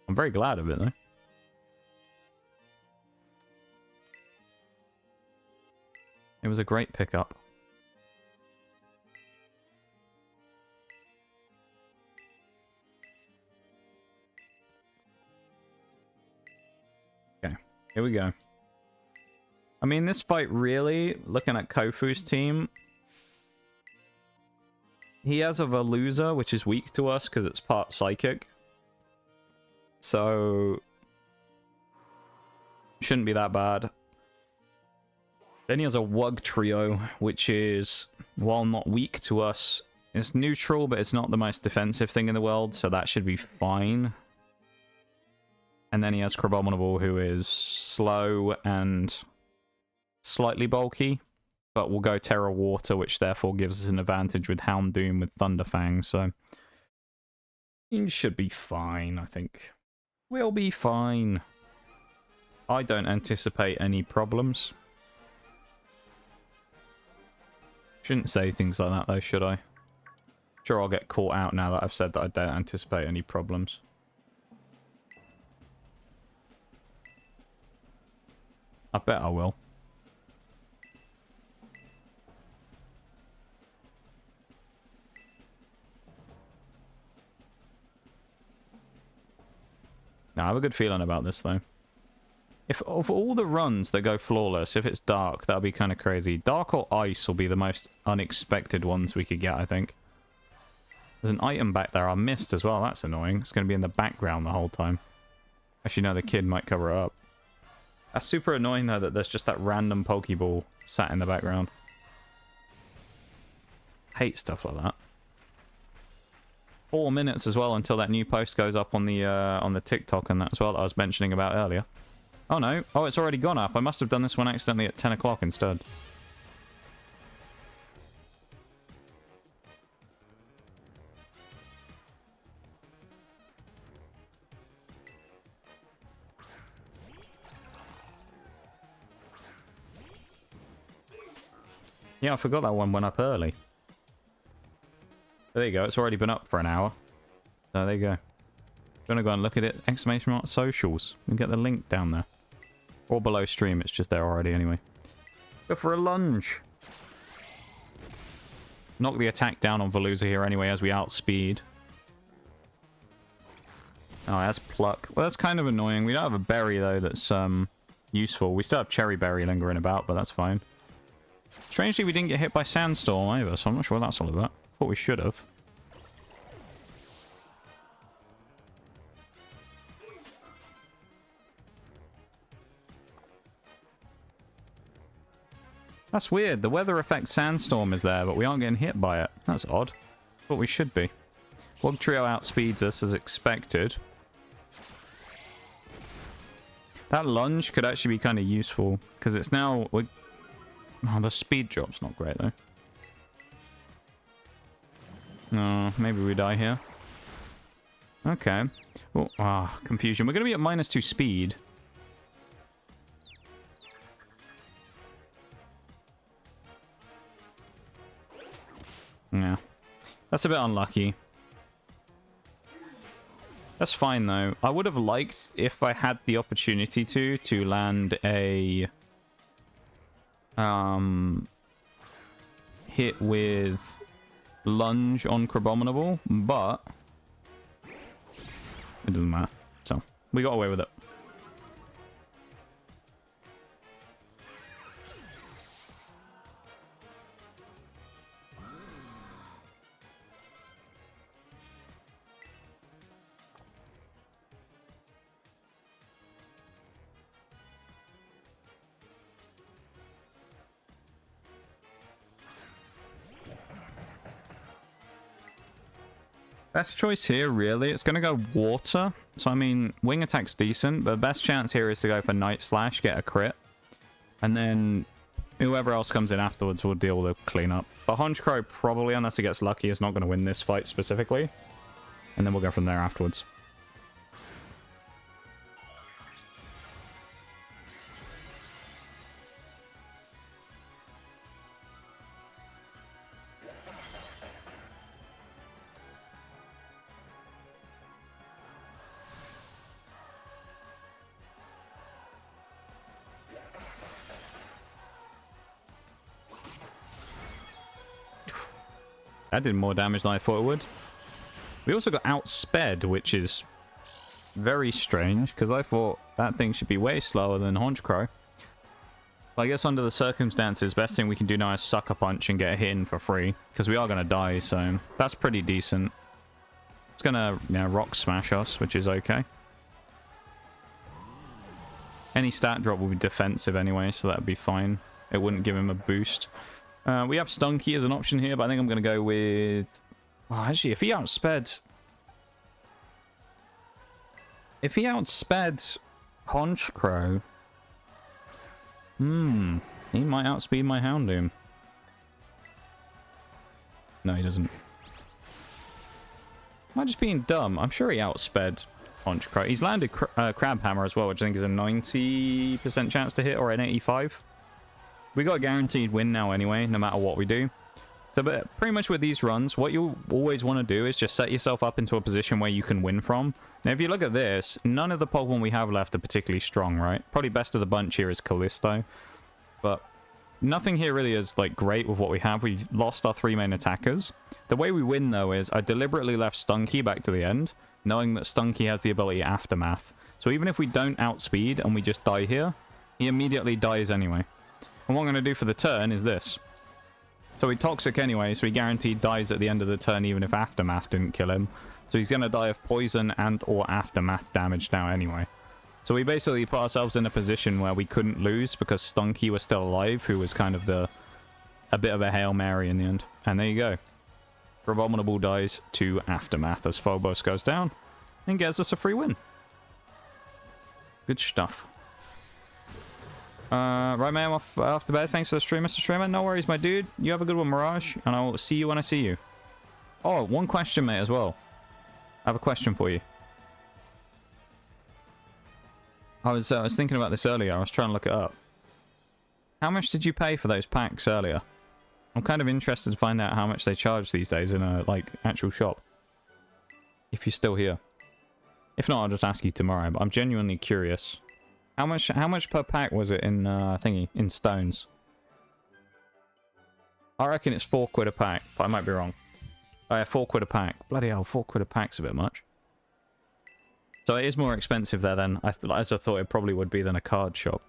I'm very glad of it, though. It was a great pickup. Okay, here we go. I mean, this fight really, looking at Kofu's team, he has a Veluza, which is weak to us because it's part Psychic. So, shouldn't be that bad. Then he has a Wug Trio, which is, while not weak to us, it's neutral, but it's not the most defensive thing in the world, so that should be fine. And then he has Crabominable, who is slow and slightly bulky, but will go Terra Water, which therefore gives us an advantage with Houndoom with Thunderfang, so he should be fine, I think. We'll be fine. I don't anticipate any problems. Shouldn't say things like that, though, should I? Sure, I'll get caught out now that I've said that I don't anticipate any problems. I bet I will. Now, I have a good feeling about this, though. If of all the runs that go flawless, if it's dark, that'll be kind of crazy. Dark or ice will be the most unexpected ones we could get, I think. There's an item back there I missed as well. That's annoying. It's going to be in the background the whole time. Actually, no, the kid might cover it up. That's super annoying, though, that there's just that random Pokeball sat in the background. Hate stuff like that. 4 minutes as well until that new post goes up on the TikTok and that as well that I was mentioning about earlier. Oh no. Oh, it's already gone up. I must have done this one accidentally at 10 o'clock instead. Yeah, I forgot that one went up early. There you go. It's already been up for an hour. So there you go. If you want to go and look at it, exclamation mark socials. You can get the link down there. Or below stream, it's just there already anyway. Go for a lunge. Knock the attack down on Veluza here anyway as we outspeed. Oh, that's Pluck. Well, that's kind of annoying. We don't have a berry, though, that's useful. We still have Cherry Berry lingering about, but that's fine. Strangely, we didn't get hit by Sandstorm either, so I'm not sure what that's all about. Thought we should have. That's weird. The weather effect sandstorm is there, but we aren't getting hit by it. That's odd. Thought we should be. Wugtrio outspeeds us as expected. That lunge could actually be kind of useful, because it's now... Oh, the speed drop's not great, though. No, maybe we die here. Okay. Oh, confusion. We're going to be at -2 speed. Yeah. That's a bit unlucky. That's fine, though. I would have liked, if I had the opportunity to land a... hit with lunge on Crabominable, but it doesn't matter. So, we got away with it. Best choice here, really, it's going to go water. So, I mean, wing attack's decent, but the best chance here is to go for Night Slash, get a crit. And then whoever else comes in afterwards will deal with the cleanup. But Honchkrow probably, unless he gets lucky, is not going to win this fight specifically. And then we'll go from there afterwards. That did more damage than I thought it would. We also got outsped, which is very strange, because I thought that thing should be way slower than Honchkrow. But I guess under the circumstances, best thing we can do now is Sucker Punch and get a hit in for free, because we are going to die, so that's pretty decent. It's going to, you know, Rock Smash us, which is okay. Any stat drop will be defensive anyway, so that would be fine. It wouldn't give him a boost. We have Stunky as an option here, but I think I'm going to go with... Oh, actually, if he outsped... If he outsped Honchkrow... he might outspeed my Houndoom. No, he doesn't. Am I just being dumb? I'm sure he outsped Honchkrow. He's landed Crab Hammer as well, which I think is a 90% chance to hit, or an 85%. We got a guaranteed win now anyway, no matter what we do. So, but pretty much with these runs, what you always want to do is just set yourself up into a position where you can win from. Now, if you look at this, none of the Pokemon we have left are particularly strong, right? Probably best of the bunch here is Callisto. But nothing here really is, like, great with what we have. We've lost our 3 main attackers. The way we win, though, is I deliberately left Stunky back to the end, knowing that Stunky has the ability Aftermath. So even if we don't outspeed and we just die here, he immediately dies anyway. And what I'm going to do for the turn is this. So he's toxic anyway, so he guaranteed dies at the end of the turn even if Aftermath didn't kill him. So he's going to die of poison and or Aftermath damage now anyway. So we basically put ourselves in a position where we couldn't lose because Stunky was still alive, who was kind of a bit of a Hail Mary in the end. And there you go. Abominable dies to Aftermath as Phobos goes down and gets us a free win. Good stuff. Right, man, I'm off to bed. Thanks for the stream, Mr. Streamer. No worries, my dude. You have a good one, Mirage, and I'll see you when I see you. Oh, one question, mate, as well. I have a question for you. I was thinking about this earlier. I was trying to look it up. How much did you pay for those packs earlier? I'm kind of interested to find out how much they charge these days in a, like, actual shop. If you're still here. If not, I'll just ask you tomorrow, but I'm genuinely curious. How much per pack was it in in stones? I reckon it's £4 a pack, but I might be wrong. Oh yeah, £4 a pack. Bloody hell, £4 a pack's a bit much. So it is more expensive there than as I thought it probably would be than a card shop.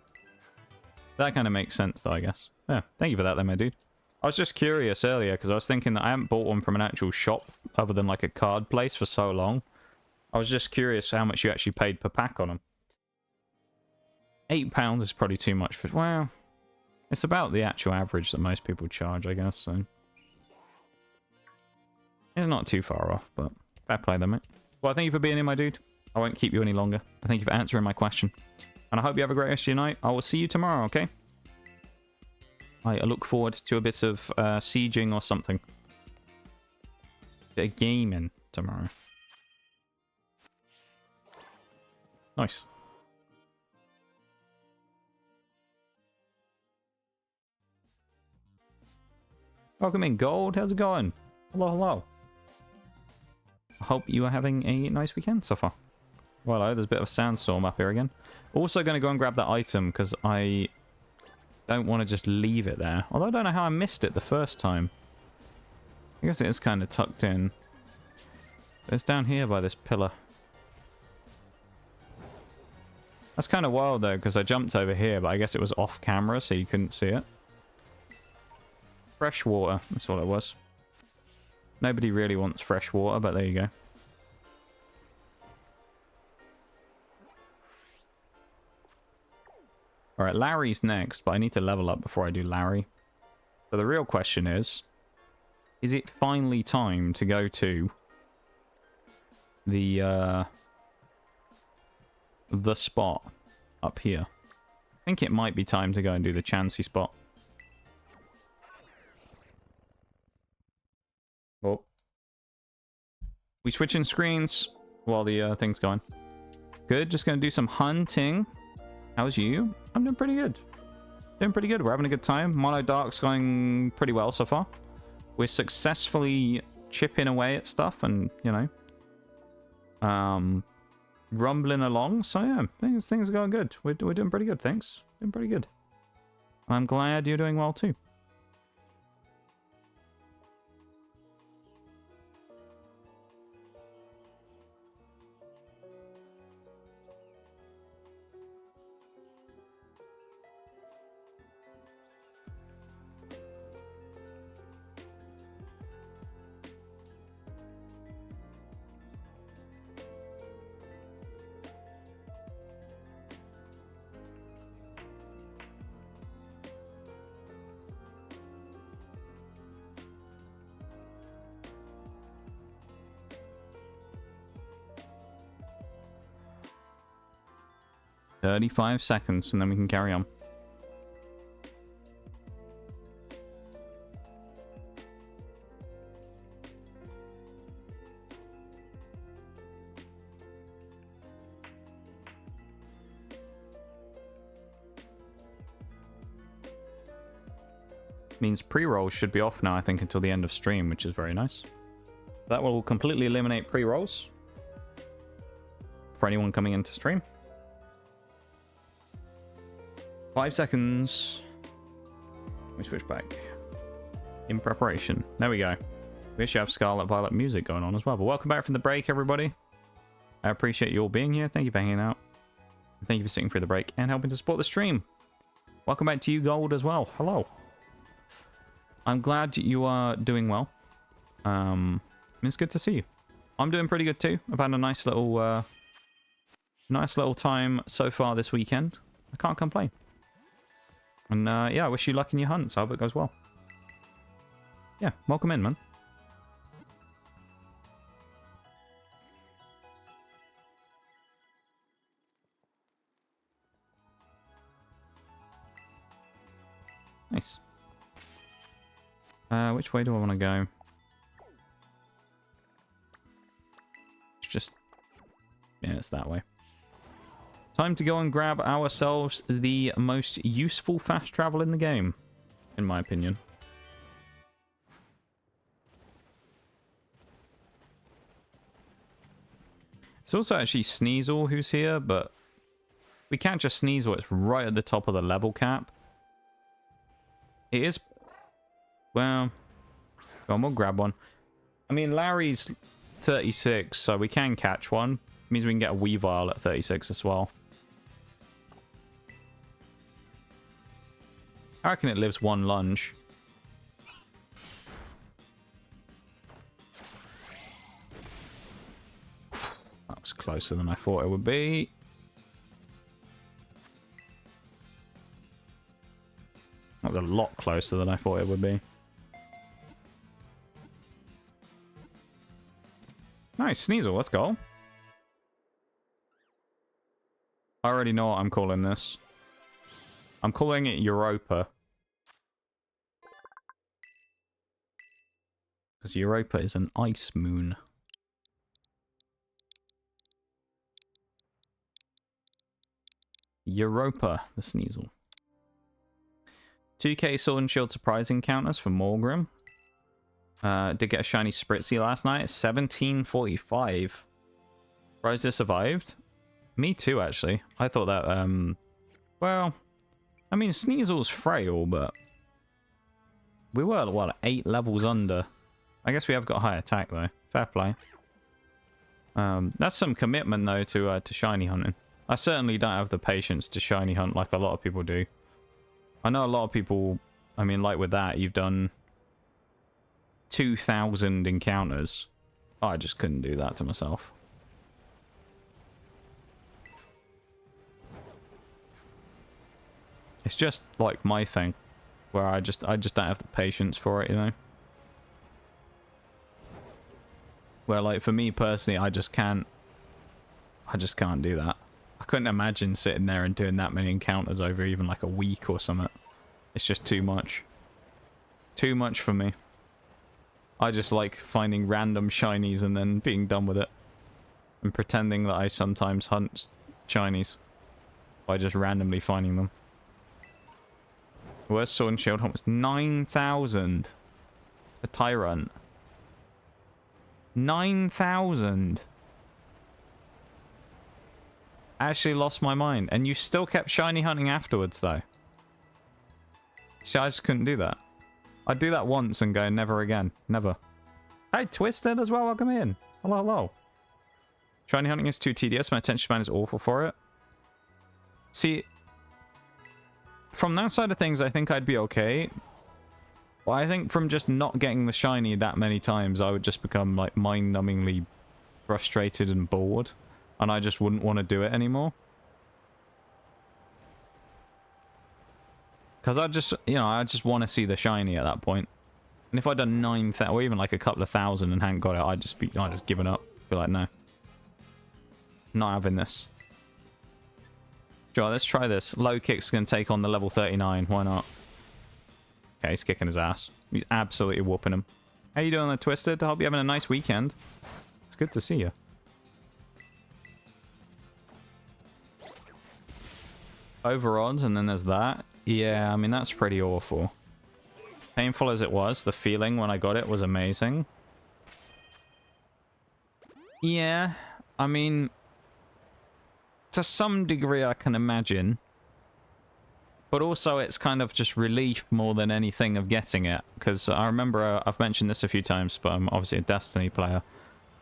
That kind of makes sense though, I guess. Yeah, thank you for that then, my dude. I was just curious earlier because I was thinking that I haven't bought one from an actual shop other than like a card place for so long. I was just curious how much you actually paid per pack on them. £8 is probably too much for... Well, It's about the actual average that most people charge, I guess, so... It's not too far off, but fair play then, mate. Well, thank you for being here, my dude. I won't keep you any longer. Thank you for answering my question. And I hope you have a great rest of your night. I will see you tomorrow, okay? I look forward to a bit of sieging or something. Bit of gaming tomorrow. Nice. Welcome in, Gold. How's it going? Hello, hello. I hope you are having a nice weekend so far. Well, there's a bit of a sandstorm up here again. Also going to go and grab that item because I don't want to just leave it there. Although I don't know how I missed it the first time. I guess it is kind of tucked in. It's down here by this pillar. That's kind of wild though because I jumped over here, but I guess it was off camera so you couldn't see it. Fresh water, that's all it was. Nobody really wants fresh water, but there you go. Alright, Larry's next, but I need to level up before I do Larry. So the real question is it finally time to go to the spot up here? I think it might be time to go and do the Chansey spot. Oh. We switching screens while the thing's going. Good, just gonna do some hunting. How's you? I'm doing pretty good. Doing pretty good. We're having a good time. Mono Dark's going pretty well so far. We're successfully chipping away at stuff and, you know, rumbling along. So yeah, things are going good. We're doing pretty good, thanks. Doing pretty good. I'm glad you're doing well too. "35 seconds, and then we can carry on." Means pre-rolls should be off now, I think, until the end of stream, which is very nice. That will completely eliminate pre-rolls for anyone coming into stream. 5 seconds. Let me switch back. In preparation. There we go. We should have Scarlet and Violet music going on as well. But welcome back from the break, everybody. I appreciate you all being here. Thank you for hanging out. Thank you for sitting through the break and helping to support the stream. Welcome back to you, Gold, as well. Hello. I'm glad you are doing well. It's good to see you. I'm doing pretty good too. I've had a nice little time so far this weekend. I can't complain. And yeah, I wish you luck in your hunts. I hope it goes well. Yeah, welcome in, man. Nice. Which way do I want to go? It's just... yeah, it's that way. Time to go and grab ourselves the most useful fast travel in the game, in my opinion. It's also actually Sneasel who's here, but we can't just Sneasel. It's right at the top of the level cap. It is... well... go on, we'll grab one. I mean, Larry's 36, so we can catch one. Means we can get a Weavile at 36 as well. I reckon it lives one lunge. That was closer than I thought it would be. a lot closer than I thought it would be. Nice, Sneasel, let's go. I already know what I'm calling this. I'm calling it Europa. Because Europa is an ice moon. Europa, the Sneasel. 2k Sword and Shield surprise encounters for Morgrim. Did get a shiny Spritzy last night. 1745. Surprised it survived. Me too, actually. I thought that, well, I mean, Sneasel's frail, but we were, what, 8 levels under. I guess we have got high attack, though. Fair play. That's some commitment, though, to shiny hunting. I certainly don't have the patience to shiny hunt like a lot of people do. I know a lot of people, I mean, like with that, you've done 2,000 encounters. I just couldn't do that to myself. It's just like my thing, where I just don't have the patience for it, you know? Where, like, for me personally, I just can't do that. I couldn't imagine sitting there and doing that many encounters over even like a week or something. It's just too much. Too much for me. I just like finding random shinies and then being done with it. And pretending that I sometimes hunt shinies by just randomly finding them. The worst Sword and Shield hunt was 9,000. A Tyrant. 9,000. Actually lost my mind. And you still kept shiny hunting afterwards, though. See, I just couldn't do that. I'd do that once and go, never again. Never. Hey, Twisted as well. Welcome in. Hello, hello. Shiny hunting is too tedious. My attention span is awful for it. See, from that side of things, I think I'd be okay. But I think from just not getting the shiny that many times, I would just become, like, mind-numbingly frustrated and bored. And I just wouldn't want to do it anymore. Because I just, you know, I just want to see the shiny at that point. And if I'd done 9,000, or even like a couple of thousand and hadn't got it, I'd just given up. Be like, no. Not having this. Sure, let's try this. Lokix can take on the level 39. Why not? Okay, he's kicking his ass. He's absolutely whooping him. How you doing there, Twisted? I hope you're having a nice weekend. It's good to see you. Over odds, and then there's that. Yeah, I mean, that's pretty awful. Painful as it was, the feeling when I got it was amazing. Yeah, I mean, to some degree I can imagine. But also it's kind of just relief more than anything of getting it. Because I remember, I've mentioned this a few times, but I'm obviously a Destiny player.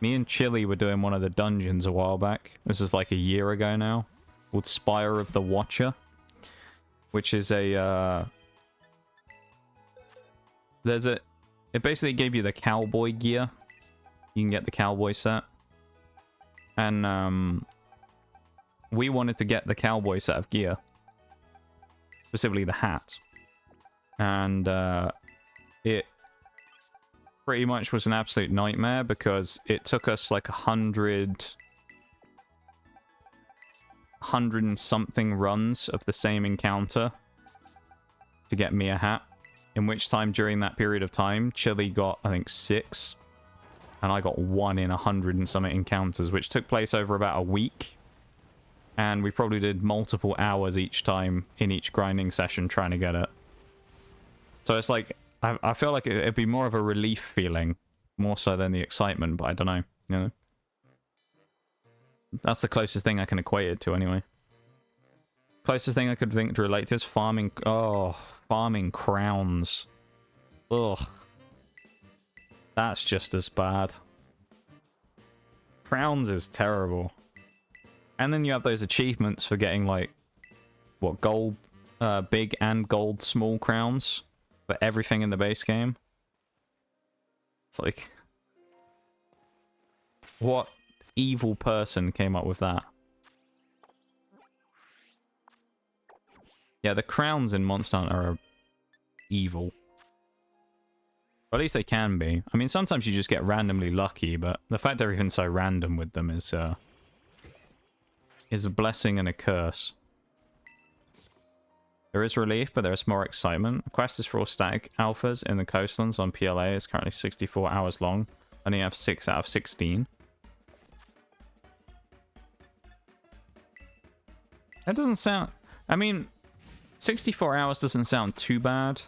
Me and Chili were doing one of the dungeons a while back. This is like a year ago now. Called Spire of the Watcher, which is a it basically gave you the cowboy gear. You can get the cowboy set, and we wanted to get the cowboy set of gear, specifically the hat, and it pretty much was an absolute nightmare because it took us like 100 and something runs of the same encounter to get me a hat, in which time during that period of time Chili got I think 6 and I got 1 in 100 and something encounters, which took place over about a week, and we probably did multiple hours each time in each grinding session trying to get it. So it's like I feel like it'd be more of a relief feeling more so than the excitement, but I don't know, you know. That's the closest thing I can equate it to, anyway. Closest thing I could think to relate to is farming. Oh, farming crowns. Ugh. That's just as bad. Crowns is terrible. And then you have those achievements for getting, like, what, gold big and gold small crowns for everything in the base game. It's like, what evil person came up with that? Yeah, the crowns in Monster Hunter are evil. Or at least they can be. I mean, sometimes you just get randomly lucky, but the fact everything's so random with them is a blessing and a curse. There is relief, but there is more excitement. The quest is for all static alphas in the coastlands on PLA. It's currently 64 hours long. Only have 6 out of 16. That doesn't sound... I mean, 64 hours doesn't sound too bad.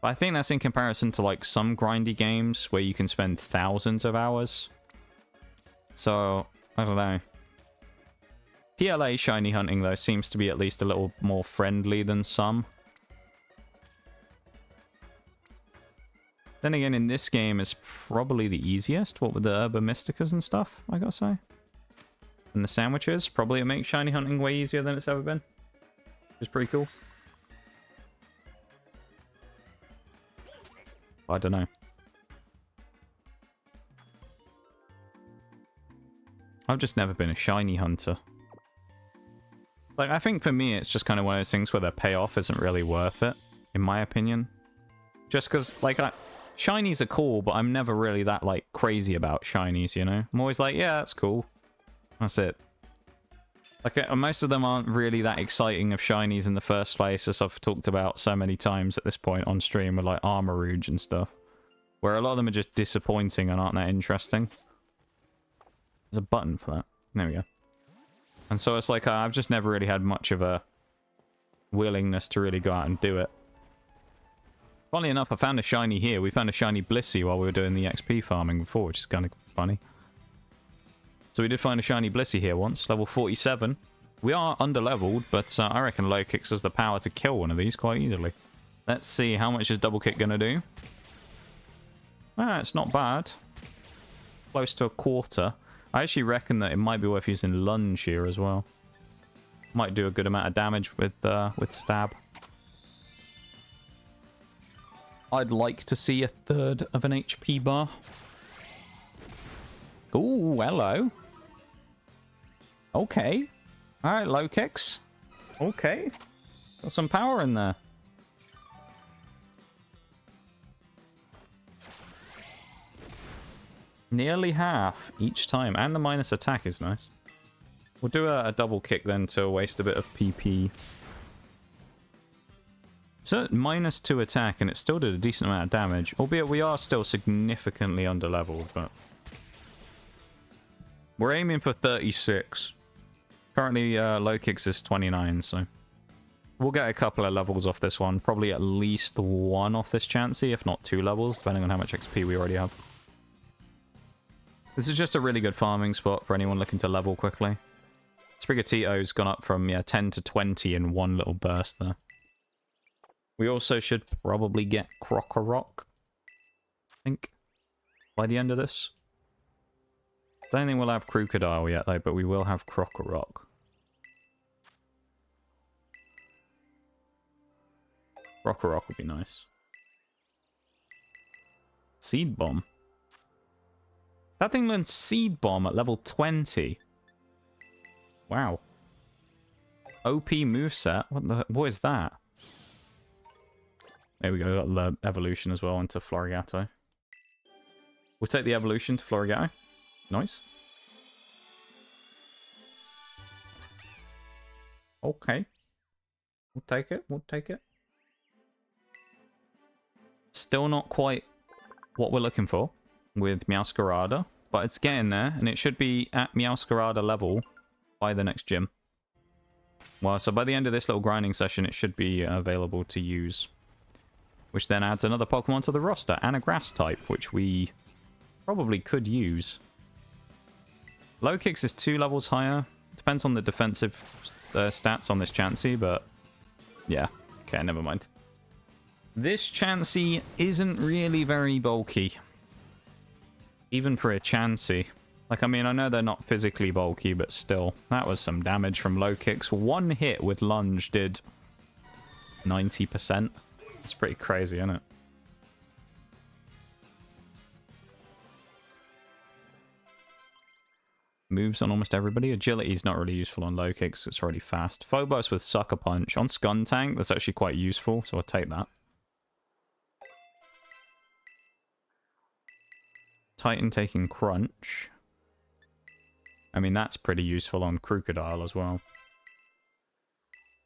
But I think that's in comparison to, like, some grindy games where you can spend thousands of hours. So, I don't know. PLA shiny hunting, though, seems to be at least a little more friendly than some. Then again, in this game, it's probably the easiest. What with the Herba Mysticas and stuff, I gotta say. And the sandwiches, probably it makes shiny hunting way easier than it's ever been. Which is pretty cool. I don't know. I've just never been a shiny hunter. Like, I think for me, it's just kind of one of those things where the payoff isn't really worth it, in my opinion. Just because, like, shinies are cool, but I'm never really that, like, crazy about shinies, you know? I'm always like, yeah, that's cool. That's it. Like, most of them aren't really that exciting of shinies in the first place, as I've talked about so many times at this point on stream with, like, Armarouge and stuff. Where a lot of them are just disappointing and aren't that interesting. There's a button for that. There we go. And so it's like, I've just never really had much of a willingness to really go out and do it. Funnily enough, I found a shiny here. We found a shiny Blissey while we were doing the XP farming before, which is kind of funny. So we did find a shiny Blissey here once, level 47. We are under-leveled, but I reckon Lokix has the power to kill one of these quite easily. Let's see, how much is Double Kick going to do? Ah, it's not bad. Close to a quarter. I actually reckon that it might be worth using Lunge here as well. Might do a good amount of damage with Stab. I'd like to see a third of an HP bar. Ooh, hello. Okay. Alright, Lokix. Okay. Got some power in there. Nearly half each time. And the minus attack is nice. We'll do a double kick then to waste a bit of PP. So -2 attack, and it still did a decent amount of damage. Albeit we are still significantly under-leveled, but... We're aiming for 36. Currently, Lokix is 29, so... We'll get a couple of levels off this one. Probably at least 1 off this Chansey, if not 2 levels, depending on how much XP we already have. This is just a really good farming spot for anyone looking to level quickly. Sprigatito's gone up from 10 to 20 in one little burst there. We also should probably get Krokorok, I think, by the end of this. Don't think we'll have Crocodile yet, though, but we will have Krokorok. Krokorok would be nice. Seed Bomb. That thing learns Seed Bomb at level 20. Wow. OP moveset? What is that? There we go, got the evolution as well into Florigato. We'll take the evolution to Florigato. Nice. Okay. We'll take it, we'll take it. Still not quite what we're looking for with Meowscarada, but it's getting there, and it should be at Meowscarada level by the next gym. Well, so by the end of this little grinding session, it should be available to use. Which then adds another Pokemon to the roster, and a Grass type, which we probably could use. Lokix is 2 levels higher. Depends on the defensive stats on this Chansey, but yeah. Okay, never mind. This Chansey isn't really very bulky. Even for a Chansey. Like, I mean, I know they're not physically bulky, but still. That was some damage from Lokix. One hit with Lunge did 90%. It's pretty crazy, isn't it? Moves on almost everybody. Agility is not really useful on Lokix. It's already fast. Phobos with Sucker Punch. On Skuntank, that's actually quite useful, so I'll take that. Titan taking Crunch. I mean, that's pretty useful on Crocodile as well.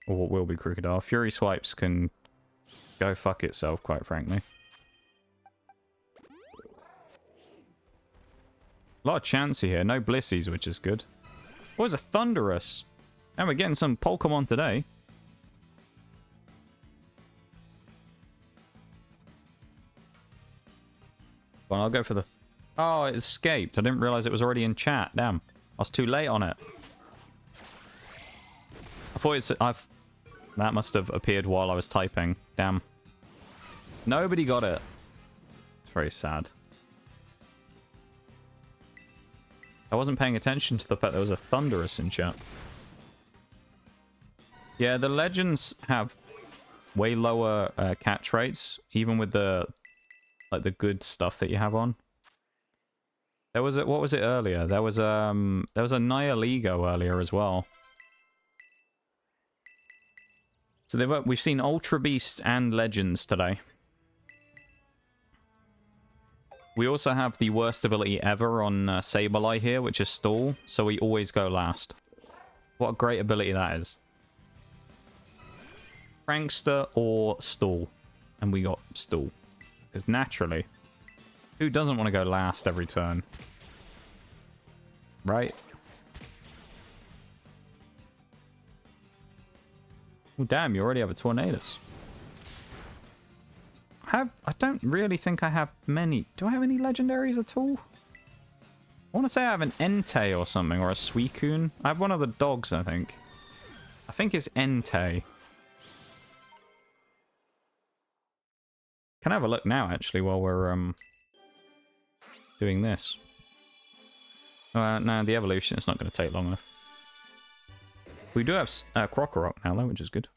Or what will be Crocodile. Fury Swipes can go fuck itself, quite frankly. A lot of Chansey here. No Blissies, which is good. What was a Thunderous? And we're getting some Pokemon today. Well, I'll go for the... Oh, it escaped. I didn't realize it was already in chat. Damn. I was too late on it. I thought it's... That must have appeared while I was typing. Damn. Nobody got it. It's very sad. I wasn't paying attention to the fact there was a Thunderous in chat. Yeah, the Legends have way lower catch rates, even with the like the good stuff that you have on. There was a, what was it earlier? There was a Nihilego earlier as well. So we've seen Ultra Beasts and Legends today. We also have the worst ability ever on Sableye here, which is Stall, so we always go last. What a great ability that is. Prankster or Stall. And we got Stall. Because naturally, who doesn't want to go last every turn? Right? Oh, damn, you already have a Tornadus. I don't really think I have many. Do I have any legendaries at all? I want to say I have an Entei or something, or a Suicune. I have one of the dogs, I think. I think it's Entei. Can I have a look now, actually, while we're doing this? No, the evolution is not going to take long enough. We do have Krokorok now, though, which is good.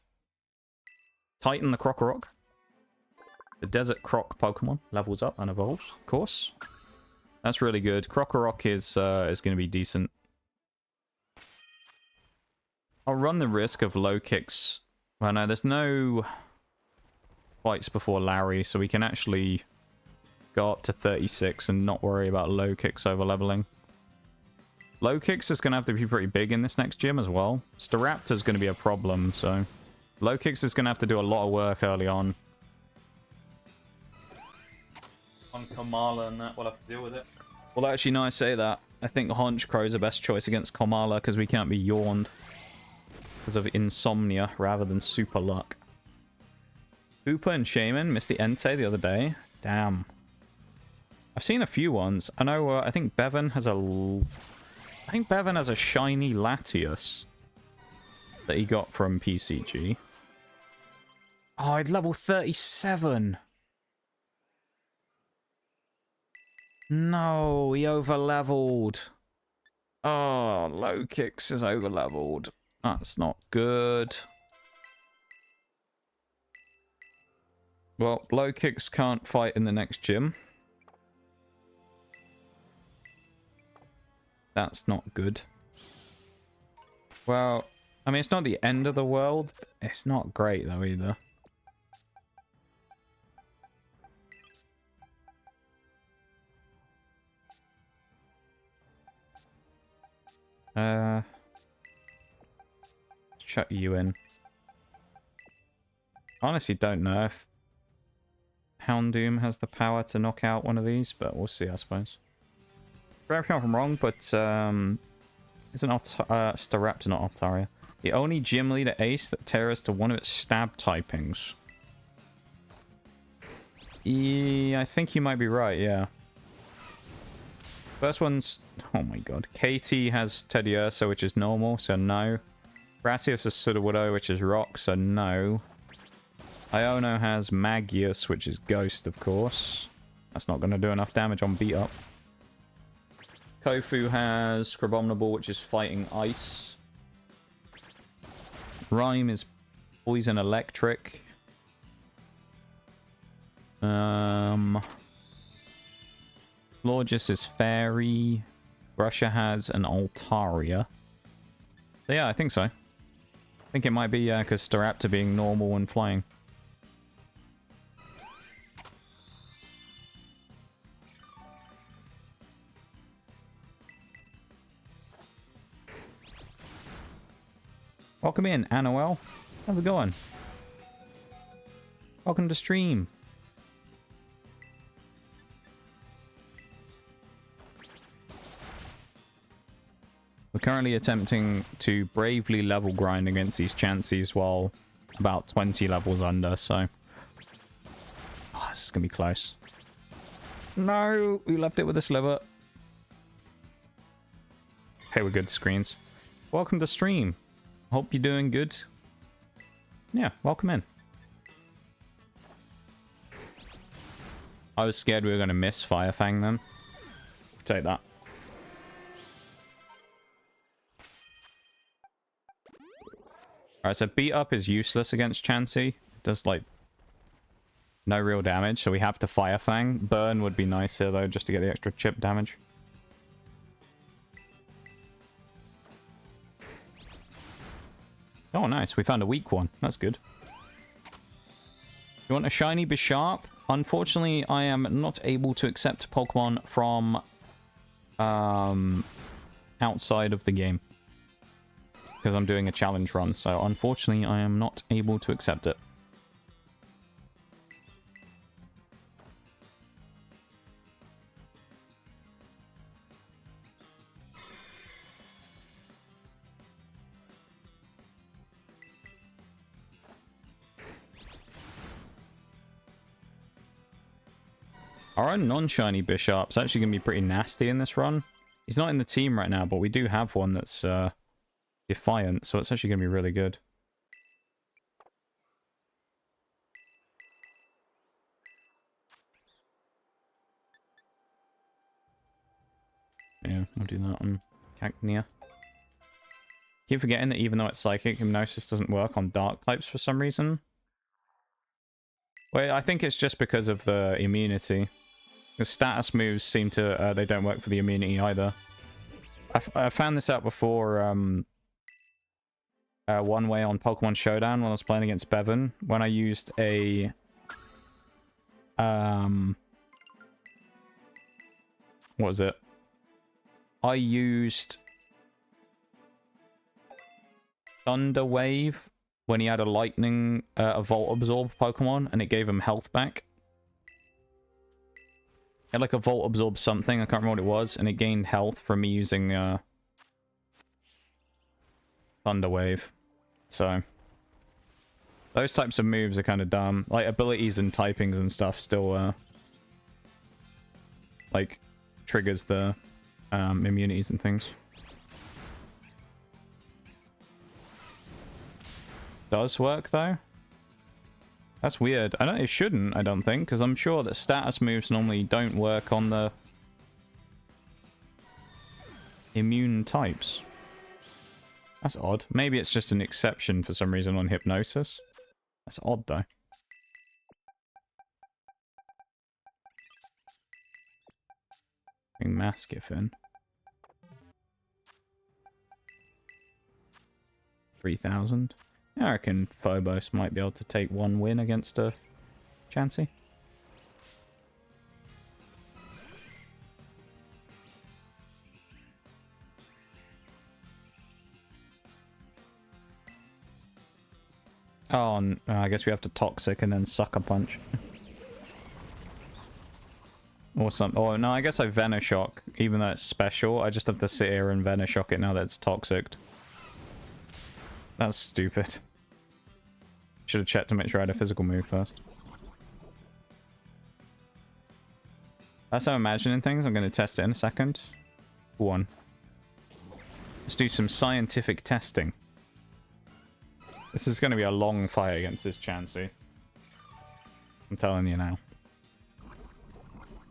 Titan the Krokorok. The Desert Croc Pokemon levels up and evolves, of course. That's really good. Krokorok is going to be decent. I'll run the risk of Lokix. Well, no, there's no fights before Larry, so we can actually go up to 36 and not worry about Lokix over-leveling. Lokix is going to have to be pretty big in this next gym as well. Staraptor's going to be a problem, so Lokix is going to have to do a lot of work early on. On Kamala and that, we'll have to deal with it. Well, actually, no, I say that. I think Honchkrow is the best choice against Kamala because we can't be yawned because of insomnia rather than super luck. Hooper and Shaman missed the Entei the other day. Damn. I've seen a few ones. I know, I think Bevan has a... I think Bevan has a shiny Latios that he got from PCG. Oh, I'd level 37. No, he over-leveled. Oh, Lokix is over-leveled. That's not good. Well, Lokix can't fight in the next gym. That's not good. Well, I mean, it's not the end of the world. It's not great, though, either. Chuck you in. Honestly, don't know if Houndoom has the power to knock out one of these, but we'll see, I suppose. Correct me if I'm wrong, but isn't Staraptor not Altaria? The only gym leader ace that tears to one of its stab typings. Yeah, I think you might be right, yeah. First one's... Oh my god. KT has Teddiursa, which is normal, so no. Gratios has Sudowoodo, which is rock, so no. Iono has Magius, which is ghost, of course. That's not going to do enough damage on beat up. Kofu has Crabominable, which is fighting ice. Rhyme is poison electric. Lorgis is fairy. Russia has an Altaria. So yeah, I think so. I think it might be because Staraptor being normal and flying. Welcome in, Annowell. How's it going? Welcome to stream. We're currently attempting to bravely level grind against these Chanseys while about 20 levels under, so... Oh, this is going to be close. No! We left it with a sliver. Okay, we're good, screens. Welcome to stream. Hope you're doing good. Yeah, welcome in. I was scared we were going to miss Firefang then. Take that. Alright, so beat up is useless against Chansey. It does, like, no real damage, so we have to Firefang. Burn would be nice here, though, just to get the extra chip damage. Oh, nice. We found a weak one. That's good. You want a shiny Bisharp? Unfortunately, I am not able to accept Pokemon from outside of the game. Because I'm doing a challenge run, so unfortunately I am not able to accept it. Our own non-shiny Bisharp's actually going to be pretty nasty in this run. He's not in the team right now, but we do have one that's Defiant, so it's actually going to be really good. Yeah, we'll do that on Cacnea. Keep forgetting that even though it's Psychic, Hypnosis doesn't work on Dark types for some reason. Well, I think it's just because of the immunity. The status moves seem to, they don't work for the immunity either. I found this out before, one way on Pokemon Showdown when I was playing against Bevan, when I used a, what was it? I used Thunder Wave when he had a lightning, a Volt Absorb Pokemon, and it gave him health back. It had like a Volt Absorb something, I can't remember what it was, and it gained health from me using Thunder Wave. So those types of moves are kind of dumb. Like abilities and typings and stuff still like triggers the immunities and things. Does work though? That's weird. It shouldn't, I don't think, because I'm sure that status moves normally don't work on the immune types. That's odd. Maybe it's just an exception for some reason on Hypnosis. That's odd though. Bring Maschiff in. 3,000. I reckon Phobos might be able to take one win against a Chansey. Oh, I guess we have to Toxic and then Sucker Punch. Or something. Oh, no, I guess I Venoshock. Even though it's special, I just have to sit here and Venoshock it now that it's Toxic. That's stupid. Should have checked to make sure I had a physical move first. That's how I'm imagining things. I'm going to test it in a second. One. Let's do some scientific testing. This is going to be a long fight against this Chansey. I'm telling you now.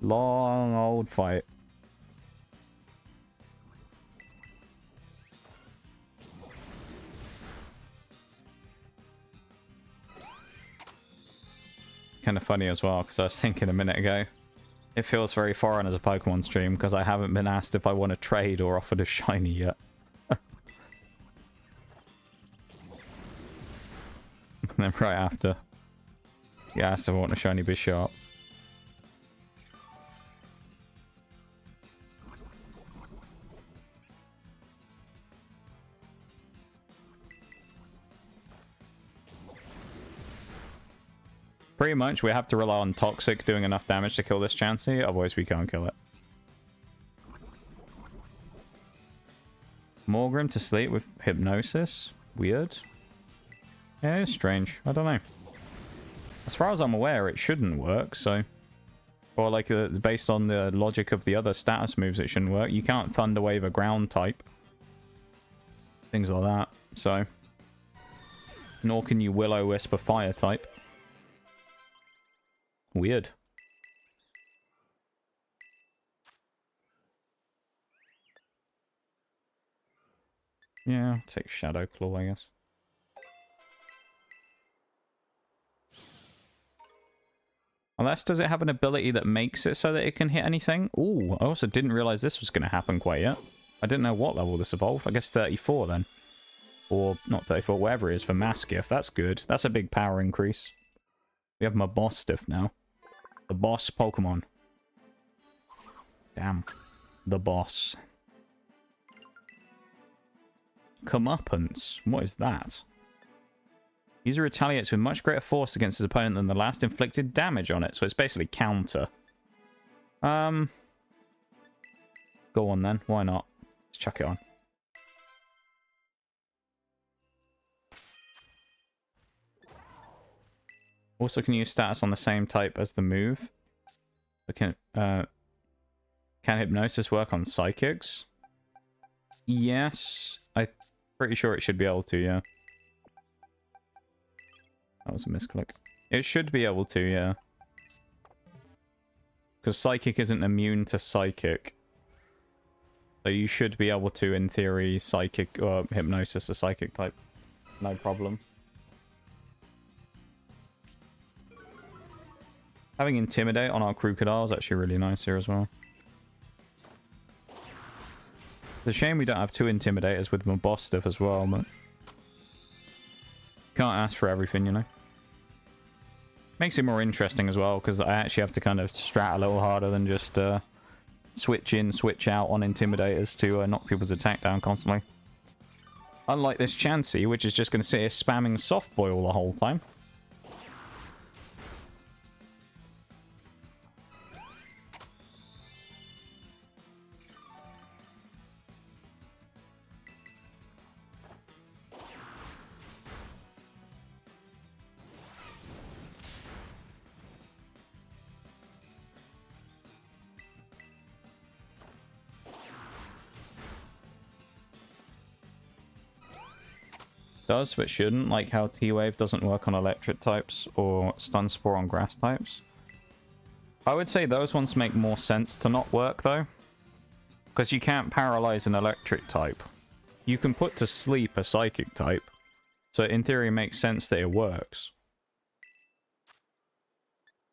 Long old fight. Kind of funny as well, because I was thinking a minute ago, it feels very foreign as a Pokemon stream because I haven't been asked if I want to trade or offered a shiny yet. And then right after, you asked if I want a shiny Bisharp. pretty much we have to rely on Toxic doing enough damage to kill this Chansey, otherwise we can't kill it. Morgrim to sleep with Hypnosis. Weird. Yeah, it's strange. I don't know. As far as I'm aware, it shouldn't work, so... Or, like, based on the logic of the other status moves, it shouldn't work. You can't Thunder Wave a ground type. Things like that, so... Nor can you Will-O-Wisp a fire type. Weird. Yeah, I'll take Shadow Claw, I guess. Unless, does it have an ability that makes it so that it can hit anything? Ooh, I also didn't realize this was going to happen quite yet. I didn't know what level this evolved. I guess 34 then. Or, not 34, whatever it is for Maschiff. That's good. That's a big power increase. We have Mabostiff now. The boss Pokemon. Damn. The boss. Comeuppance. What is that? User retaliates with much greater force against his opponent than the last inflicted damage on it. So it's basically counter. Go on then. Why not? Let's chuck it on. Also can use status on the same type as the move. But can Hypnosis work on Psychics? Yes. I'm pretty sure it should be able to, yeah. That was a misclick. It should be able to, yeah. Because Psychic isn't immune to Psychic. So you should be able to, in theory, Psychic or Hypnosis a Psychic type. No problem. Having Intimidate on our Crocodile is actually really nice here as well. It's a shame we don't have 2 Intimidators with Mabostiff as well, but... Can't ask for everything, you know. Makes it more interesting as well, because I actually have to kind of strat a little harder than just switch in, switch out on Intimidators to knock people's attack down constantly. Unlike this Chansey, which is just going to sit here spamming Soft Boil the whole time. Does, but shouldn't, like how T-Wave doesn't work on electric types or Stun Spore on grass types. I would say those ones make more sense to not work though, because you can't paralyze an electric type. You can put to sleep a psychic type, so in theory it makes sense that it works.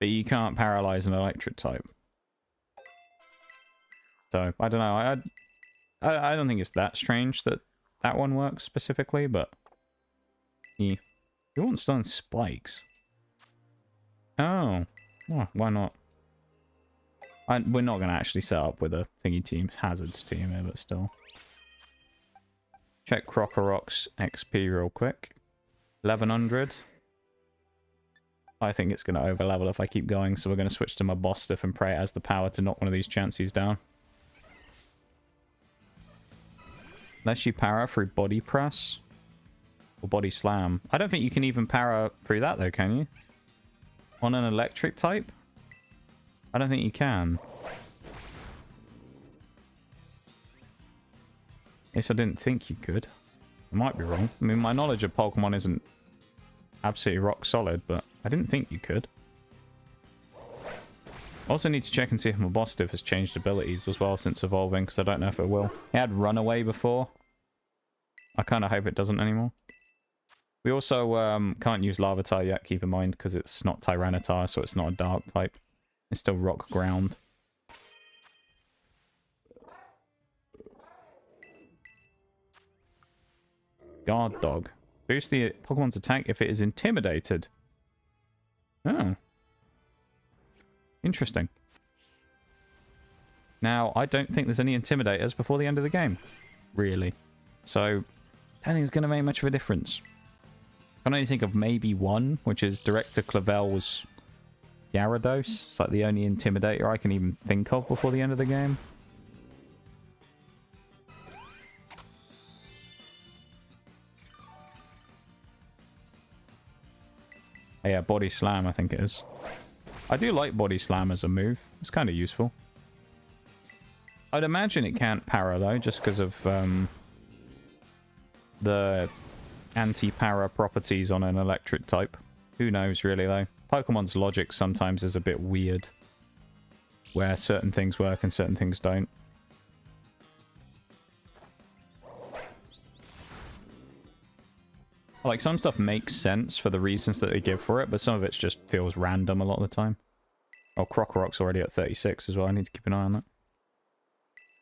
But you can't paralyze an electric type. So, I don't know, I don't think it's that strange that that one works specifically, but... You want Stun Spikes? Oh. Oh, why not? We're not going to actually set up with a thingy team's hazards team here, but still. Check Krokorok's XP real quick. 1100. I think it's going to overlevel if I keep going, so we're going to switch to Mabostiff and pray it has the power to knock one of these Chanseys down. Unless you para through Body Press. Or Body Slam. I don't think you can even para through that though, can you? On an electric type? I don't think you can. Yes, I didn't think you could. I might be wrong. I mean, my knowledge of Pokemon isn't absolutely rock solid, but I didn't think you could. Also need to check and see if Mabostiff has changed abilities as well since evolving, because I don't know if it will. It had Runaway before. I kind of hope it doesn't anymore. We also can't use Larvitar yet, keep in mind, because it's not Tyranitar, so it's not a dark type. It's still rock ground. Guard Dog. Boost the Pokemon's attack if it is intimidated. Oh. Interesting. Now, I don't think there's any Intimidators before the end of the game. Really. So, I don't think it's going to make much of a difference. I can only think of maybe one, which is Director Clavel's Gyarados. It's like the only Intimidator I can even think of before the end of the game. Oh, yeah, Body Slam, I think it is. I do like Body Slam as a move. It's kind of useful. I'd imagine it can't para, though, just because of the anti-para properties on an electric type. Who knows, really, though. Pokemon's logic sometimes is a bit weird, where certain things work and certain things don't. Like, some stuff makes sense for the reasons that they give for it, but some of it just feels random a lot of the time. Oh, Krokorok's already at 36 as well. I need to keep an eye on that.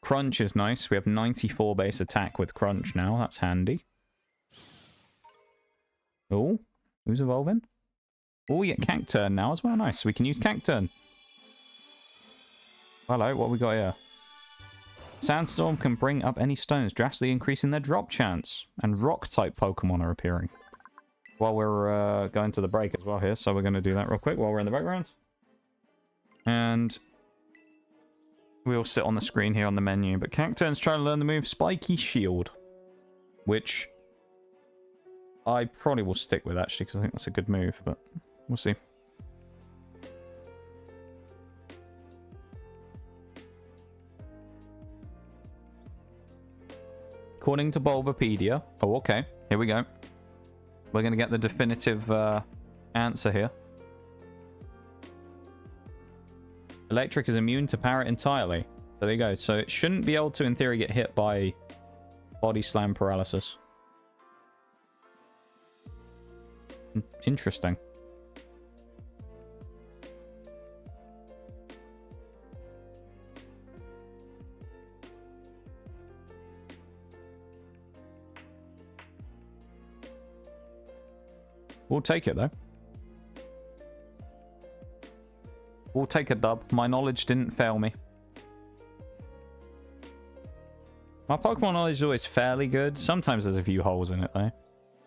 Crunch is nice. We have 94 base attack with Crunch now. That's handy. Oh, who's evolving? Oh, we get Cacturne now as well. Nice. We can use Cacturne. Hello, what we got here? Sandstorm can bring up any stones, drastically increasing their drop chance. And Rock-type Pokemon are appearing. While we're going to the break as well here, so we're going to do that real quick while we're in the background. And we'll sit on the screen here on the menu. But Cacturne's trying to learn the move Spiky Shield. Which I probably will stick with, actually, because I think that's a good move. But we'll see. According to Bulbapedia... Oh, okay. Here we go. We're going to get the definitive answer here. Electric is immune to Parrot entirely. So there you go. So it shouldn't be able to, in theory, get hit by Body Slam Paralysis. Interesting. We'll take it, though. We'll take a dub. My knowledge didn't fail me. My Pokemon knowledge is always fairly good. Sometimes there's a few holes in it, though.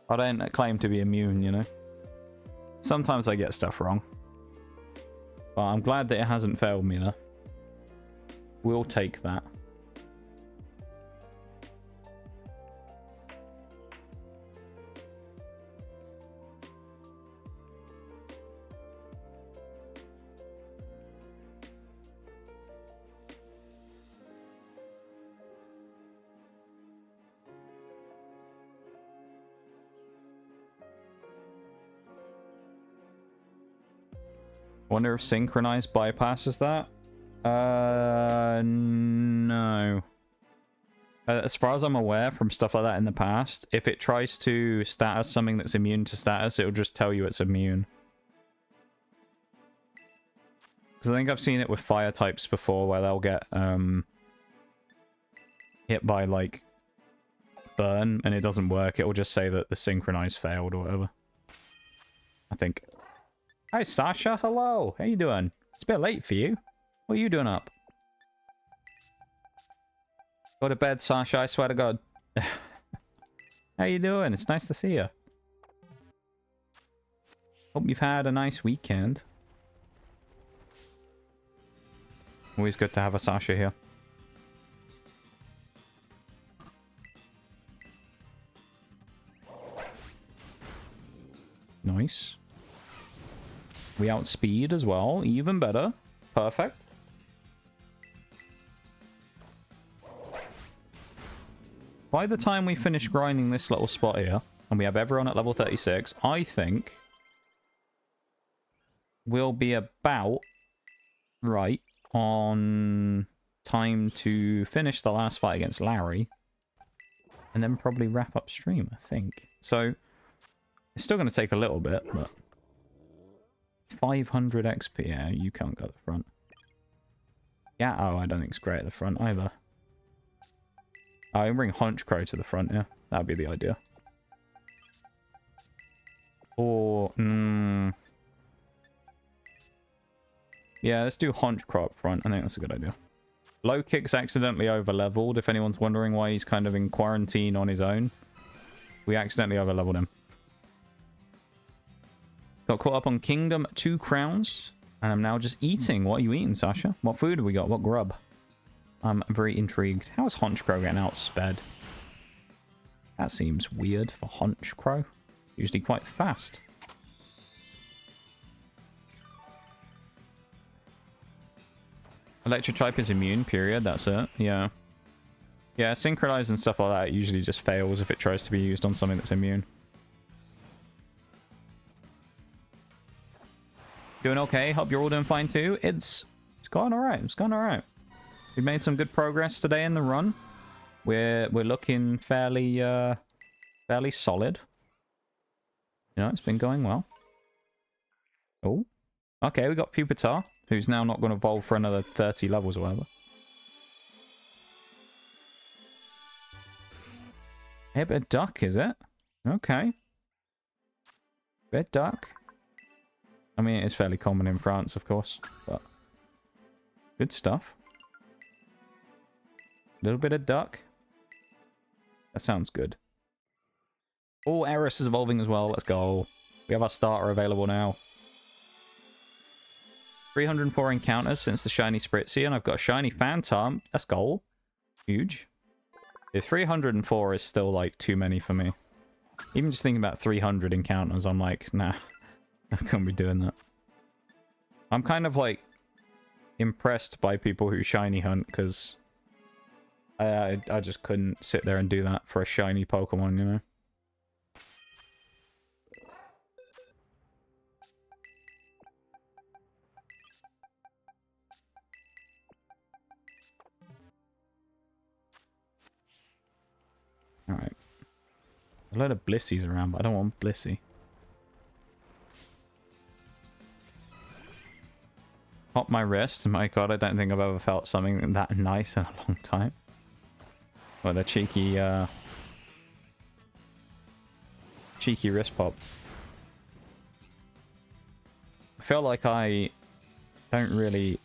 I don't claim to be immune, you know. Sometimes I get stuff wrong. But I'm glad that it hasn't failed me, though. We'll take that. Wonder if synchronized bypasses that? No. As far as I'm aware from stuff like that in the past, if it tries to status something that's immune to status, it'll just tell you it's immune. Because I think I've seen it with fire types before where they'll get hit by, like, burn and it doesn't work. It will just say that the synchronized failed or whatever. I think. Hi, Sasha. Hello. How you doing? It's a bit late for you. What are you doing up? Go to bed, Sasha. I swear to God. How you doing? It's nice to see you. Hope you've had a nice weekend. Always good to have a Sasha here. Nice. We outspeed as well. Even better. Perfect. By the time we finish grinding this little spot here, and we have everyone at level 36, I think we'll be about right on time to finish the last fight against Larry. And then probably wrap up stream, I think. So, it's still going to take a little bit, but... 500 XP. Yeah, you can't go at the front. Yeah, oh, I don't think it's great at the front either. I can bring Honchkrow to the front, yeah. That'd be the idea. Or, yeah, let's do Honchkrow up front. I think that's a good idea. Lokix accidentally over-leveled, if anyone's wondering why he's kind of in quarantine on his own. We accidentally over-leveled him. Got caught up on Kingdom 2 Crowns. And I'm now just eating. What are you eating, Sasha? What food have we got? What grub? I'm very intrigued. How is Honchkrow getting outsped? That seems weird for Honchkrow. Usually quite fast. Electrotype is immune, period. That's it. Yeah. Yeah, synchronize and stuff like that usually just fails if it tries to be used on something that's immune. Doing okay. Hope you're all doing fine too. It's going alright. It's going alright. We made some good progress today in the run. We're looking fairly fairly solid. You know, it's been going well. Oh. Okay, we got Pupitar, who's now not going to evolve for another 30 levels or whatever. Hey, bit of duck, is it? Okay. Bit duck. I mean, it's fairly common in France, of course, but good stuff. A little bit of duck. That sounds good. Oh, Eris is evolving as well. Let's go. We have our starter available now. 304 encounters since the shiny Spritzy, and I've got a shiny Phantom. That's goal. Huge. Yeah, 304 is still, like, too many for me. Even just thinking about 300 encounters, I'm like, nah. I can't be doing that. I'm kind of, like, impressed by people who shiny hunt, because I just couldn't sit there and do that for a shiny Pokemon, you know? Alright. There's a load of Blissies around, but I don't want Blissey. Pop my wrist. My god, I don't think I've ever felt something that nice in a long time. What a cheeky, cheeky wrist pop. I feel like I don't really...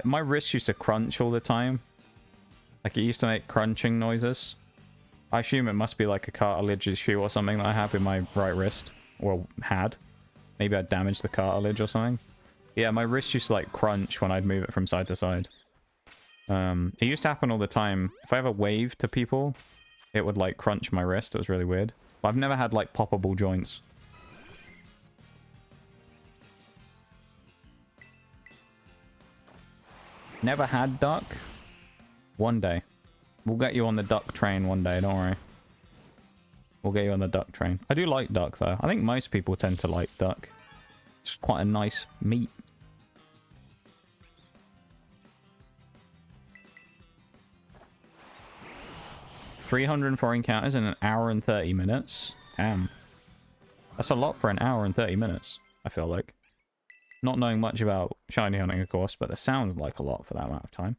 my wrist used to crunch all the time. Like, it used to make crunching noises. I assume it must be like a cartilage issue or something that I have in my right wrist. Or had. Maybe I damaged the cartilage or something. Yeah, my wrist used to like crunch when I'd move it from side to side. It used to happen all the time. If I ever waved to people, it would like crunch my wrist. It was really weird. But I've never had like poppable joints. Never had duck? One day. We'll get you on the duck train one day, don't worry. We'll get you on the duck train. I do like duck, though. I think most people tend to like duck. It's quite a nice meat. $304 encounters in an hour and 30 minutes. Damn. That's a lot for an hour and 30 minutes, I feel like. Not knowing much about shiny hunting, of course, but that sounds like a lot for that amount of time.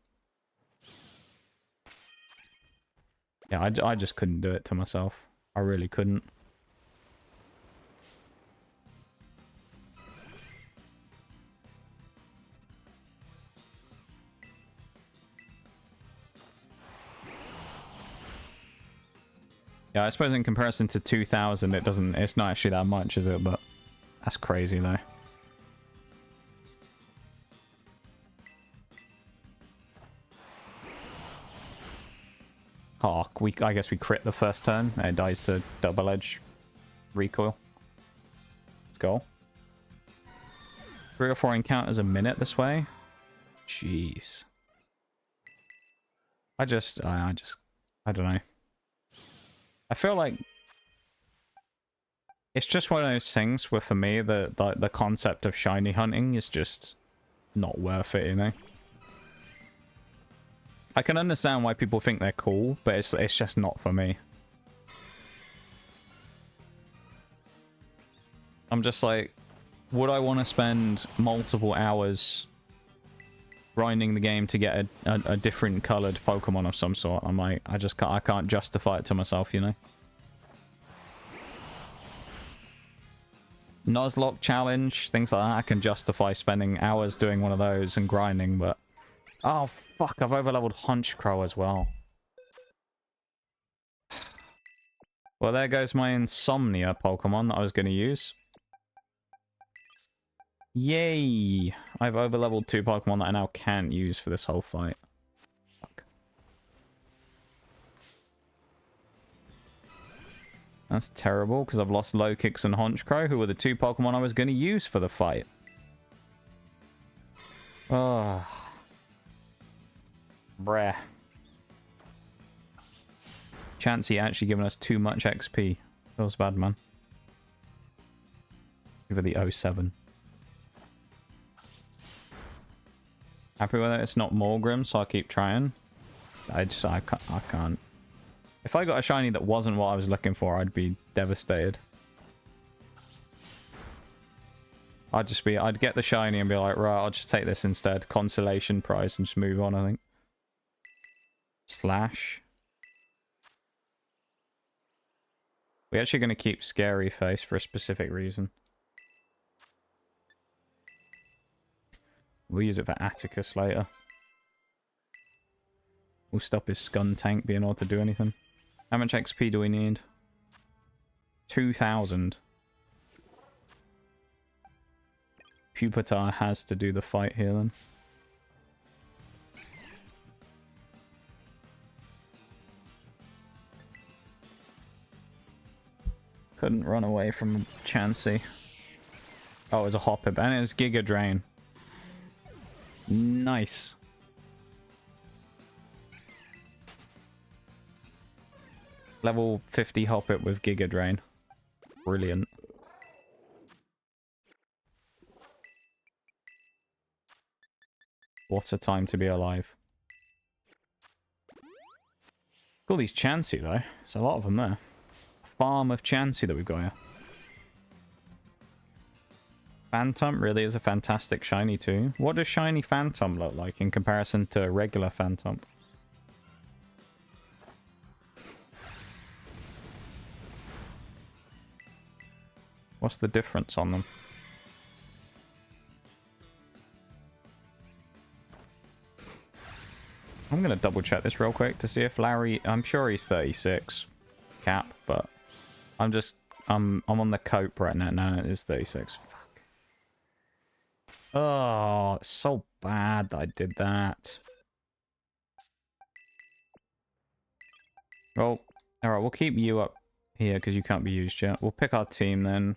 Yeah, I just couldn't do it to myself. I really couldn't. Yeah, I suppose in comparison to 2000, it's not actually that much, is it? But that's crazy, though. Oh, I guess we crit the first turn. It dies to double edge recoil. Let's go. 3 or 4 encounters a minute this way. Jeez. I don't know. I feel like it's just one of those things where for me the concept of shiny hunting is just not worth it, you know? I can understand why people think they're cool, but it's just not for me. I'm just like, would I want to spend multiple hours grinding the game to get a different colored Pokemon of some sort? I'm like, I can't justify it to myself, you know? Nuzlocke challenge, things like that, I can justify spending hours doing one of those and grinding, but... Oh, fuck, I've overleveled Honchkrow as well. Well, there goes my Insomnia Pokemon that I was going to use. Yay! I've overleveled 2 Pokemon that I now can't use for this whole fight. Fuck. That's terrible, because I've lost Lokix and Honchkrow, who were the 2 Pokemon I was going to use for the fight. Oh. Bruh. Chansey actually giving us too much XP. Feels bad, man. Give her the 07. Happy with it. It's not Morgrim, so I'll keep trying. I can't. If I got a shiny that wasn't what I was looking for, I'd be devastated. I'd get the shiny and be like, right, I'll just take this instead. Consolation prize and just move on, I think. Slash. We're actually going to keep Scary Face for a specific reason. We'll use it for Atticus later. We'll stop his Skuntank being able to do anything. How much XP do we need? 2,000. Pupitar has to do the fight here then. Couldn't run away from Chansey. Oh, it was a Hoppip and it was Giga Drain. Nice. Level 50 Hoppip with Giga Drain. Brilliant. What a time to be alive. Got all these Chansey though. There's a lot of them there. A farm of Chansey that we've got here. Phantom really is a fantastic shiny too. What does shiny Phantom look like in comparison to regular Phantom? What's the difference on them? I'm going to double check this real quick to see if Larry... I'm sure he's 36 cap, but I'm on the cope right now. No, it is 36. Oh, it's so bad that I did that. Well, alright, we'll keep you up here because you can't be used yet. We'll pick our team then.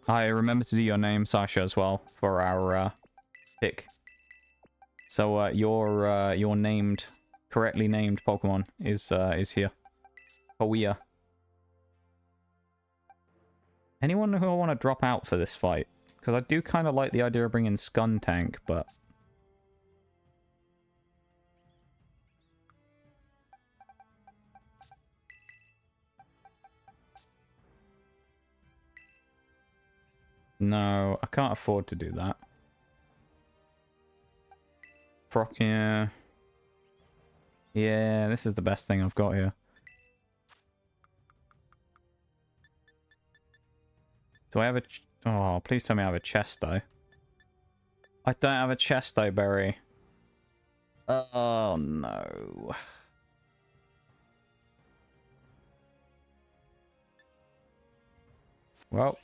I remember to do your name, Sasha, as well, for our pick. So your named, correctly named Pokemon is here. Pawniard. Anyone who I want to drop out for this fight? Because I do kind of like the idea of bringing Skuntank, but... No, I can't afford to do that. Yeah. Yeah, this is the best thing I've got here. Do I have a... Oh, please tell me I have a Chesto. I don't have a Chesto berry. Oh, no. Well.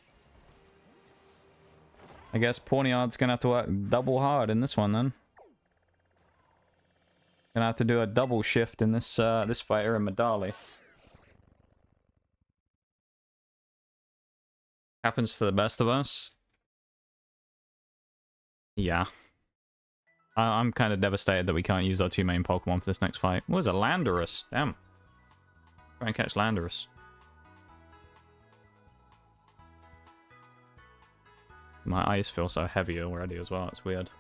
I guess Pawniard's gonna have to work double hard in this one, then. Gonna have to do a double shift in this this fighter in Medali. Happens to the best of us. Yeah. I'm kind of devastated that we can't use our 2 main Pokemon for this next fight. What was it? Landorus? Damn. Try and catch Landorus. My eyes feel so heavy already as well. It's weird.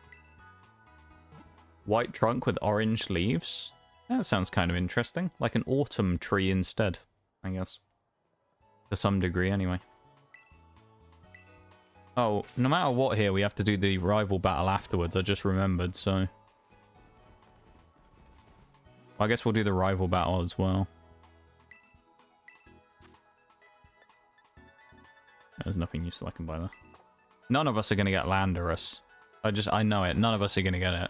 White trunk with orange leaves? That sounds kind of interesting. Like an autumn tree instead, I guess. To some degree, anyway. Oh, no matter what here, we have to do the rival battle afterwards. I just remembered, so... I guess we'll do the rival battle as well. There's nothing useful I can buy there. None of us are going to get Landorus. I know it. None of us are going to get it.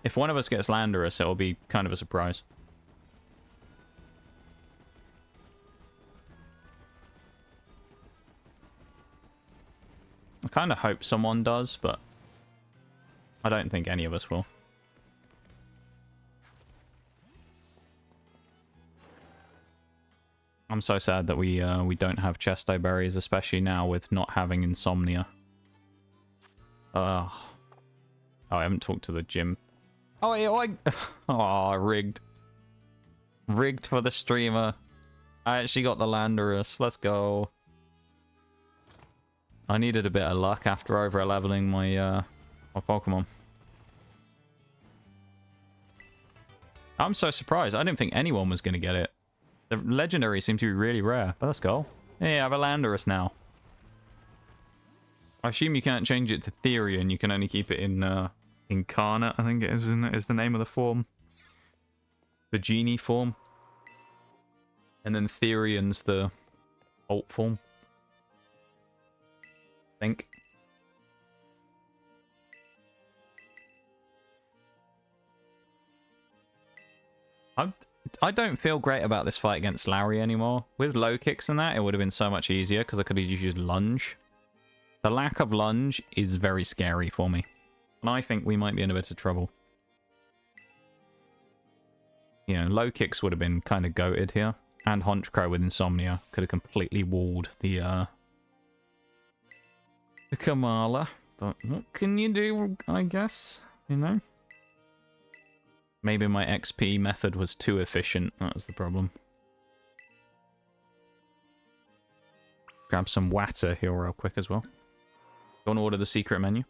If one of us gets Landorus, it'll be kind of a surprise. kind of hope someone does, but I don't think any of us will. I'm so sad that we don't have chesto berries, especially now with not having insomnia. Oh, I haven't talked to the gym. Oh, yeah, oh, rigged. Rigged for the streamer. I actually got the Landorus. Let's go. I needed a bit of luck after over-leveling my Pokemon. I'm so surprised. I didn't think anyone was going to get it. The legendary seemed to be really rare. But let's go. Hey, I have a Landorus now. I assume you can't change it to Therian. You can only keep it in Incarnate, I think it is the name of the form. The Genie form. And then Therian's the alt form. I think. I don't feel great about this fight against Larry anymore. With Lokix and that, it would have been so much easier because I could have used Lunge. The lack of Lunge is very scary for me. And I think we might be in a bit of trouble. You know, Lokix would have been kind of goated here. And Honchkrow with Insomnia could have completely walled the Kamala. But what can you do, I guess? You know? Maybe my XP method was too efficient. That was the problem. Grab some water here real quick as well. Go and order the secret menu.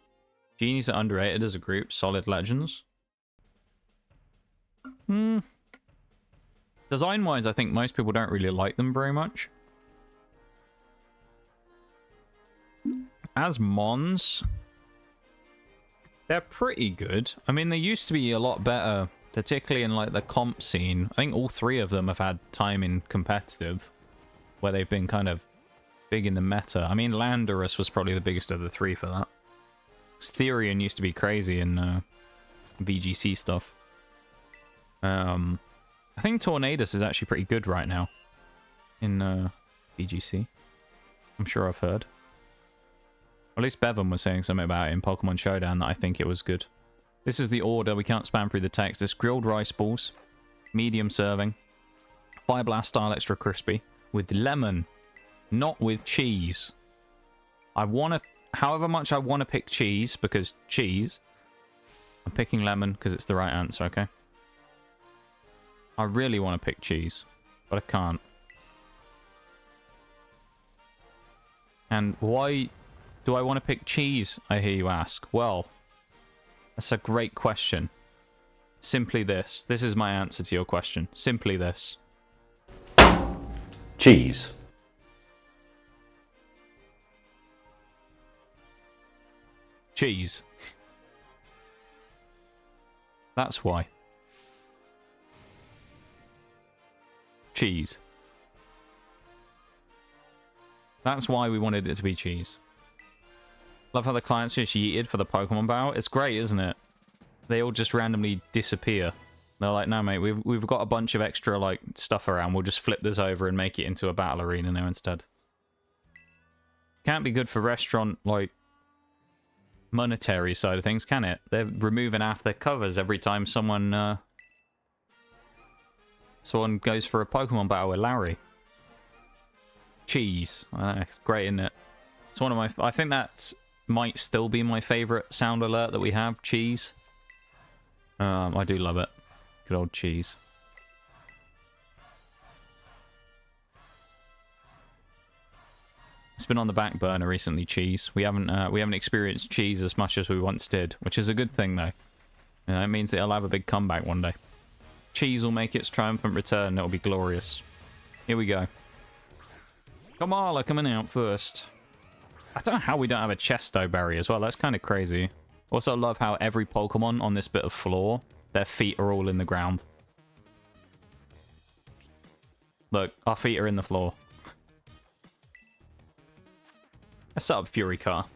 Genies are underrated as a group. Solid legends. Design-wise, I think most people don't really like them very much. As Mons, they're pretty good. I mean, they used to be a lot better, particularly in like the comp scene. I think all three of them have had time in competitive, where they've been kind of big in the meta. I mean, Landorus was probably the biggest of the three for that. Therian used to be crazy in VGC stuff. I think Tornadus is actually pretty good right now in VGC. I'm sure I've heard. Or at least Bevan was saying something about it in Pokemon Showdown that I think it was good. This is the order. We can't spam through the text. It's grilled rice balls, medium serving, Fire Blast style extra crispy with lemon, not with cheese. I want to, however much I want to pick cheese, because cheese, I'm picking lemon because it's the right answer, okay? I really want to pick cheese, but I can't. And why do I want to pick cheese, I hear you ask? Well, that's a great question. Simply this. This is my answer to your question. Simply this. Cheese. Cheese. That's why. Cheese. That's why we wanted it to be cheese. Love how the clients just yeeted for the Pokemon battle. It's great, isn't it? They all just randomly disappear. They're like, no, mate, we've got a bunch of extra like stuff around. We'll just flip this over and make it into a battle arena now instead. Can't be good for restaurant, like, monetary side of things, can it? They're removing half their covers every time someone goes for a Pokemon battle with Larry. Cheese. I know, it's great, isn't it? It's one of my... I think that might still be my favourite sound alert that we have. Cheese. I do love it. Good old cheese. It's been on the back burner recently, cheese. We haven't experienced cheese as much as we once did, which is a good thing, though. You know, it means that it'll have a big comeback one day. Cheese will make its triumphant return. It'll be glorious. Here we go. Kamala coming out first. I don't know how we don't have a Chesto berry as well. That's kind of crazy. Also, I love how every Pokemon on this bit of floor, their feet are all in the ground. Look, our feet are in the floor. Let's set up Fury Car.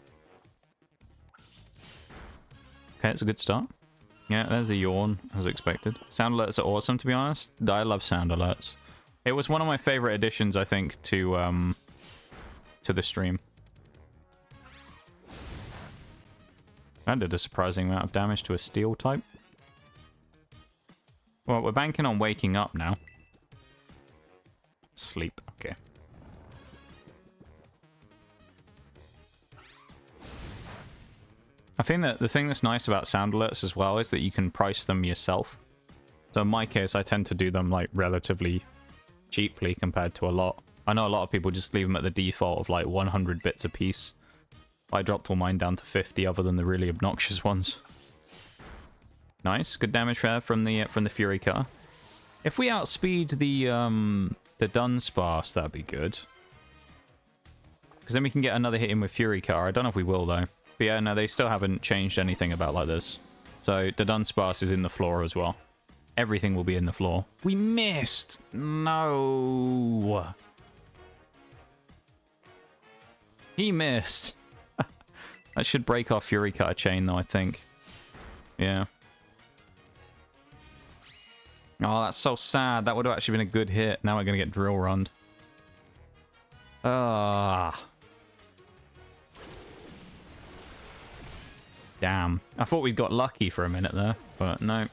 Okay, it's a good start. Yeah, there's the yawn, as expected. Sound alerts are awesome, to be honest. I love sound alerts. It was one of my favorite additions, I think, to the stream. That did a surprising amount of damage to a steel type. Well, we're banking on waking up now. Sleep, okay. I think that the thing that's nice about sound alerts as well is that you can price them yourself. So in my case, I tend to do them like relatively cheaply compared to a lot. I know a lot of people just leave them at the default of like 100 bits a piece. I dropped all mine down to 50 other than the really obnoxious ones. Nice, good damage there from the Fury Cutter. If we outspeed the Dunsparce, that'd be good. Because then we can get another hit in with Fury Cutter. I don't know if we will though. But yeah, no, they still haven't changed anything about like this. So the Dunsparce is in the floor as well. Everything will be in the floor. We missed! No! He missed. That should break our Fury Cutter chain though, I think. Yeah. Oh, that's so sad. That would have actually been a good hit. Now we're going to get drill runned. Ah. Damn. I thought we'd got lucky for a minute there, but no.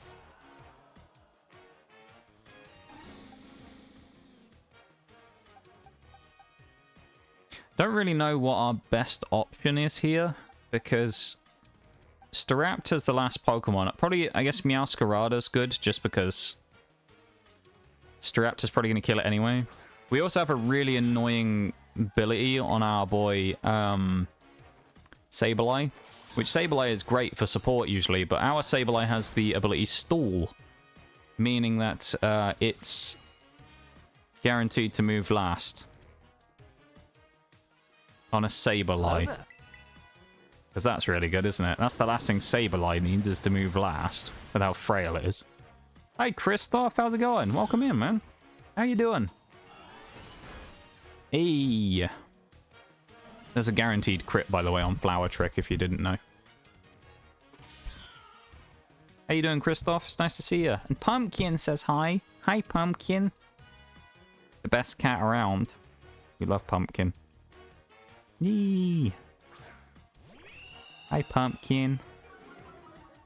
Don't really know what our best option is here, because Staraptor's the last Pokemon. Probably, I guess Meowscarada's good, just because Staraptor's probably going to kill it anyway. We also have a really annoying ability on our boy Sableye, which Sableye is great for support usually, but our Sableye has the ability Stall, meaning that it's guaranteed to move last on a Sableye. Because that's really good, isn't it? That's the last thing Sableye needs, is to move last, with how frail it is. Hey, Christoph, how's it going? Welcome in, man. How you doing? Hey. There's a guaranteed crit, by the way, on Flower Trick, if you didn't know. How you doing, Christoph? It's nice to see you. And Pumpkin says hi. Hi, Pumpkin. The best cat around. We love Pumpkin. Yee. Hi, Pumpkin.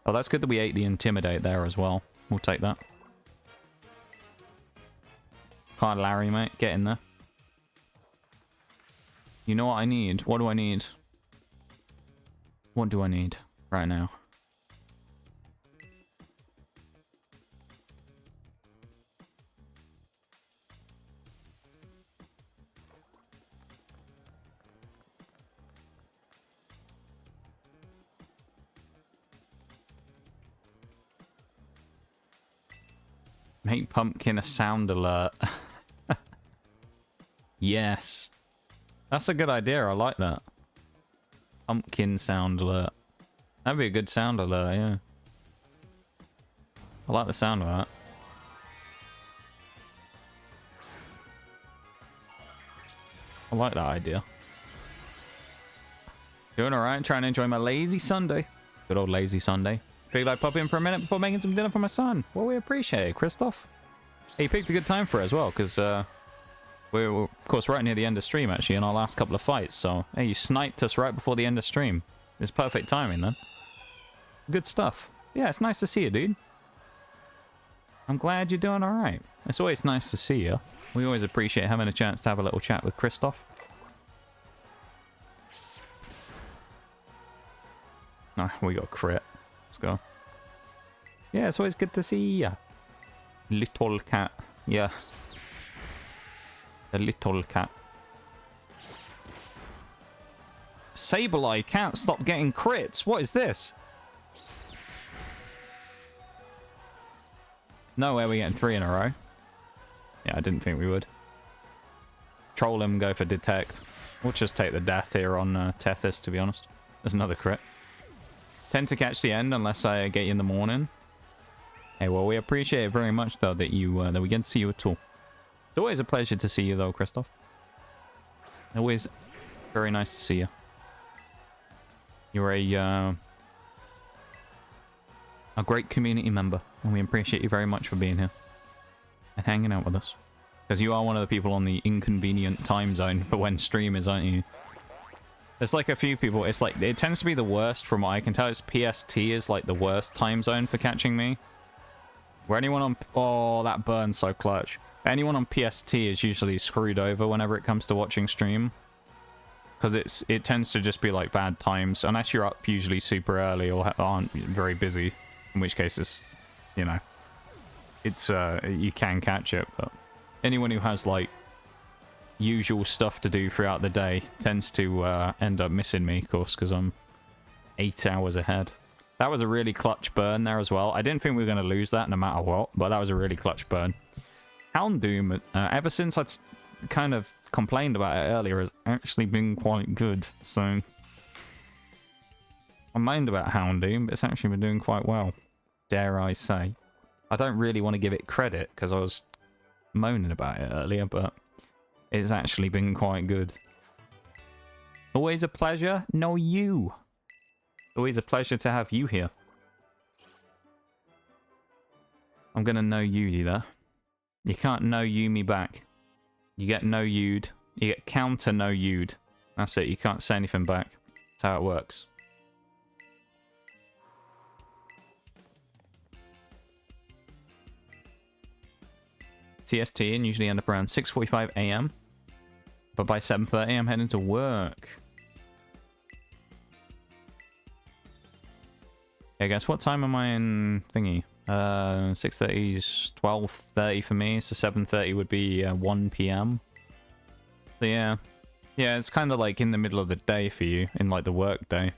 Oh, that's good that we ate the Intimidate there as well. We'll take that. Hi, Larry, mate. Get in there. You know what I need? What do I need? What do I need right now? Make Pumpkin a sound alert. Yes. That's a good idea. I like that. Pumpkin sound alert. That'd be a good sound alert, yeah. I like the sound of that. I like that idea. Doing alright, trying to enjoy my lazy Sunday. Good old lazy Sunday. Figured I'd pop in for a minute before making some dinner for my son. Well, we appreciate it, Christoph. Hey, you picked a good time for it as well, because we're, of course, right near the end of stream, actually, in our last couple of fights. So, hey, you sniped us right before the end of stream. It's perfect timing, then. Good stuff. Yeah, it's nice to see you, dude. I'm glad you're doing alright. It's always nice to see you. We always appreciate having a chance to have a little chat with Christoph. Oh, we got a crit. Let's go. Yeah, it's always good to see ya. Little cat. Yeah. The little cat. Sableye can't stop getting crits. What is this? No way we're getting 3 in a row. Yeah, I didn't think we would. Troll him, go for detect. We'll just take the death here on Tethys, to be honest. There's another crit. Tend to catch the end unless I get you in the morning. Hey, well, we appreciate it very much, though, that you that we get to see you at all. It's always a pleasure to see you, though, Christoph. Always very nice to see you. You're a great community member, and we appreciate you very much for being here and hanging out with us. Because you are one of the people on the inconvenient time zone for when stream is, aren't you? There's like a few people, it's like, it tends to be the worst from what I can tell. It's PST is like the worst time zone for catching me. Where anyone on, oh, that burns so clutch. Anyone on PST is usually screwed over whenever it comes to watching stream. Because it tends to just be like bad times, unless you're up usually super early or aren't very busy. In which case it's, you know, it's, you can catch it. But anyone who has like usual stuff to do throughout the day tends to end up missing me, of course, because I'm 8 hours ahead. That was a really clutch burn there as well. I didn't think we were going to lose that no matter what, but that was a really clutch burn. Houndoom, ever since I'd kind of complained about it earlier, has actually been quite good. So I moaned about Houndoom, but it's actually been doing quite well, dare I say. I don't really want to give it credit because I was moaning about it earlier, but it's actually been quite good. Always a pleasure. No, you. Always a pleasure to have you here. I'm gonna no you there. You can't no you me back. You get no you'd. You get counter no you'd. That's it. You can't say anything back. That's how it works. TST and usually end up around 6:45 AM. But by 7:30 I'm heading to work. Yeah, guys, what time am I in thingy? 6:30 is 12:30 for me, so 7:30 would be 1 PM. So yeah. Yeah, it's kind of like in the middle of the day for you, in like the work day.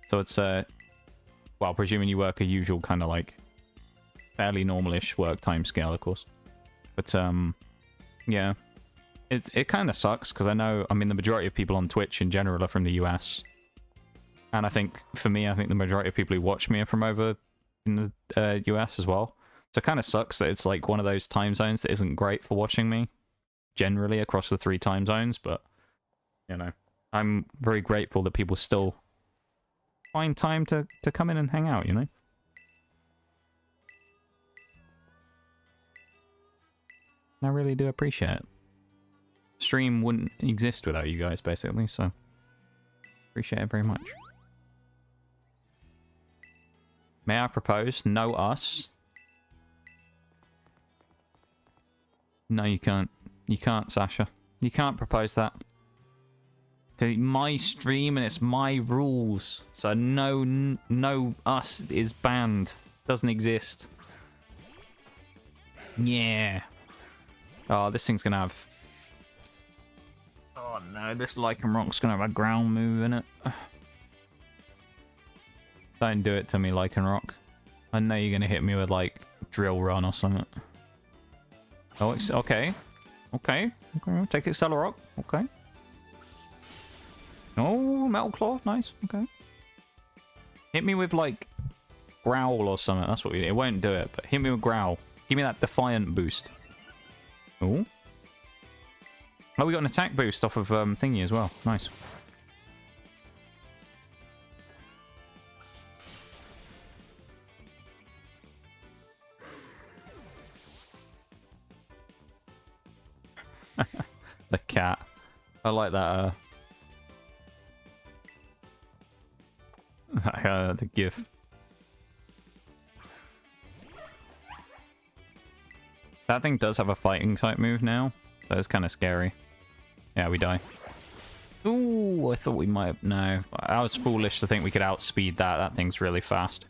So it's, well, presuming you work a usual kind of like fairly normalish work time scale, of course. But, yeah. It kind of sucks, because I know, I mean, the majority of people on Twitch in general are from the US. And I think, for me, I think the majority of people who watch me are from over in the US as well. So it kind of sucks that it's like one of those time zones that isn't great for watching me, generally, across the 3 time zones. But, you know, I'm very grateful that people still find time to come in and hang out, you know? I really do appreciate it. Stream wouldn't exist without you guys, basically, so appreciate it very much. May I propose? No us. No, you can't. You can't, Sasha. You can't propose that. Okay, my stream and it's my rules. So no us is banned. Doesn't exist. Yeah. Oh, this thing's gonna have... Oh no, this Lycanroc's gonna have a ground move in it. Don't do it to me, Lycanroc. I know you're gonna hit me with, like, Drill Run or something. Oh, it's... Okay. Okay. Okay, take Accelerock. Okay. Oh, Metal Claw. Nice. Okay. Hit me with, like, Growl or something. That's what we... It won't do it, but hit me with Growl. Give me that Defiant boost. Oh. Oh, we got an attack boost off of thingy as well. Nice. The cat. I like that. The GIF. That thing does have a fighting type move now. That is kind of scary. Yeah, we die. Ooh, I thought we might have... No, I was foolish to think we could outspeed that. That thing's really fast.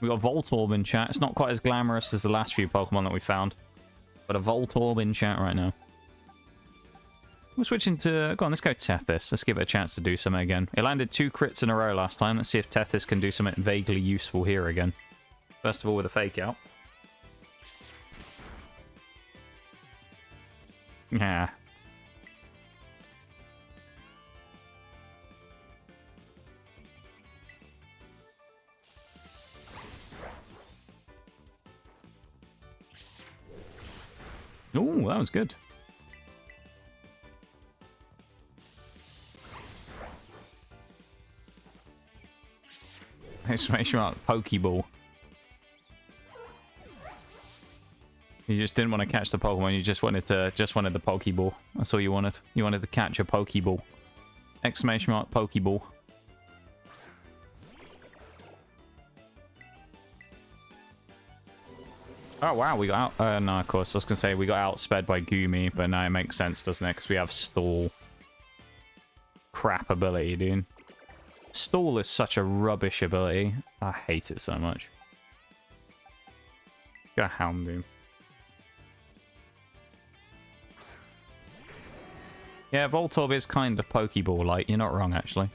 We got Voltorb in chat. It's not quite as glamorous as the last few Pokemon that we found. But a Voltorb in chat right now. We're switching to... Go on, let's go Tethys. Let's give it a chance to do something again. It landed 2 crits in a row last time. Let's see if Tethys can do something vaguely useful here again. First of all, with a Fake Out. Yeah. Ooh, that was good. Exclamation mark, Pokeball. You just didn't want to catch the Pokemon. You just wanted the Pokeball. That's all you wanted. You wanted to catch a Pokeball. Exclamation mark Pokeball. Oh wow, we got out. No, of course, I was gonna say we got outsped by Goomy, but no, it makes sense, doesn't it? Because we have Stall. Crap ability, dude. Stall is such a rubbish ability. I hate it so much. Got Houndoom. Yeah, Voltorb is kind of Pokeball-like. You're not wrong, actually.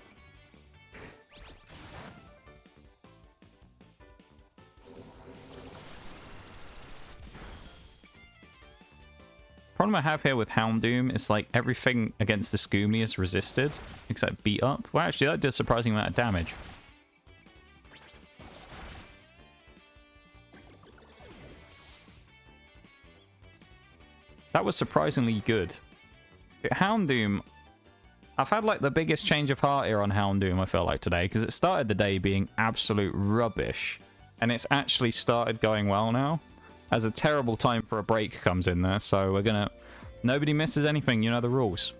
Problem I have here with Houndoom is like everything against this Goomy is resisted, except beat up. Well, actually, that did a surprising amount of damage. That was surprisingly good. Houndoom, I've had like the biggest change of heart here on Houndoom, I feel like, today, because it started the day being absolute rubbish, and it's actually started going well now. As a terrible time for a break comes in there, so we're gonna... Nobody misses anything, you know the rules.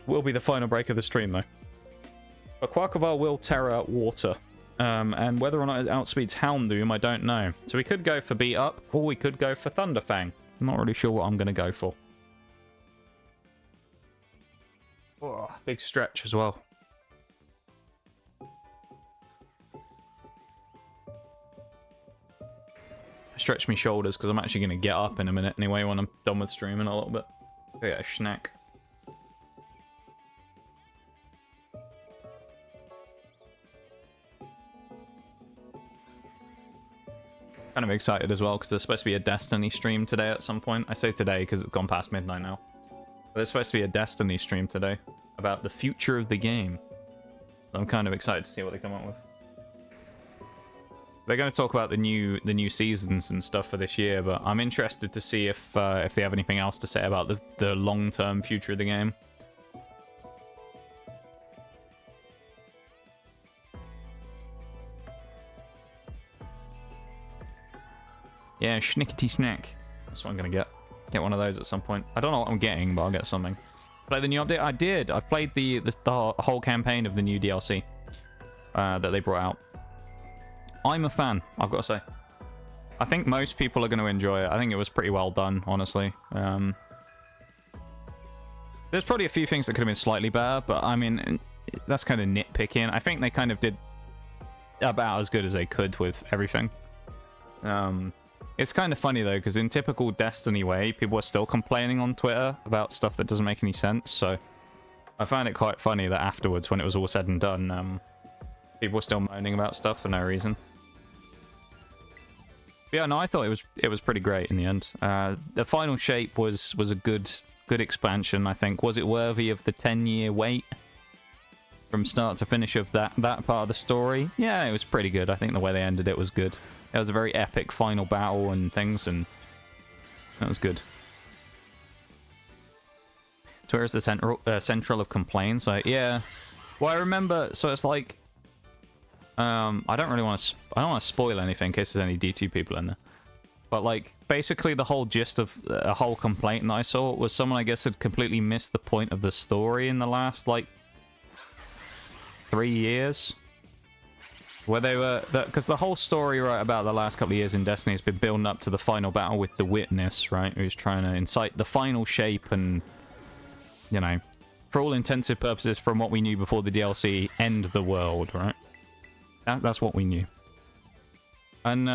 Will be the final break of the stream, though. But Quaquaval will Terra Water. And whether or not it outspeeds Houndoom, I don't know. So we could go for Beat Up, or we could go for Thunderfang. I'm not really sure what I'm gonna go for. Oh, big stretch as well. Stretch my shoulders because I'm actually going to get up in a minute anyway when I'm done with streaming a little bit. Get a snack. Kind of excited as well because there's supposed to be a Destiny stream today at some point. I say today because it's gone past midnight now. But there's supposed to be a Destiny stream today about the future of the game. So I'm kind of excited to see what they come up with. They're going to talk about the new seasons and stuff for this year, but I'm interested to see if they have anything else to say about the long-term future of the game. Yeah, schnickety snack. That's what I'm going to get. Get one of those at some point. I don't know what I'm getting, but I'll get something. Play the new update? I did. I played the whole campaign of the new DLC that they brought out. I'm a fan, I've got to say. I think most people are going to enjoy it. I think it was pretty well done, honestly. There's probably a few things that could have been slightly better, but I mean, that's kind of nitpicking. I think they kind of did about as good as they could with everything. It's kind of funny, though, because in typical Destiny way, people are still complaining on Twitter about stuff that doesn't make any sense, so I found it quite funny that afterwards, when it was all said and done, people were still moaning about stuff for no reason. But yeah, no, I thought it was pretty great in the end. The final shape was a good expansion, I think. Was it worthy of the 10-year wait from start to finish of that part of the story? Yeah, it was pretty good. I think the way they ended it was good. It was a very epic final battle and things, and that was good. Twitter is the central of complaints. Like, yeah. Well, I remember. So it's like. I don't want to spoil anything in case there's any D2 people in there. But like, basically the whole gist of a whole complaint that I saw was someone, I guess, had completely missed the point of the story in the last like 3 years. Where they were, because the whole story right about the last couple of years in Destiny has been building up to the final battle with the Witness, right? Who's trying to incite the final shape and, you know, for all intensive purposes, from what we knew before the DLC, end the world, right? That's what we knew. And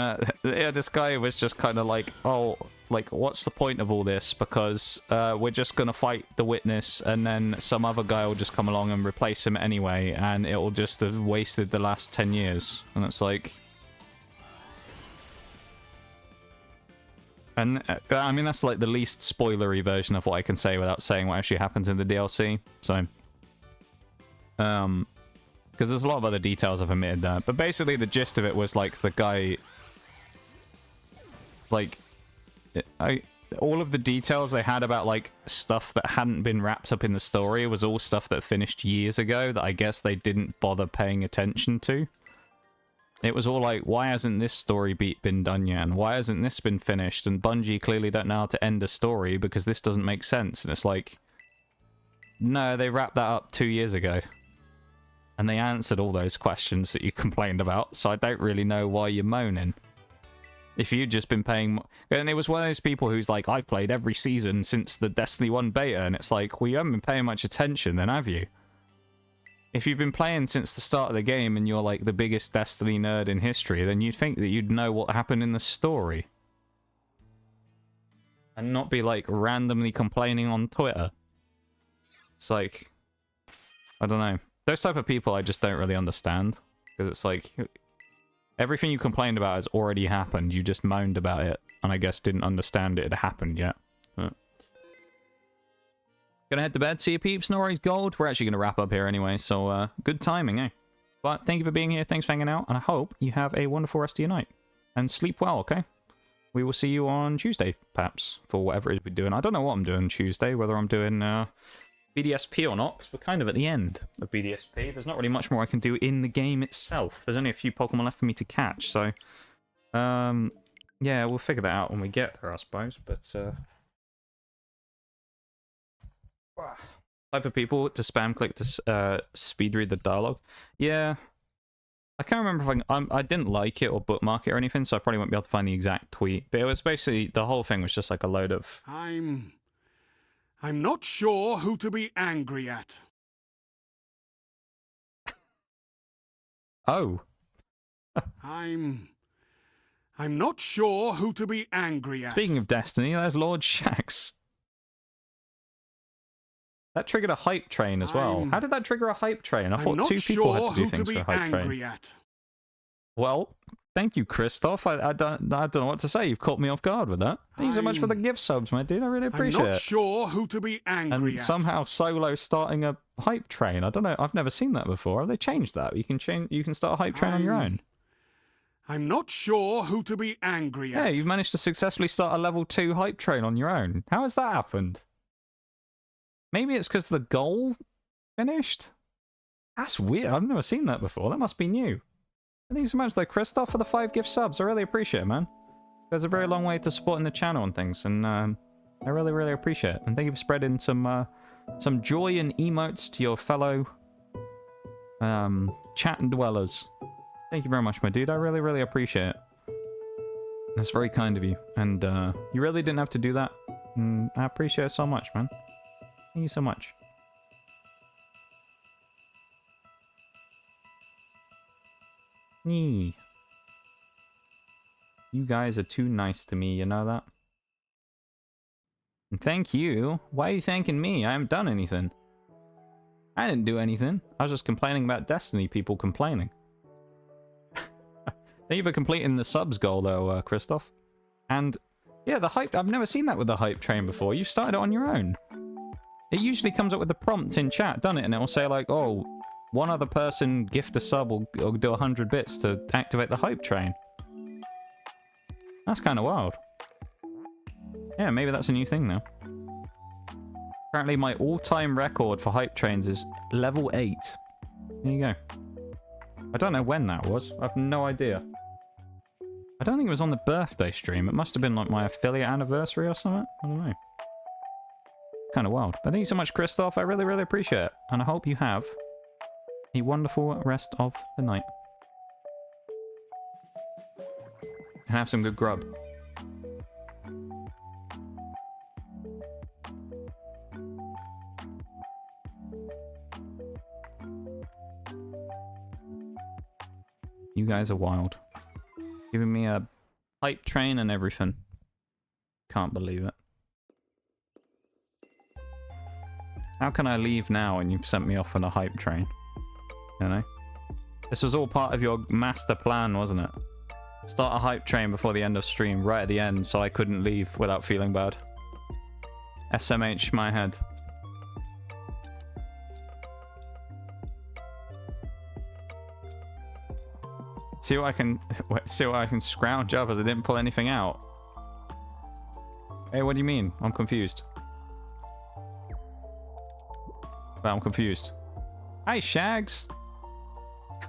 yeah, this guy was just kind of like, oh, like, what's the point of all this? Because we're just going to fight the Witness, and then some other guy will just come along and replace him anyway, and it will just have wasted the last 10 years. And it's like... And, I mean, that's like the least spoilery version of what I can say without saying what actually happens in the DLC. So... because there's a lot of other details I've omitted there. But basically the gist of it was like the guy... Like... all of the details they had about like stuff that hadn't been wrapped up in the story was all stuff that finished years ago that I guess they didn't bother paying attention to. it was all like, why hasn't this story beat been done yet? And why hasn't this been finished? And Bungie clearly don't know how to end a story because this doesn't make sense. And it's like, no, they wrapped that up 2 years ago. And they answered all those questions that you complained about. So I don't really know why you're moaning. If you'd just been paying... And it was one of those people who's like, I've played every season since the Destiny 1 beta. And it's like, well, you haven't been paying much attention then, have you? If you've been playing since the start of the game and you're like the biggest Destiny nerd in history, then you'd think that you'd know what happened in the story. And not be like randomly complaining on Twitter. It's like, I don't know. Those type of people I just don't really understand. Because it's like, everything you complained about has already happened. You just moaned about it. And I guess didn't understand it had happened yet. Gonna head to bed, see you peeps, no worries, gold. We're actually gonna wrap up here anyway, so good timing, eh? But thank you for being here, thanks for hanging out, and I hope you have a wonderful rest of your night. And sleep well, okay? We will see you on Tuesday, perhaps, for whatever it is we're doing. I don't know what I'm doing Tuesday, whether I'm doing BDSP or not, because we're kind of at the end of BDSP. There's not really much more I can do in the game itself. There's only a few Pokemon left for me to catch, so... yeah, we'll figure that out when we get there, I suppose, but... type of people to spam click to speed read the dialogue. Yeah, I can't remember if I didn't like it or bookmark it or anything, so I probably won't be able to find the exact tweet. But it was basically, the whole thing was just like a load of... I'm not sure who to be angry at. Oh. I'm not sure who to be angry at. Speaking of Destiny, there's Lord Shaxx. That triggered a hype train as well. How did that trigger a hype train? I thought two people had to do things for a hype train. Well, thank you, Christoph. I don't know what to say. You've caught me off guard with that. Thank you so much for the gift subs, my dude. I really appreciate it. I'm not sure who to be angry and at. Somehow Solo starting a hype train. I don't know. I've never seen that before. Have they changed that? You can start a hype train on your own. I'm not sure who to be angry at. Yeah, you've managed to successfully start a level 2 hype train on your own. How has that happened? Maybe it's because the goal finished? That's weird. I've never seen that before. That must be new. Thank you so much, though, Christoph, for the 5 gift subs. I really appreciate it, man. There's a very long way to supporting the channel and things, and I really, really appreciate it. And thank you for spreading some joy and emotes to your fellow chat and dwellers. Thank you very much, my dude. I really, really appreciate it. That's very kind of you. And you really didn't have to do that. And I appreciate it so much, man. Thank you so much. You guys are too nice to me, you know that? And thank you. Why are you thanking me? I haven't done anything. I didn't do anything. I was just complaining about Destiny people complaining. Thank you for completing the subs goal, though, Christoph. And, yeah, the hype... I've never seen that with the hype train before. You started it on your own. It usually comes up with the prompt in chat, doesn't it? And it will say, like, oh, one other person gift a sub or do 100 bits to activate the hype train. That's kind of wild. Yeah, maybe that's a new thing now. Apparently my all-time record for hype trains is level 8. There you go. I don't know when that was. I have no idea. I don't think it was on the birthday stream. It must have been like my affiliate anniversary or something. I don't know. Kind of wild. But thank you so much, Christoph. I really, really appreciate it. And I hope you have a wonderful rest of the night. And have some good grub. You guys are wild. Giving me a hype train and everything. Can't believe it. How can I leave now and you've sent me off on a hype train? You know? This was all part of your master plan, wasn't it? Start a hype train before the end of stream, right at the end, so I couldn't leave without feeling bad. SMH my head. See what I can scrounge up as I didn't pull anything out. Hey, what do you mean? I'm confused. Well, I'm confused. Hi, Shags.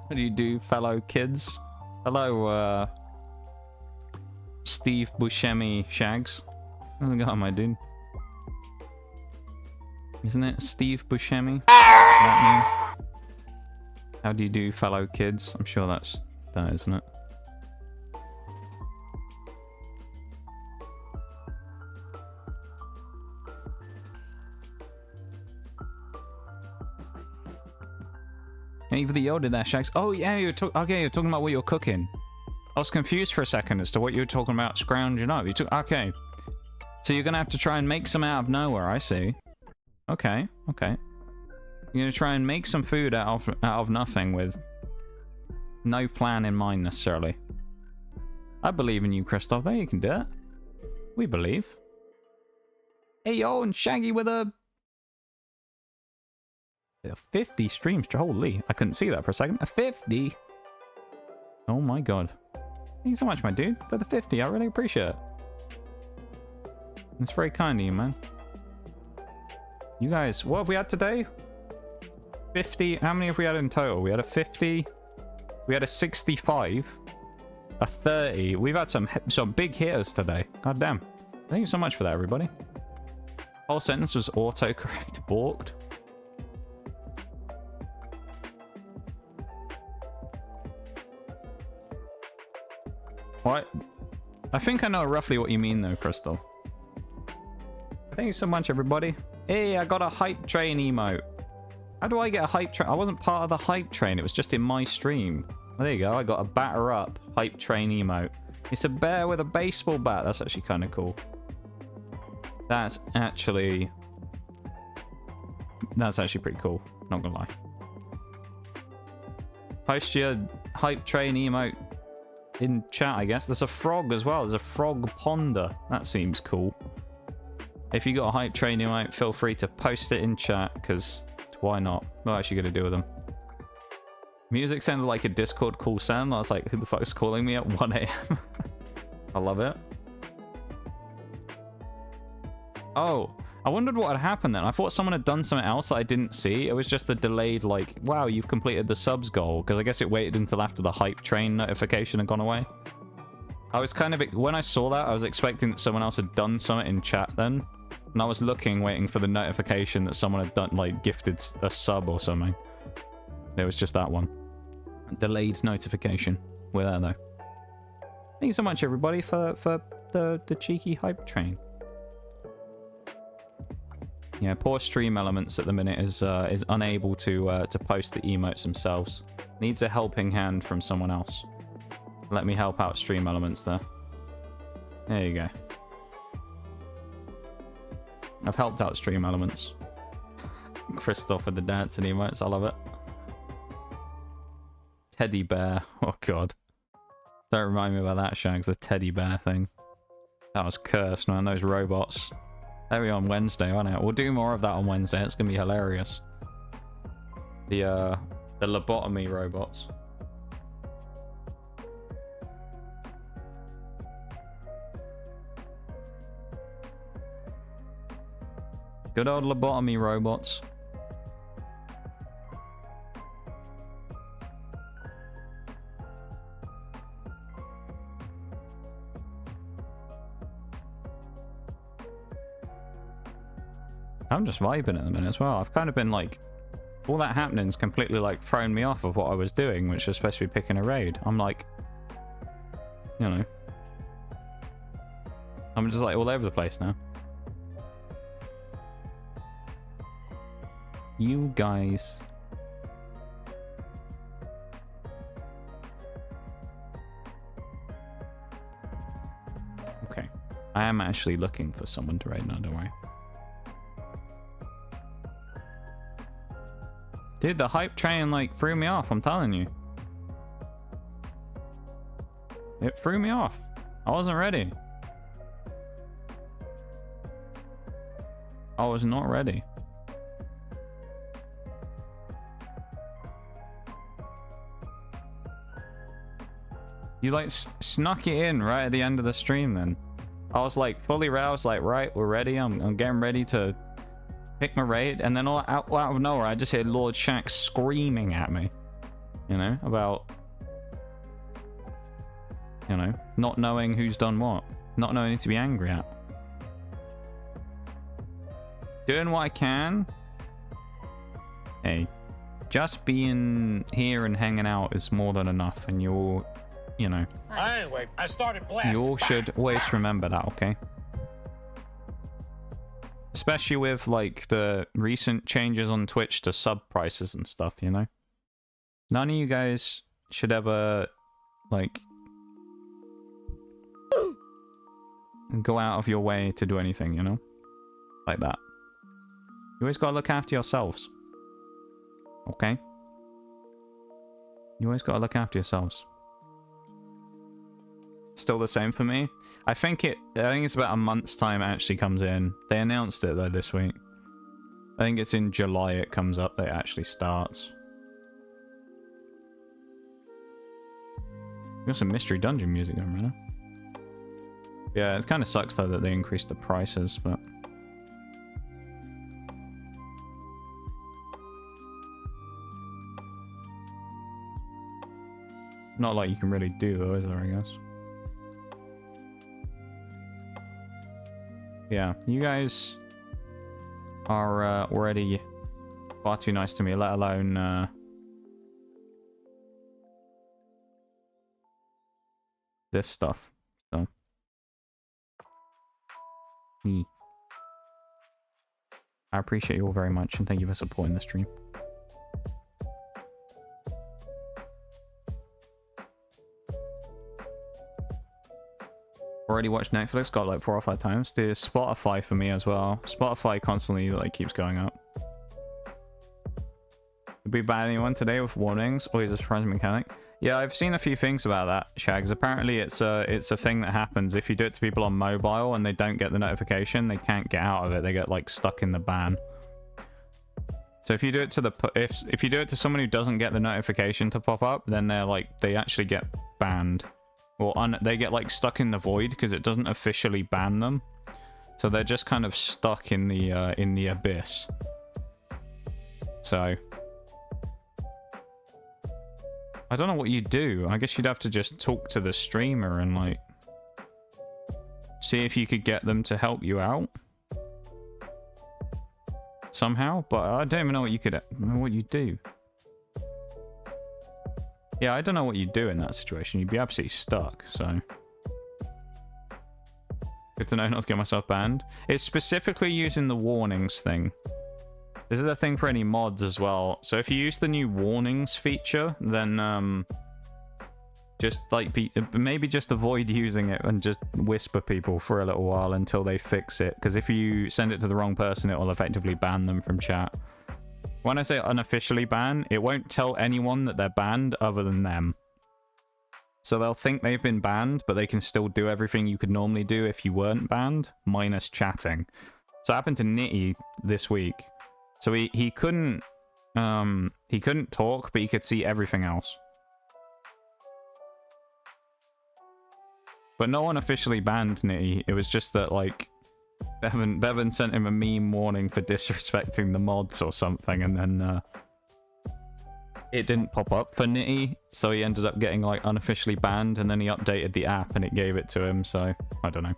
What do you do, fellow kids? Hello, Steve Buscemi Shags. How's it going, my dude? Isn't it Steve Buscemi? That name? How do you do, fellow kids? I'm sure that's that, isn't it? Even the Yoda there, Shags. Oh yeah, you're talking about what you're cooking. I was confused for a second as to what you were talking about scrounging up. Okay. So you're gonna have to try and make some out of nowhere, I see. Okay. You're gonna try and make some food out of nothing with no plan in mind necessarily. I believe in you, Christoph. There, you can do it. We believe. Hey yo, and Shaggy with a 50 streams. Holy, I couldn't see that for a second. A 50. Oh my god. Thank you so much, my dude, for the 50. I really appreciate it. It's very kind of you, man. You guys, what have we had today? 50. How many have we had in total? We had a 50. We had a 65. A 30. We've had some big hitters today. God damn. Thank you so much for that, everybody. Whole sentence was autocorrect balked. What? I think I know roughly what you mean though, Crystal. Thank you so much, everybody. Hey, I got a hype train emote. How do I get a hype train? I wasn't part of the hype train. It was just in my stream. Well, there you go. I got a batter up hype train emote. It's a bear with a baseball bat. That's actually kind of cool. That's actually pretty cool. Not gonna lie. Post your hype train emote in chat, I guess. There's a frog as well. There's a frog ponder. That seems cool. If you got a hype train emote, feel free to post it in chat, because why not? What else you gonna do with them? Music sounded like a Discord call sound. I was like, who the fuck is calling me at 1 AM? I love it. Oh, I wondered what had happened then. I thought someone had done something else that I didn't see. It was just the delayed, like, wow, you've completed the subs goal. Because I guess it waited until after the hype train notification had gone away. I was kind of, when I saw that, I was expecting that someone else had done something in chat then. And I was looking, waiting for the notification that someone had done, like, gifted a sub or something. It was just that one. Delayed notification. We're there, though. Thank you so much, everybody, for the cheeky hype train. Yeah, poor Stream Elements at the minute is unable to post the emotes themselves. Needs a helping hand from someone else. Let me help out Stream Elements there. There you go. I've helped out Stream Elements. Christoph with the dancing emotes, I love it. Teddy bear, oh god. Don't remind me about that, Shags, the teddy bear thing. That was cursed, man, those robots. There we are on Wednesday, aren't it? We'll do more of that on Wednesday. It's gonna be hilarious. The lobotomy robots. Good old lobotomy robots. I'm just vibing at the minute as well. I've kind of been like, all that happening's completely like thrown me off of what I was doing, which was supposed to be picking a raid. I'm like, you know, I'm just like all over the place now. You guys. Okay. I am actually looking for someone to raid now, don't worry. Dude, the hype train, like, threw me off, I'm telling you. It threw me off. I wasn't ready. I was not ready. You, like, snuck it in right at the end of the stream, then. I was, like, fully roused, like, right, we're ready. I'm getting ready to pick my raid, and then out of nowhere, I just hear Lord Shack screaming at me. You know, about You know, not knowing who's done what. Not knowing who to be angry at. Doing what I can. Hey, just being here and hanging out is more than enough, and you're, you know. Anyway, I started blasting. You all should always remember that, okay? Especially with, like, the recent changes on Twitch to sub prices and stuff, you know? None of you guys should ever, like, go out of your way to do anything, you know? Like that. You always gotta look after yourselves. Okay? You always gotta look after yourselves. Still the same for me. I think it's about a month's time it actually comes in. They announced it though this week. I think it's in July it comes up that it actually starts. Got some mystery dungeon music going right now. Yeah, it kind of sucks though that they increased the prices, but not like you can really do though, is there, I guess? Yeah, you guys are already far too nice to me, let alone this stuff. So I appreciate you all very much, and thank you for supporting the stream. Already watched Netflix, got like 4 or 5 times. There's Spotify for me as well. Spotify constantly like keeps going up. Would be bad anyone today with warnings, or is a surprising mechanic? Yeah, I've seen a few things about that, Shags. Apparently it's a thing that happens if you do it to people on mobile and they don't get the notification, they can't get out of it. They get like stuck in the ban. So if you do it to if you do it to someone who doesn't get the notification to pop up, then they actually get banned. Or they get like stuck in the void because it doesn't officially ban them. So they're just kind of stuck in the abyss. So I don't know what you do. I guess you'd have to just talk to the streamer and like see if you could get them to help you out somehow. But I don't even know what you do. Yeah, I don't know what you'd do in that situation. You'd be absolutely stuck, so good to know not to get myself banned. It's specifically using the warnings thing. This is a thing for any mods as well. So if you use the new warnings feature, then just like maybe just avoid using it and just whisper people for a little while until they fix it. Because if you send it to the wrong person, it will effectively ban them from chat. When I say unofficially ban, it won't tell anyone that they're banned other than them. So they'll think they've been banned, but they can still do everything you could normally do if you weren't banned, minus chatting. So it happened to Nitty this week. So he couldn't talk, but he could see everything else. But no one officially banned Nitty. It was just that like Bevan sent him a meme warning for disrespecting the mods or something, and then it didn't pop up for Nitty, so he ended up getting like unofficially banned, and then he updated the app and it gave it to him, so I don't know.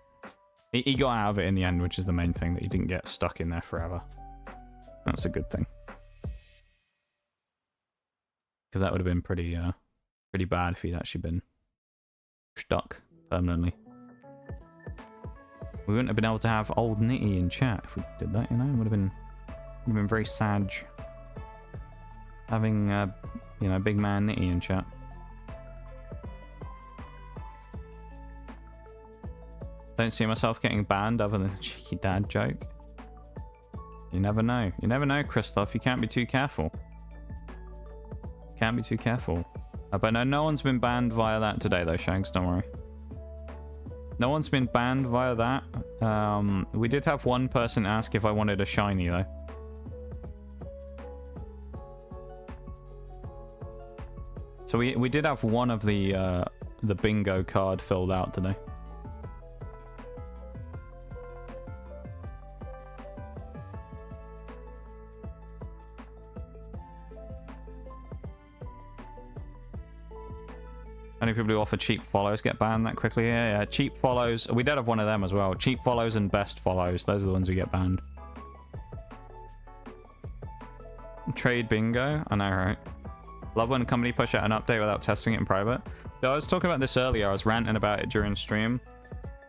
He got out of it in the end, which is the main thing, that he didn't get stuck in there forever. That's a good thing. Because that would have been pretty bad if he'd actually been stuck permanently. We wouldn't have been able to have old Nitty in chat if we did that, you know? It would have been very sad having, you know, big man Nitty in chat. Don't see myself getting banned other than a cheeky dad joke. You never know. You never know, Christoph. You can't be too careful. Can't be too careful. But no one's been banned via that today, though, Shanks. Don't worry. No one's been banned via that. We did have one person ask if I wanted a shiny, though. So we did have one of the bingo card filled out today. Many people who offer cheap follows get banned that quickly. Yeah, cheap follows. We did have one of them as well. Cheap follows and best follows. Those are the ones who get banned. Trade bingo. I know, right? Love when a company push out an update without testing it in private. Though I was talking about this earlier. I was ranting about it during stream.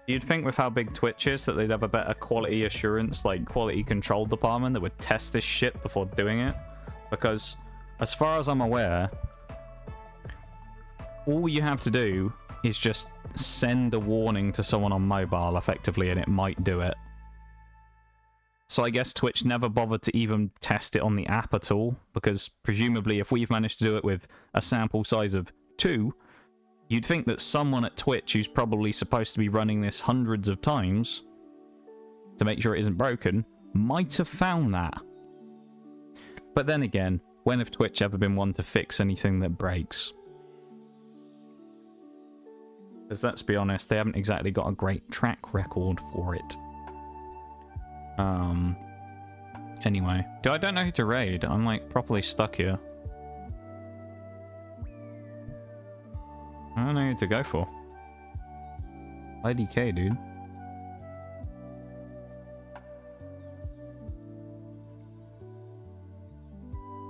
You'd think with how big Twitch is that they'd have a better quality assurance, like quality control department that would test this shit before doing it. Because as far as I'm aware, all you have to do is just send a warning to someone on mobile effectively and it might do it. So I guess Twitch never bothered to even test it on the app at all, because presumably if we've managed to do it with a sample size of 2, you'd think that someone at Twitch who's probably supposed to be running this hundreds of times to make sure it isn't broken might have found that. But then again, when have Twitch ever been one to fix anything that breaks? Because let's be honest, they haven't exactly got a great track record for it. Anyway. I don't know who to raid. I'm like properly stuck here. I don't know who to go for. IDK, dude.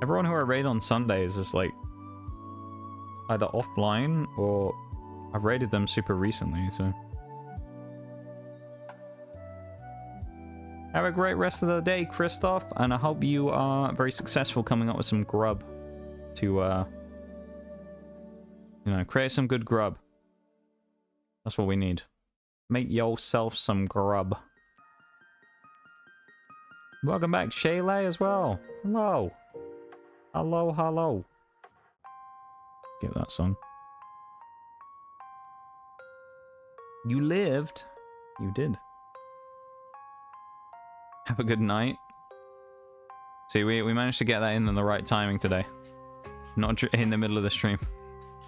Everyone who I raid on Sundays is like either offline or I've raided them super recently, so. Have a great rest of the day, Christoph, and I hope you are very successful coming up with some grub to, you know, create some good grub. That's what we need. Make yourself some grub. Welcome back, Shaylay, as well. Hello. Hello, hello. Get that song. You lived. You did. Have a good night. See, we managed to get that in the right timing today. Not in the middle of the stream.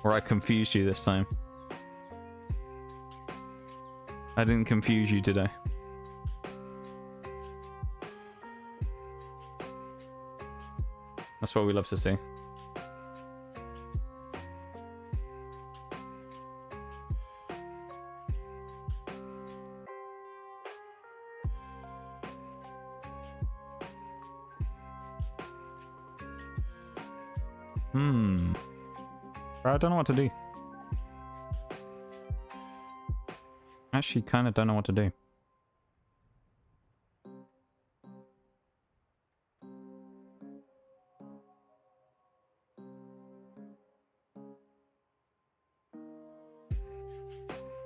Or I confused you this time. I didn't confuse you today. That's what we love to see. I don't know what to do. Actually, kind of don't know what to do.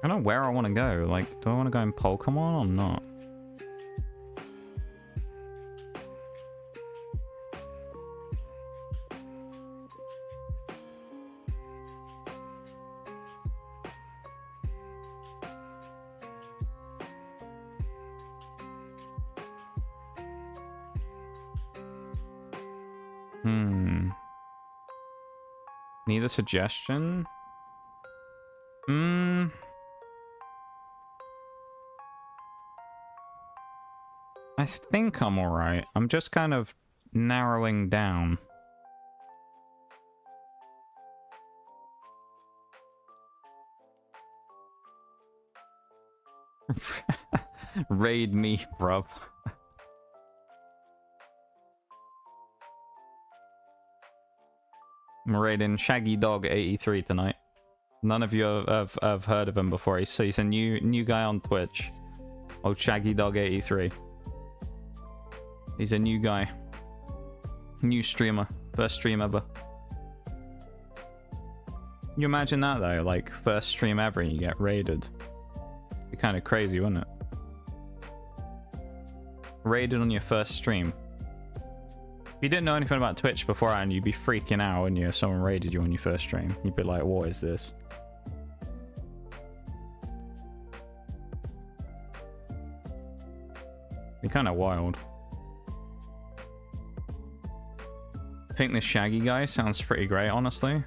I don't know where I want to go. Like, do I want to go in Pokemon or not? Need a suggestion? I think I'm alright. I'm just kind of narrowing down. Raid me, bruv. I'm raiding Shaggy Dog 83 tonight. None of you have heard of him before. He's a new guy on Twitch. Old Shaggy Dog 83. He's a new guy. New streamer. First stream ever. You imagine that though, like first stream ever and you get raided. It'd be kind of crazy, wouldn't it? Raided on your first stream. If you didn't know anything about Twitch beforehand, you'd be freaking out when someone raided you on your first stream. You'd be like, what is this? Be kind of wild. I think this Shaggy guy sounds pretty great, honestly.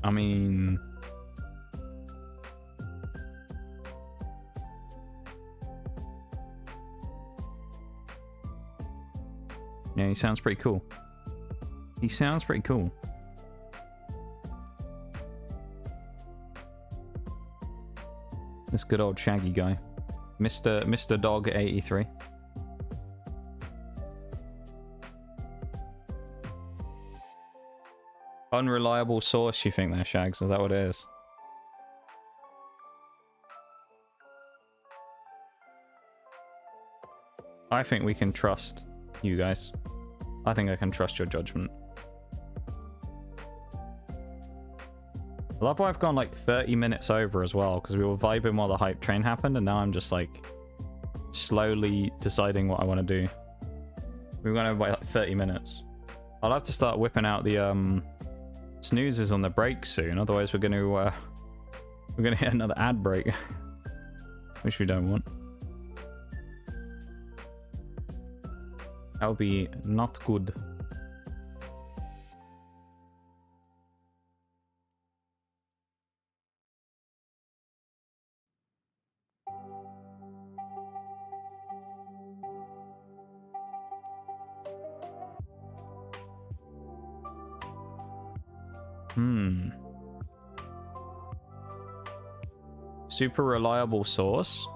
I mean... yeah, he sounds pretty cool. He sounds pretty cool. This good old Shaggy guy. Mr. Dog 83. Unreliable source, you think there, Shags? Is that what it is? I think we can trust you guys. I think I can trust your judgment. I love how I've gone like 30 minutes over as well, because we were vibing while the hype train happened, and now I'm just like slowly deciding what I want to do. We've gone over by like 30 minutes. I'll have to start whipping out the snoozes on the break soon, otherwise we're gonna hit another ad break, which we don't want. That would be not good. Super reliable source.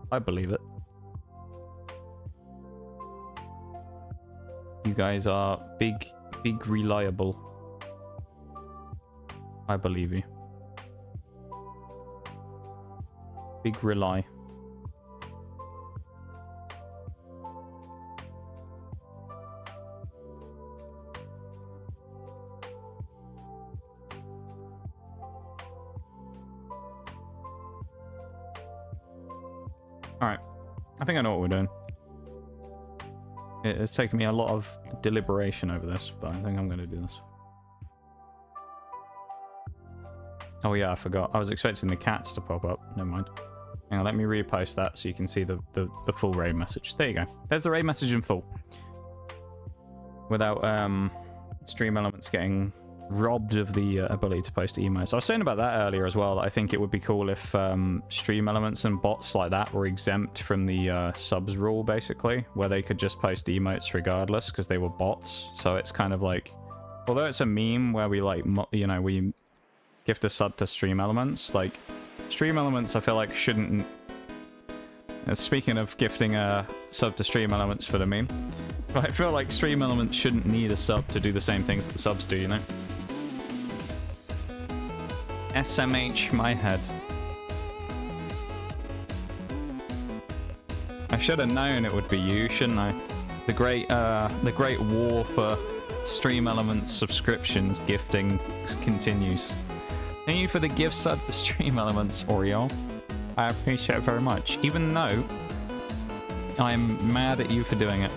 I believe it. You guys are big reliable. I believe you. Big rely. Alright. I think I know what we're doing. It's taken me a lot of deliberation over this, but I think I'm going to do this. Oh yeah, I forgot. I was expecting the cats to pop up. Never mind. Hang on, let me repost that so you can see the full raid message. There you go. There's the raid message in full. Without stream elements getting robbed of the ability to post emotes. I was saying about that earlier as well. That I think it would be cool if stream elements and bots like that were exempt from the subs rule, basically, where they could just post emotes regardless because they were bots. So it's kind of like, although it's a meme where we like, you know, we gift a sub to stream elements, like stream elements I feel like shouldn't, speaking of gifting a sub to stream elements for the meme, I feel like stream elements shouldn't need a sub to do the same things that subs do, you know? SMH my head. I should have known it would be you, shouldn't I? The great war for stream elements subscriptions gifting continues. Thank you for the gift sub to stream elements, Oreo. I appreciate it very much, even though I'm mad at you for doing it.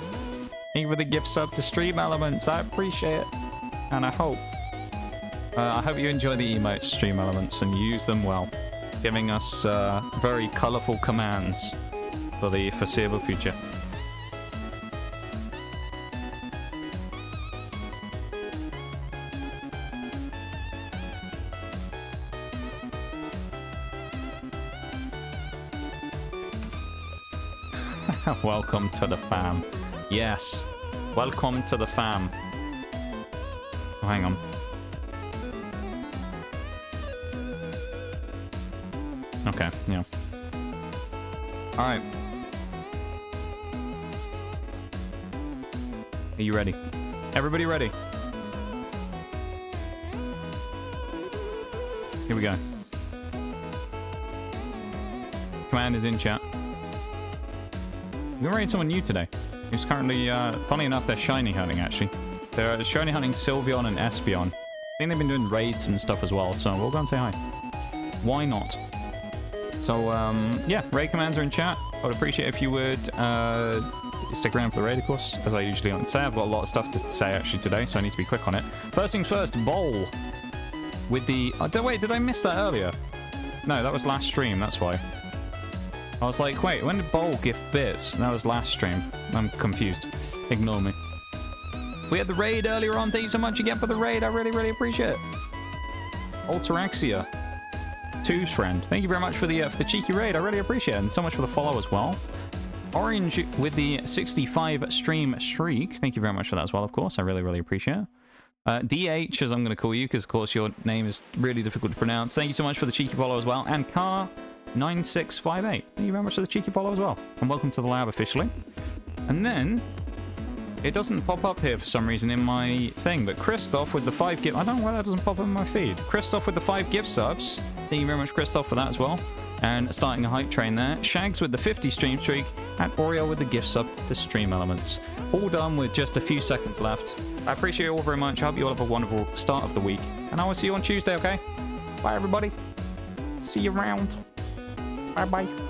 Thank you for the gift sub to stream elements. I appreciate it, and I hope you enjoy the emotes, stream elements, and use them well, giving us very colourful commands for the foreseeable future. Welcome to the fam. Yes, welcome to the fam. Oh, hang on. Okay, yeah. Alright. Are you ready? Everybody ready? Here we go. Command is in chat. We're raiding someone new today. Who's currently, funny enough, they're shiny hunting, actually. They're shiny hunting Sylveon and Espeon. I think they've been doing raids and stuff as well, so we'll go and say hi. Why not? So, yeah, raid commands are in chat. I would appreciate if you would stick around for the raid, of course, as I usually don't say. I've got a lot of stuff to say, actually, today, so I need to be quick on it. First things first, Bowl. With the... Oh, wait, did I miss that earlier? No, that was last stream, that's why. I was like, wait, when did Bowl gift bits? That was last stream. I'm confused. Ignore me. We had the raid earlier on. Thank you so much again for the raid. I really, really appreciate it. Alteraxia. Two's friend. Thank you very much for the cheeky raid. I really appreciate it. And so much for the follow as well. Orange with the 65 stream streak. Thank you very much for that as well, of course. I really, really appreciate it. DH, as I'm going to call you, because of course your name is really difficult to pronounce. Thank you so much for the cheeky follow as well. And Car9658. Thank you very much for the cheeky follow as well. And welcome to the lab officially. And then, it doesn't pop up here for some reason in my thing, but Christoph with the 5 gift... I don't know why that doesn't pop up in my feed. Christoph with the 5 gift subs. Thank you very much, Christoph, for that as well. And starting a hype train there. Shags with the 50 stream streak. And Oriel with the gift sub to Stream Elements. All done with just a few seconds left. I appreciate you all very much. I hope you all have a wonderful start of the week. And I will see you on Tuesday, okay? Bye, everybody. See you around. Bye-bye.